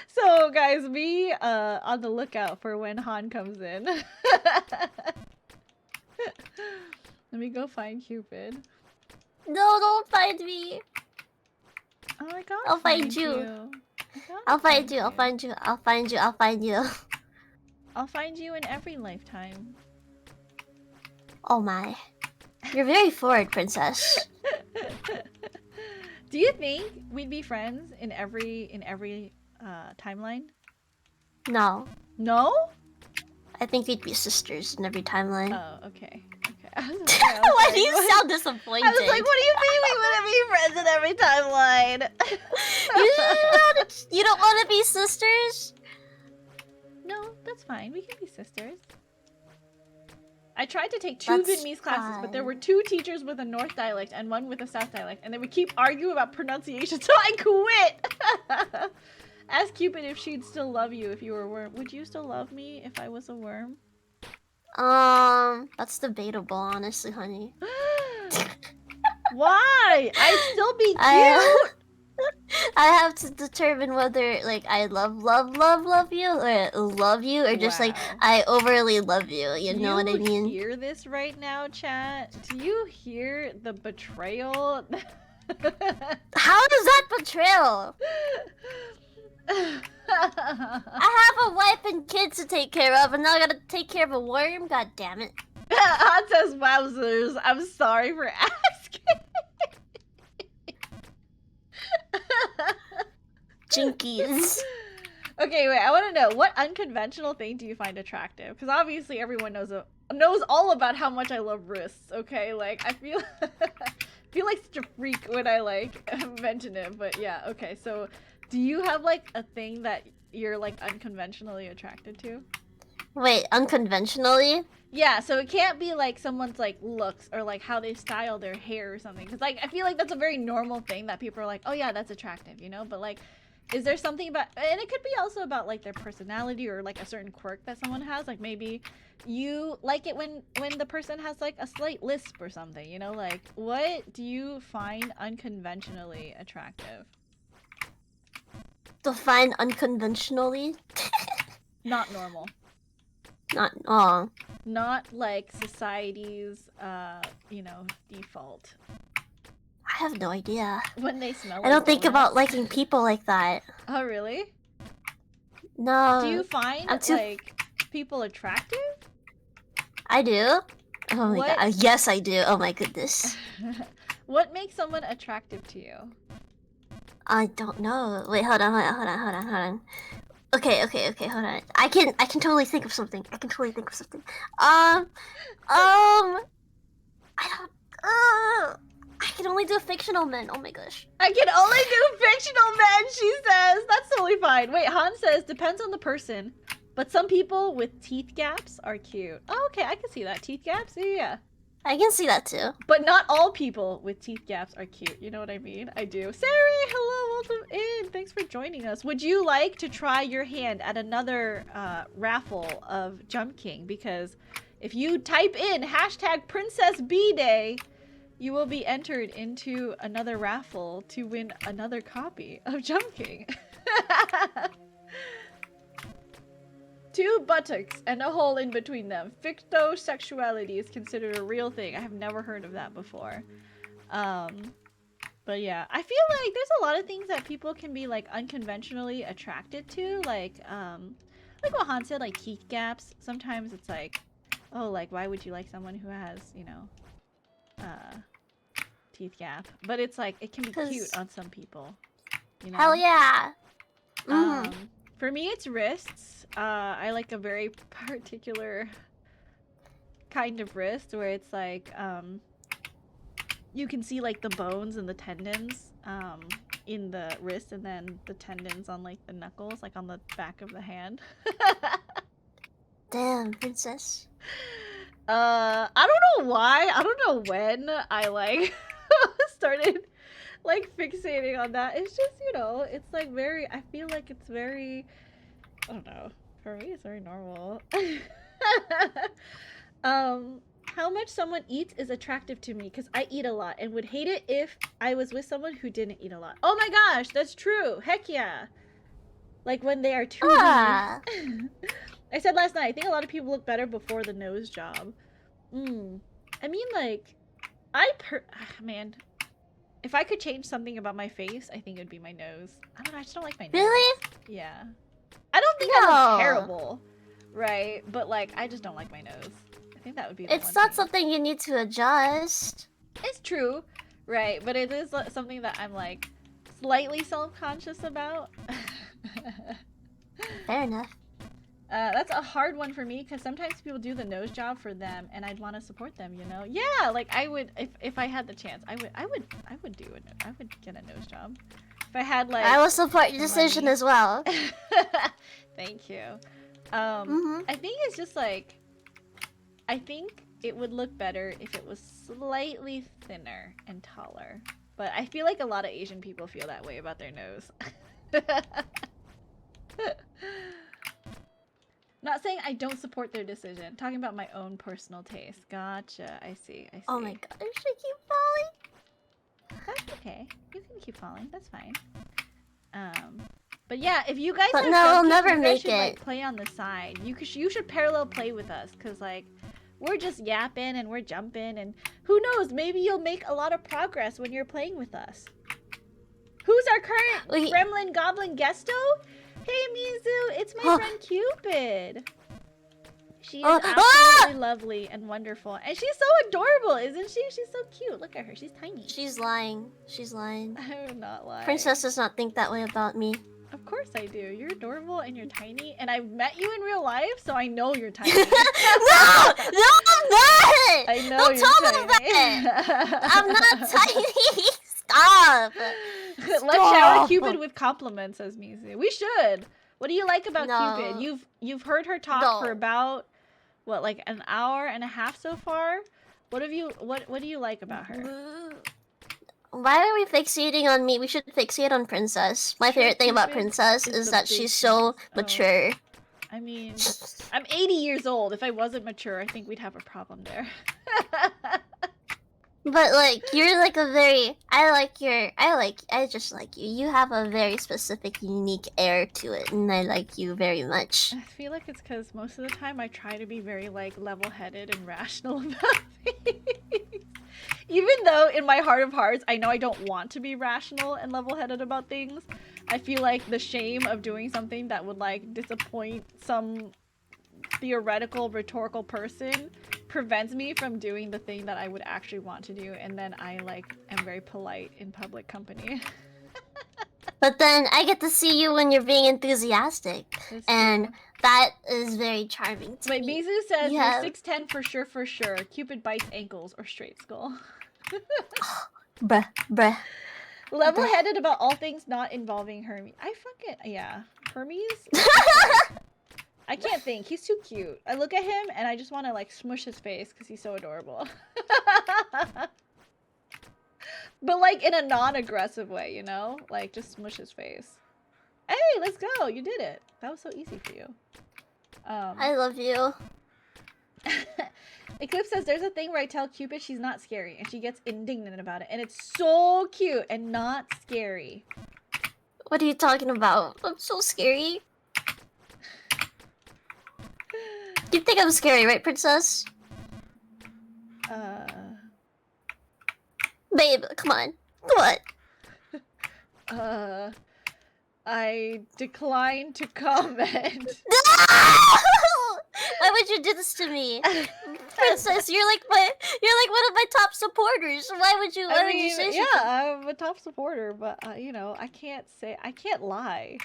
So guys, be on the lookout for when Han comes in. Let me go find Cupid. No, don't find me. Oh my god. I'll find you. I'll find you. I'll find you. I'll find you. I'll find you. I'll find you in every lifetime. Oh my. You're very forward, princess. Do you think we'd be friends in every timeline? No. No? I think we'd be sisters in every timeline. Oh, okay. Why do you sound disappointed? I was like, what do you mean we wouldn't be friends in every timeline? You don't want to be sisters? No, that's fine. We can be sisters. I tried to take two Vietnamese classes, but there were 2 teachers with a North dialect and 1 with a South dialect, and they would keep arguing about pronunciation, so I quit! Ask Cupid if she'd still love you if you were a worm. Would you still love me if I was a worm? That's debatable, honestly, honey. Why? I'd still be cute! I have to determine whether, like, I love you, or love you, or just, like, I overly love you, you know what I mean? Do you hear this right now, chat? Do you hear the betrayal? How is that betrayal? I have a wife and kids to take care of, and now I gotta take care of a worm? God damn it. Han says, wowzers, I'm sorry for asking. Jinkies. Okay, wait, I want to know, what unconventional thing do you find attractive? Because obviously everyone knows all about how much I love wrists, okay? Like, I feel like such a freak when I, like, mention it, but yeah, okay, so do you have, like, a thing that you're, like, unconventionally attracted to? Wait, unconventionally? Yeah, so it can't be, like, someone's, like, looks or, like, how they style their hair or something. Because, like, I feel like that's a very normal thing that people are like, oh, yeah, that's attractive, you know? But, like, is there something about... And it could be also about, like, their personality or, like, a certain quirk that someone has. Like, maybe you like it when the person has, like, a slight lisp or something, you know? Like, what do you find unconventionally attractive? Define unconventionally? Not normal. Not like society's, you know, default. I have no idea. When they smell. I don't think about liking people like that. Oh really? No. Do you find like people attractive? I do. Oh my god. Yes, I do. Oh my goodness. What makes someone attractive to you? I don't know. Wait, hold on. Okay, hold on. I can totally think of something. I don't. I can only do fictional men. Oh my gosh. I can only do fictional men, she says. That's totally fine. Wait, Han says, depends on the person. But some people with teeth gaps are cute. Oh, okay, I can see that. Teeth gaps? Yeah. I can see that too. But not all people with teeth gaps are cute. You know what I mean? I do. Sari, hello, welcome in. Thanks for joining us. Would you like to try your hand at another raffle of Jump King? Because if you type in hashtag Princess B Day, you will be entered into another raffle to win another copy of Jump King. 2 buttocks and a hole in between them. Fictosexuality is considered a real thing. I have never heard of that before. But yeah, I feel like there's a lot of things that people can be like unconventionally attracted to. Like what Han said, like teeth gaps. Sometimes it's like, oh, like why would you like someone who has, you know, teeth gap? But it's like, it can be cute on some people. You know? Hell yeah. Mm. For me, it's wrists. I like a very particular kind of wrist where it's like, you can see like the bones and the tendons in the wrist, and then the tendons on like the knuckles, like on the back of the hand. Damn, princess. I don't know why. I don't know when I like started like fixating on that. It's just, you know, it's like very, I feel like it's very, I don't know. For me, it's very normal. How much someone eats is attractive to me because I eat a lot and would hate it if I was with someone who didn't eat a lot. Oh my gosh, that's true. Heck yeah. Like when they are too lean. I said last night, I think a lot of people look better before the nose job. I mean, like, man, if I could change something about my face, I think it would be my nose. I don't know, I just don't like my nose. Really? Yeah. I don't think I look terrible, right? But like, I just don't like my nose. I think that would be the It's one not thing. something you need to adjust. It's true, right? But it is something that I'm like slightly self-conscious about. Fair enough. That's a hard one for me because sometimes people do the nose job for them, and I'd want to support them. You know? Yeah, like I would if I had the chance. I would get a nose job. If I had like, I will support your decision as well. Thank you. I think it's just like, I think it would look better if it was slightly thinner and taller. But I feel like a lot of Asian people feel that way about their nose. Not saying I don't support their decision. Talking about my own personal taste. Gotcha. I see. Oh my god, I should keep falling. That's okay. You can keep falling. That's fine. But yeah, if you guys But have no, we'll Jump King, never you guys make should, it. like, play on the side. You should parallel play with us, cause like we're just yapping and we're jumping, and who knows, maybe you'll make a lot of progress when you're playing with us. Who's our current Gremlin Goblin Guesto? Hey Mizu, it's my friend Cupid. She is absolutely lovely and wonderful, and she's so adorable, isn't she? She's so cute. Look at her. She's tiny. She's lying. She's lying. I'm not lying. Princess does not think that way about me. Of course I do. You're adorable and you're tiny, and I've met you in real life, so I know you're tiny. No! No, I'm not! I know Don't you're tell me tiny. that! I'm not tiny! Stop! Let's shower Cupid with compliments, says Mizu. We should. What do you like about No. Cupid? You've heard her talk for about what, like an hour and a half so far? What do you like about her? Why are we fixating on me? We should fixate on Princess. My favorite thing about Princess is that she's so mature. I mean, I'm 80 years old. If I wasn't mature, I think we'd have a problem there. But like, you're like a very, I just like you. You have a very specific, unique air to it, and I like you very much. I feel like it's because most of the time I try to be very like level-headed and rational about things. Even though in my heart of hearts, I know I don't want to be rational and level-headed about things. I feel like the shame of doing something that would like disappoint some theoretical, rhetorical person prevents me from doing the thing that I would actually want to do, and then I like am very polite in public company. But then I get to see you when you're being enthusiastic, That's and true. that is very charming to Wait, me. Mizu says You you're have 6'10" for sure, for sure. Cupid bites ankles or straight skull. bruh. Level-headed about all things not involving Hermes. I fucking yeah, Hermes. I can't think. He's too cute. I look at him and I just want to like smush his face because he's so adorable. But like in a non-aggressive way, you know? Like just smush his face. Hey, let's go! You did it. That was so easy for you. I love you. Eclipse says there's a thing where I tell Cupid she's not scary and she gets indignant about it, and it's so cute and not scary. What are you talking about? I'm so scary. You think I'm scary, right, princess? Babe, come on. Come on. I decline to comment. Why would you do this to me? Princess, you're like one of my top supporters. Why would you say yeah, shit? I'm a top supporter, but you know, I can't lie.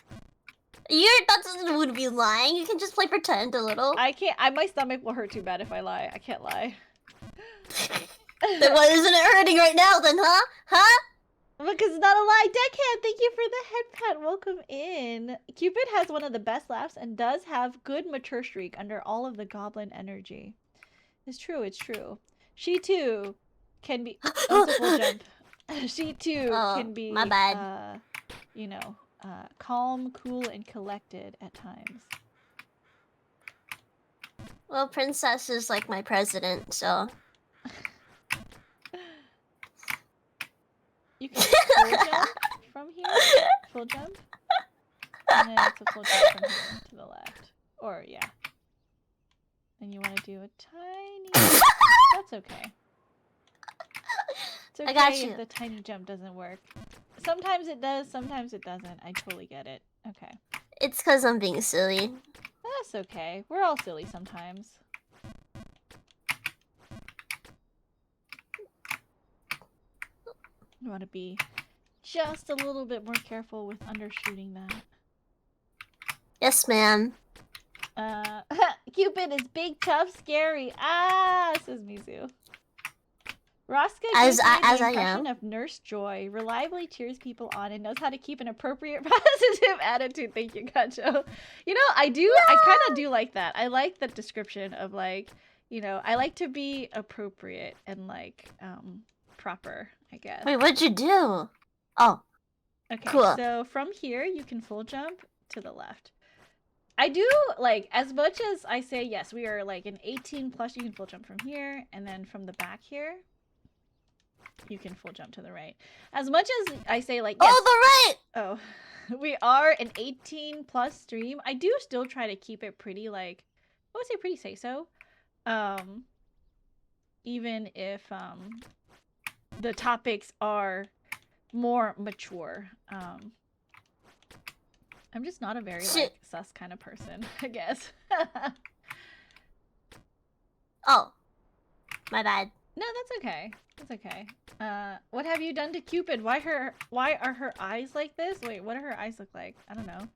That would be lying. You can just play pretend a little. I can't. My stomach will hurt too bad if I lie. I can't lie. Then why isn't it hurting right now then, huh? Huh? Because it's not a lie. Deckhand, thank you for the head pat. Welcome in. Cupid has one of the best laughs and does have good mature streak under all of the goblin energy. It's true, it's true. She too can be full jump. She too can be my bad. You know, calm, cool, and collected at times. Well, Princess is like my president, so you can full jump from here. Full jump. And then it's a full jump from here to the left. Or yeah. And you want to do a tiny that's okay. It's okay I got you. if the tiny jump doesn't work. Sometimes it does, sometimes it doesn't. I totally get it. Okay. It's because I'm being silly. That's okay. We're all silly sometimes. You want to be just a little bit more careful with undershooting that. Yes, ma'am. Cupid is big, tough, scary. Ah, says Mizu. Rosca As gives me the I impression am. of Nurse Joy, reliably cheers people on and knows how to keep an appropriate positive attitude. Thank you, Gacho. You know, I kind of do like that. I like the description of like, you know, I like to be appropriate and like, proper, I guess. Wait, what'd you do? Oh. Okay, cool. So from here, you can full jump to the left. I do, like, as much as I say, yes, we are, like, an 18 plus, you can full jump from here, and then from the back here, you can full jump to the right. As much as I say, like, yes, oh, the right! Oh, we are an 18 plus stream, I do still try to keep it pretty, like, I would say pretty say-so. Even if, the topics are more mature. I'm just not a very like sus kind of person, I guess. Oh, my bad. No, that's okay. That's okay. What have you done to Cupid? Why are her eyes like this? Wait, what do her eyes look like? I don't know.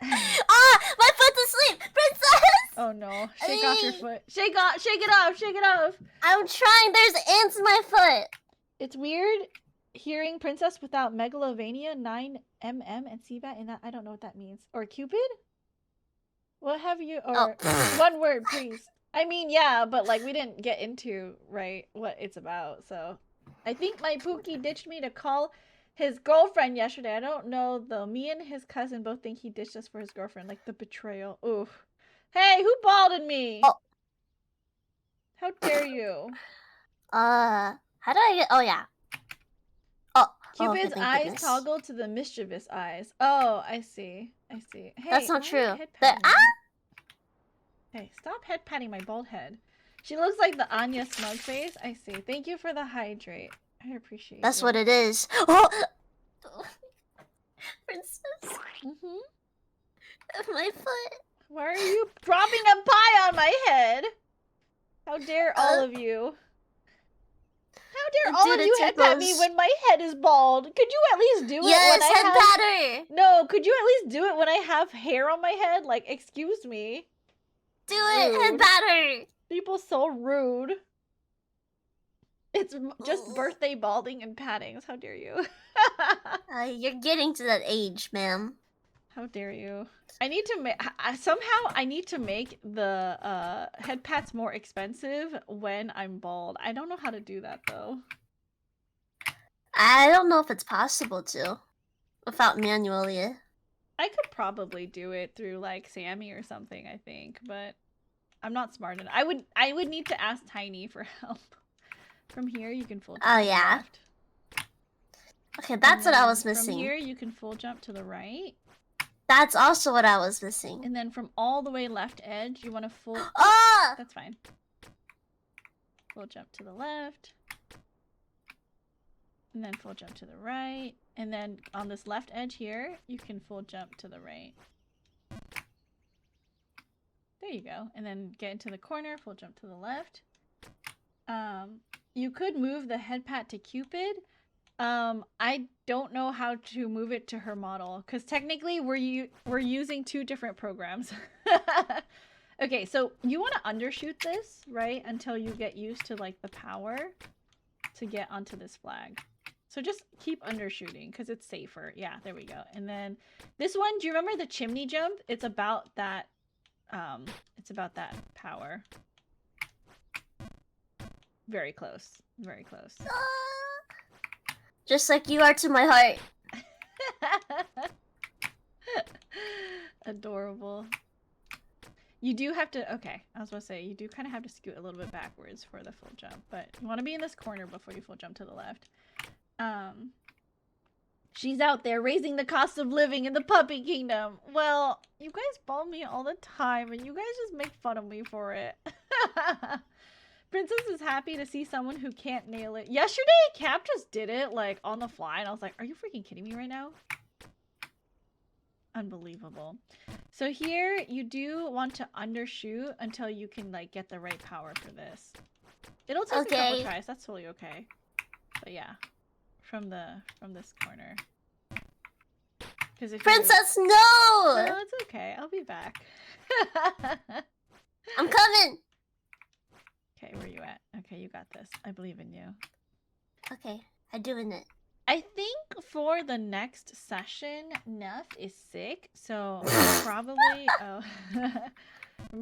Ah, my foot's asleep, princess. Oh no! Shake off your foot. Shake it off! Shake it off! I'm trying. There's ants in my foot. It's weird hearing Princess without Megalovania, 9mm, and Seabat, and that I don't know what that means. Or Cupid? What have you? Or one word, please. I mean, yeah, but like we didn't get into right what it's about. So I think my Pookie ditched me to call his girlfriend yesterday. I don't know though. Me and his cousin both think he ditched us for his girlfriend. Like the betrayal. Oof. Hey, who balded me? Oh. How dare you? How do I get? Oh yeah. Oh. Cupid's okay, eyes goodness. toggle to the mischievous eyes. Oh, I see. I see. Hey, That's not why are you true. head patting me? Hey, stop head patting my bald head. She looks like the Anya smug face. I see. Thank you for the hydrate. I appreciate That's it. what it is. Oh. Princess. My foot. Why are you dropping a pie on my head? How dare all of you? How dare all of you head pat me when my head is bald? Could you at least do it when I head have... patter! No, could you at least do it when I have hair on my head? Like, excuse me. Do it, head patter! People so rude. It's just birthday balding and paddings. How dare you? You're getting to that age, ma'am. How dare you? I need to make... Somehow, I need to make the head pats more expensive when I'm bald. I don't know how to do that, though. I don't know if it's possible to. Without manually. I could probably do it through, like, Sammy or something, I think. But I'm not smart enough. I would need to ask Tiny for help. From here, you can full jump to the left. Okay, that's what I was missing. From here, you can full jump to the right. That's also what I was missing. And then from all the way left edge, you want to full... Oh! That's fine. Full jump to the left. And then full jump to the right. And then on this left edge here, you can full jump to the right. There you go. And then get into the corner, full jump to the left. You could move the head pat to Cupid. I don't know how to move it to her model because technically we're using two different programs. Okay, so you want to undershoot this, right? Until you get used to like the power to get onto this flag. So just keep undershooting because it's safer. Yeah, there we go. And then this one, do you remember the chimney jump? It's about that power. Very close. Very close. Just like you are to my heart. Adorable. You do have to, okay, I was going to say, you do kind of have to scoot a little bit backwards for the full jump, but you want to be in this corner before you full jump to the left. She's out there raising the cost of living in the puppy kingdom. Well, you guys ball me all the time, and you guys just make fun of me for it. Princess is happy to see someone who can't nail it. Yesterday, Cap just did it, like, on the fly, and I was like, are you freaking kidding me right now? Unbelievable. So here, you do want to undershoot until you can, like, get the right power for this. It'll take a couple tries. That's totally okay. But yeah, from this corner. Princess, no! No, it's okay. I'll be back. I'm coming! Okay, where you at? Okay, you got this. I believe in you. Okay, I'm doing it. I think for the next session, Neff is sick, so probably... Oh.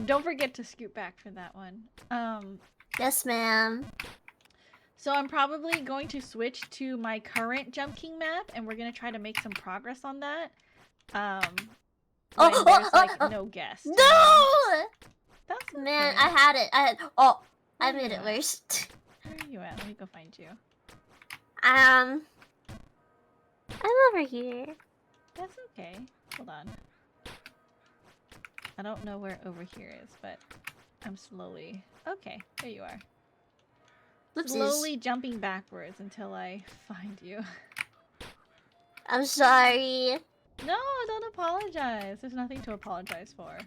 Don't forget to scoot back for that one. Yes, ma'am. So I'm probably going to switch to my current Jump King map, and we're going to try to make some progress on that. When there's, like, no guest. No! That's okay. Man, I had it. I made it worse. Where are you at? Let me go find you. I'm over here. That's okay. Hold on. I don't know where over here is, but I'm slowly... Okay, there you are. Oopsies. Slowly jumping backwards until I find you. I'm sorry. No, don't apologize. There's nothing to apologize for.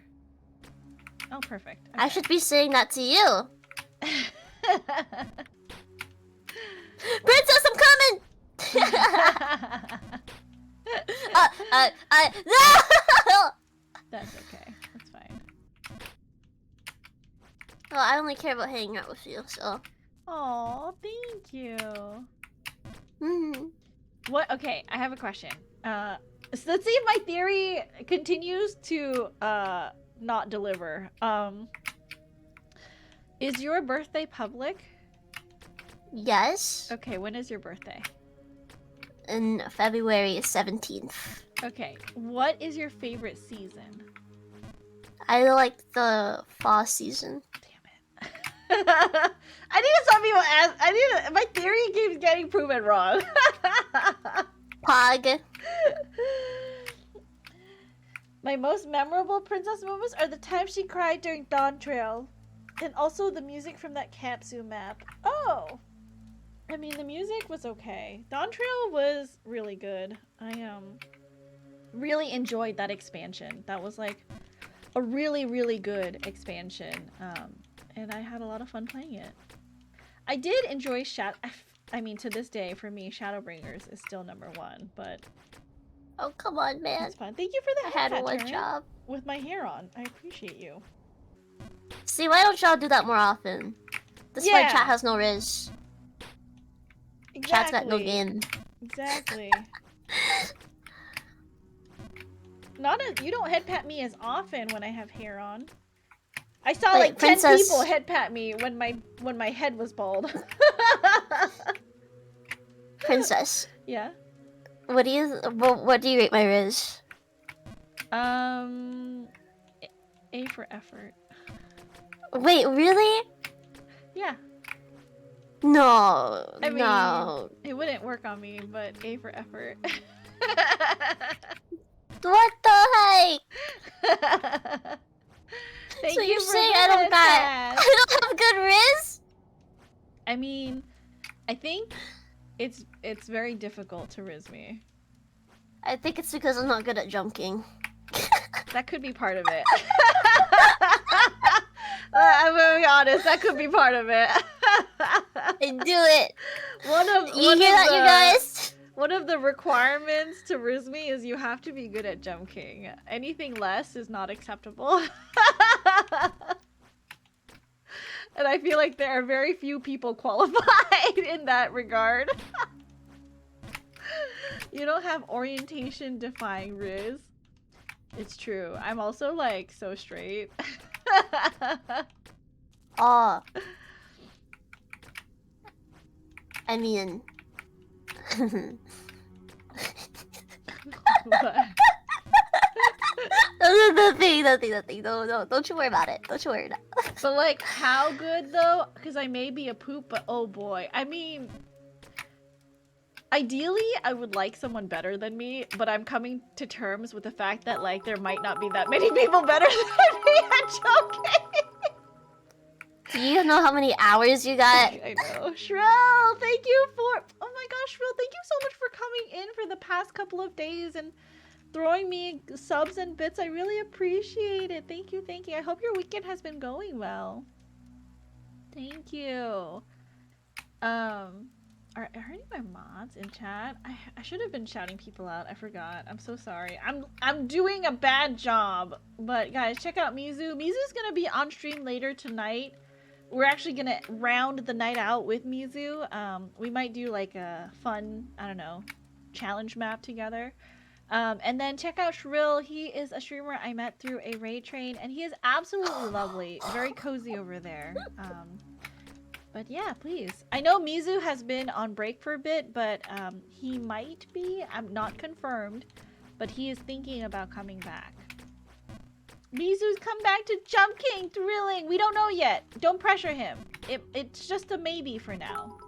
Oh, perfect. Okay. I should be saying that to you. Princess, I'm coming! No! That's okay. That's fine. Well, I only care about hanging out with you, so. Oh, thank you. Mm-hmm. What? Okay, I have a question. So let's see if my theory continues to not deliver. Is your birthday public? Yes. Okay, when is your birthday? In February 17th. Okay, what is your favorite season? I like the fall season. Damn it. I need to stop people ask. My theory keeps getting proven wrong. Pog. My most memorable princess moments are the time she cried during Dawn Trail. And also the music from that Camp Zoo map. Oh! I mean, the music was okay. Dawn Trail was really good. I really enjoyed that expansion. That was like a really, really good expansion. And I had a lot of fun playing it. I did enjoy I mean, to this day, for me, Shadowbringers is still #1, but Oh, come on, man. it's fun. Thank you for the I had headset one turn job. with my hair on. I appreciate you. See, why don't y'all do that more often? This is why Yeah. chat has no riz. Chat's got no Exactly. game. Exactly. You don't head pat me as often when I have hair on. I saw Wait, like 10 Princess- people head pat me when my head was bald. Princess, Yeah. what do you rate my riz? A for effort. Wait, really? Yeah. No, I mean- no. It wouldn't work on me, but A for effort. What the heck? Thank So you you're for saying the I don't got- headset. I don't have good riz? I mean, I think it's very difficult to riz me. I think it's because I'm not good at jumping. That could be part of it. I'm gonna be honest, that could be part of it. I do it. You hear that, you guys? One of the requirements to riz me is you have to be good at Jump King. Anything less is not acceptable. And I feel like there are very few people qualified in that regard. You don't have orientation defying riz. It's true. I'm also like so straight. Oh. I mean... What? Nothing. No, don't you worry about it. Don't you worry about it. But like, how good though? Because I may be a poop, but oh boy. I mean, ideally, I would like someone better than me, but I'm coming to terms with the fact that like there might not be that many people better than me at joking. Do you know how many hours you got? I know. Shrell, thank you for... Oh my gosh, Shrell, thank you so much for coming in for the past couple of days and throwing me subs and bits. I really appreciate it. Thank you, thank you. I hope your weekend has been going well. Thank you. Are any of my mods in chat? I should have been shouting people out. I forgot. I'm so sorry. I'm doing a bad job. But guys, check out Mizu. Mizu's gonna be on stream later tonight. We're actually gonna round the night out with Mizu. We might do like a fun, I don't know, challenge map together. And then check out Shrill. He is a streamer I met through a raid train, and he is absolutely lovely. Very cozy over there. But yeah, please. I know Mizu has been on break for a bit, but he might be. I'm not confirmed, but he is thinking about coming back. Mizu's come back to Jump King Thrilling. We don't know yet. Don't pressure him. It's just a maybe for now.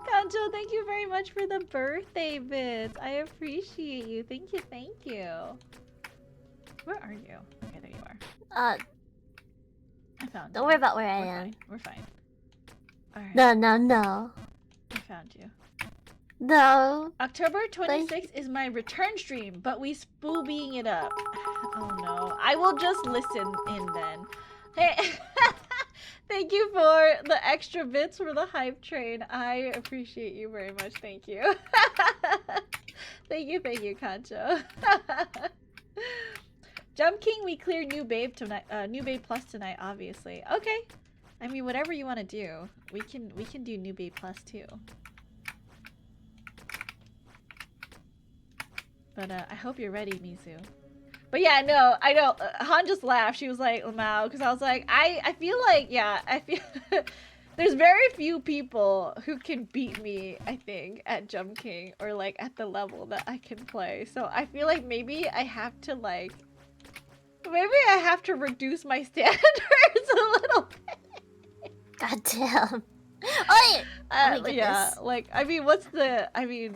Kanjo, thank you very much for the birthday bits. I appreciate you. Thank you, thank you. Where are you? Okay, there you are. I found you. Don't worry about where I We're am. fine. We're fine. Alright, No. I found you. No. October 26th is my return stream, but we spoobying it up. Oh no. I will just listen in then. Hey, thank you for the extra bits for the hype train. I appreciate you very much. Thank you. Thank you, Kancho. Jump King, we cleared New Babe tonight. New Babe Plus tonight, obviously. Okay. I mean, whatever you want to do, we can do New Babe Plus too. But I hope you're ready, Mizu. But yeah, no, I know. Han just laughed. She was like, Lamau, because I was like, I feel like, yeah, I feel there's very few people who can beat me, I think, at Jump King or like at the level that I can play. So I feel like maybe I have to like, maybe I have to reduce my standards a little bit. God damn. Oh, Yeah, like, I mean,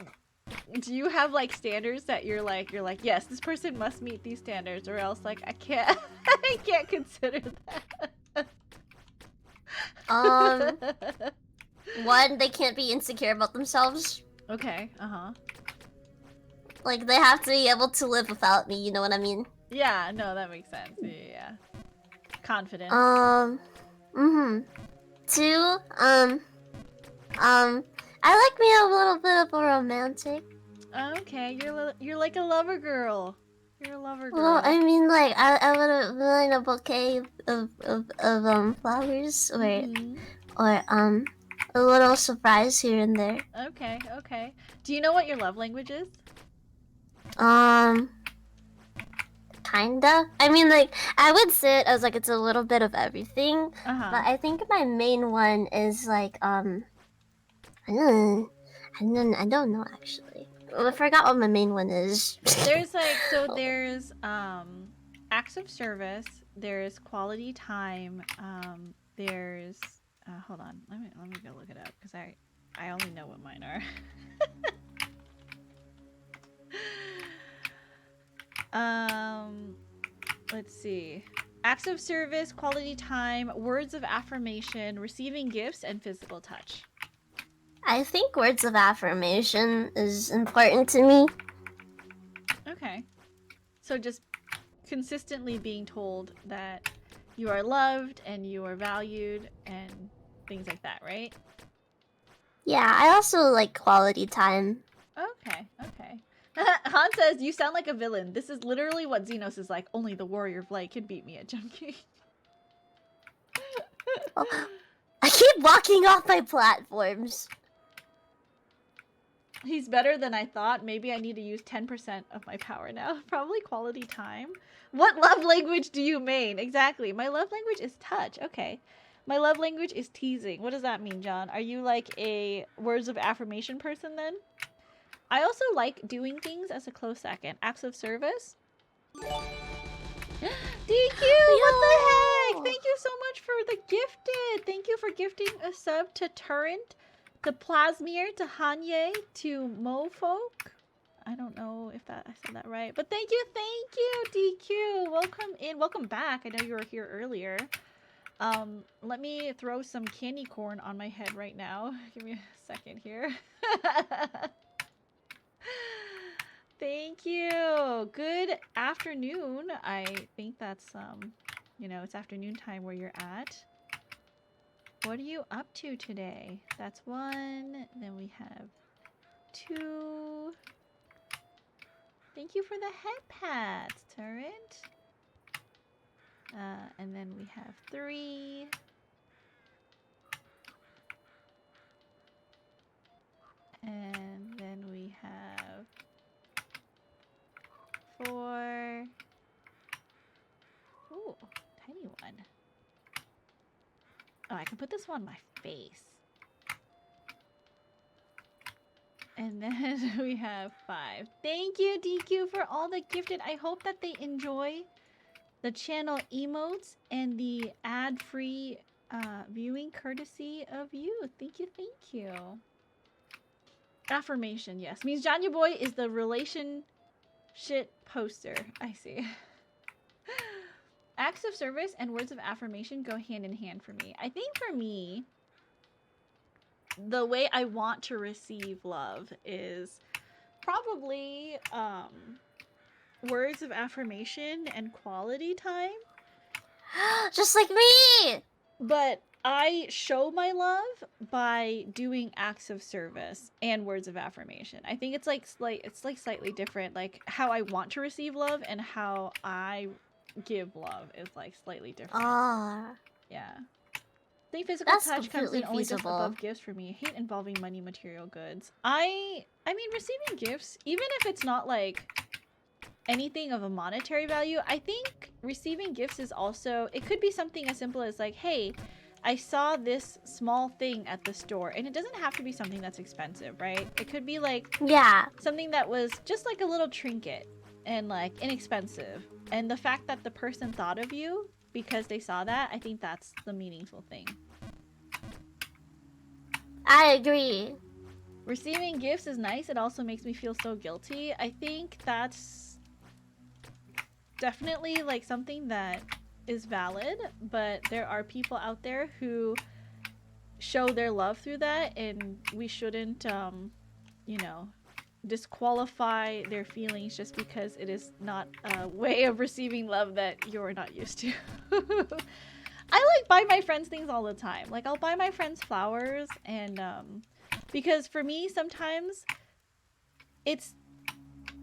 do you have like standards that you're like, yes, this person must meet these standards, or else like I can't I can't consider that. One, they can't be insecure about themselves. Okay, Like, they have to be able to live without me, you know what I mean? yeah, no, that makes sense. Yeah. Confidence. 2, I like me a little bit of a romantic. Okay, you're like a lover girl. You're a lover girl. Well, I mean, like, I would like a bouquet of flowers, Mhm. or a little surprise here and there. Okay, okay. Do you know what your love language is? Kinda. I mean, like, I would say it as like it's a little bit of everything, Uh-huh. but I think my main one is like I don't know actually. I forgot what my main one is. There's like there's acts of service, there's quality time, there's hold on, let me go look it up because I only know what mine are. Let's see. Acts of service, quality time, words of affirmation, receiving gifts, and physical touch. I think words of affirmation is important to me. Okay. So just consistently being told that you are loved and you are valued and things like that, right? Yeah, I also like quality time. Okay, okay. Han says, you sound like a villain. This is literally what Xenos is like. Only the Warrior of Light can beat me at Junkie. Oh, I keep walking off my platforms. He's better than I thought. Maybe I need to use 10% of my power now. Probably quality time. What love language do you main? Exactly. My love language is touch. Okay. My love language is teasing. What does that mean, John? Are you like a words of affirmation person then? I also like doing things as a close second. Acts of service. DQ, what the heck? Thank you so much for the gifted. Thank you for gifting a sub to Turrent, to Plasmir, to Hanye, to Mofolk. I don't know if I said that right, but thank you, DQ. Welcome in, welcome back. I know you were here earlier. Let me throw some candy corn on my head right now. Give me a second here. Thank you. Good afternoon. I think that's you know, it's afternoon time where you're at. What are you up to today? That's 1. Then we have 2. Thank you for the head pats, Turret. And then we have 3. And then we have 4. Ooh, tiny one. Oh, I can put this one on my face. And then we have 5. Thank you, DQ, for all the gifted. I hope that they enjoy the channel emotes and the ad-free viewing courtesy of you. Thank you, thank you. Affirmation, yes. Means Janya Boy is the relation shit poster. I see. Acts of service and words of affirmation go hand in hand for me. I think for me, the way I want to receive love is probably words of affirmation and quality time. Just like me! But I show my love by doing acts of service and words of affirmation. I think it's like slightly different. Like how I want to receive love and how I give love is like slightly different. Yeah. I think physical touch comes in only just above gifts for me. I hate involving money, material goods. I mean, receiving gifts, even if it's not like anything of a monetary value, I think receiving gifts is also, it could be something as simple as like, hey, I saw this small thing at the store, and it doesn't have to be something that's expensive, right? It could be like something that was just like a little trinket and like inexpensive. And the fact that the person thought of you because they saw that, I think that's the meaningful thing. I agree. Receiving gifts is nice. It also makes me feel so guilty. I think that's definitely like something that is valid, but there are people out there who show their love through that, and we shouldn't you know, disqualify their feelings just because it is not a way of receiving love that you're not used to. I like buy my friends things all the time. Like I'll buy my friends flowers and because for me sometimes it's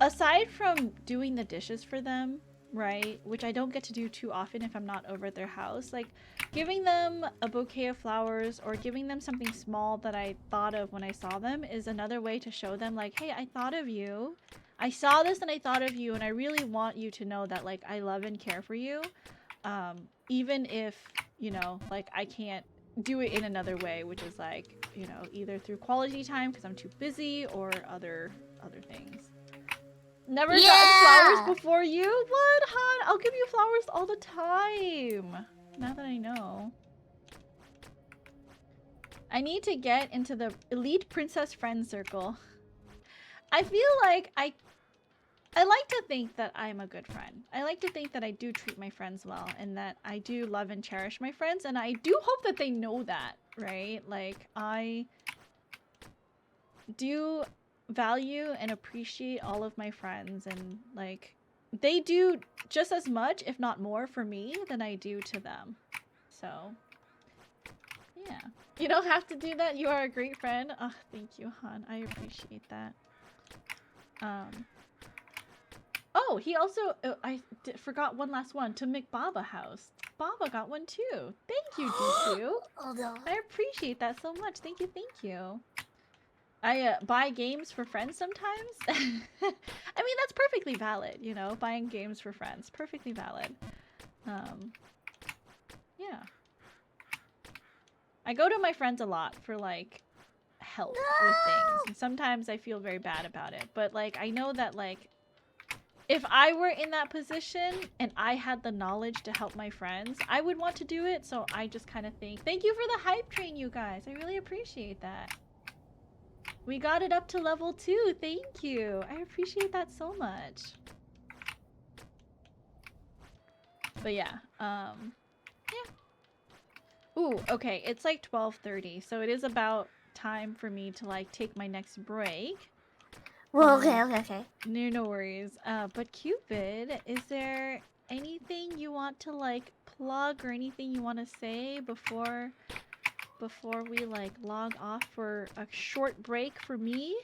aside from doing the dishes for them, right? Which I don't get to do too often if I'm not over at their house. Like giving them a bouquet of flowers or giving them something small that I thought of when I saw them is another way to show them like, hey, I thought of you. I saw this and I thought of you and I really want you to know that like I love and care for you. Even if, you know, like I can't do it in another way, which is like, you know, either through quality time because I'm too busy or other things. Never gotten flowers before you? What, hon? I'll give you flowers all the time. Now that I know. I need to get into the elite princess friend circle. I feel like I like to think that I'm a good friend. I like to think that I do treat my friends well and that I do love and cherish my friends, and I do hope that they know that, right? Like, I do value and appreciate all of my friends, and like they do just as much if not more for me than I do to them. So yeah, you don't have to do that. You are a great friend. Oh, thank you, hon. I appreciate that. Oh, he also forgot one last one to McBaba house. Baba got one too. Thank you, D2. Oh no. I appreciate that so much. Thank you. I buy games for friends sometimes. I mean, that's perfectly valid, you know, buying games for friends. Perfectly valid. Yeah. I go to my friends a lot for, like, help with things. And sometimes I feel very bad about it. But, like, I know that, like, if I were in that position and I had the knowledge to help my friends, I would want to do it. So I just kind of think, thank you for the hype train, you guys. I really appreciate that. We got it up to level 2. Thank you. I appreciate that so much. But yeah, yeah. Ooh, okay. It's like 12:30, so it is about time for me to like take my next break. Well, okay. No worries. But Cupid, is there anything you want to like plug or anything you want to say before we like log off for a short break for me?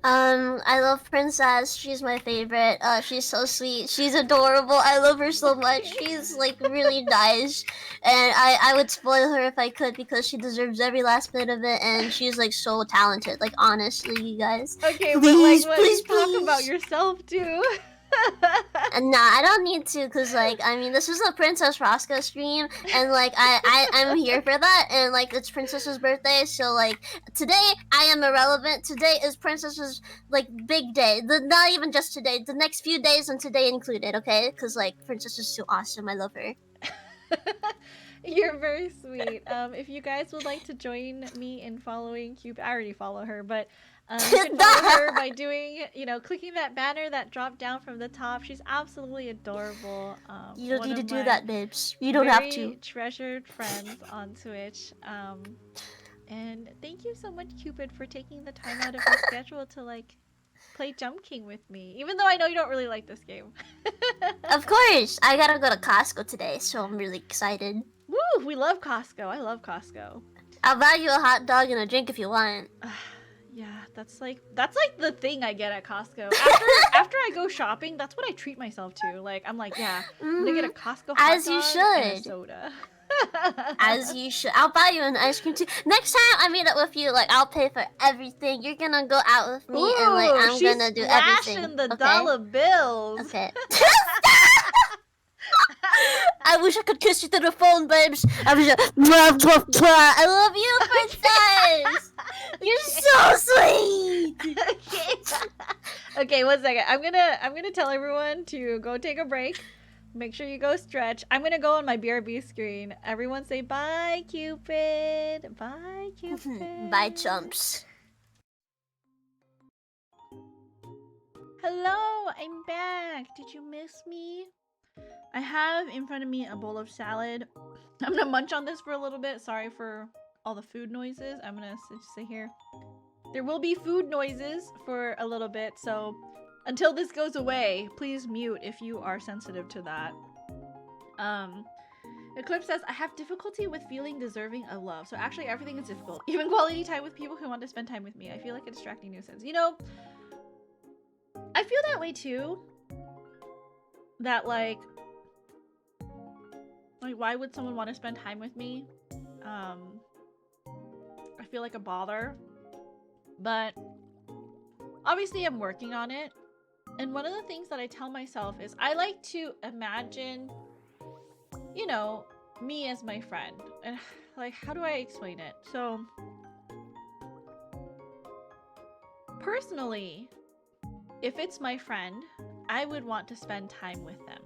I love Princess. She's my favorite. She's so sweet. She's adorable. I love her so much. She's like really nice, and I would spoil her if I could because she deserves every last bit of it, and she's like so talented. Like honestly, you guys. Okay, Please, but like, please, talk about please. yourself too. Nah, I don't need to, cause like I mean this is a Princess Rosca stream, and like I'm here for that, and like it's Princess's birthday, so like today I am irrelevant. Today is Princess's like big day. Not even just today, the next few days and today included. Okay, cause like Princess is so awesome. I love her. You're very sweet. If you guys would like to join me in following Cupid, I already follow her, but you can follow her by doing, you know, clicking that banner that dropped down from the top. She's absolutely adorable. You don't need to do that, babes. You don't have to. Treasured friends on Twitch. And thank you so much, Cupid, for taking the time out of your schedule to like play Jump King with me. Even though I know you don't really like this game. Of course, I gotta go to Costco today, so I'm really excited. Woo! We love Costco. I love Costco. I'll buy you a hot dog and a drink if you want. Yeah, that's like the thing I get at Costco. After I go shopping, that's what I treat myself to. Like I'm like, yeah, I'm gonna get a Costco hot As dog you and a should. soda. As you should. I'll buy you an ice cream too. Next time I meet up with you, like I'll pay for everything. You're gonna go out with me, and like I'm gonna do everything. Flashing the dollar bills. Okay. I wish I could kiss you through the phone, babes. I wish I love you, Princess. You're so sweet. Okay, 1 second. I'm gonna tell everyone to go take a break. Make sure you go stretch. I'm gonna go on my BRB screen. Everyone say bye, Cupid. Bye, Cupid. Bye, chumps. Hello, I'm back. Did you miss me? I have in front of me a bowl of salad. I'm gonna munch on this for a little bit. Sorry for all the food noises. I'm gonna just sit here. There will be food noises for a little bit, so until this goes away, please mute if you are sensitive to that. Eclipse says, I have difficulty with feeling deserving of love. So actually everything is difficult. Even quality time with people who want to spend time with me. I feel like a distracting nuisance. You know, I feel that way too. That like why would someone want to spend time with me? I feel like a bother. But obviously I'm working on it. And one of the things that I tell myself is I like to imagine, you know, me as my friend. And like, how do I explain it? So personally, if it's my friend, I would want to spend time with them.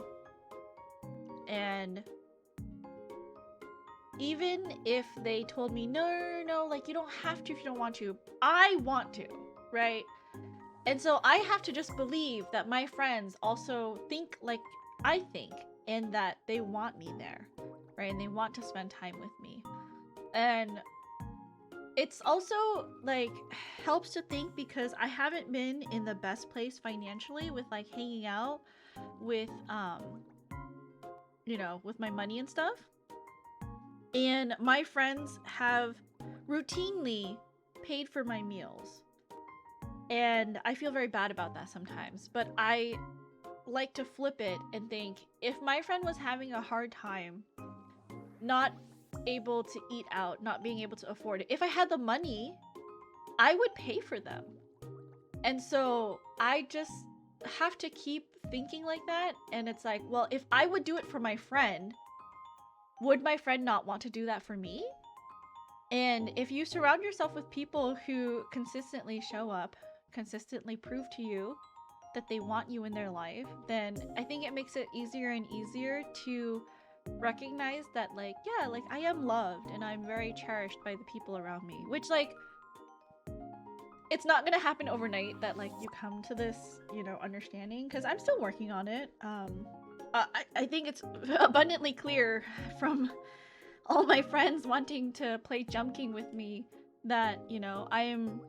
And even if they told me, no, like you don't have to if you don't want to, I want to, right? And so I have to just believe that my friends also think like I think and that they want me there, right? And they want to spend time with me. And it's also like helps to think because I haven't been in the best place financially with like hanging out with you know, with my money and stuff. And my friends have routinely paid for my meals. And I feel very bad about that sometimes, but I like to flip it and think if my friend was having a hard time not able to eat out, not being able to afford it, if I had the money, I would pay for them. And so I just have to keep thinking like that. And it's like, well, if I would do it for my friend, would my friend not want to do that for me? And if you surround yourself with people who consistently show up, consistently prove to you that they want you in their life, then I think it makes it easier and easier to recognize that like, yeah, like I am loved and I'm very cherished by the people around me, which like it's not gonna happen overnight that like you come to this, you know, understanding, because I'm still working on it. I think it's abundantly clear from all my friends wanting to play Jump King with me that, you know, I am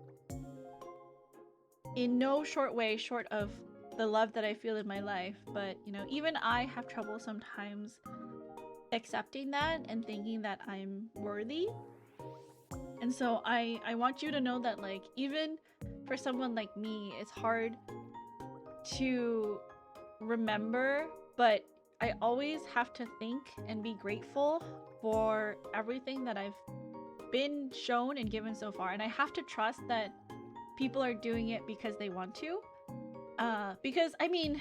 in no short way short of the love that I feel in my life. But, you know, even I have trouble sometimes accepting that and thinking that I'm worthy. And so I want you to know that, like, even for someone like me, it's hard to remember, but I always have to think and be grateful for everything that I've been shown and given so far. And I have to trust that people are doing it because they want to. Because, I mean,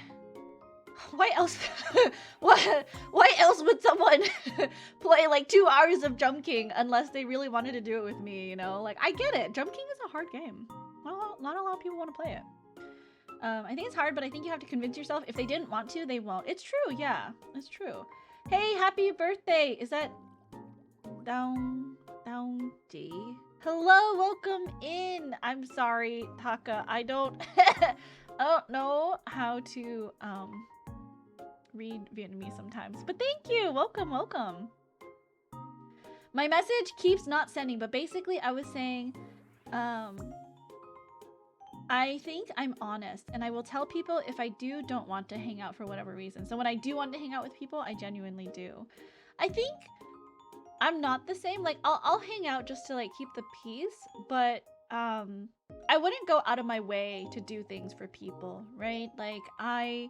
why else why else would someone play like 2 hours of Jump King unless they really wanted to do it with me, you know? Like, I get it. Jump King is a hard game. Not a lot of people want to play it. I think it's hard, but I think you have to convince yourself if they didn't want to, they won't. It's true, yeah. It's true. Hey, happy birthday! Is that Down D? Hello, welcome in! I'm sorry, Taka. I don't know how to read Vietnamese sometimes. But thank you! Welcome. My message keeps not sending, but basically I was saying, I think I'm honest, and I will tell people if I don't want to hang out for whatever reason. So when I do want to hang out with people, I genuinely do. I think I'm not the same. Like, I'll hang out just to, like, keep the peace, but I wouldn't go out of my way to do things for people, right? Like, I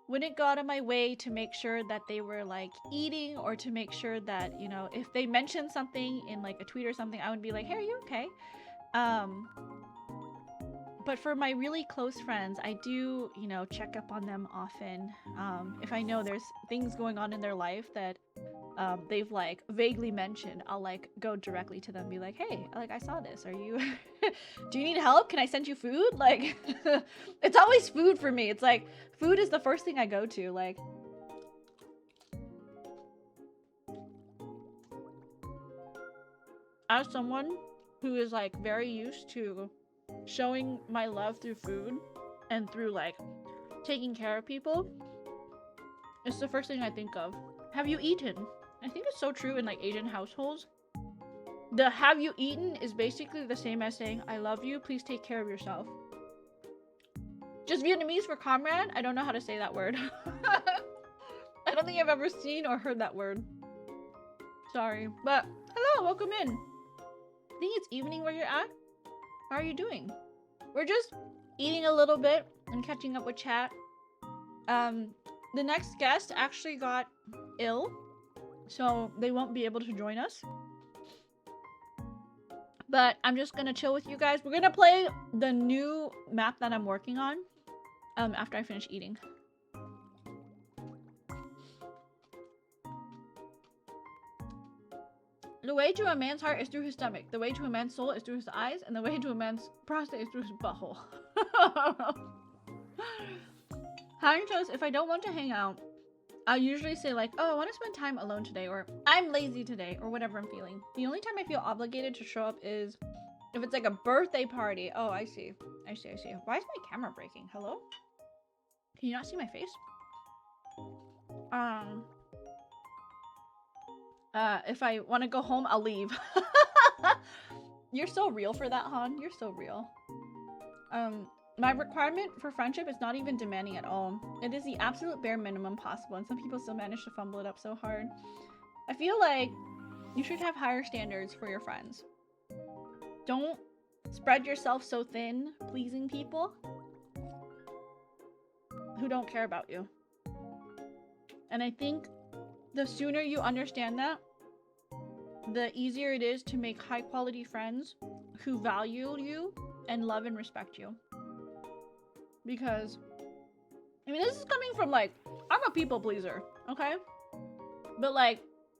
wouldn't go out of my way to make sure that they were, like, eating, or to make sure that, you know, if they mentioned something in, like, a tweet or something, I would be like, hey, are you okay? But for my really close friends, I do, you know, check up on them often. If I know there's things going on in their life that they've, like, vaguely mentioned, I'll, like, go directly to them and be like, hey, like, I saw this. Are you... do you need help? Can I send you food? Like, it's always food for me. It's like, food is the first thing I go to. Like, as someone who is, like, very used to showing my love through food and through, like, taking care of people, it's the first thing I think of. Have you eaten? I think it's so true in, like, Asian households. The have you eaten is basically the same as saying, I love you, please take care of yourself. Just Vietnamese for comrade? I don't know how to say that word. I don't think I've ever seen or heard that word. Sorry. But hello, welcome in. I think it's evening where you're at. How are you doing? We're just eating a little bit and catching up with chat. The next guest actually got ill, so they won't be able to join us. But I'm just gonna chill with you guys. We're gonna play the new map that I'm working on after I finish eating. The way to a man's heart is through his stomach. The way to a man's soul is through his eyes. And the way to a man's prostate is through his butthole. Hanchos, if I don't want to hang out, I'll usually say like, oh, I want to spend time alone today, or I'm lazy today, or whatever I'm feeling. The only time I feel obligated to show up is if it's like a birthday party. Oh, I see. I see. Why is my camera breaking? Hello? Can you not see my face? If I want to go home, I'll leave. You're so real for that, Han. You're so real. My requirement for friendship is not even demanding at all. It is the absolute bare minimum possible, and some people still manage to fumble it up so hard. I feel like you should have higher standards for your friends. Don't spread yourself so thin, pleasing people who don't care about you. And I think the sooner you understand that, the easier it is to make high quality friends who value you and love and respect you. Because, I mean, this is coming from like, I'm a people pleaser, okay? But like,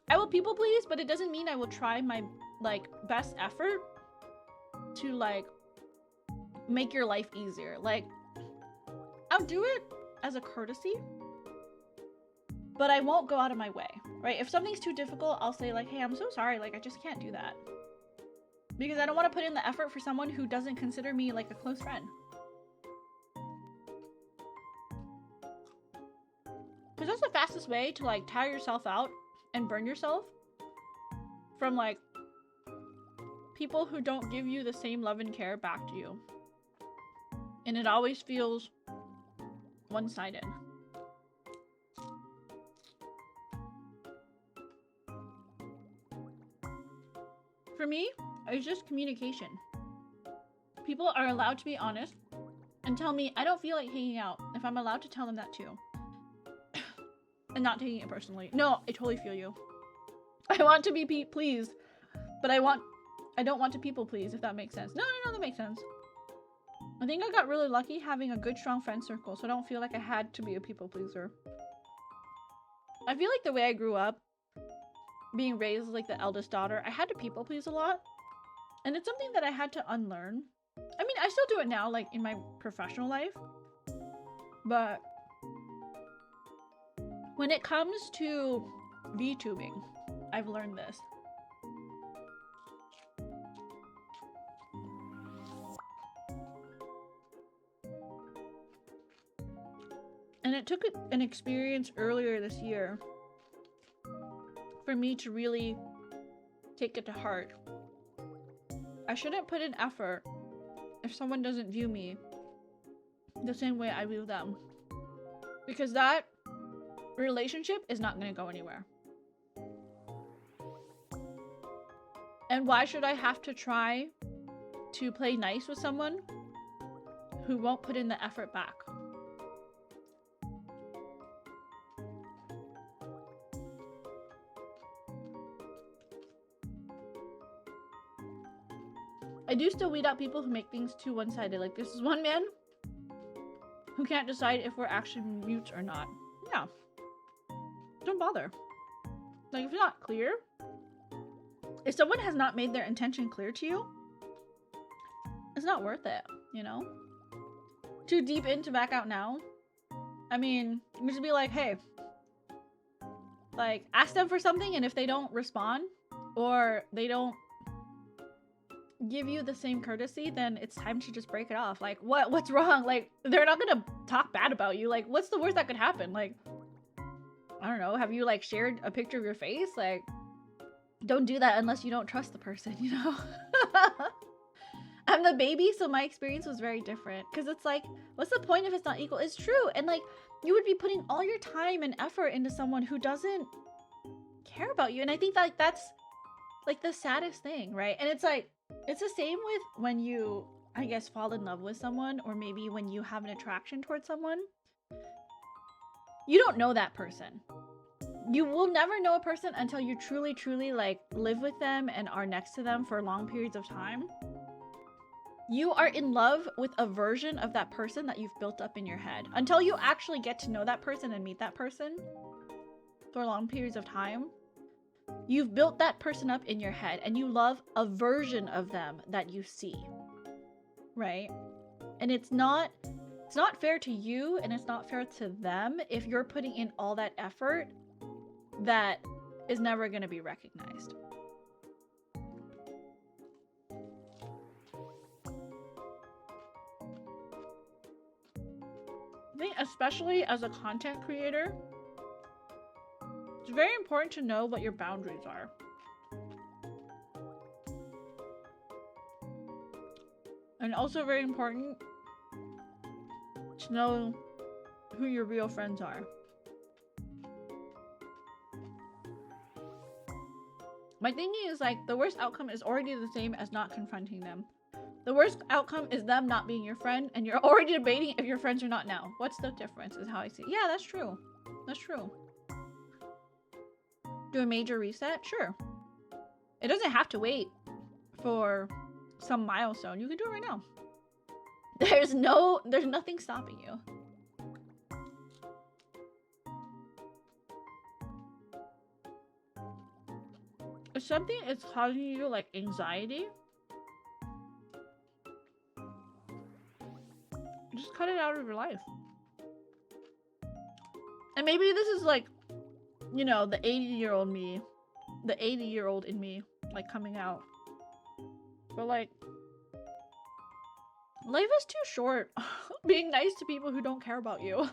I will people please, but it doesn't mean I will try my like best effort to like make your life easier. Like, I'll do it as a courtesy, but I won't go out of my way, right? If something's too difficult, I'll say like, hey, I'm so sorry, like I just can't do that. Because I don't want to put in the effort for someone who doesn't consider me like a close friend. Because that's the fastest way to like tire yourself out and burn yourself from like people who don't give you the same love and care back to you. And it always feels one-sided. For me, it's just communication. People are allowed to be honest and tell me I don't feel like hanging out if I'm allowed to tell them that too. And not taking it personally. No, I totally feel you. I want to be pleased, but I don't want to people please, if that makes sense. No, that makes sense. I think I got really lucky having a good, strong friend circle, so I don't feel like I had to be a people pleaser. I feel like the way I grew up, being raised as like the eldest daughter, I had to people please a lot. And it's something that I had to unlearn. I mean, I still do it now, like in my professional life. But when it comes to VTubing, I've learned this. And it took an experience earlier this year for me to really take it to heart. I shouldn't put in effort if someone doesn't view me the same way I view them. Because that relationship is not going to go anywhere. And why should I have to try to play nice with someone who won't put in the effort back? I do still weed out people who make things too one-sided. Like, this is one man who can't decide if we're actually mutes or not. Yeah. Don't bother. Like, if it's not clear, if someone has not made their intention clear to you, it's not worth it, you know? Too deep in to back out now. I mean, you just be like, hey, like, ask them for something, and if they don't respond, or they don't give you the same courtesy, then it's time to just break it off. Like, what's wrong? Like, they're not gonna talk bad about you. Like, what's the worst that could happen? Like, I don't know, have you like shared a picture of your face? Like, don't do that unless you don't trust the person, you know? I'm the baby, so my experience was very different. Because it's like, what's the point if it's not equal? It's true. And like, you would be putting all your time and effort into someone who doesn't care about you. And I think that, like, that's like the saddest thing, right? And it's like, it's the same with when you, I guess, fall in love with someone, or maybe when you have an attraction towards someone. You don't know that person. You will never know a person until you truly, truly like live with them and are next to them for long periods of time. You are in love with a version of that person that you've built up in your head. Until you actually get to know that person and meet that person for long periods of time, you've built that person up in your head and you love a version of them that you see, right? And it's not fair to you and it's not fair to them if you're putting in all that effort that is never going to be recognized. I think especially as a content creator, it's very important to know what your boundaries are. And also very important to know who your real friends are. My thinking is like, the worst outcome is already the same as not confronting them. The worst outcome is them not being your friend, and you're already debating if you're friends or not now. What's the difference is how I see it. Yeah, that's true. That's true. Do a major reset? Sure. It doesn't have to wait for some milestone. You can do it right now. There's nothing stopping you. If something is causing you like anxiety, just cut it out of your life. And maybe this is like, you know, the 80-year-old me, the 80-year-old in me, like coming out. But like, life is too short being nice to people who don't care about you.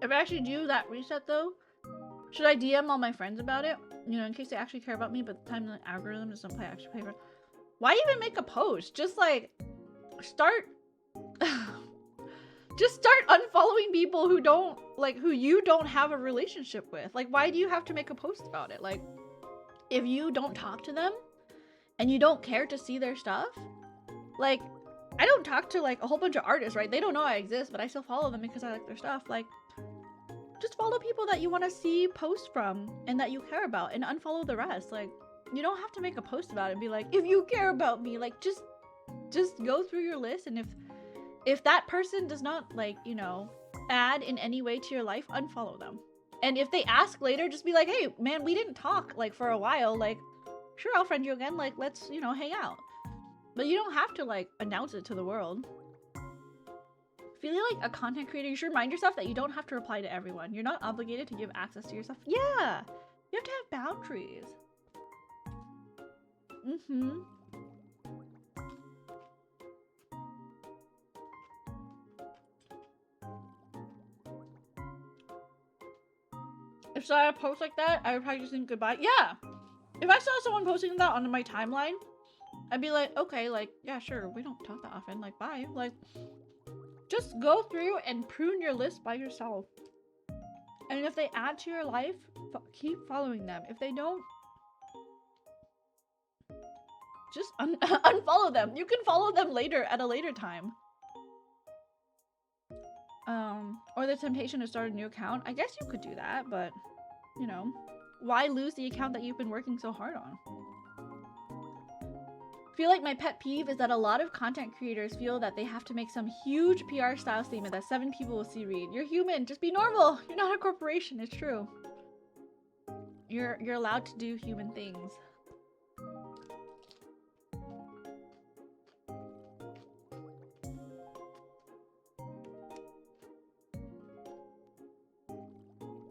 If I actually do that reset though, should I DM all my friends about it? You know, in case they actually care about me, but the time the algorithm doesn't play actually play for. Why even make a post? Just like start just start unfollowing people who don't like who you don't have a relationship with. Like, why do you have to make a post about it? Like, if you don't talk to them and you don't care to see their stuff, like, I don't talk to like a whole bunch of artists, right? They don't know I exist, but I still follow them because I like their stuff. Like, just follow people that you want to see posts from and that you care about, and unfollow the rest. Like, you don't have to make a post about it and be like, if you care about me, like, just go through your list, and if that person does not, like, you know, add in any way to your life, unfollow them. And if they ask later, just be like, hey man, we didn't talk like for a while, like, sure, I'll friend you again, like, let's, you know, hang out. But you don't have to like announce it to the world. Feeling like a content creator, you should remind yourself that you don't have to reply to everyone. You're not obligated to give access to yourself. Yeah, you have to have boundaries. If I saw a post like that, I would probably just think goodbye. Yeah, if I saw someone posting that on my timeline, I'd be like, okay, like, yeah, sure, we don't talk that often, like, bye. Like, just go through and prune your list by yourself. And if they add to your life, keep following them. If they don't, just unfollow them. You can follow them later at a later time. Or the temptation to start a new account. I guess you could do that, but, you know, why lose the account that you've been working so hard on? I feel like my pet peeve is that a lot of content creators feel that they have to make some huge PR style statement that 7 people will see read. You're human, just be normal. You're not a corporation, it's true. You're allowed to do human things.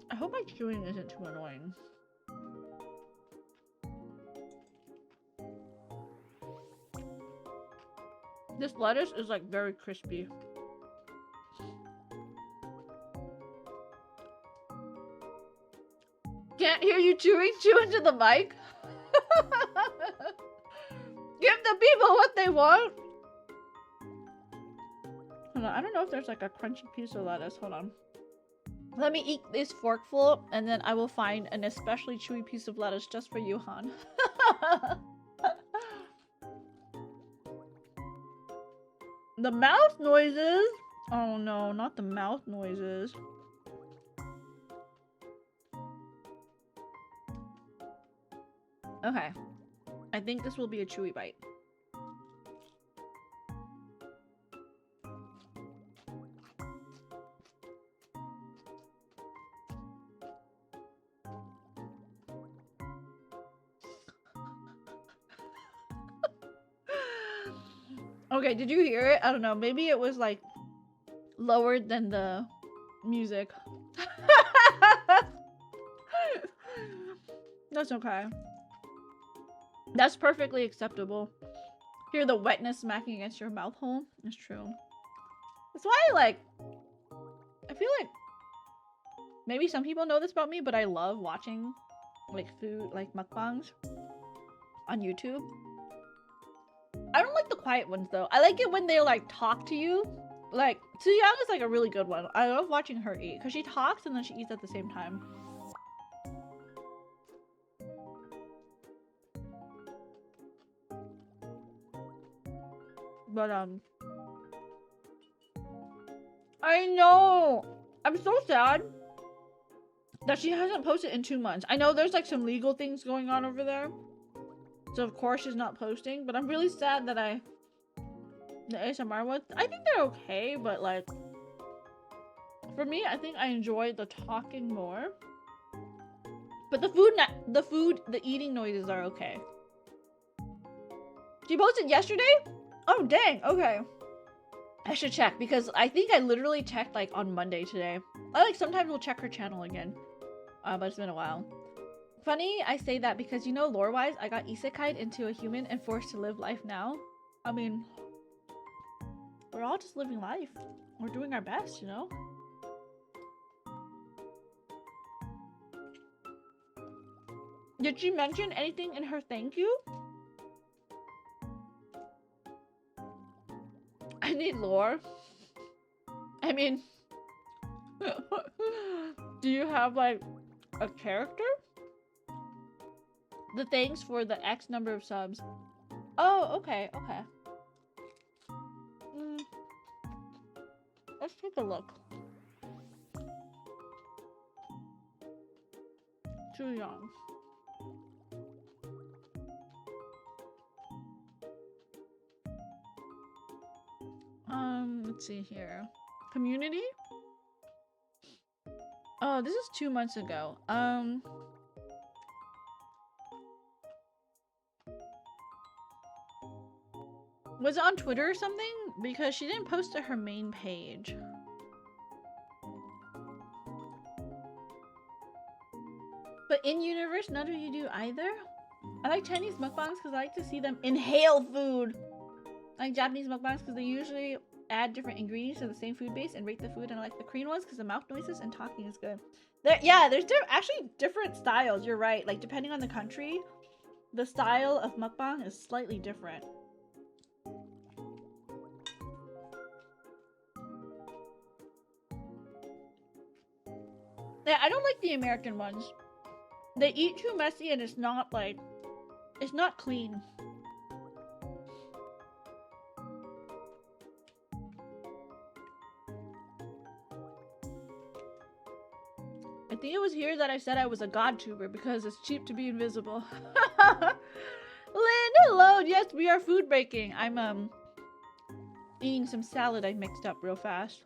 I hope my chewing isn't too annoying. This lettuce is like very crispy. Can't hear you chewing. Chew into the mic. Give the people what they want. Hold on, I don't know if there's like a crunchy piece of lettuce. Hold on. Let me eat this forkful, and then I will find an especially chewy piece of lettuce just for you, Han. The mouth noises. Oh no, not the mouth noises. Okay. I think this will be a chewy bite. Okay, did you hear it? I don't know. Maybe it was like lower than the music. That's okay. That's perfectly acceptable. Hear the wetness smacking against your mouth hole? It's true. That's why I feel like maybe some people know this about me, but I love watching like food, like mukbangs on YouTube. I don't like the quiet ones though. I like it when they like talk to you. Like, Tsuyoung is like a really good one. I love watching her eat because she talks and then she eats at the same time. But I know. I'm so sad that she hasn't posted in 2 months. I know there's like some legal things going on over there. So of course she's not posting, but I'm really sad that the ASMR ones, I think they're okay, but like for me, I think I enjoy the talking more. But the eating noises are okay. She posted yesterday? Oh dang, okay. I should check because I think I literally checked like on Monday today. I like sometimes will check her channel again. But it's been a while. Funny, I say that because, you know, lore-wise, I got isekai'd into a human and forced to live life now. I mean, we're all just living life. We're doing our best, you know? Did she mention anything in her thank you? I need lore. I mean, do you have, like, a character? The thanks for the X number of subs. Oh, okay, okay. Let's take a look. Too young. Let's see here. Community? Oh, this is 2 months ago. Was it on Twitter or something? Because she didn't post to her main page. But in universe, none of you do either? I like Chinese mukbangs because I like to see them inhale food. I like Japanese mukbangs because they usually add different ingredients to the same food base and rate the food. And I like the Korean ones because the mouth noises and talking is good. There's actually different styles. You're right. Like, depending on the country, the style of mukbang is slightly different. Yeah, I don't like the American ones. They eat too messy and it's not like... It's not clean. I think it was here that I said I was a god tuber because it's cheap to be invisible. Lynn, hello! Yes, we are food breaking. I'm eating some salad I mixed up real fast.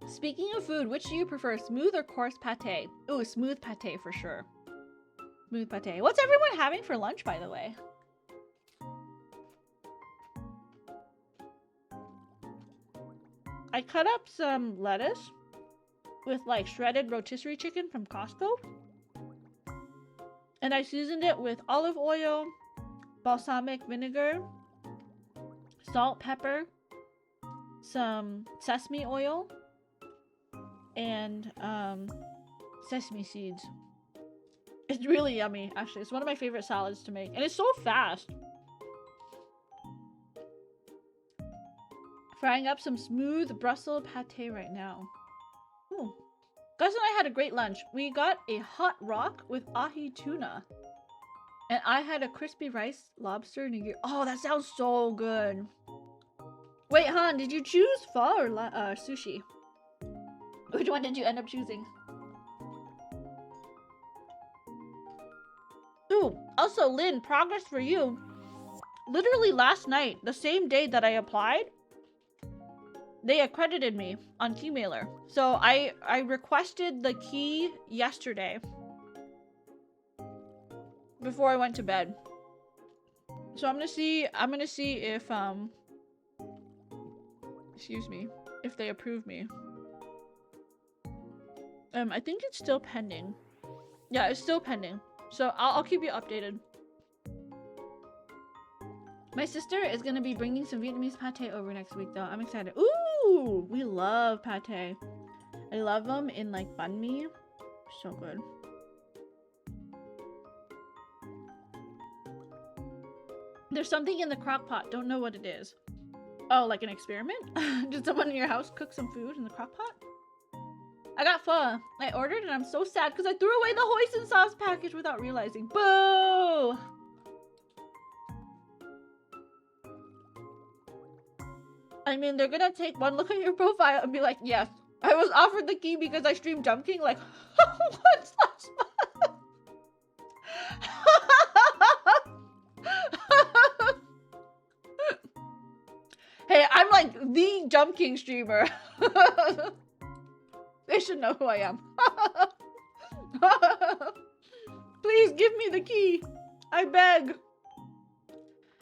Speaking of food, which do you prefer, smooth or coarse pate? Ooh, smooth pate for sure. Smooth pate. What's everyone having for lunch, by the way? I cut up some lettuce with like shredded rotisserie chicken from Costco. And I seasoned it with olive oil, balsamic vinegar, salt, pepper, some sesame oil, and sesame seeds. It's really yummy, actually. It's one of my favorite salads to make, and it's so fast. Frying up some smooth Brussels pate right now. Ooh. Gus and I had a great lunch. We got a hot rock with ahi tuna. And I had a crispy rice lobster nigiri. Oh, that sounds so good. Wait, Han, did you choose pho or sushi? Which one did you end up choosing? Ooh, also, Lynn, progress for you. Literally last night, the same day that I applied, they accredited me on Keymailer. So I requested the key yesterday before I went to bed. So I'm gonna see if excuse me, if they approve me. I think it's still pending. Yeah, it's still pending. So I'll keep you updated. My sister is gonna be bringing some Vietnamese pate over next week, though. I'm excited. Ooh, we love pate. I love them in like banh mi. So good. There's something in the crock pot. Don't know what it is. Oh, like an experiment? Did someone in your house cook some food in the crock pot? I got pho. I ordered and I'm so sad because I threw away the hoisin sauce package without realizing. Boo! I mean, they're gonna take one look at your profile and be like, yes, I was offered the key because I streamed Jump King. Like, what's that? Hey, I'm like the Jump King streamer. They should know who I am. Please give me the key. I beg.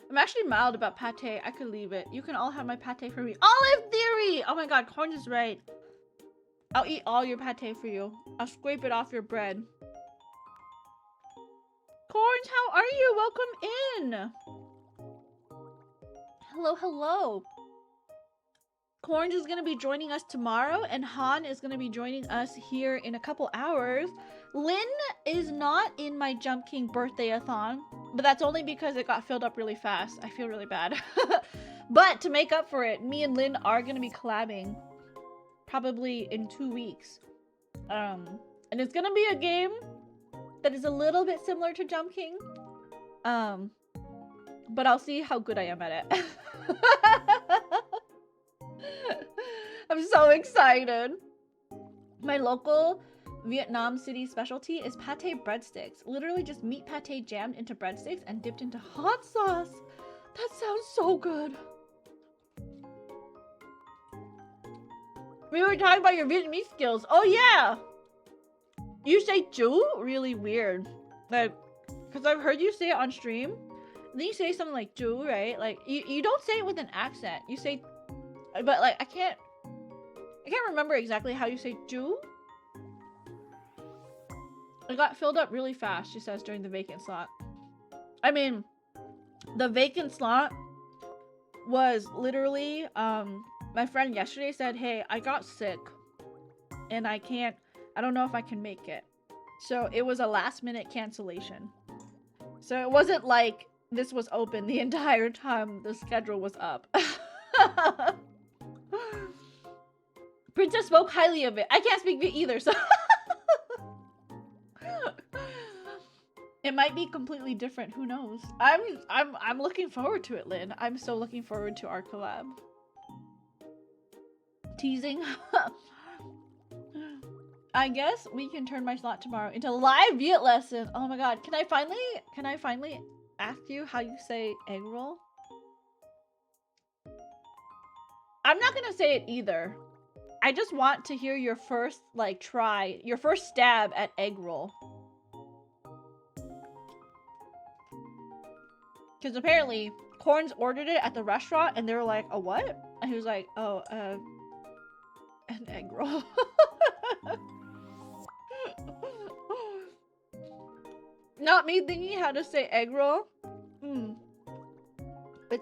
I'm actually mild about pate. I could leave it. You can all have my pate for me. Olive Theory! Oh my god, Corn is right. I'll eat all your pate for you. I'll scrape it off your bread. Corns, how are you? Welcome in. Hello, hello. Corns is going to be joining us tomorrow, and Han is going to be joining us here in a couple hours. Lynn is not in my Jump King birthday-a-thon, but that's only because it got filled up really fast. I feel really bad. But to make up for it, me and Lynn are going to be collabing probably in 2 weeks. And it's going to be a game that is a little bit similar to Jump King. But I'll see how good I am at it. I'm so excited. My local Vietnam City specialty is pate breadsticks. Literally just meat pate jammed into breadsticks and dipped into hot sauce. That sounds so good. We were talking about your Vietnamese skills. Oh yeah! You say "chú" really weird. Like, because I've heard you say it on stream. Then you say something like "chú," right? Like, you don't say it with an accent. You say... But like, I can't remember exactly how you say "chú." It got filled up really fast, she says, during the vacant slot. I mean, the vacant slot was literally, my friend yesterday said, hey, I got sick and I don't know if I can make it. So it was a last minute cancellation. So it wasn't like this was open the entire time the schedule was up. Princess spoke highly of it. I can't speak Viet either, so it might be completely different. Who knows? I'm looking forward to it, Lynn. I'm so looking forward to our collab. Teasing. I guess we can turn my slot tomorrow into live Viet lesson. Oh my god. Can I finally ask you how you say egg roll? I'm not gonna say it either. I just want to hear your first, like, try, your first stab at egg roll. Because apparently, Corns ordered it at the restaurant, and they were like, a what? And he was like, oh, an egg roll. Not me thinking how to say egg roll.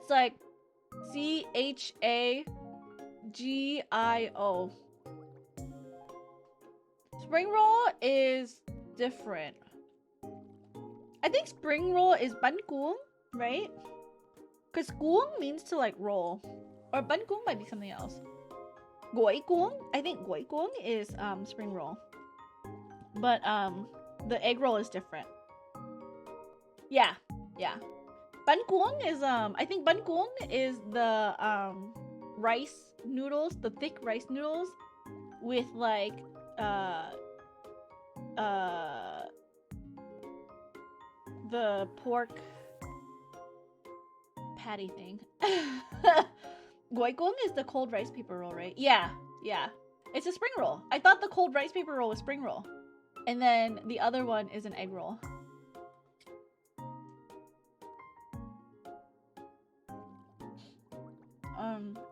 It's like CHAGIO. Spring roll is different. I think spring roll is bankuong, right? Because kuong means to like roll. Or bankuong might be something else. Goi kuong? I think goi kuong is spring roll. But the egg roll is different. Yeah. Bankuong is I think bankuong is the rice noodles, the thick rice noodles with like the pork patty thing. Goikong is the cold rice paper roll, right? Yeah. It's a spring roll. I thought the cold rice paper roll was spring roll. And then the other one is an egg roll.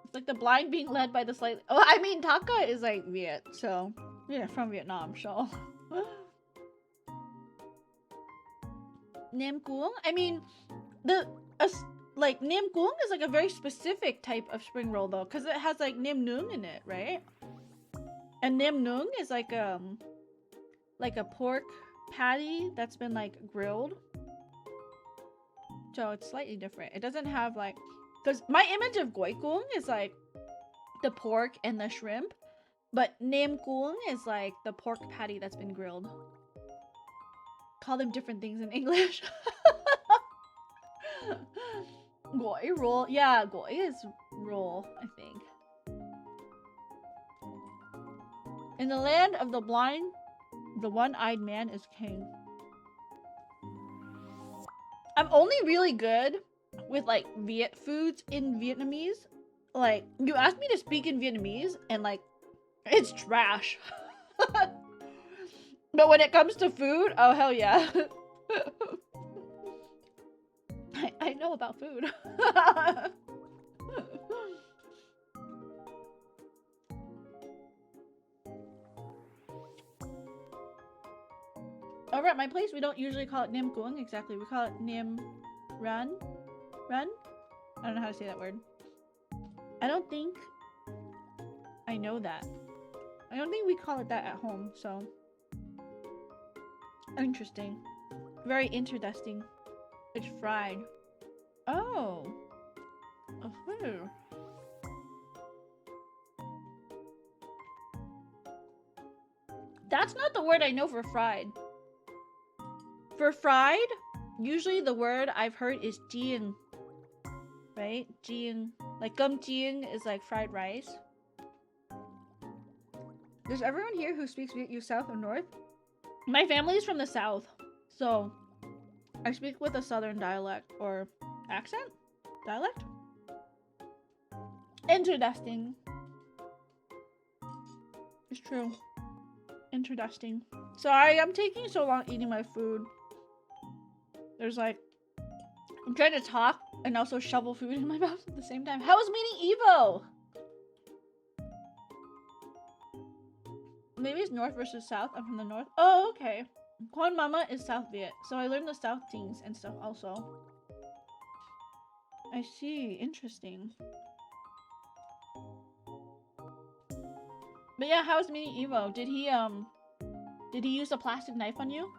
It's like the blind being led by the slightly... Oh, I mean, Taka is like Viet, so... Yeah, from Vietnam, so... Nam Cuong? I mean, like, Nam Cuong is like a very specific type of spring roll, though, because it has like Nam Nung in it, right? And Nam Nung is like a pork patty that's been like grilled. So it's slightly different. It doesn't have like... Because my image of Goi Cuong is like the pork and the shrimp, but Nam Cuong is like the pork patty that's been grilled. Call them different things in English. Goi roll. Yeah, goi is roll, I think. In the land of the blind, the one-eyed man is king. I'm only really good with like Viet foods in Vietnamese. Like, you ask me to speak in Vietnamese and like, it's trash. But when it comes to food, oh hell yeah. I know about food. Over at my place, we don't usually call it Nam Cuong exactly. We call it Nam Run? Run? I don't know how to say that word. I don't think I know that. I don't think we call it that at home, so... Interesting. Very interesting. It's fried. Oh. Oh. That's not the word I know for fried. For fried, usually the word I've heard is jiang. Right? Jiang. Like gum jiang is like fried rice. Does everyone here who speaks Viet use South or North? My family is from the South, so I speak with a Southern dialect or accent? Dialect? Interesting. It's true. Interesting. Sorry, I'm taking so long eating my food. There's like... I'm trying to talk and also shovel food in my mouth at the same time. How was meeting Evo? Maybe it's North versus South. I'm from the North. Oh, okay. Quan Mama is South Viet, so I learned the South things and stuff also. I see. Interesting. But yeah, how was meeting Evo? Did he use a plastic knife on you?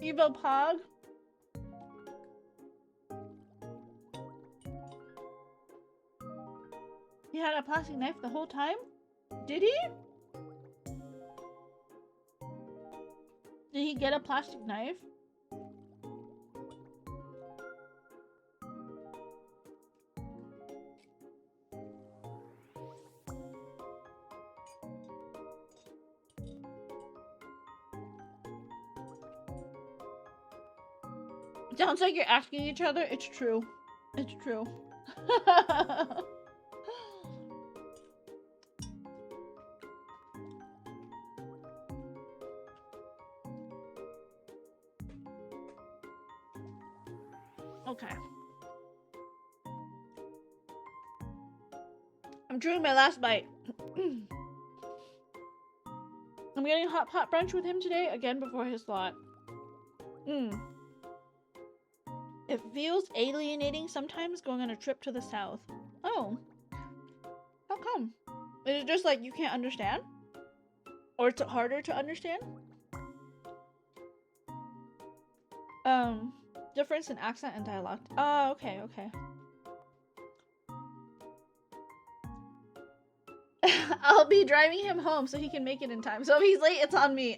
Evo Pog? He had a plastic knife the whole time? Did he? Did he get a plastic knife? Sounds like you're asking each other. It's true. It's true. Okay. I'm chewing my last bite. I'm getting hot pot brunch with him today, again before his slot. It feels alienating sometimes going on a trip to the south. Oh. How come? Is it just like you can't understand? Or it's harder to understand? Difference in accent and dialect. Oh, okay, okay. I'll be driving him home so he can make it in time. So if he's late, it's on me.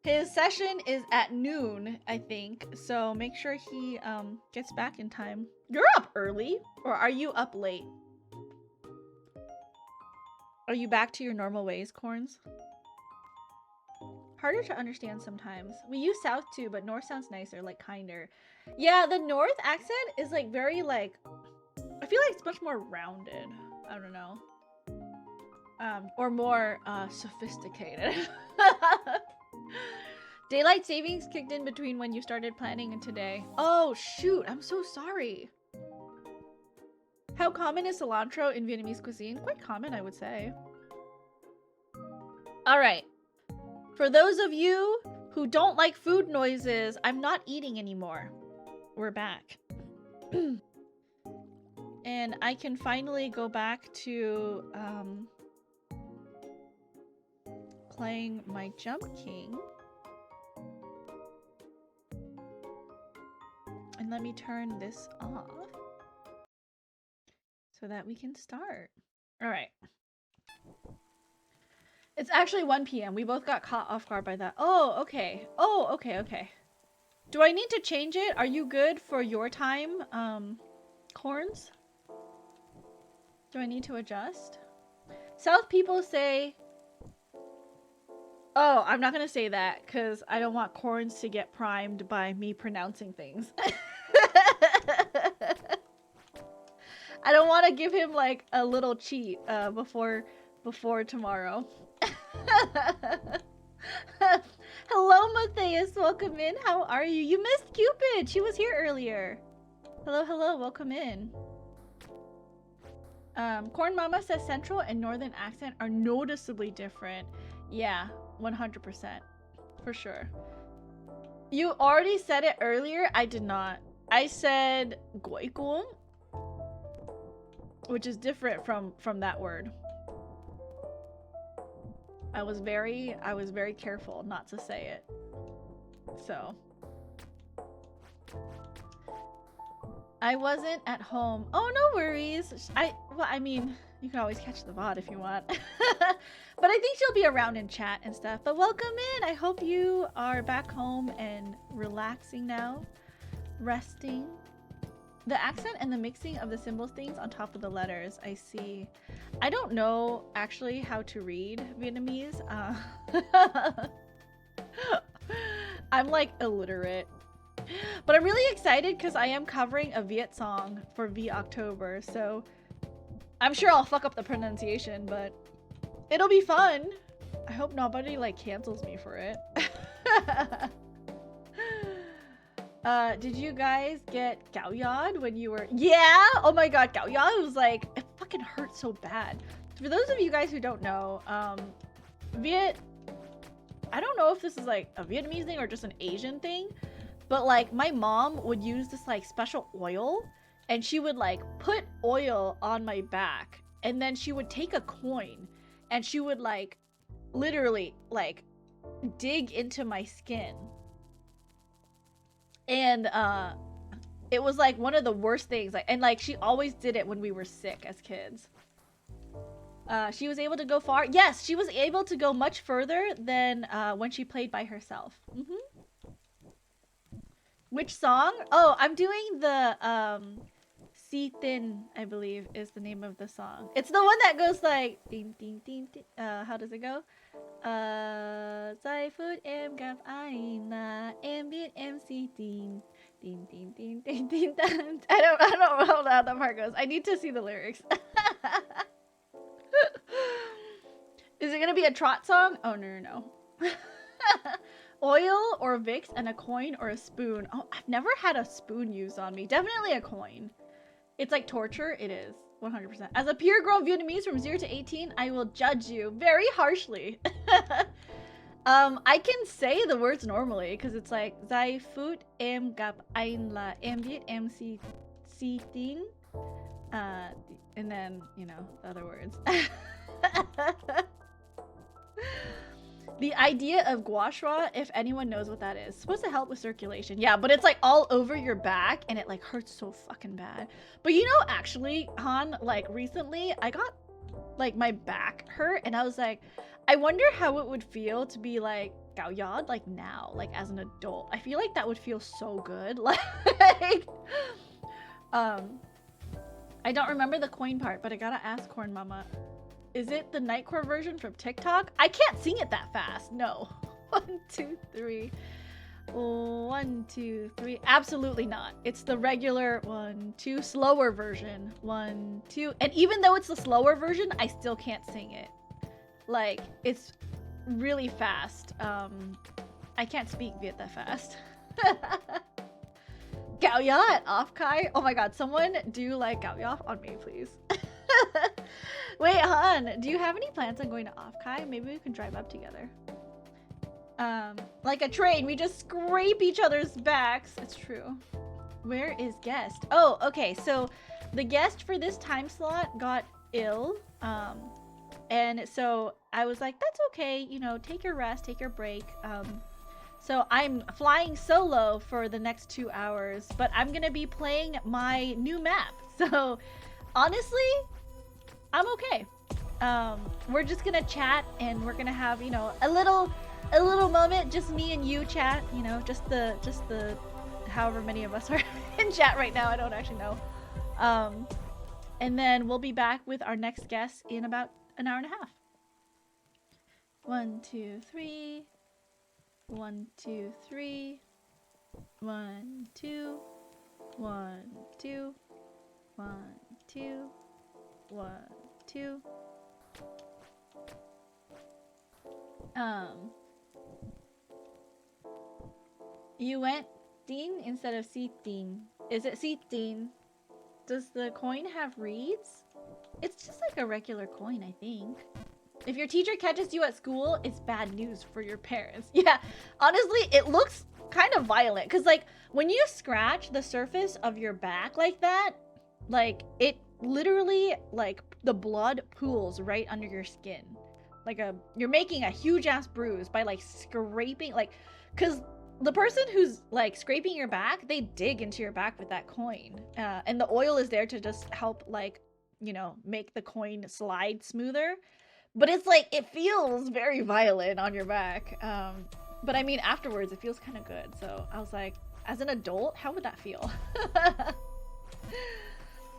His session is at noon, I think. So make sure he gets back in time. You're up early, or are you up late? Are you back to your normal ways, Corns? Harder to understand sometimes. We use south too, but north sounds nicer, like kinder. Yeah, the north accent is like very like, I feel like it's much more rounded. I don't know. Or more sophisticated. Daylight savings kicked in between when you started planning and today. Oh shoot, I'm so sorry. How common is cilantro in Vietnamese cuisine? Quite common, I would say. Alright. For those of you who don't like food noises, I'm not eating anymore. We're back. And I can finally go back to playing my Jump King. And let me turn this off so that we can start. All right. It's actually 1 p.m. We both got caught off guard by that. Oh, okay. Oh, okay, okay. Do I need to change it? Are you good for your time, Corns? Do I need to adjust? South people say... Oh, I'm not gonna say that because I don't want Corns to get primed by me pronouncing things. I don't want to give him like a little cheat before tomorrow. Hello, Matthias. Welcome in. How are you? You missed Cupid. She was here earlier. Hello, hello. Welcome in. Corn Mama says central and northern accent are noticeably different. Yeah, 100%. For sure. You already said it earlier. I did not. I said goikung, which is different from that word. I was very careful not to say it. So I wasn't at home. Oh, no worries. Well, I mean, you can always catch the VOD if you want. But I think she'll be around in chat and stuff. But welcome in. I hope you are back home and relaxing now. Resting. The accent and the mixing of the symbols things on top of the letters. I see. I don't know actually how to read Vietnamese. I'm like illiterate. But I'm really excited because I am covering a Viet song for V October. So I'm sure I'll fuck up the pronunciation, but it'll be fun. I hope nobody like cancels me for it. Did you guys get Gao Yad when you were... Yeah! Oh my god, Gao Yad was like... It fucking hurt so bad. For those of you guys who don't know, I don't know if this is like a Vietnamese thing or just an Asian thing, but like my mom would use this like special oil and she would like put oil on my back and then she would take a coin and she would like literally like dig into my skin. And it was like one of the worst things. Like, and like she always did it when we were sick as kids. She was able to go far. Yes, she was able to go much further than when she played by herself. Which song? Oh, I'm doing the Si Tin, I believe, is the name of the song. It's the one that goes like ding ding ding ding. How does it go? Giây phút em gặp anh là em biết em si tin. Ding ding ding ding ding ding. I don't know how that part goes. I need to see the lyrics. Is it gonna be a trot song? Oh no. Oil or Vicks and a coin or a spoon. Oh, I've never had a spoon used on me. Definitely a coin. It's like torture. It is. 100%. As a pure grown Vietnamese from 0 to 18, I will judge you very harshly. I can say the words normally because it's like Giây phút em gặp anh là em biết em si tin. And then, you know, the other words. The idea of gua sha, if anyone knows what that is, supposed to help with circulation. Yeah, but it's like all over your back and it like hurts so fucking bad. But you know, actually, Han, like recently I got like my back hurt and I was like, I wonder how it would feel to be like gao yod like now, like as an adult. I feel like that would feel so good. Like I don't remember the coin part, but I gotta ask Corn Mama. Is it the Nightcore version from TikTok? I can't sing it that fast. No. 1, 2, 3. 1, 2, 3. Absolutely not. It's the regular 1, 2 slower version. 1, 2. And even though it's the slower version, I still can't sing it. Like, it's really fast. I can't speak Viet that fast. Gao Ya at Off Kai? Oh my god, someone do like Gao Ya on me, please. Wait, Han, do you have any plans on going to Off Kai? Maybe we can drive up together. Like a train, we just scrape each other's backs. It's true. Where is guest? Oh, okay, so the guest for this time slot got ill. And so I was like, that's okay, you know, take your rest, take your break. So I'm flying solo for the next 2 hours, but I'm gonna be playing my new map. So honestly, I'm okay. We're just gonna chat and we're gonna have, you know, a little moment, just me and you chat, you know, just the however many of us are in chat right now, I don't actually know. And then we'll be back with our next guest in about an hour and a half. 1, 2, 3. 1, 2, 3. 1, 2. 1, 2. 1, 2. 1, 2. You went Dean instead of Dean. Is it Dean? Does the coin have reeds? It's just like a regular coin, I think. If your teacher catches you at school, it's bad news for your parents. Yeah, honestly, it looks kind of violent. Because, like, when you scratch the surface of your back like that, like, it literally, like, the blood pools right under your skin. Like, you're making a huge-ass bruise by, like, scraping, like, because the person who's, like, scraping your back, they dig into your back with that coin. And the oil is there to just help, like, you know, make the coin slide smoother. But it's like, it feels very violent on your back. But I mean, afterwards, it feels kind of good. So I was like, as an adult, how would that feel?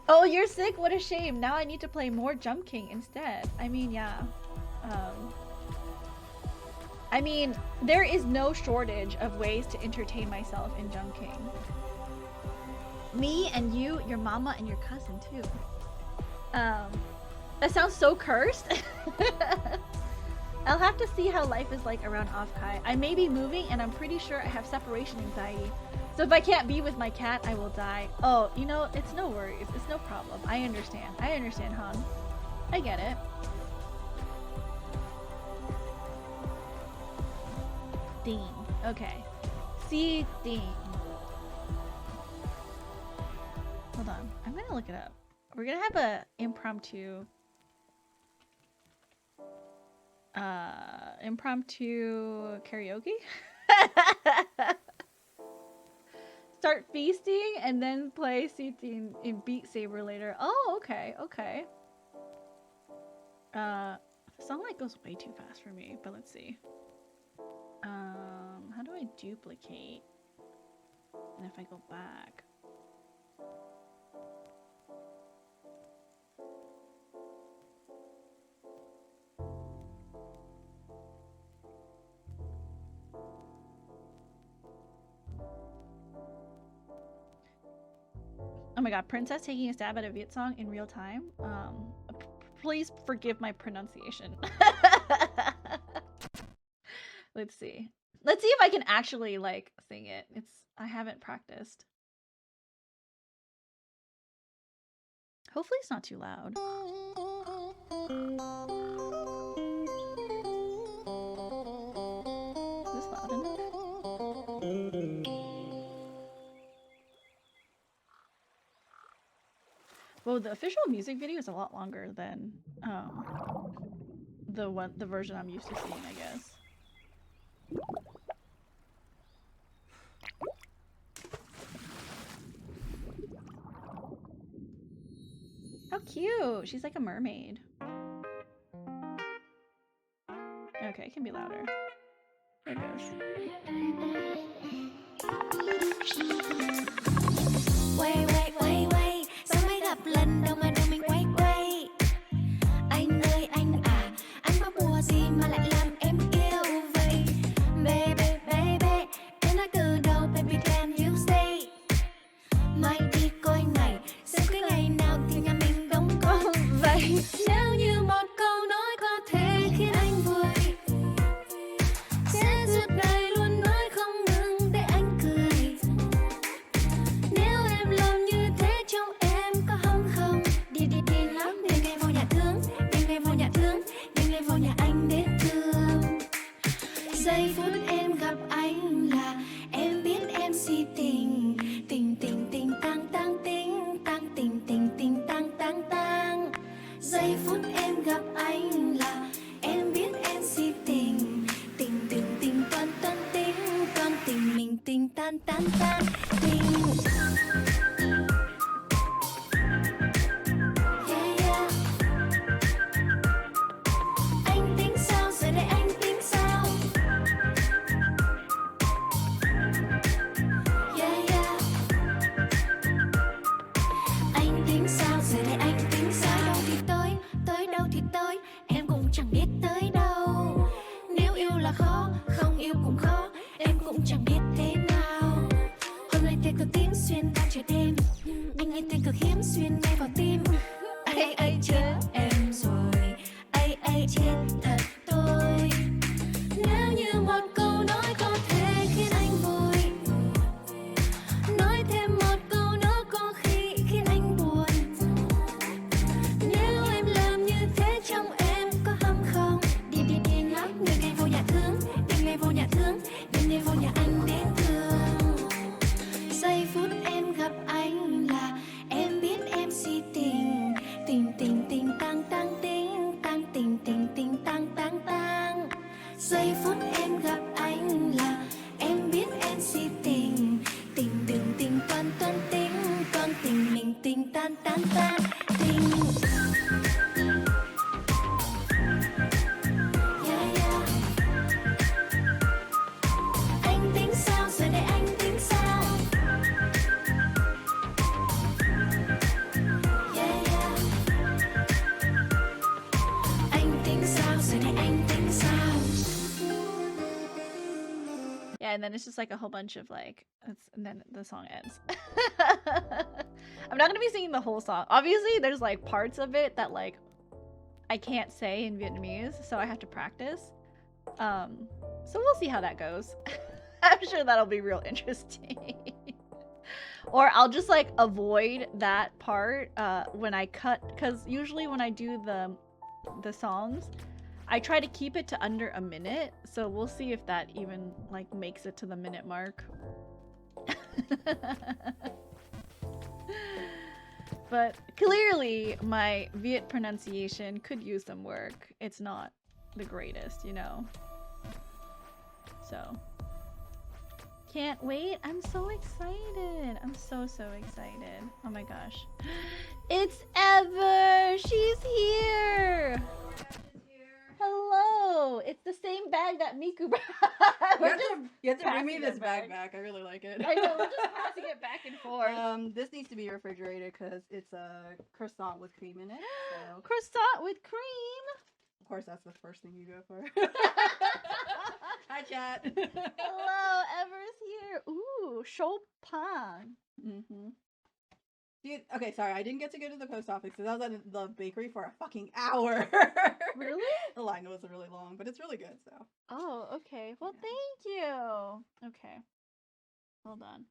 Oh, you're sick? What a shame. Now I need to play more Jump King instead. I mean, yeah. I mean, there is no shortage of ways to entertain myself in Jump King. Me and you, your mama, and your cousin, too. That sounds so cursed. I'll have to see how life is like around Off Kai. I may be moving and I'm pretty sure I have separation anxiety. So if I can't be with my cat, I will die. Oh, you know, it's no worries. It's no problem. I understand. I understand, Han. I get it. Dean. Okay. See Dean. Hold on. I'm gonna look it up. We're gonna have a impromptu karaoke. Start feasting and then play Seating in Beat Saber later. Oh, okay, okay. The song like goes way too fast for me, but let's see. How do I duplicate? And if I go back. Oh my god, Princess taking a stab at a Viet song in real time. Please forgive my pronunciation. Let's see. Let's see if I can actually like sing it. I haven't practiced. Hopefully it's not too loud. Is this loud enough? Well, the official music video is a lot longer than the version I'm used to seeing, I guess. How cute! She's like a mermaid. Okay, it can be louder. There it goes. Quay quay quay quay, sao mới gặp lần đầu mà mình quay quay. Anh ơi anh à, anh có bùa gì mà lại làm em yêu vậy? Baby baby, em nói từ đầu baby can you stay? Mai đi coi ngày, xem cái ngày nào thì nhà mình đông con vậy. Nếu như một câu nói có thể khiến anh vui, sẽ suốt đời luôn nói không ngừng để anh cười. Nếu em làm như thế trong em có hâm không? Đi đi đi lắm, đêm nay vô nhà thương, đêm nay vô nhà thương, đêm nay vô nhà anh để thương. Giây phút em gặp anh là em biết em si tình, tình tình tình tang tang tình, tang tình tình tình tang tang tang. Giây phút em gặp anh là em biết em si tình, tình tình tình toan toan tình, toan tình mình tình tan tan tan tình. Yeah, yeah. Anh tính sao giờ đây anh tính sao? Yeah, yeah. Anh tính sao giờ đây anh tính sao? Đâu thì tới đâu thì tới, em cũng chẳng biết tới đâu. Nếu yêu là khó, không yêu cũng khó, em cũng chẳng biết thế nào. Hôm nay tay cực tím xuyên qua trời đêm, anh như tên cực hiếm xuyên ngay vào tim. Ấy ấy chết em rồi, ấy ấy chết thật tôi. Nếu như một câu nói có thể khiến anh vui, nói thêm một câu nữa có khi khiến anh buồn. Nếu em làm như thế trong em có hâm không? Đi đi đi lắm, đêm nay vô nhà thương, đêm nay vô nhà thương, đêm nay vô nhà anh để thương. Giây phút em gặp anh là em biết em si tình, tình tình tình tang tang tình, tang tình tình tình tang tang tang. Giây phút em gặp anh là em biết em si tình, tình tình tình toan toan tình, toan tình mình tình tan tan tan tình. Yeah, yeah. Anh tính sao giờ đây anh tính sao? Yeah, yeah. Anh tính sao giờ đây anh tính sao? Yeah, and then it's just like a whole bunch of like, and then the song ends. I'm not gonna be singing the whole song. Obviously, there's like parts of it that like I can't say in Vietnamese, so I have to practice. So we'll see how that goes. I'm sure that'll be real interesting. Or I'll just like avoid that part when I cut, because usually when I do the songs, I try to keep it to under a minute, so we'll see if that even like makes it to the minute mark. But clearly my Viet pronunciation could use some work. It's not the greatest, you know. So can't wait. I'm so excited. I'm so excited. Oh my gosh. It's Ever. She's here. Hello! It's the same bag that Miku brought. You have to bring me passing this it bag back. back. I really like it. I know, we're just passing it back and forth. This needs to be refrigerated because it's a croissant with cream in it. So, Croissant with cream. of course, that's the first thing you go for. Hi, chat. Hello, Ever's here. Ooh, Chopin. Mm-hmm. Dude, okay, sorry, I didn't get to go to the post office because I was at the bakery for a fucking hour. Really? The line was really long, but it's really good, so. Oh, okay. Well, Yeah. thank you. Okay. Hold on.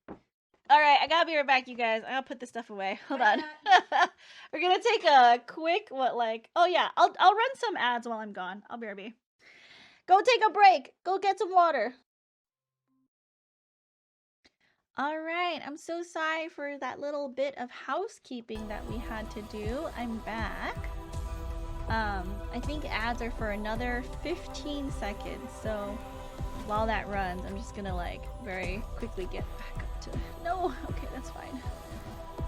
All right, I gotta be right back, you guys. I gotta put this stuff away. Hold Bye, on. We're gonna take a quick oh yeah, I'll run some ads while I'm gone. I'll be right back. Go take a break. Go get some water. All right, I'm so sorry for that little bit of housekeeping that we had to do. I'm back. I think ads are for another 15 seconds, so while that runs, I'm just gonna like very quickly get back up to. No, okay, that's fine.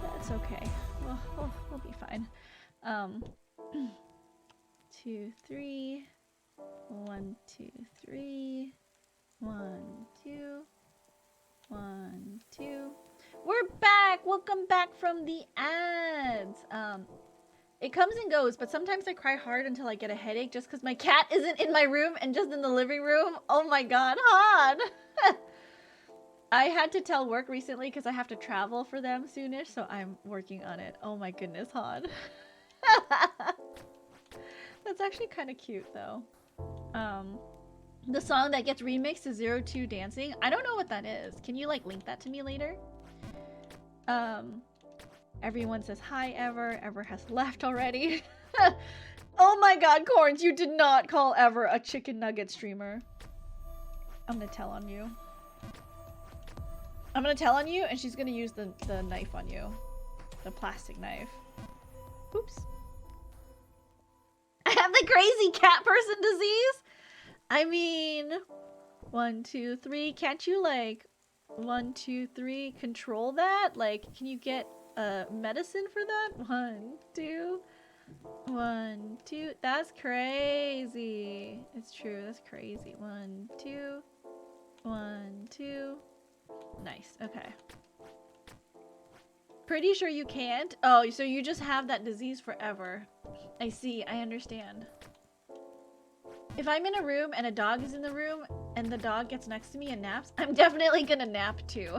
That's okay. We'll be fine. 2, 3. 1, 2, 3. 1, 2. 1, 2. We're back! Welcome back from the ads! It comes and goes, but sometimes I cry hard until I get a headache just because my cat isn't in my room and just in the living room. Oh my god, Han! I had to tell work recently because I have to travel for them soonish, so I'm working on it. Oh my goodness, Han. That's actually kind of cute, though. The song that gets remixed to 02 Dancing. I don't know what that is. Can you like link that to me later? Everyone says hi, Ever. Ever has left already. Oh my god, Corns, you did not call Ever a chicken nugget streamer. I'm gonna tell on you. I'm gonna tell on you, and she's gonna use the knife on you. The plastic knife. Oops. I have the crazy cat person disease? I mean, 1, 2, 3. Can't you like 1, 2, 3 control that? Like, can you get medicine for that? 1, 2. 1, 2. That's crazy. It's true. That's crazy. 1, 2. 1, 2. Nice. Okay. Pretty sure you can't. Oh, so you just have that disease forever. I see. I understand. If I'm in a room and a dog is in the room and the dog gets next to me and naps, I'm definitely gonna nap too.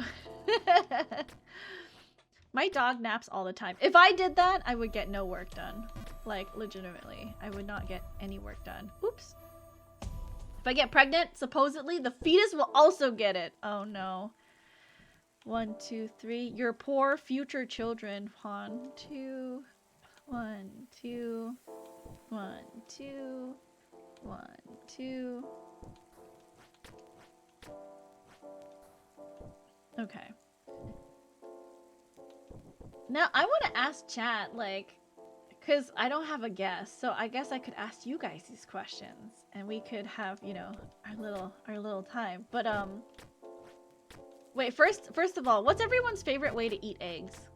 My dog naps all the time. If I did that, I would get no work done. Like, legitimately. I would not get any work done. Oops. If I get pregnant, supposedly, the fetus will also get it. Oh no. 1, 2, 3. Your poor future children. 1, 2. 1, 2. 1, 2. 1, 2. Okay. Now, I want to ask chat, like, because I don't have a guest, so I guess I could ask you guys these questions, and we could have, you know, our little time. But, wait, first of all, what's everyone's favorite way to eat eggs?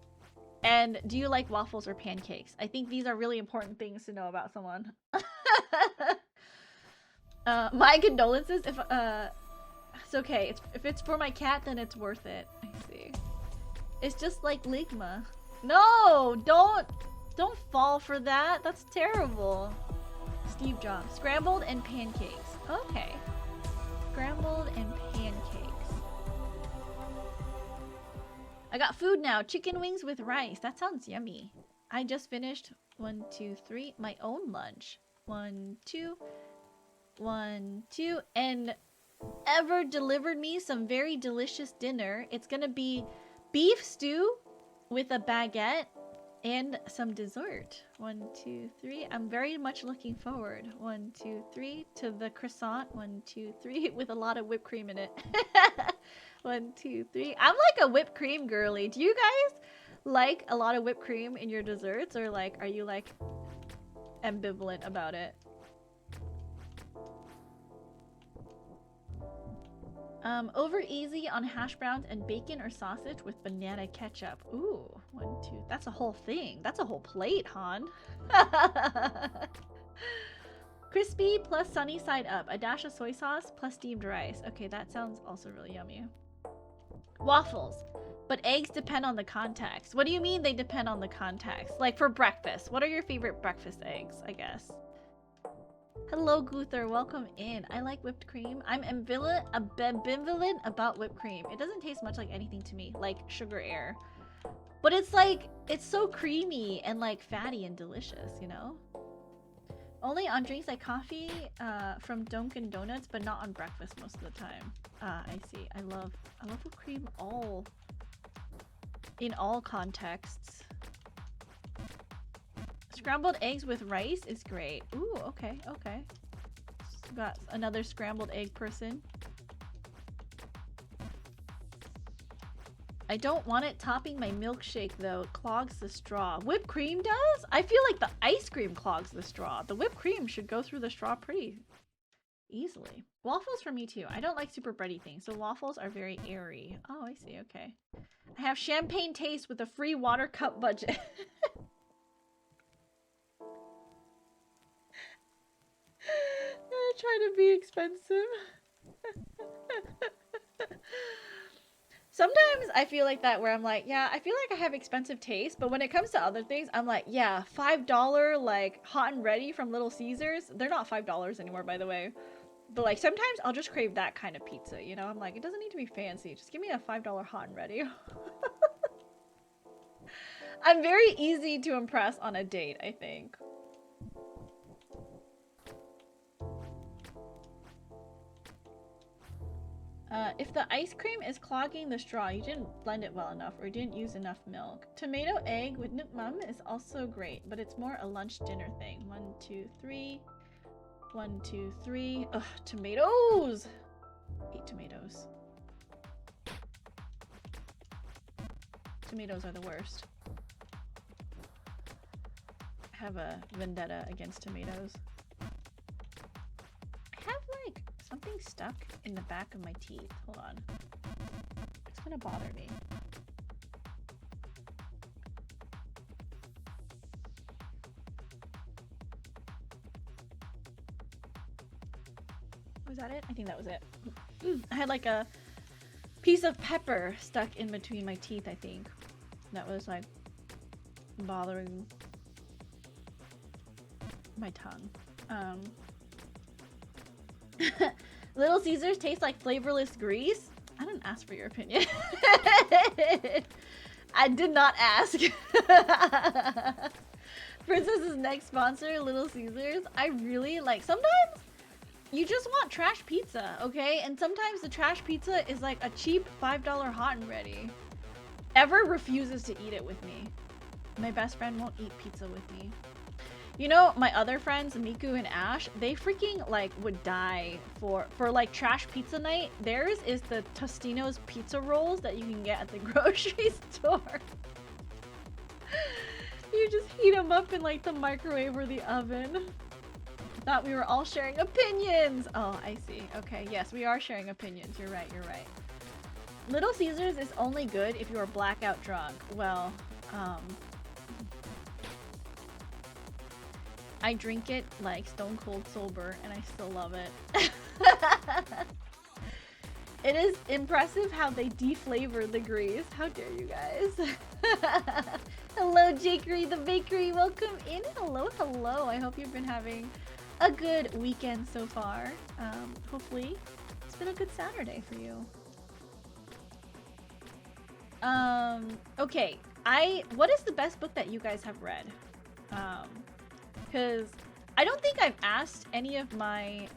And do you like waffles or pancakes? I think these are really important things to know about someone. My condolences. If it's okay. If it's for my cat, then it's worth it. I see. It's just like Ligma. No, don't fall for that. That's terrible. Steve Jobs. Scrambled and pancakes. Okay. Scrambled and pancakes. I got food now. Chicken wings with rice. That sounds yummy. I just finished 1, 2, 3 my own lunch. 1, 2. 1, 2, and Ever delivered me some very delicious dinner. It's gonna be beef stew with a baguette and some dessert. 1, 2, 3. I'm very much looking forward. 1, 2, 3 to the croissant. 1, 2, 3 with a lot of whipped cream in it. 1, 2, 3. I'm like a whipped cream girly. Do you guys like a lot of whipped cream in your desserts, or like are you like ambivalent about it? Over easy on hash browns and bacon or sausage with banana ketchup. Ooh, 1, 2. That's a whole thing. That's a whole plate, Han. Crispy plus sunny side up. A dash of soy sauce plus steamed rice. Okay, that sounds also really yummy. Waffles. But eggs depend on the context. What do you mean they depend on the context? Like for breakfast. What are your favorite breakfast eggs, I guess? Hello, Guther. Welcome in. I like whipped cream. I'm ambivalent about whipped cream. It doesn't taste much like anything to me, like sugar air. But it's like, it's so creamy and like fatty and delicious, you know? Only on drinks like coffee from Dunkin' Donuts, but not on breakfast most of the time. I see. I love whipped cream all in all contexts. Scrambled eggs with rice is great. Ooh, okay, okay. Got another scrambled egg person. I don't want it topping my milkshake though. It clogs the straw. Whipped cream does? I feel like the ice cream clogs the straw. The whipped cream should go through the straw pretty easily. Waffles for me too. I don't like super bready things, so waffles are very airy. Oh, I see. Okay. I have champagne taste with a free water cup budget. I try to be expensive. Sometimes I feel like that where I'm like, yeah, I feel like I have expensive taste, but when it comes to other things, I'm like, yeah, $5 like hot and ready from Little Caesars. They're not $5 anymore, by the way. But like sometimes I'll just crave that kind of pizza, you know? I'm like, it doesn't need to be fancy. Just give me a $5 hot and ready. I'm very easy to impress on a date, I think. If the ice cream is clogging the straw, you didn't blend it well enough or you didn't use enough milk. Tomato egg with Nook Mum is also great, but it's more a lunch dinner thing. 1, 2, 3. 1, 2, 3. Ugh, tomatoes! 8 tomatoes. Tomatoes are the worst. I have a vendetta against tomatoes. I have like something stuck in the back of my teeth. Hold on. It's gonna bother me. Was that it? I think that was it. I had like a piece of pepper stuck in between my teeth, I think. That was like bothering my tongue. Little Caesars taste like flavorless grease? I didn't ask for your opinion. I did not ask. Princess's next sponsor, Little Caesars. I really like, sometimes you just want trash pizza, okay? And sometimes the trash pizza is like a cheap $5 hot and ready. Ever refuses to eat it with me. My best friend won't eat pizza with me. You know, my other friends, Miku and Ash, they freaking like would die for like trash pizza night. Theirs is the Tostino's pizza rolls that you can get at the grocery store. You just heat them up in like the microwave or the oven. Thought we were all sharing opinions. Oh, I see. Okay, yes, we are sharing opinions. You're right, you're right. Little Caesars is only good if you're blackout drunk. Well, I drink it like stone cold sober and I still love it. It is impressive how they deflavor the grease. How dare you guys? Hello, Jakery the Bakery. Welcome in. Hello, hello. I hope you've been having a good weekend so far. Hopefully it's been a good Saturday for you. Okay. What is the best book that you guys have read? Because I don't think I've asked any of my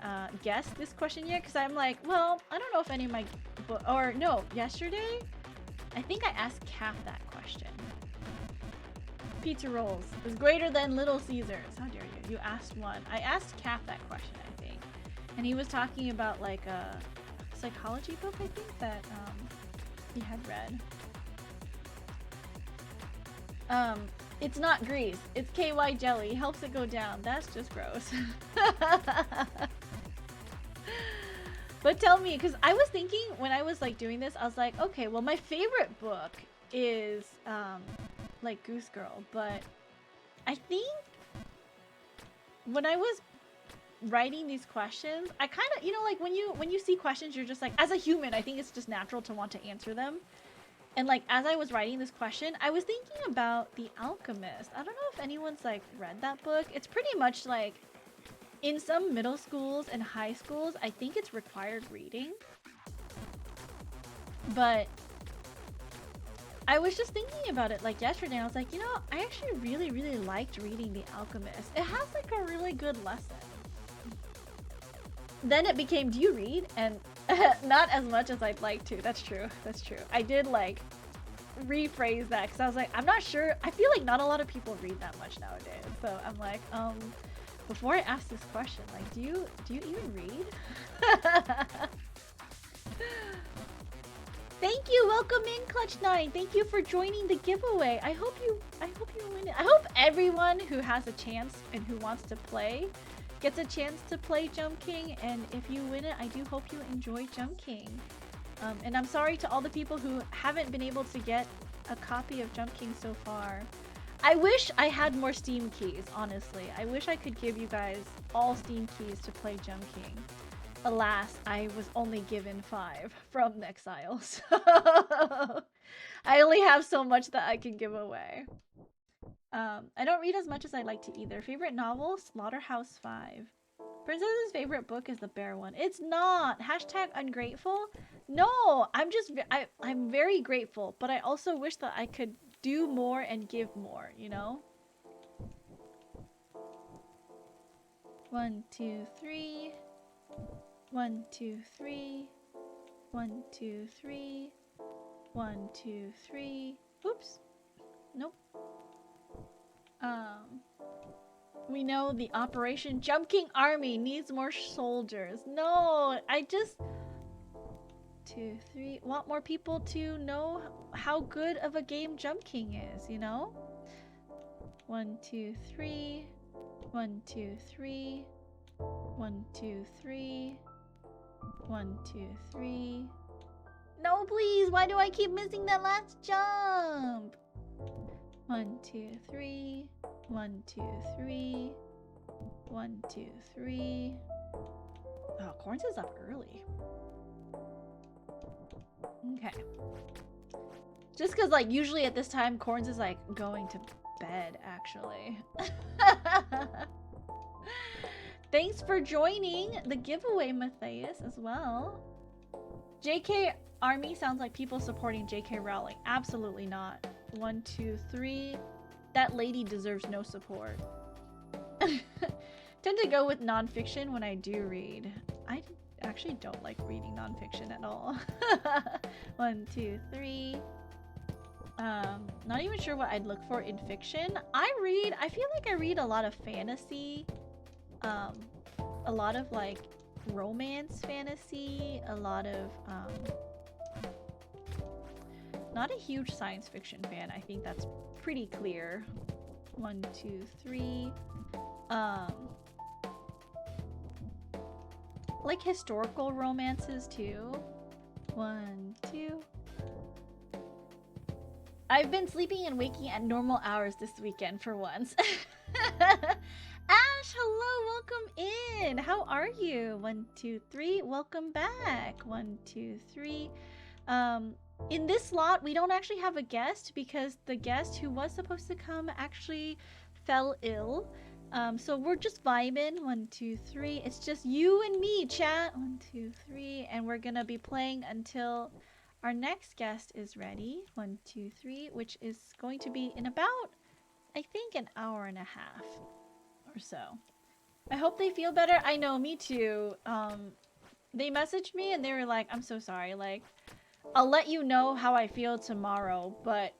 guests this question yet, because I'm like, well, I don't know if any of my or no, yesterday I think I asked Kath that question. Pizza rolls is greater than Little Caesars. How dare you? You asked one. I asked Kath that question, I think, and he was talking about like a psychology book, I think, that he had read. It's not grease. It's KY jelly. Helps it go down. That's just gross. But tell me, because I was thinking when I was like doing this, I was like, okay, well, my favorite book is like Goose Girl, but I think when I was writing these questions, I kind of, you know, like when you see questions, you're just like, as a human, I think it's just natural to want to answer them. And like, as I was writing this question, I was thinking about The Alchemist. I don't know if anyone's like read that book. It's pretty much like, in some middle schools and high schools, I think it's required reading. But I was just thinking about it like yesterday, and I was like, you know, I actually really, really liked reading The Alchemist. It has like a really good lesson. Then it became, do you read? And not as much as I'd like to. That's true. That's true. I did like rephrase that because I was like, I'm not sure. I feel like not a lot of people read that much nowadays. So I'm like, before I ask this question, like, do you even read? Thank you, welcome in, Clutch9. Thank you for joining the giveaway. I hope you win it. I hope everyone who has a chance and who wants to play gets a chance to play Jump King. And if you win it, I do hope you enjoy Jump King. And I'm sorry to all the people who haven't been able to get a copy of Jump King so far. I wish I had more Steam keys, honestly. I wish I could give you guys all Steam keys to play Jump King. Alas, I was only given 5 from Nexile, so I only have so much that I can give away. I don't read as much as I'd like to either. Favorite novel? Slaughterhouse 5. Princess's favorite book is the bear one. It's not! Hashtag ungrateful? No! I'm very grateful, but I also wish that I could do more and give more, you know? 1, 2, 3... 1, 2, 3. 1, 2, 3. 1, 2, 3. Oops. Nope. We know the Operation Jump King Army needs more soldiers. No, I just... 2, 3. Want more people to know how good of a game Jump King is, you know? 1, 2, 3. 1, 2, 3. 1, 2, 3. 1, 2, 3. No, please! Why do I keep missing that last jump? 1, 2, 3. 1, 2, 3. 1, 2, 3. Oh, Corns is up early. Okay. Just because, like, usually at this time, Corns is, like, going to bed, actually. Thanks for joining the giveaway, Matthias, as well. JK Army sounds like people supporting JK Rowling. Absolutely not. 1, 2, 3. That lady deserves no support. Tend to go with nonfiction when I do read. I actually don't like reading nonfiction at all. 1, 2, 3. Not even sure what I'd look for in fiction. I feel like I read a lot of fantasy. A lot of like romance fantasy, a lot of not a huge science fiction fan. I think that's pretty clear. 1, 2, 3. Like historical romances too. 1, 2. I've been sleeping and waking at normal hours this weekend for once. Ash, hello, welcome in. How are you? 1, 2, 3. Welcome back. 1, 2, 3. In this slot, we don't actually have a guest because the guest who was supposed to come actually fell ill. So we're just vibing. 1, 2, 3. It's just you and me, chat. 1, 2, 3. And we're gonna be playing until our next guest is ready. 1, 2, 3. Which is going to be in about, I think, an hour and a half or so. I hope they feel better. I know, me too. They messaged me and they were like, I'm so sorry. Like, I'll let you know how I feel tomorrow, but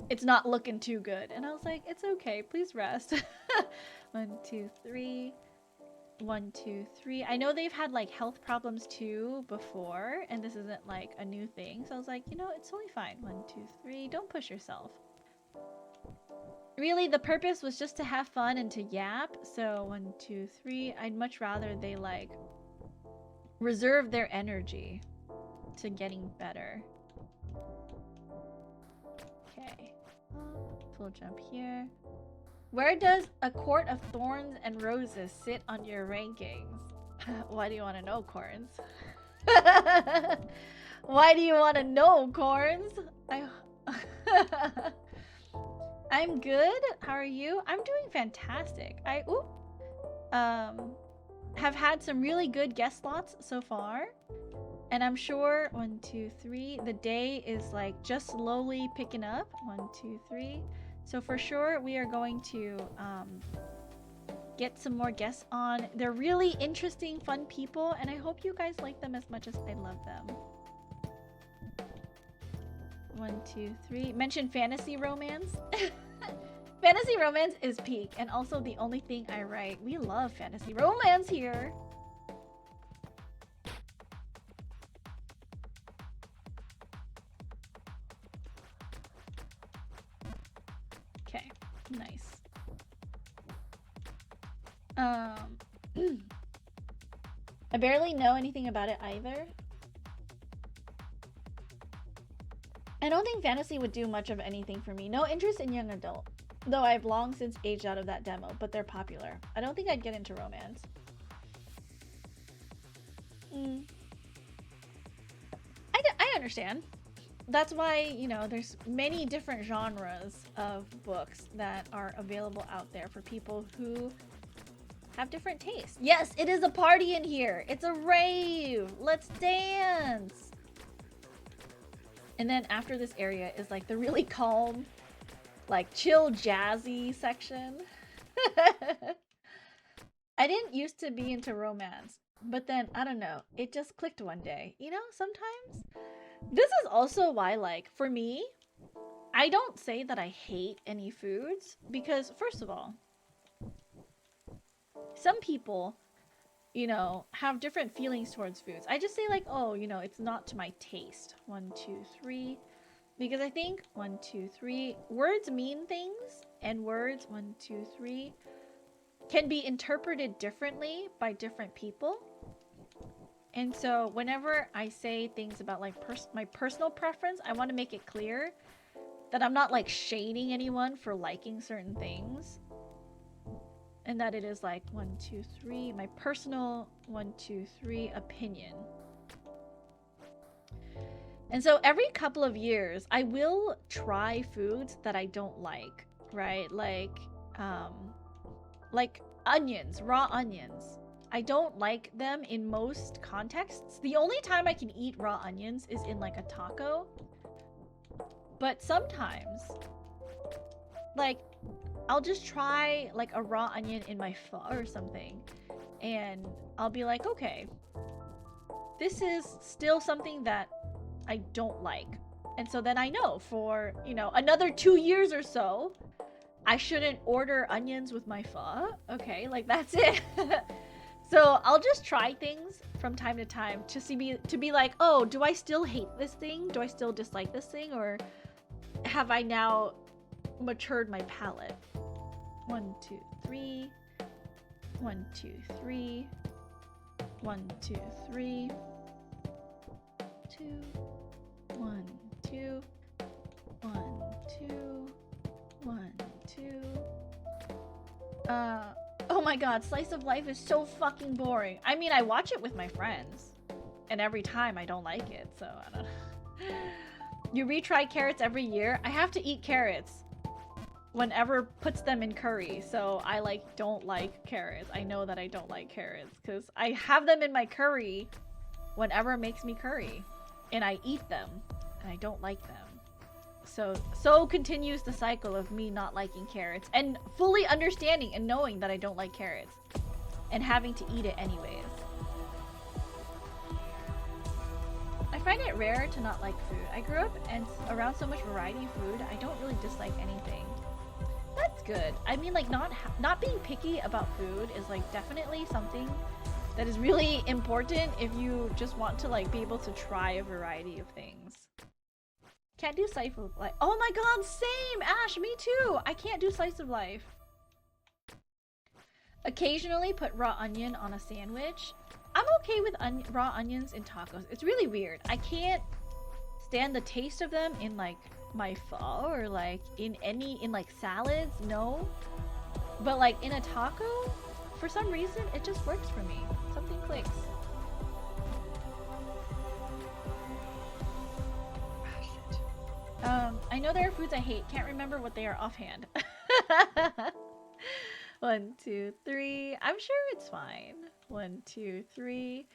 it's not looking too good. And I was like, it's okay. Please rest. 1, 2, 3. 1, 2, 3. I know they've had like health problems too before, and this isn't like a new thing. So I was like, you know, it's totally fine. 1, 2, 3. Don't push yourself. Really, the purpose was just to have fun and to yap. So 1, 2, 3. I'd much rather they like reserve their energy to getting better. Okay. Full jump here. Where does A Court of Thorns and Roses sit on your rankings? Why do you want to know, Corns? Why do you want to know, Corns? I'm good. How are you? I'm doing fantastic. I have had some really good guest slots so far. And I'm sure 1, 2, 3. The day is like just slowly picking up. 1, 2, 3. So for sure we are going to get some more guests on. They're really interesting, fun people, and I hope you guys like them as much as I love them. 1, 2, 3. Mention fantasy romance. Fantasy romance is peak, and also the only thing I write. We love fantasy romance here. Okay, nice. I barely know anything about it either. I don't think fantasy would do much of anything for me. No interest in young adult. Though I've long since aged out of that demo, but they're popular. I don't think I'd get into romance. I understand. That's why, you know, there's many different genres of books that are available out there for people who have different tastes. Yes, it is a party in here. It's a rave. Let's dance. And then after this area is like the really calm, like chill jazzy section. I didn't used to be into romance, but then I don't know, it just clicked one day. You know, sometimes this is also why, like, for me, I don't say that I hate any foods because, first of all, some people, you know, have different feelings towards foods. I just say like, oh, you know, it's not to my taste. 1, 2, 3. Because I think 1, 2, 3 words mean things, and words 1, 2, 3 can be interpreted differently by different people. And so whenever I say things about like my personal preference, I want to make it clear that I'm not like shading anyone for liking certain things. And that it is like 1, 2, 3, my personal 1, 2, 3 opinion. And so every couple of years, I will try foods that I don't like, right? Like onions, raw onions. I don't like them in most contexts. The only time I can eat raw onions is in like a taco. But sometimes, like, I'll just try like a raw onion in my pho or something, and I'll be like, okay, this is still something that I don't like. And so then I know for, you know, another 2 years or so, I shouldn't order onions with my pho. Okay, like that's it. So I'll just try things from time to time to be like, oh, do I still hate this thing? Do I still dislike this thing? Or have I now matured my palate? 1, 2, 3. 1, 2, 3. 1, 2, 3. 2. 1, 2. 1, 2. 1, 2. Oh my god, Slice of Life is so fucking boring. I mean, I watch it with my friends, and every time I don't like it, so I don't know. You retry carrots every year? I have to eat carrots whenever puts them in curry, so I like don't like carrots. I know that I don't like carrots because I have them in my curry whenever it makes me curry, and I eat them and I don't like them. So continues the cycle of me not liking carrots and fully understanding and knowing that I don't like carrots and having to eat it anyways. I find it rare to not like food. I grew up and around so much variety of food, I don't really dislike anything. That's good. I mean, like, not being picky about food is like definitely something that is really important if you just want to like be able to try a variety of things. Can't do slice of life. Oh my god, same! Ash, me too! I can't do slice of life. Occasionally put raw onion on a sandwich. I'm okay with raw onions in tacos. It's really weird. I can't stand the taste of them in like my pho or like in like salads, no. But like in a taco, for some reason, it just works for me. Something clicks. I know there are foods I hate. Can't remember what they are offhand. 1, 2, 3. I'm sure it's fine. 1, 2, 3.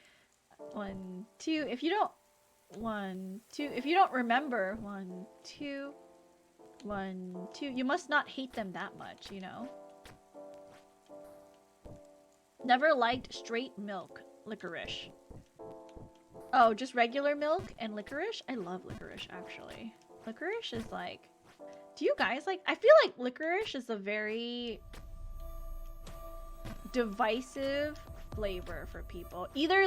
1, 2. If you don't 1, 2. If you don't remember 1, 2. 1, 2. You must not hate them that much, you know? Never liked straight milk licorice. Oh, just regular milk and licorice? I love licorice, actually. licorice is like... Do you guys like... I feel like licorice is a very divisive flavor for people. Either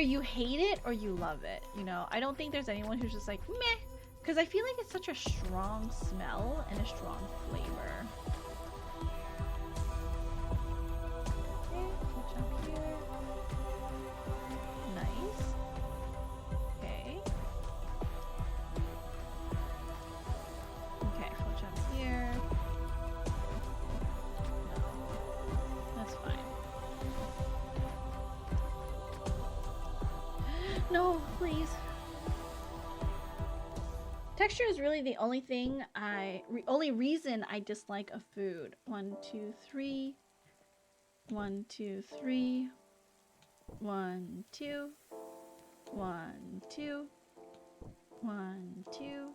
you hate it or you love it, you know? I don't think there's anyone who's just like, meh. Because I feel like it's such a strong smell and a strong flavor. Okay, we'll jump here. Nice. Okay. Okay, we'll jump here. No. That's fine. No, please. Texture is really the only thing only reason I dislike a food. 1, 2, 3. 1, 2, 3. 1, 2. 1, 2. 1, 2.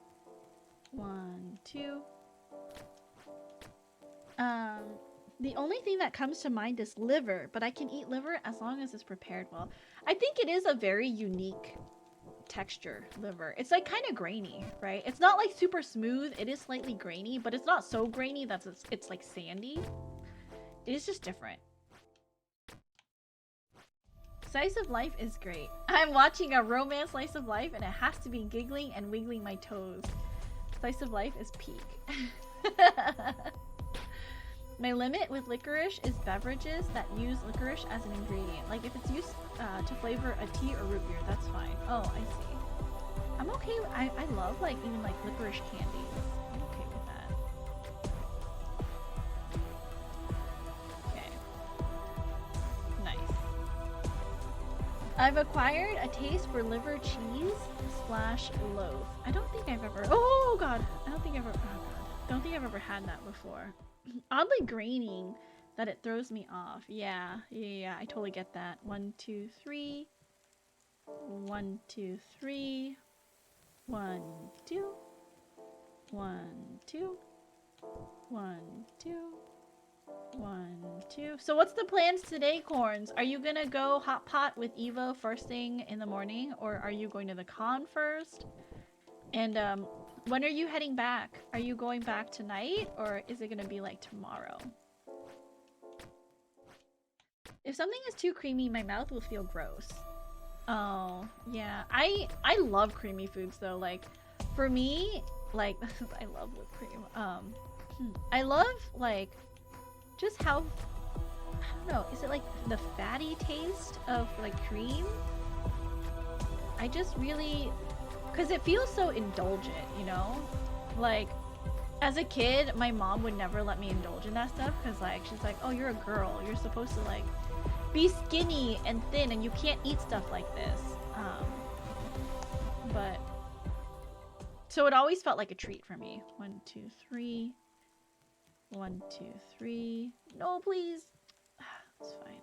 1, 2. The only thing that comes to mind is liver, but I can eat liver as long as it's prepared well. I think it is a very unique texture, liver. It's like kind of grainy, right? It's not like super smooth. It is slightly grainy, but it's not so grainy that it's like sandy. It is just different. Slice of life is great. I'm watching a romance slice of life and it has to be giggling and wiggling my toes. Slice of life is peak. My limit with licorice is beverages that use licorice as an ingredient. Like if it's used to flavor a tea or root beer, that's fine. Oh, I see. I'm okay. I love like even like licorice candies. I'm okay with that. Okay. Nice. I've acquired a taste for liver cheese / loaf. I don't think I've ever. Oh god. I don't think I've ever. Oh god. Don't think I've ever had that before. Oddly graining that it throws me off. Yeah, I totally get that. 1, 2, 3. 1, 2, 3. 1, 2. 1, 2. 1, 2. 1, 2. So what's the plans today, Corns? Are you gonna go hot pot with Evo first thing in the morning, or are you going to the con first? And when are you heading back? Are you going back tonight, or is it gonna be like tomorrow? If something is too creamy, my mouth will feel gross. Oh, yeah. I love creamy foods though. Like, for me, like, I love whipped cream. I love, like, just how, I don't know, is it like the fatty taste of, like, cream? I just really... Because it feels so indulgent, you know? Like, as a kid, my mom would never let me indulge in that stuff because, like, she's like, oh, you're a girl. You're supposed to, like, be skinny and thin and you can't eat stuff like this. But... So it always felt like a treat for me. 1, 2, 3. 1, 2, 3. No, please. It's fine.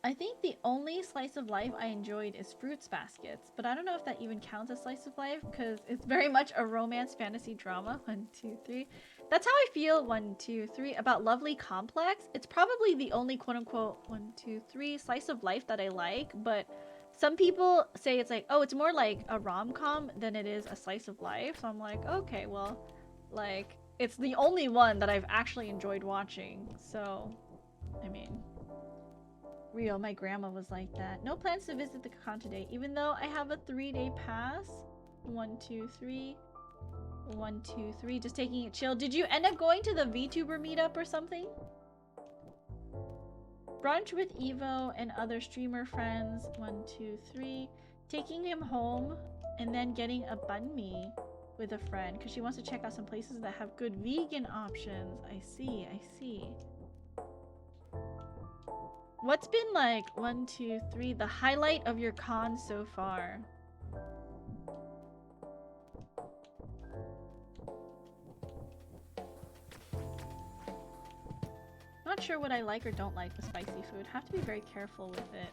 I think the only slice of life I enjoyed is Fruits Baskets, but I don't know if that even counts as slice of life because it's very much a romance fantasy drama. 1, 2, 3. That's how I feel 1, 2, 3 about Lovely Complex. It's probably the only quote-unquote 1, 2, 3 slice of life that I like, but some people say it's like, oh, it's more like a rom-com than it is a slice of life. So I'm like, okay, well, like, it's the only one that I've actually enjoyed watching. So, I mean... Real, my grandma was like that. No plans to visit the con today, even though I have a 3-day pass. 1, 2, 3. 1, 2, 3. Just taking it chill. Did you end up going to the VTuber meetup or something? Brunch with Evo and other streamer friends. 1, 2, 3. Taking him home and then getting a banh mi with a friend because she wants to check out some places that have good vegan options. I see, I see. What's been like 1, 2, 3 the highlight of your con so far? Not sure what I like or don't like with spicy food. Have to be very careful with it.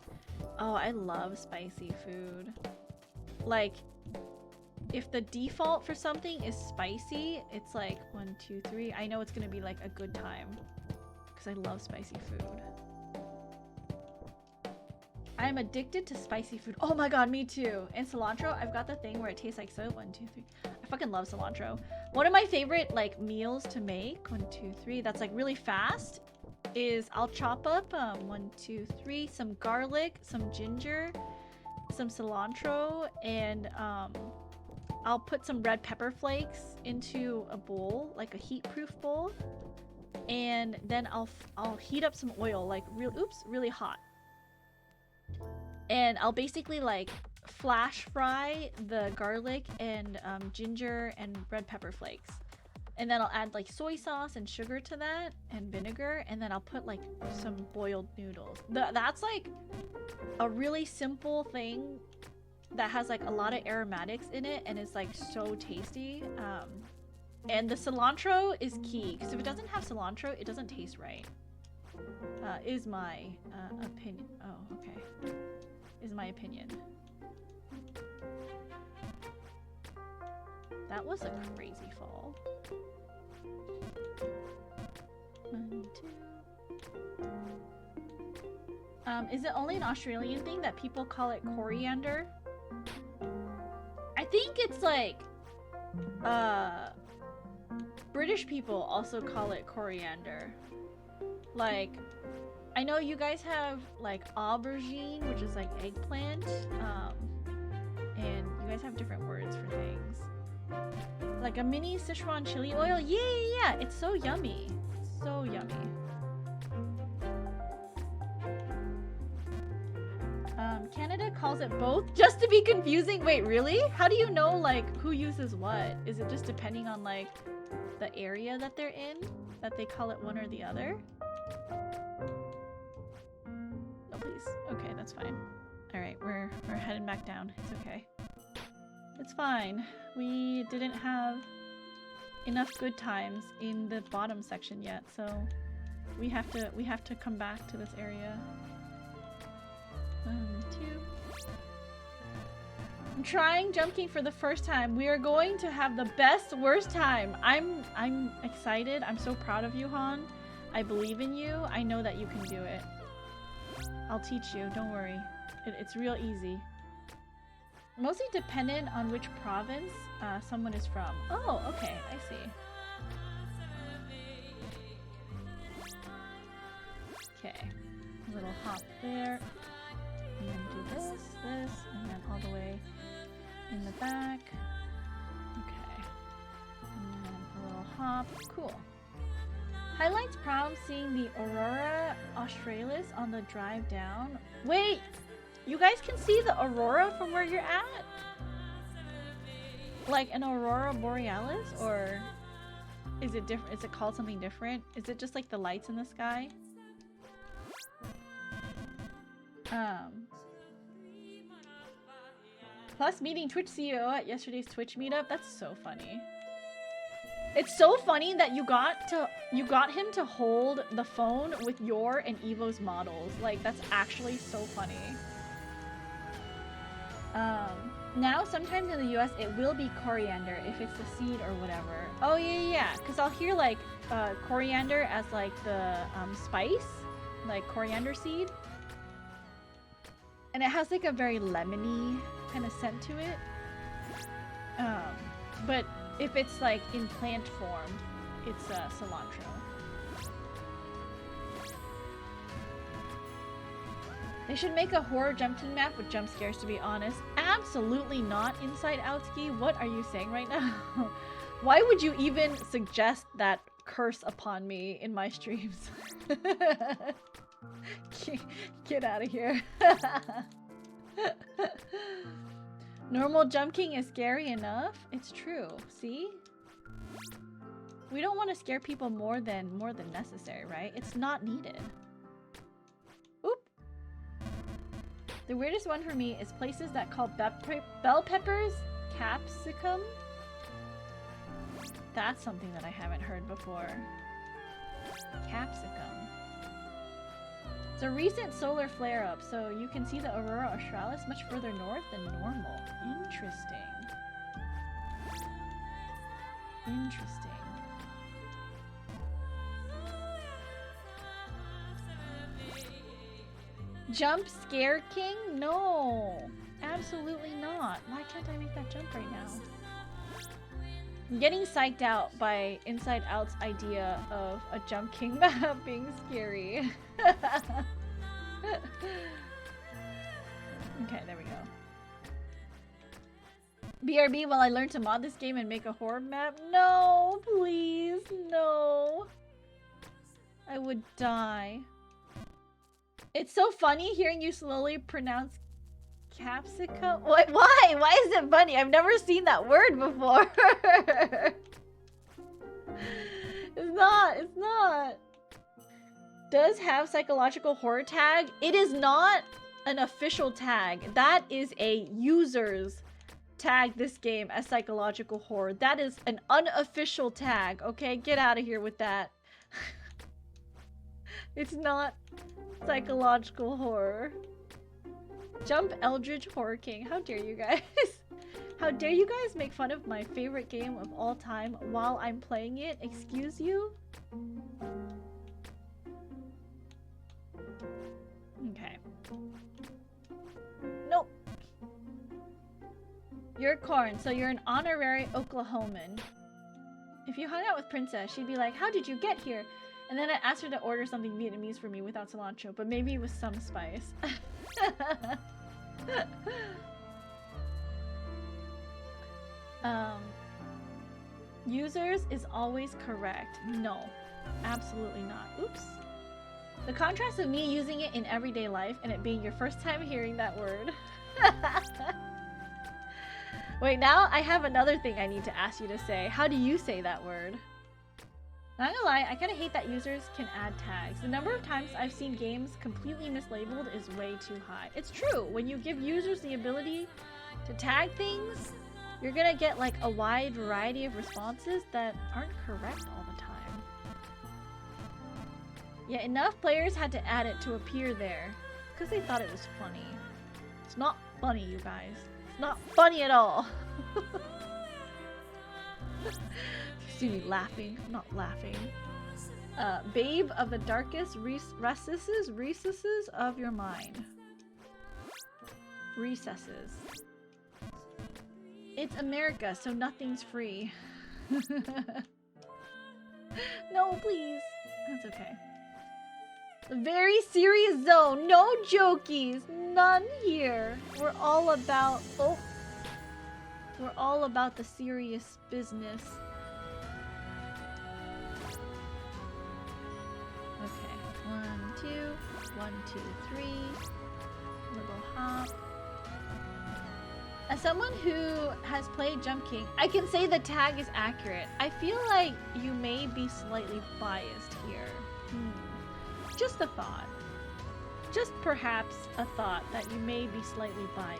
Oh, I love spicy food. Like, if the default for something is spicy, it's like 1, 2, 3. I know it's gonna be like a good time because I love spicy food. I'm addicted to spicy food. Oh my god, me too. And cilantro, I've got the thing where it tastes like soap. 1, 2, 3. I fucking love cilantro. One of my favorite like meals to make, 1, 2, 3, that's like really fast, is I'll chop up 1, 2, 3, some garlic, some ginger, some cilantro, and I'll put some red pepper flakes into a bowl, like a heat-proof bowl, and then I'll heat up some oil, like really hot. And I'll basically like flash fry the garlic and ginger and red pepper flakes. And then I'll add like soy sauce and sugar to that and vinegar, and then I'll put like some boiled noodles. That's like a really simple thing that has like a lot of aromatics in it and is like so tasty. And the cilantro is key, because if it doesn't have cilantro, it doesn't taste right. Is my opinion. Oh, okay. Is my opinion. That was a crazy fall. 1, 2. Is it only an Australian thing that people call it coriander? I think it's like British people also call it coriander. Like, I know you guys have like aubergine, which is like eggplant, and you guys have different words for things. Like a mini Sichuan chili oil. Yeah, it's so yummy. So yummy. Canada calls it both just to be confusing. Wait, really? How do you know like who uses what? Is it just depending on like the area that they're in that they call it one or the other? No, please. Okay, that's fine. All right, we're heading back down. It's okay. It's fine. We didn't have enough good times in the bottom section yet, so we have to come back to this area. 1, 2. I'm trying Jump King for the first time. We are going to have the best worst time. I'm excited. I'm so proud of you, Han. I believe in you. I know that you can do it. I'll teach you. Don't worry. It's real easy. Mostly dependent on which province someone is from. Oh, okay. I see. Okay. A little hop there. And then do this, and then all the way in the back. Okay. And then a little hop. Cool. Highlights prom seeing the Aurora Australis on the drive down. Wait! You guys can see the aurora from where you're at? Like an aurora borealis? Or is it different? Is it called something different? Is it just like the lights in the sky? Plus meeting Twitch CEO at yesterday's Twitch meetup. That's so funny. It's so funny that you got him to hold the phone with your and Evo's models. Like, that's actually so funny. Now sometimes in the US it will be coriander if it's the seed or whatever. Oh yeah, because I'll hear like coriander as like the spice, like coriander seed. And it has like a very lemony kind of scent to it. But if it's like in plant form, it's cilantro. They should make a horror Jump King map with jump scares, to be honest. Absolutely not, Inside Outski. What are you saying right now? Why would you even suggest that curse upon me in my streams? Get out of here. Normal Jump King is scary enough. It's true. See? We don't want to scare people more than necessary, right? It's not needed. Oop. The weirdest one for me is places that call bell peppers capsicum. That's something that I haven't heard before. Capsicum. It's a recent solar flare-up, so you can see the Aurora Australis much further north than normal. Interesting. Interesting. Jump Scare King? No. Absolutely not. Why can't I make that jump right now? I'm getting psyched out by Inside Out's idea of a Jump King map being scary. Okay, there we go. BRB while I learn to mod this game and make a horror map? No, please, no. I would die. It's so funny hearing you slowly pronounce capsicum. What? Why? Why is it funny? I've never seen that word before. It's not. It's not. Does have psychological horror tag? It is not an official tag. That is a user's tag this game as psychological horror. That is an unofficial tag, okay? Get out of here with that. It's not psychological horror. Jump Eldritch Horror King. How dare you guys? How dare you guys make fun of my favorite game of all time while I'm playing it? Excuse you? Okay. Nope. You're Corn, so you're an honorary Oklahoman. If you hung out with Princess, she'd be like, how did you get here? And then I asked her to order something Vietnamese for me without cilantro, but maybe with some spice. Users is always correct. No, absolutely not. Oops. The contrast of me using it in everyday life and it being your first time hearing that word. Wait, now I have another thing I need to ask you to say. How do you say that word? Not gonna lie, I kind of hate that users can add tags. The number of times I've seen games completely mislabeled is way too high. It's true, when you give users the ability to tag things, you're gonna get like a wide variety of responses that aren't correct all the time. Yeah, enough players had to add it to appear there, because they thought it was funny. It's not funny, you guys. It's not funny at all. You see me laughing? I'm not laughing. Babe of the darkest recesses of your mind. Recesses. It's America, so nothing's free. No, please. That's okay. Very serious zone. No jokies. None here. We're all about... Oh. We're all about the serious business. Okay. 1, 2. 1, 2, 3. Little hop. As someone who has played Jump King, I can say the tag is accurate. I feel like you may be slightly biased here. Just a thought. Just perhaps a thought that you may be slightly biased.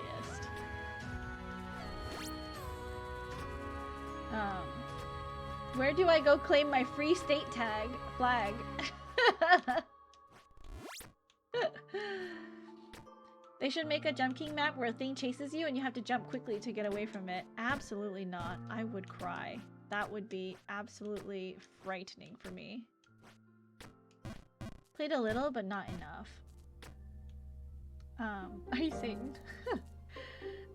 Where do I go claim my free state tag flag? They should make a Jump King map where a thing chases you and you have to jump quickly to get away from it. Absolutely not. I would cry. That would be absolutely frightening for me. Played a little, but not enough. Are you saying?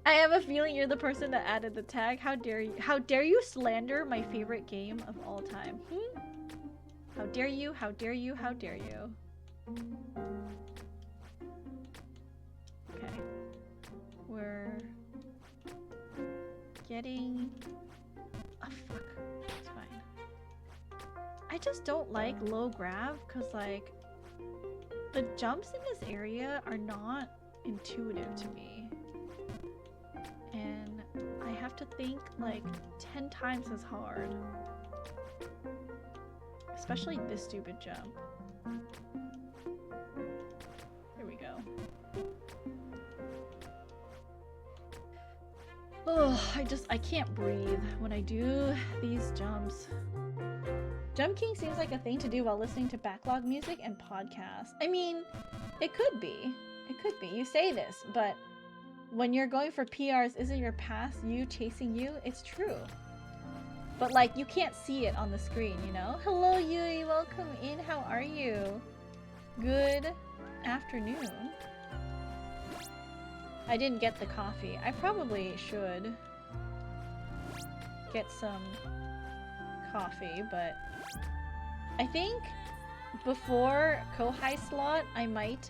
I have a feeling you're the person that added the tag. How dare you? How dare you slander my favorite game of all time? How dare you? How dare you? How dare you? Okay. We're getting... Oh, fuck. It's fine. I just don't like low grav because, like, the jumps in this area are not intuitive to me. And I have to think, like, 10 times as hard. Especially this stupid jump. Here we go. Oh, I can't breathe when I do these jumps. Jump King seems like a thing to do while listening to backlog music and podcasts. I mean, it could be. It could be. You say this, but when you're going for PRs, isn't your past you chasing you? It's true. But, like, you can't see it on the screen, you know? Hello, Yui. Welcome in. How are you? Good afternoon. I didn't get the coffee. I probably should get some coffee, but I think before Kohai slot, I might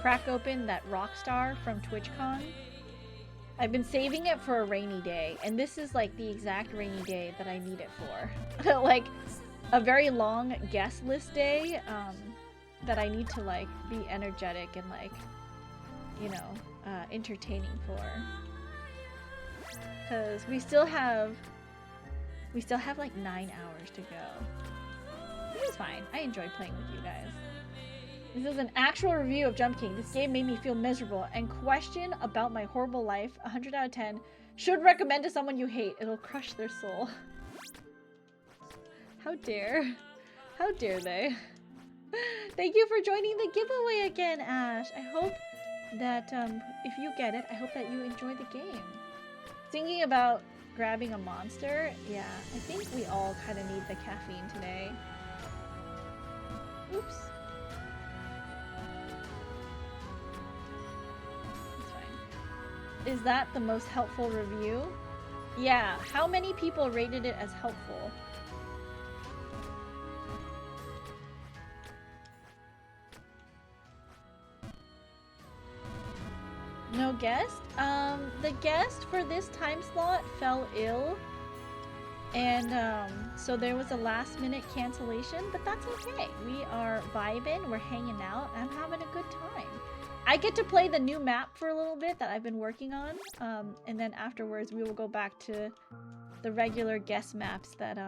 crack open that Rockstar from TwitchCon. I've been saving it for a rainy day, and this is like the exact rainy day that I need it for. Like a very long guest list day that I need to like be energetic and like, you know, entertaining for. Cause we still have like 9 hours to go. It was fine. I enjoy playing with you guys. This is an actual review of Jump King. This game made me feel miserable and question about my horrible life. 100 out of 10. Should recommend to someone you hate. It'll crush their soul. How dare. How dare they. Thank you for joining the giveaway again, Ash. I hope that if you get it, I hope that you enjoy the game. Thinking about grabbing a monster, yeah, I think we all kind of need the caffeine today. Oops. That's fine. Is that the most helpful review? Yeah, how many people rated it as helpful? No guest? The guest for this time slot fell ill. And so there was a last minute cancellation, but that's okay. We are vibing, we're hanging out, and I'm having a good time. I get to play the new map for a little bit that I've been working on. And then afterwards we will go back to the regular guest maps that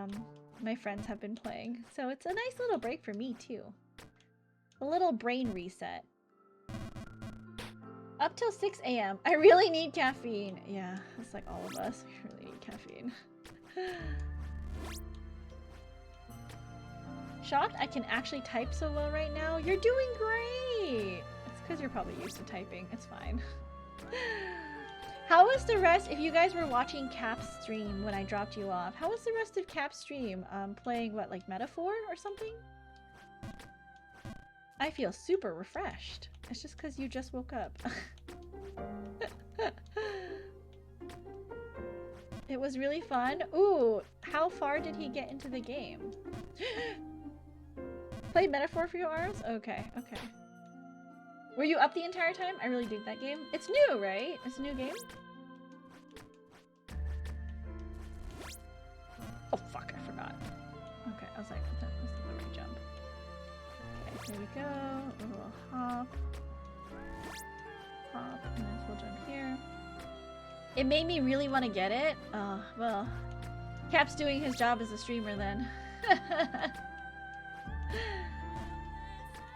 my friends have been playing. So it's a nice little break for me too. A little brain reset. Up till 6 a.m. I really need caffeine. Yeah, it's like all of us. We really need caffeine. Shocked I can actually type so well right now. You're doing great! It's because you're probably used to typing. It's fine. How was the rest? If you guys were watching Cap's stream when I dropped you off, how was the rest of Cap's stream? Playing what, like Metaphor or something? I feel super refreshed. It's just because you just woke up. It was really fun. Ooh, how far did he get into the game? Played Metaphor for your hours? Okay, okay. Were you up the entire time? I really dig that game. It's new, right? It's a new game? Oh fuck, I forgot. Okay, I was like, that was the right jump. Okay, here we go. A little hop. Hop, and then full jump here. It made me really want to get it. Well, Cap's doing his job as a streamer then.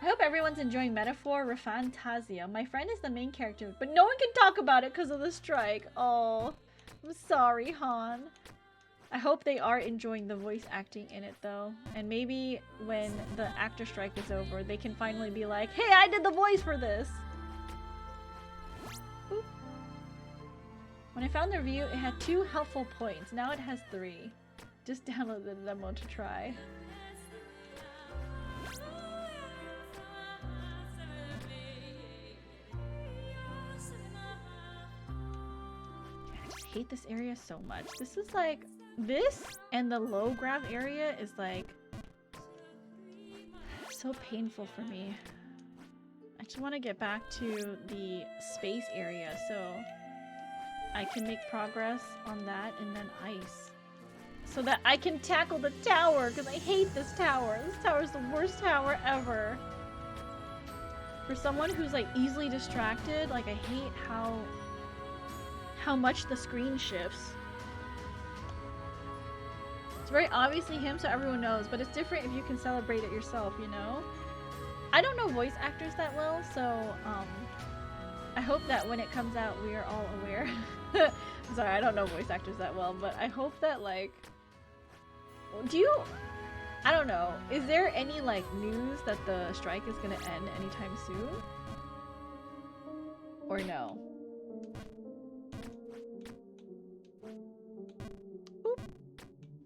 I hope everyone's enjoying Metaphor Refantasia. My friend is the main character, but no one can talk about it because of the strike. Oh, I'm sorry, Han. I hope they are enjoying the voice acting in it though. And maybe when the actor strike is over, they can finally be like, hey, I did the voice for this. Boop. When I found the review, it had 2 helpful points. Now it has 3. Just download the demo to try. I just hate this area so much. This is like, this and the low grav area is like so painful for me. I just want to get back to the space area so I can make progress on that and then ice. So that I can tackle the tower, because I hate this tower. This tower is the worst tower ever. For someone who's like easily distracted, like I hate how much the screen shifts. It's very obviously him so everyone knows, but it's different if you can celebrate it yourself, you know? I don't know voice actors that well, so I hope that when it comes out we are all aware. I'm sorry, I don't know voice actors that well, but I hope that like... I don't know. Is there any like news that the strike is gonna end anytime soon? Or no? Boop.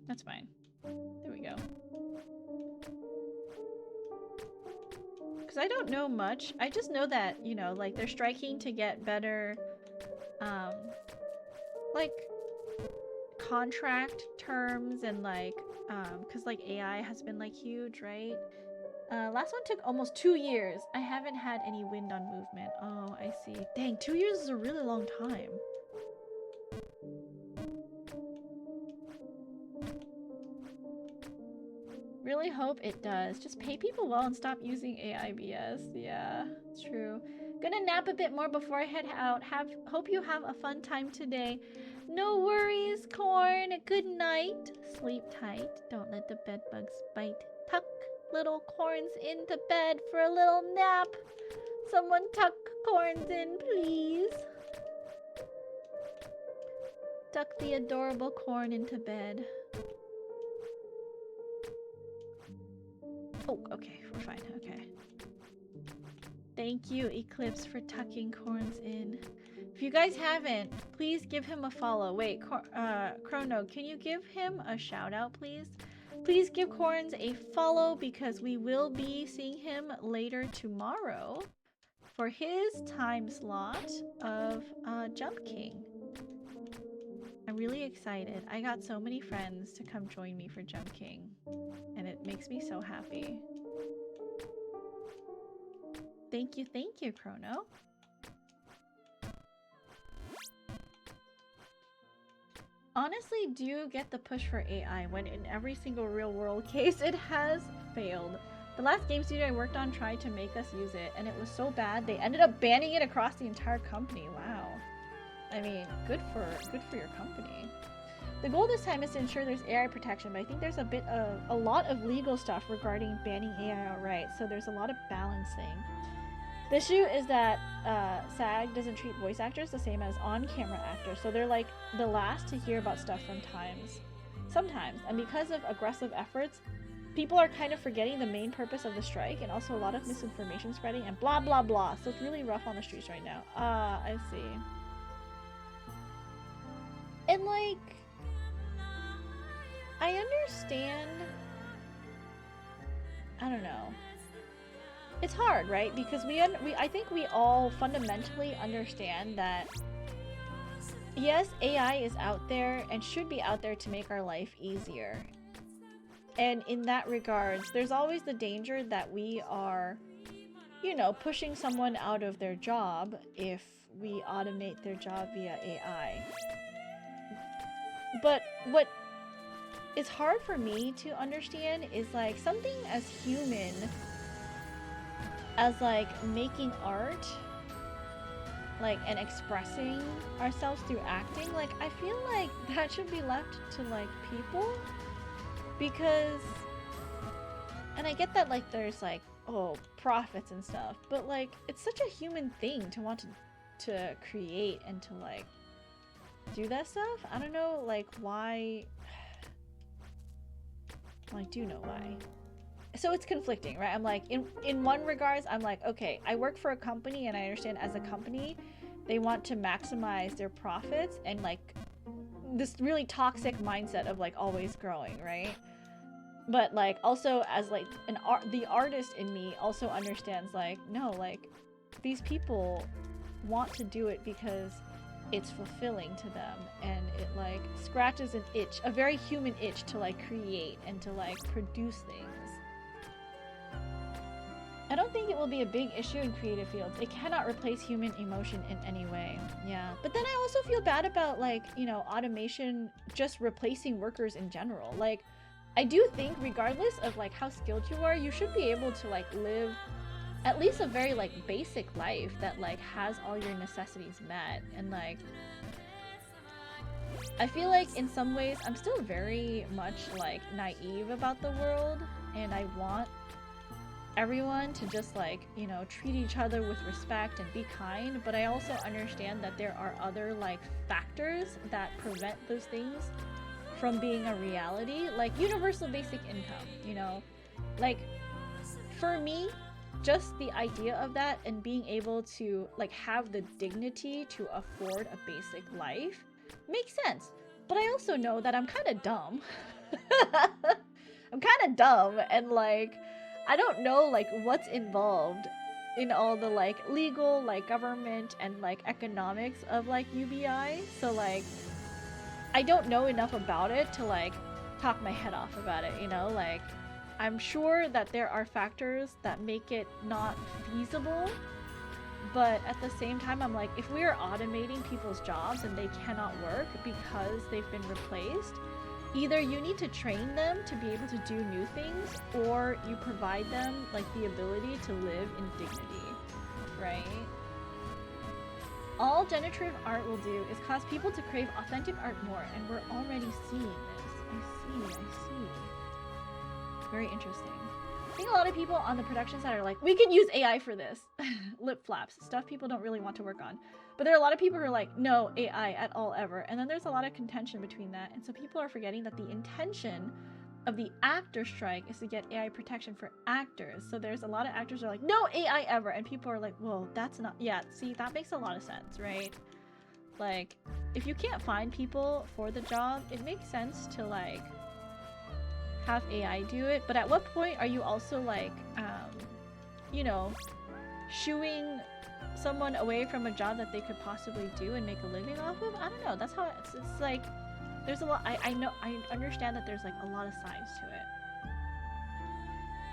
That's fine. There we go. because I don't know much. I just know that, you know, like they're striking to get better, like contract terms and like, because like AI has been like huge, right? Last one took almost 2 years. I haven't had any wind on movement. Oh, I see. Dang, 2 years is a really long time. Really hope it does. Just pay people well and stop using AI BS. Yeah, it's true. Gonna nap a bit more before I head out. Hope you have a fun time today. No worries, Corn. Good night. Sleep tight. Don't let the bed bugs bite. Tuck little Corns into bed for a little nap. Someone tuck Corns in, please. Tuck the adorable Corn into bed. Oh, okay, we're fine. Okay. Thank you, Eclipse, for tucking Corns in. If you guys haven't, please give him a follow. Wait, Chrono, can you give him a shout out, please? Please give Corns a follow because we will be seeing him later tomorrow for his time slot of Jump King. I'm really excited. I got so many friends to come join me for Jump King, and it makes me so happy. Thank you, Chrono. Honestly, do get the push for AI when in every single real world case it has failed. The last game studio I worked on tried to make us use it, and it was so bad they ended up banning it across the entire company. Wow. I mean, good for your company. The goal this time is to ensure there's AI protection, but I think there's a lot of legal stuff regarding banning AI outright, so there's a lot of balancing. The issue is that SAG doesn't treat voice actors the same as on-camera actors, so they're like the last to hear about stuff sometimes. And because of aggressive efforts, people are kind of forgetting the main purpose of the strike, and also a lot of misinformation spreading and blah blah blah. So it's really rough on the streets right now. I see. And like, I understand. I don't know. It's hard, right? Because I think we all fundamentally understand that yes, AI is out there and should be out there to make our life easier. And in that regards, there's always the danger that we are, you know, pushing someone out of their job if we automate their job via AI. But what is hard for me to understand is like something as human as like making art, like, and expressing ourselves through acting. Like, I feel like that should be left to like people, because, and I get that like there's like, oh, profits and stuff, but like it's such a human thing to want to create and to like do that stuff. I don't know like why. Well, I do know why. So it's conflicting, right? I'm like, in one regards, I'm like, okay, I work for a company and I understand as a company, they want to maximize their profits and like this really toxic mindset of like always growing, right? But like also as like the artist in me also understands like, no, like these people want to do it because it's fulfilling to them and it like scratches an itch, a very human itch to like create and to like produce things. I don't think it will be a big issue in creative fields. It cannot replace human emotion in any way. Yeah. But then I also feel bad about like, you know, automation just replacing workers in general. Like, I do think regardless of like how skilled you are, you should be able to like live at least a very like basic life that like has all your necessities met. And like, I feel like in some ways I'm still very much like naive about the world, and I want everyone to just like, you know, treat each other with respect and be kind, but I also understand that there are other like factors that prevent those things from being a reality, like universal basic income, you know? Like, for me, just the idea of that and being able to like have the dignity to afford a basic life makes sense. But I also know that I'm kind of dumb. I'm kind of dumb, and like I don't know like what's involved in all the like legal, like government and like economics of like UBI. So like I don't know enough about it to like talk my head off about it, you know? Like I'm sure that there are factors that make it not feasible, but at the same time I'm like, if we are automating people's jobs and they cannot work because they've been replaced, either you need to train them to be able to do new things, or you provide them like the ability to live in dignity, right? All generative art will do is cause people to crave authentic art more, and we're already seeing this. I see. Very interesting. I think a lot of people on the production side are like, we can use AI for this. Lip flaps, stuff people don't really want to work on. But there are a lot of people who are like, no AI at all ever. And then there's a lot of contention between that. And so people are forgetting that the intention of the actor strike is to get AI protection for actors. So there's a lot of actors who are like, no AI ever. And people are like, well, that's not, yeah, see, that makes a lot of sense, right? Like, if you can't find people for the job, it makes sense to like have AI do it. But at what point are you also like, you know, shooing someone away from a job that they could possibly do and make a living off of? I don't know. That's how it's like, there's a lot. I understand that there's like a lot of sides to it.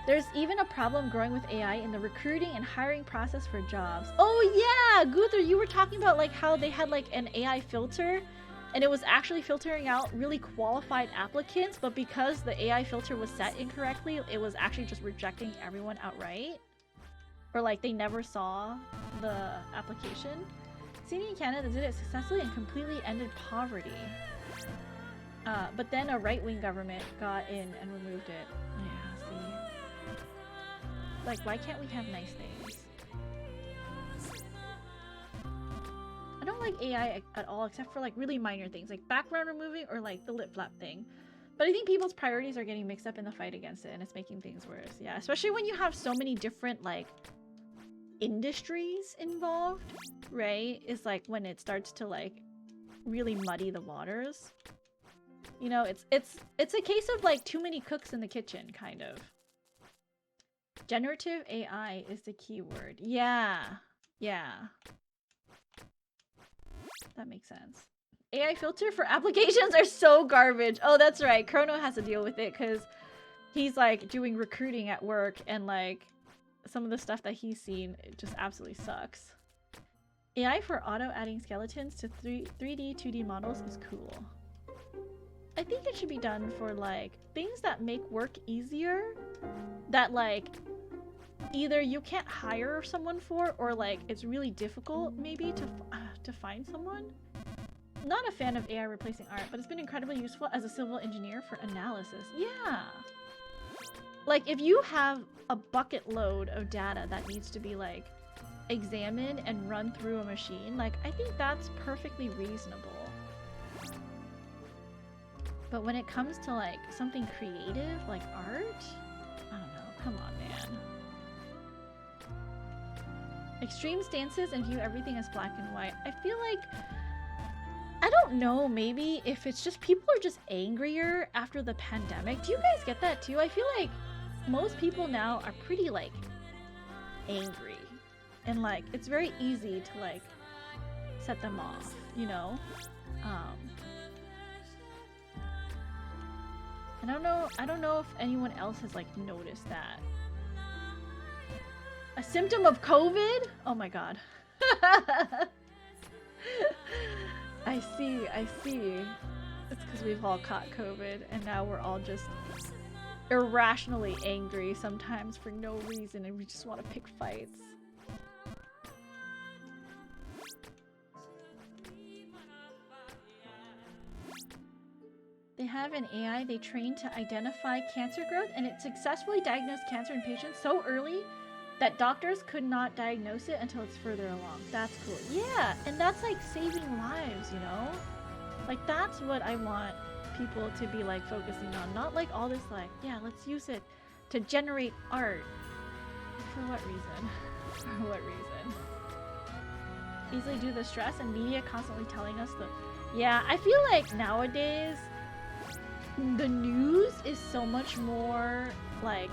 There's even a problem growing with AI in the recruiting and hiring process for jobs. Oh yeah, Gunther, you were talking about like how they had like an AI filter and it was actually filtering out really qualified applicants, but because the AI filter was set incorrectly, it was actually just rejecting everyone outright. Or like they never saw the application. Sydney in Canada did it successfully and completely ended poverty. But then a right-wing government got in and removed it. Yeah, see? Like, why can't we have nice things? I don't like AI at all, except for like really minor things, like background removing or like the lip flap thing. But I think people's priorities are getting mixed up in the fight against it, and it's making things worse. Yeah, especially when you have so many different like industries involved, right? It's like when it starts to like really muddy the waters. You know, it's a case of like too many cooks in the kitchen, kind of. Generative AI is the key word. Yeah. That makes sense. AI filter for applications are so garbage. Oh, that's right. Chrono has to deal with it because he's like doing recruiting at work, and like some of the stuff that he's seen, it just absolutely sucks. AI for auto-adding skeletons to 3D, 2D models is cool. I think it should be done for like things that make work easier, that like either you can't hire someone for, or like it's really difficult maybe to find someone. Not a fan of AI replacing art, but it's been incredibly useful as a civil engineer for analysis. Yeah. Like if you have a bucket load of data that needs to be like examined and run through a machine, like I think that's perfectly reasonable. But when it comes to like something creative like art, I don't know, come on, man. Extreme stances and view everything as black and white. I feel like, I don't know, maybe if it's just people are just angrier after the pandemic. Do you guys get that too? I feel like most people now are pretty like angry, and like it's very easy to like set them off, you know? I don't know if anyone else has like noticed that. A symptom of COVID? Oh my god. I see. It's because we've all caught COVID and now we're all just irrationally angry sometimes for no reason, and we just want to pick fights. They have an AI they trained to identify cancer growth, and it successfully diagnosed cancer in patients so early that doctors could not diagnose it until it's further along. That's cool. Yeah, and that's like saving lives, you know? Like that's what I want people to be like focusing on, not like all this like, yeah, let's use it to generate art. For what reason? For what reason? Easily due to the stress and media constantly telling us the... Yeah, I feel like nowadays the news is so much more like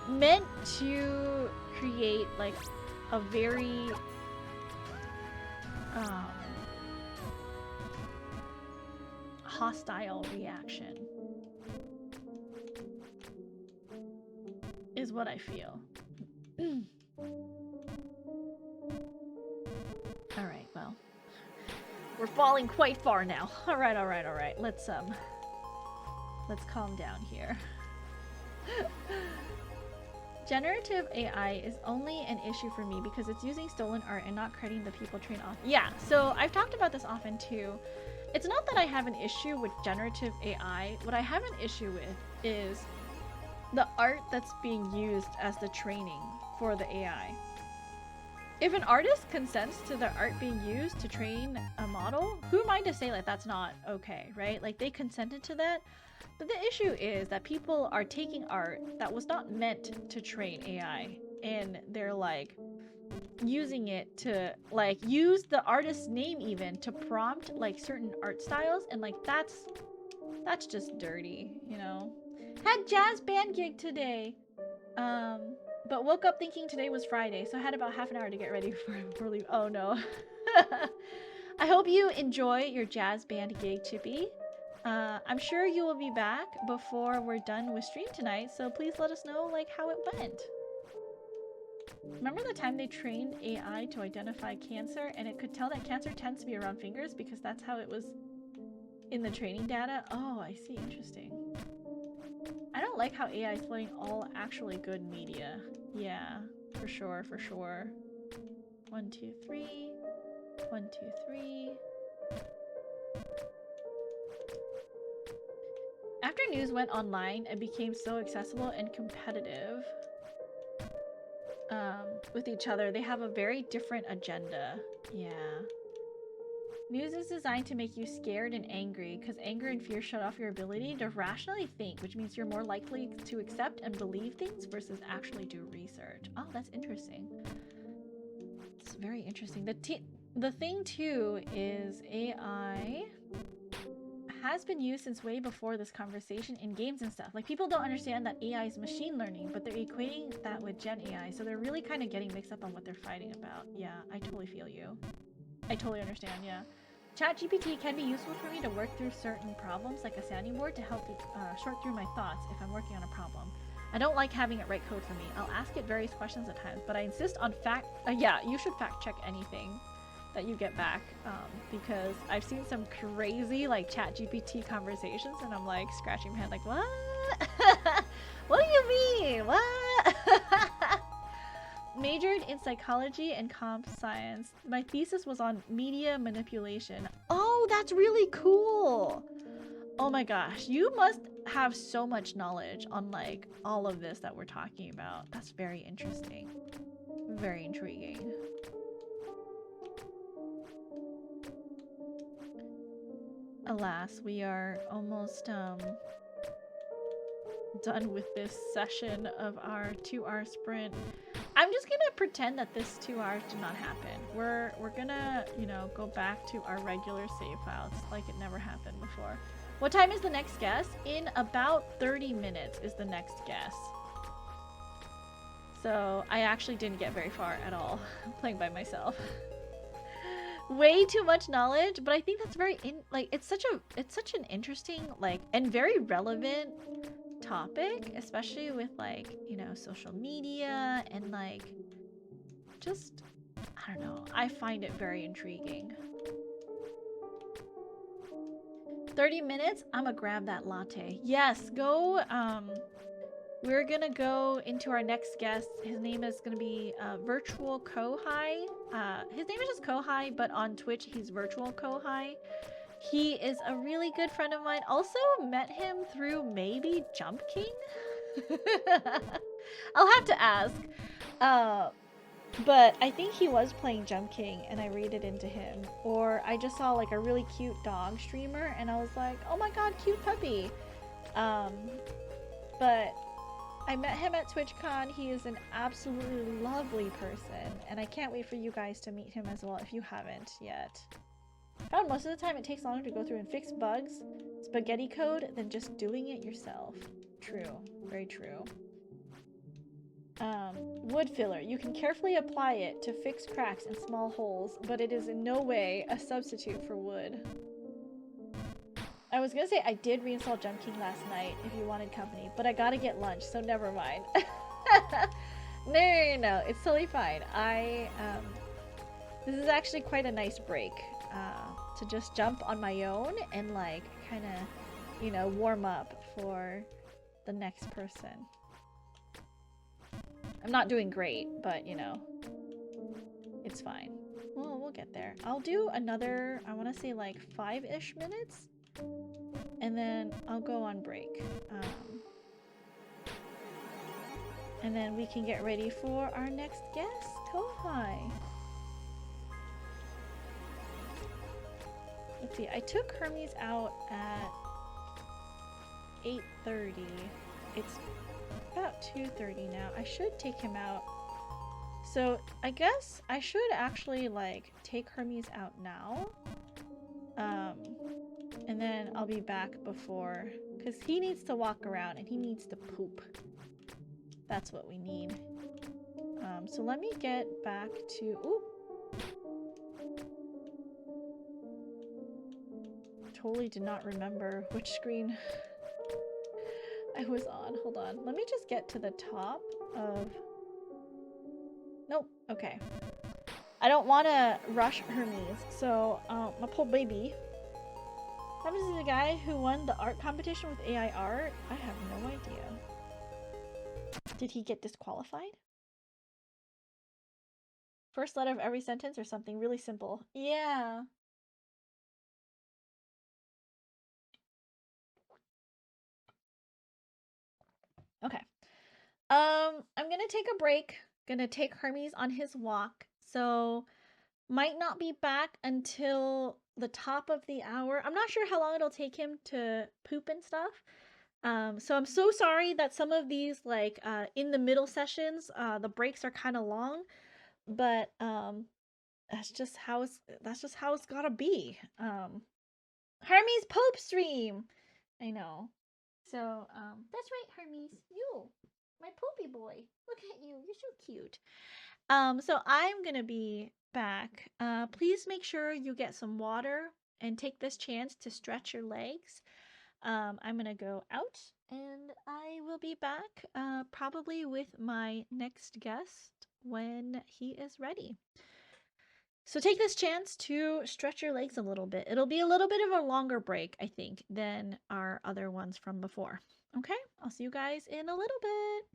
meant to create like a very hostile reaction is what I feel. All right, well, we're falling quite far now. All right. Let's calm down here. Generative AI is only an issue for me because it's using stolen art and not crediting the people trained off. Yeah, so I've talked about this often too. It's not that I have an issue with generative AI. What I have an issue with is the art that's being used as the training for the AI. If an artist consents to their art being used to train a model, who am I to say like that's not okay, right? Like they consented to that. But the issue is that people are taking art that was not meant to train AI and they're like using it to like use the artist's name even to prompt like certain art styles, and like that's just dirty, you know. Had jazz band gig today, but woke up thinking today was Friday, so I had about half an hour to get ready for leave. Oh no. I hope you enjoy your jazz band gig, Chippy. I'm sure you will be back before we're done with stream tonight, so please let us know like how it went. Remember the time they trained AI to identify cancer and it could tell that cancer tends to be around fingers because that's how it was in the training data? Oh, I see. Interesting. I don't like how AI is playing all actually good media. Yeah, for sure. 1, 2, 3. 1, 2, 3. After news went online, it became so accessible and competitive with each other. They have a very different agenda. Yeah. News is designed to make you scared and angry because anger and fear shut off your ability to rationally think, which means you're more likely to accept and believe things versus actually do research. Oh, that's interesting. It's very interesting. The thing too is AI has been used since way before this conversation in games and stuff. Like people don't understand that AI is machine learning, but they're equating that with Gen AI, so they're really kind of getting mixed up on what they're fighting about. Yeah, I totally feel you. I totally understand, yeah. ChatGPT can be useful for me to work through certain problems, like a sounding board, to help sort through my thoughts if I'm working on a problem. I don't like having it write code for me. I'll ask it various questions at times, but I insist on yeah, you should fact check anything that you get back, because I've seen some crazy like ChatGPT conversations and I'm like scratching my head like, what? What do you mean? What? Majored in psychology and comp science. My thesis was on media manipulation. Oh, that's really cool. Oh my gosh, you must have so much knowledge on like all of this that we're talking about. That's very interesting. Very intriguing. Alas, we are almost done with this session of our 2-hour sprint. I'm just gonna pretend that this 2 hours did not happen. We're gonna, you know, go back to our regular save files like it never happened before. What time is the next guest? In about 30 minutes is the next guest. So I actually didn't get very far at all playing by myself. Way too much knowledge, but I think that's very it's such an interesting like and very relevant topic, especially with like, you know, social media and like just I don't know, I find it very intriguing. 30 minutes, I'm gonna grab that latte. Yes, go. We're gonna go into our next guest. His name is gonna be Virtual Kohai. His name is just Kohai, but on Twitch he's Virtual Kohai. He is a really good friend of mine. Also met him through maybe Jump King. I'll have to ask. But I think he was playing Jump King and I raided into him. Or I just saw like a really cute dog streamer and I was like, oh my god, cute puppy. But I met him at TwitchCon. He is an absolutely lovely person and I can't wait for you guys to meet him as well if you haven't yet. Found most of the time it takes longer to go through and fix bugs, spaghetti code, than just doing it yourself. True. Very true. Wood filler. You can carefully apply it to fix cracks and small holes, but it is in no way a substitute for wood. I was gonna say I did reinstall Jump King last night if you wanted company, but I gotta get lunch, so never mind. No, it's totally fine. This is actually quite a nice break to just jump on my own and like kind of, you know, warm up for the next person. I'm not doing great, but you know, it's fine. Well, we'll get there. I'll do another, I want to say like 5-ish minutes, and then I'll go on break. And then we can get ready for our next guest, Tohai. Let's see, I took Hermes out at 8:30. It's about 2:30 now. I should take him out. So I guess I should actually like take Hermes out now. And then I'll be back before, because he needs to walk around and he needs to poop. That's what we need. So let me get back to, ooh. Totally did not remember which screen I was on. Hold on. Let me just get to the top of... Nope. Okay. I don't want to rush Hermes. So, my poor baby. What happens to the guy who won the art competition with AI art? I have no idea. Did he get disqualified? First letter of every sentence or something really simple. Yeah. Okay. I'm gonna take a break. Gonna take Hermes on his walk. So might not be back until the top of the hour. I'm not sure how long it'll take him to poop and stuff. So I'm so sorry that some of these like in the middle sessions, the breaks are kind of long, but that's just how it's gotta be. Hermes poop stream. I know. So that's right, Hermes. You, my poopy boy. Look at you. You're so cute. So I'm gonna be back. Please make sure you get some water and take this chance to stretch your legs. I'm gonna go out and I will be back probably with my next guest when he is ready. So take this chance to stretch your legs a little bit. It'll be a little bit of a longer break, I think, than our other ones from before. Okay, I'll see you guys in a little bit.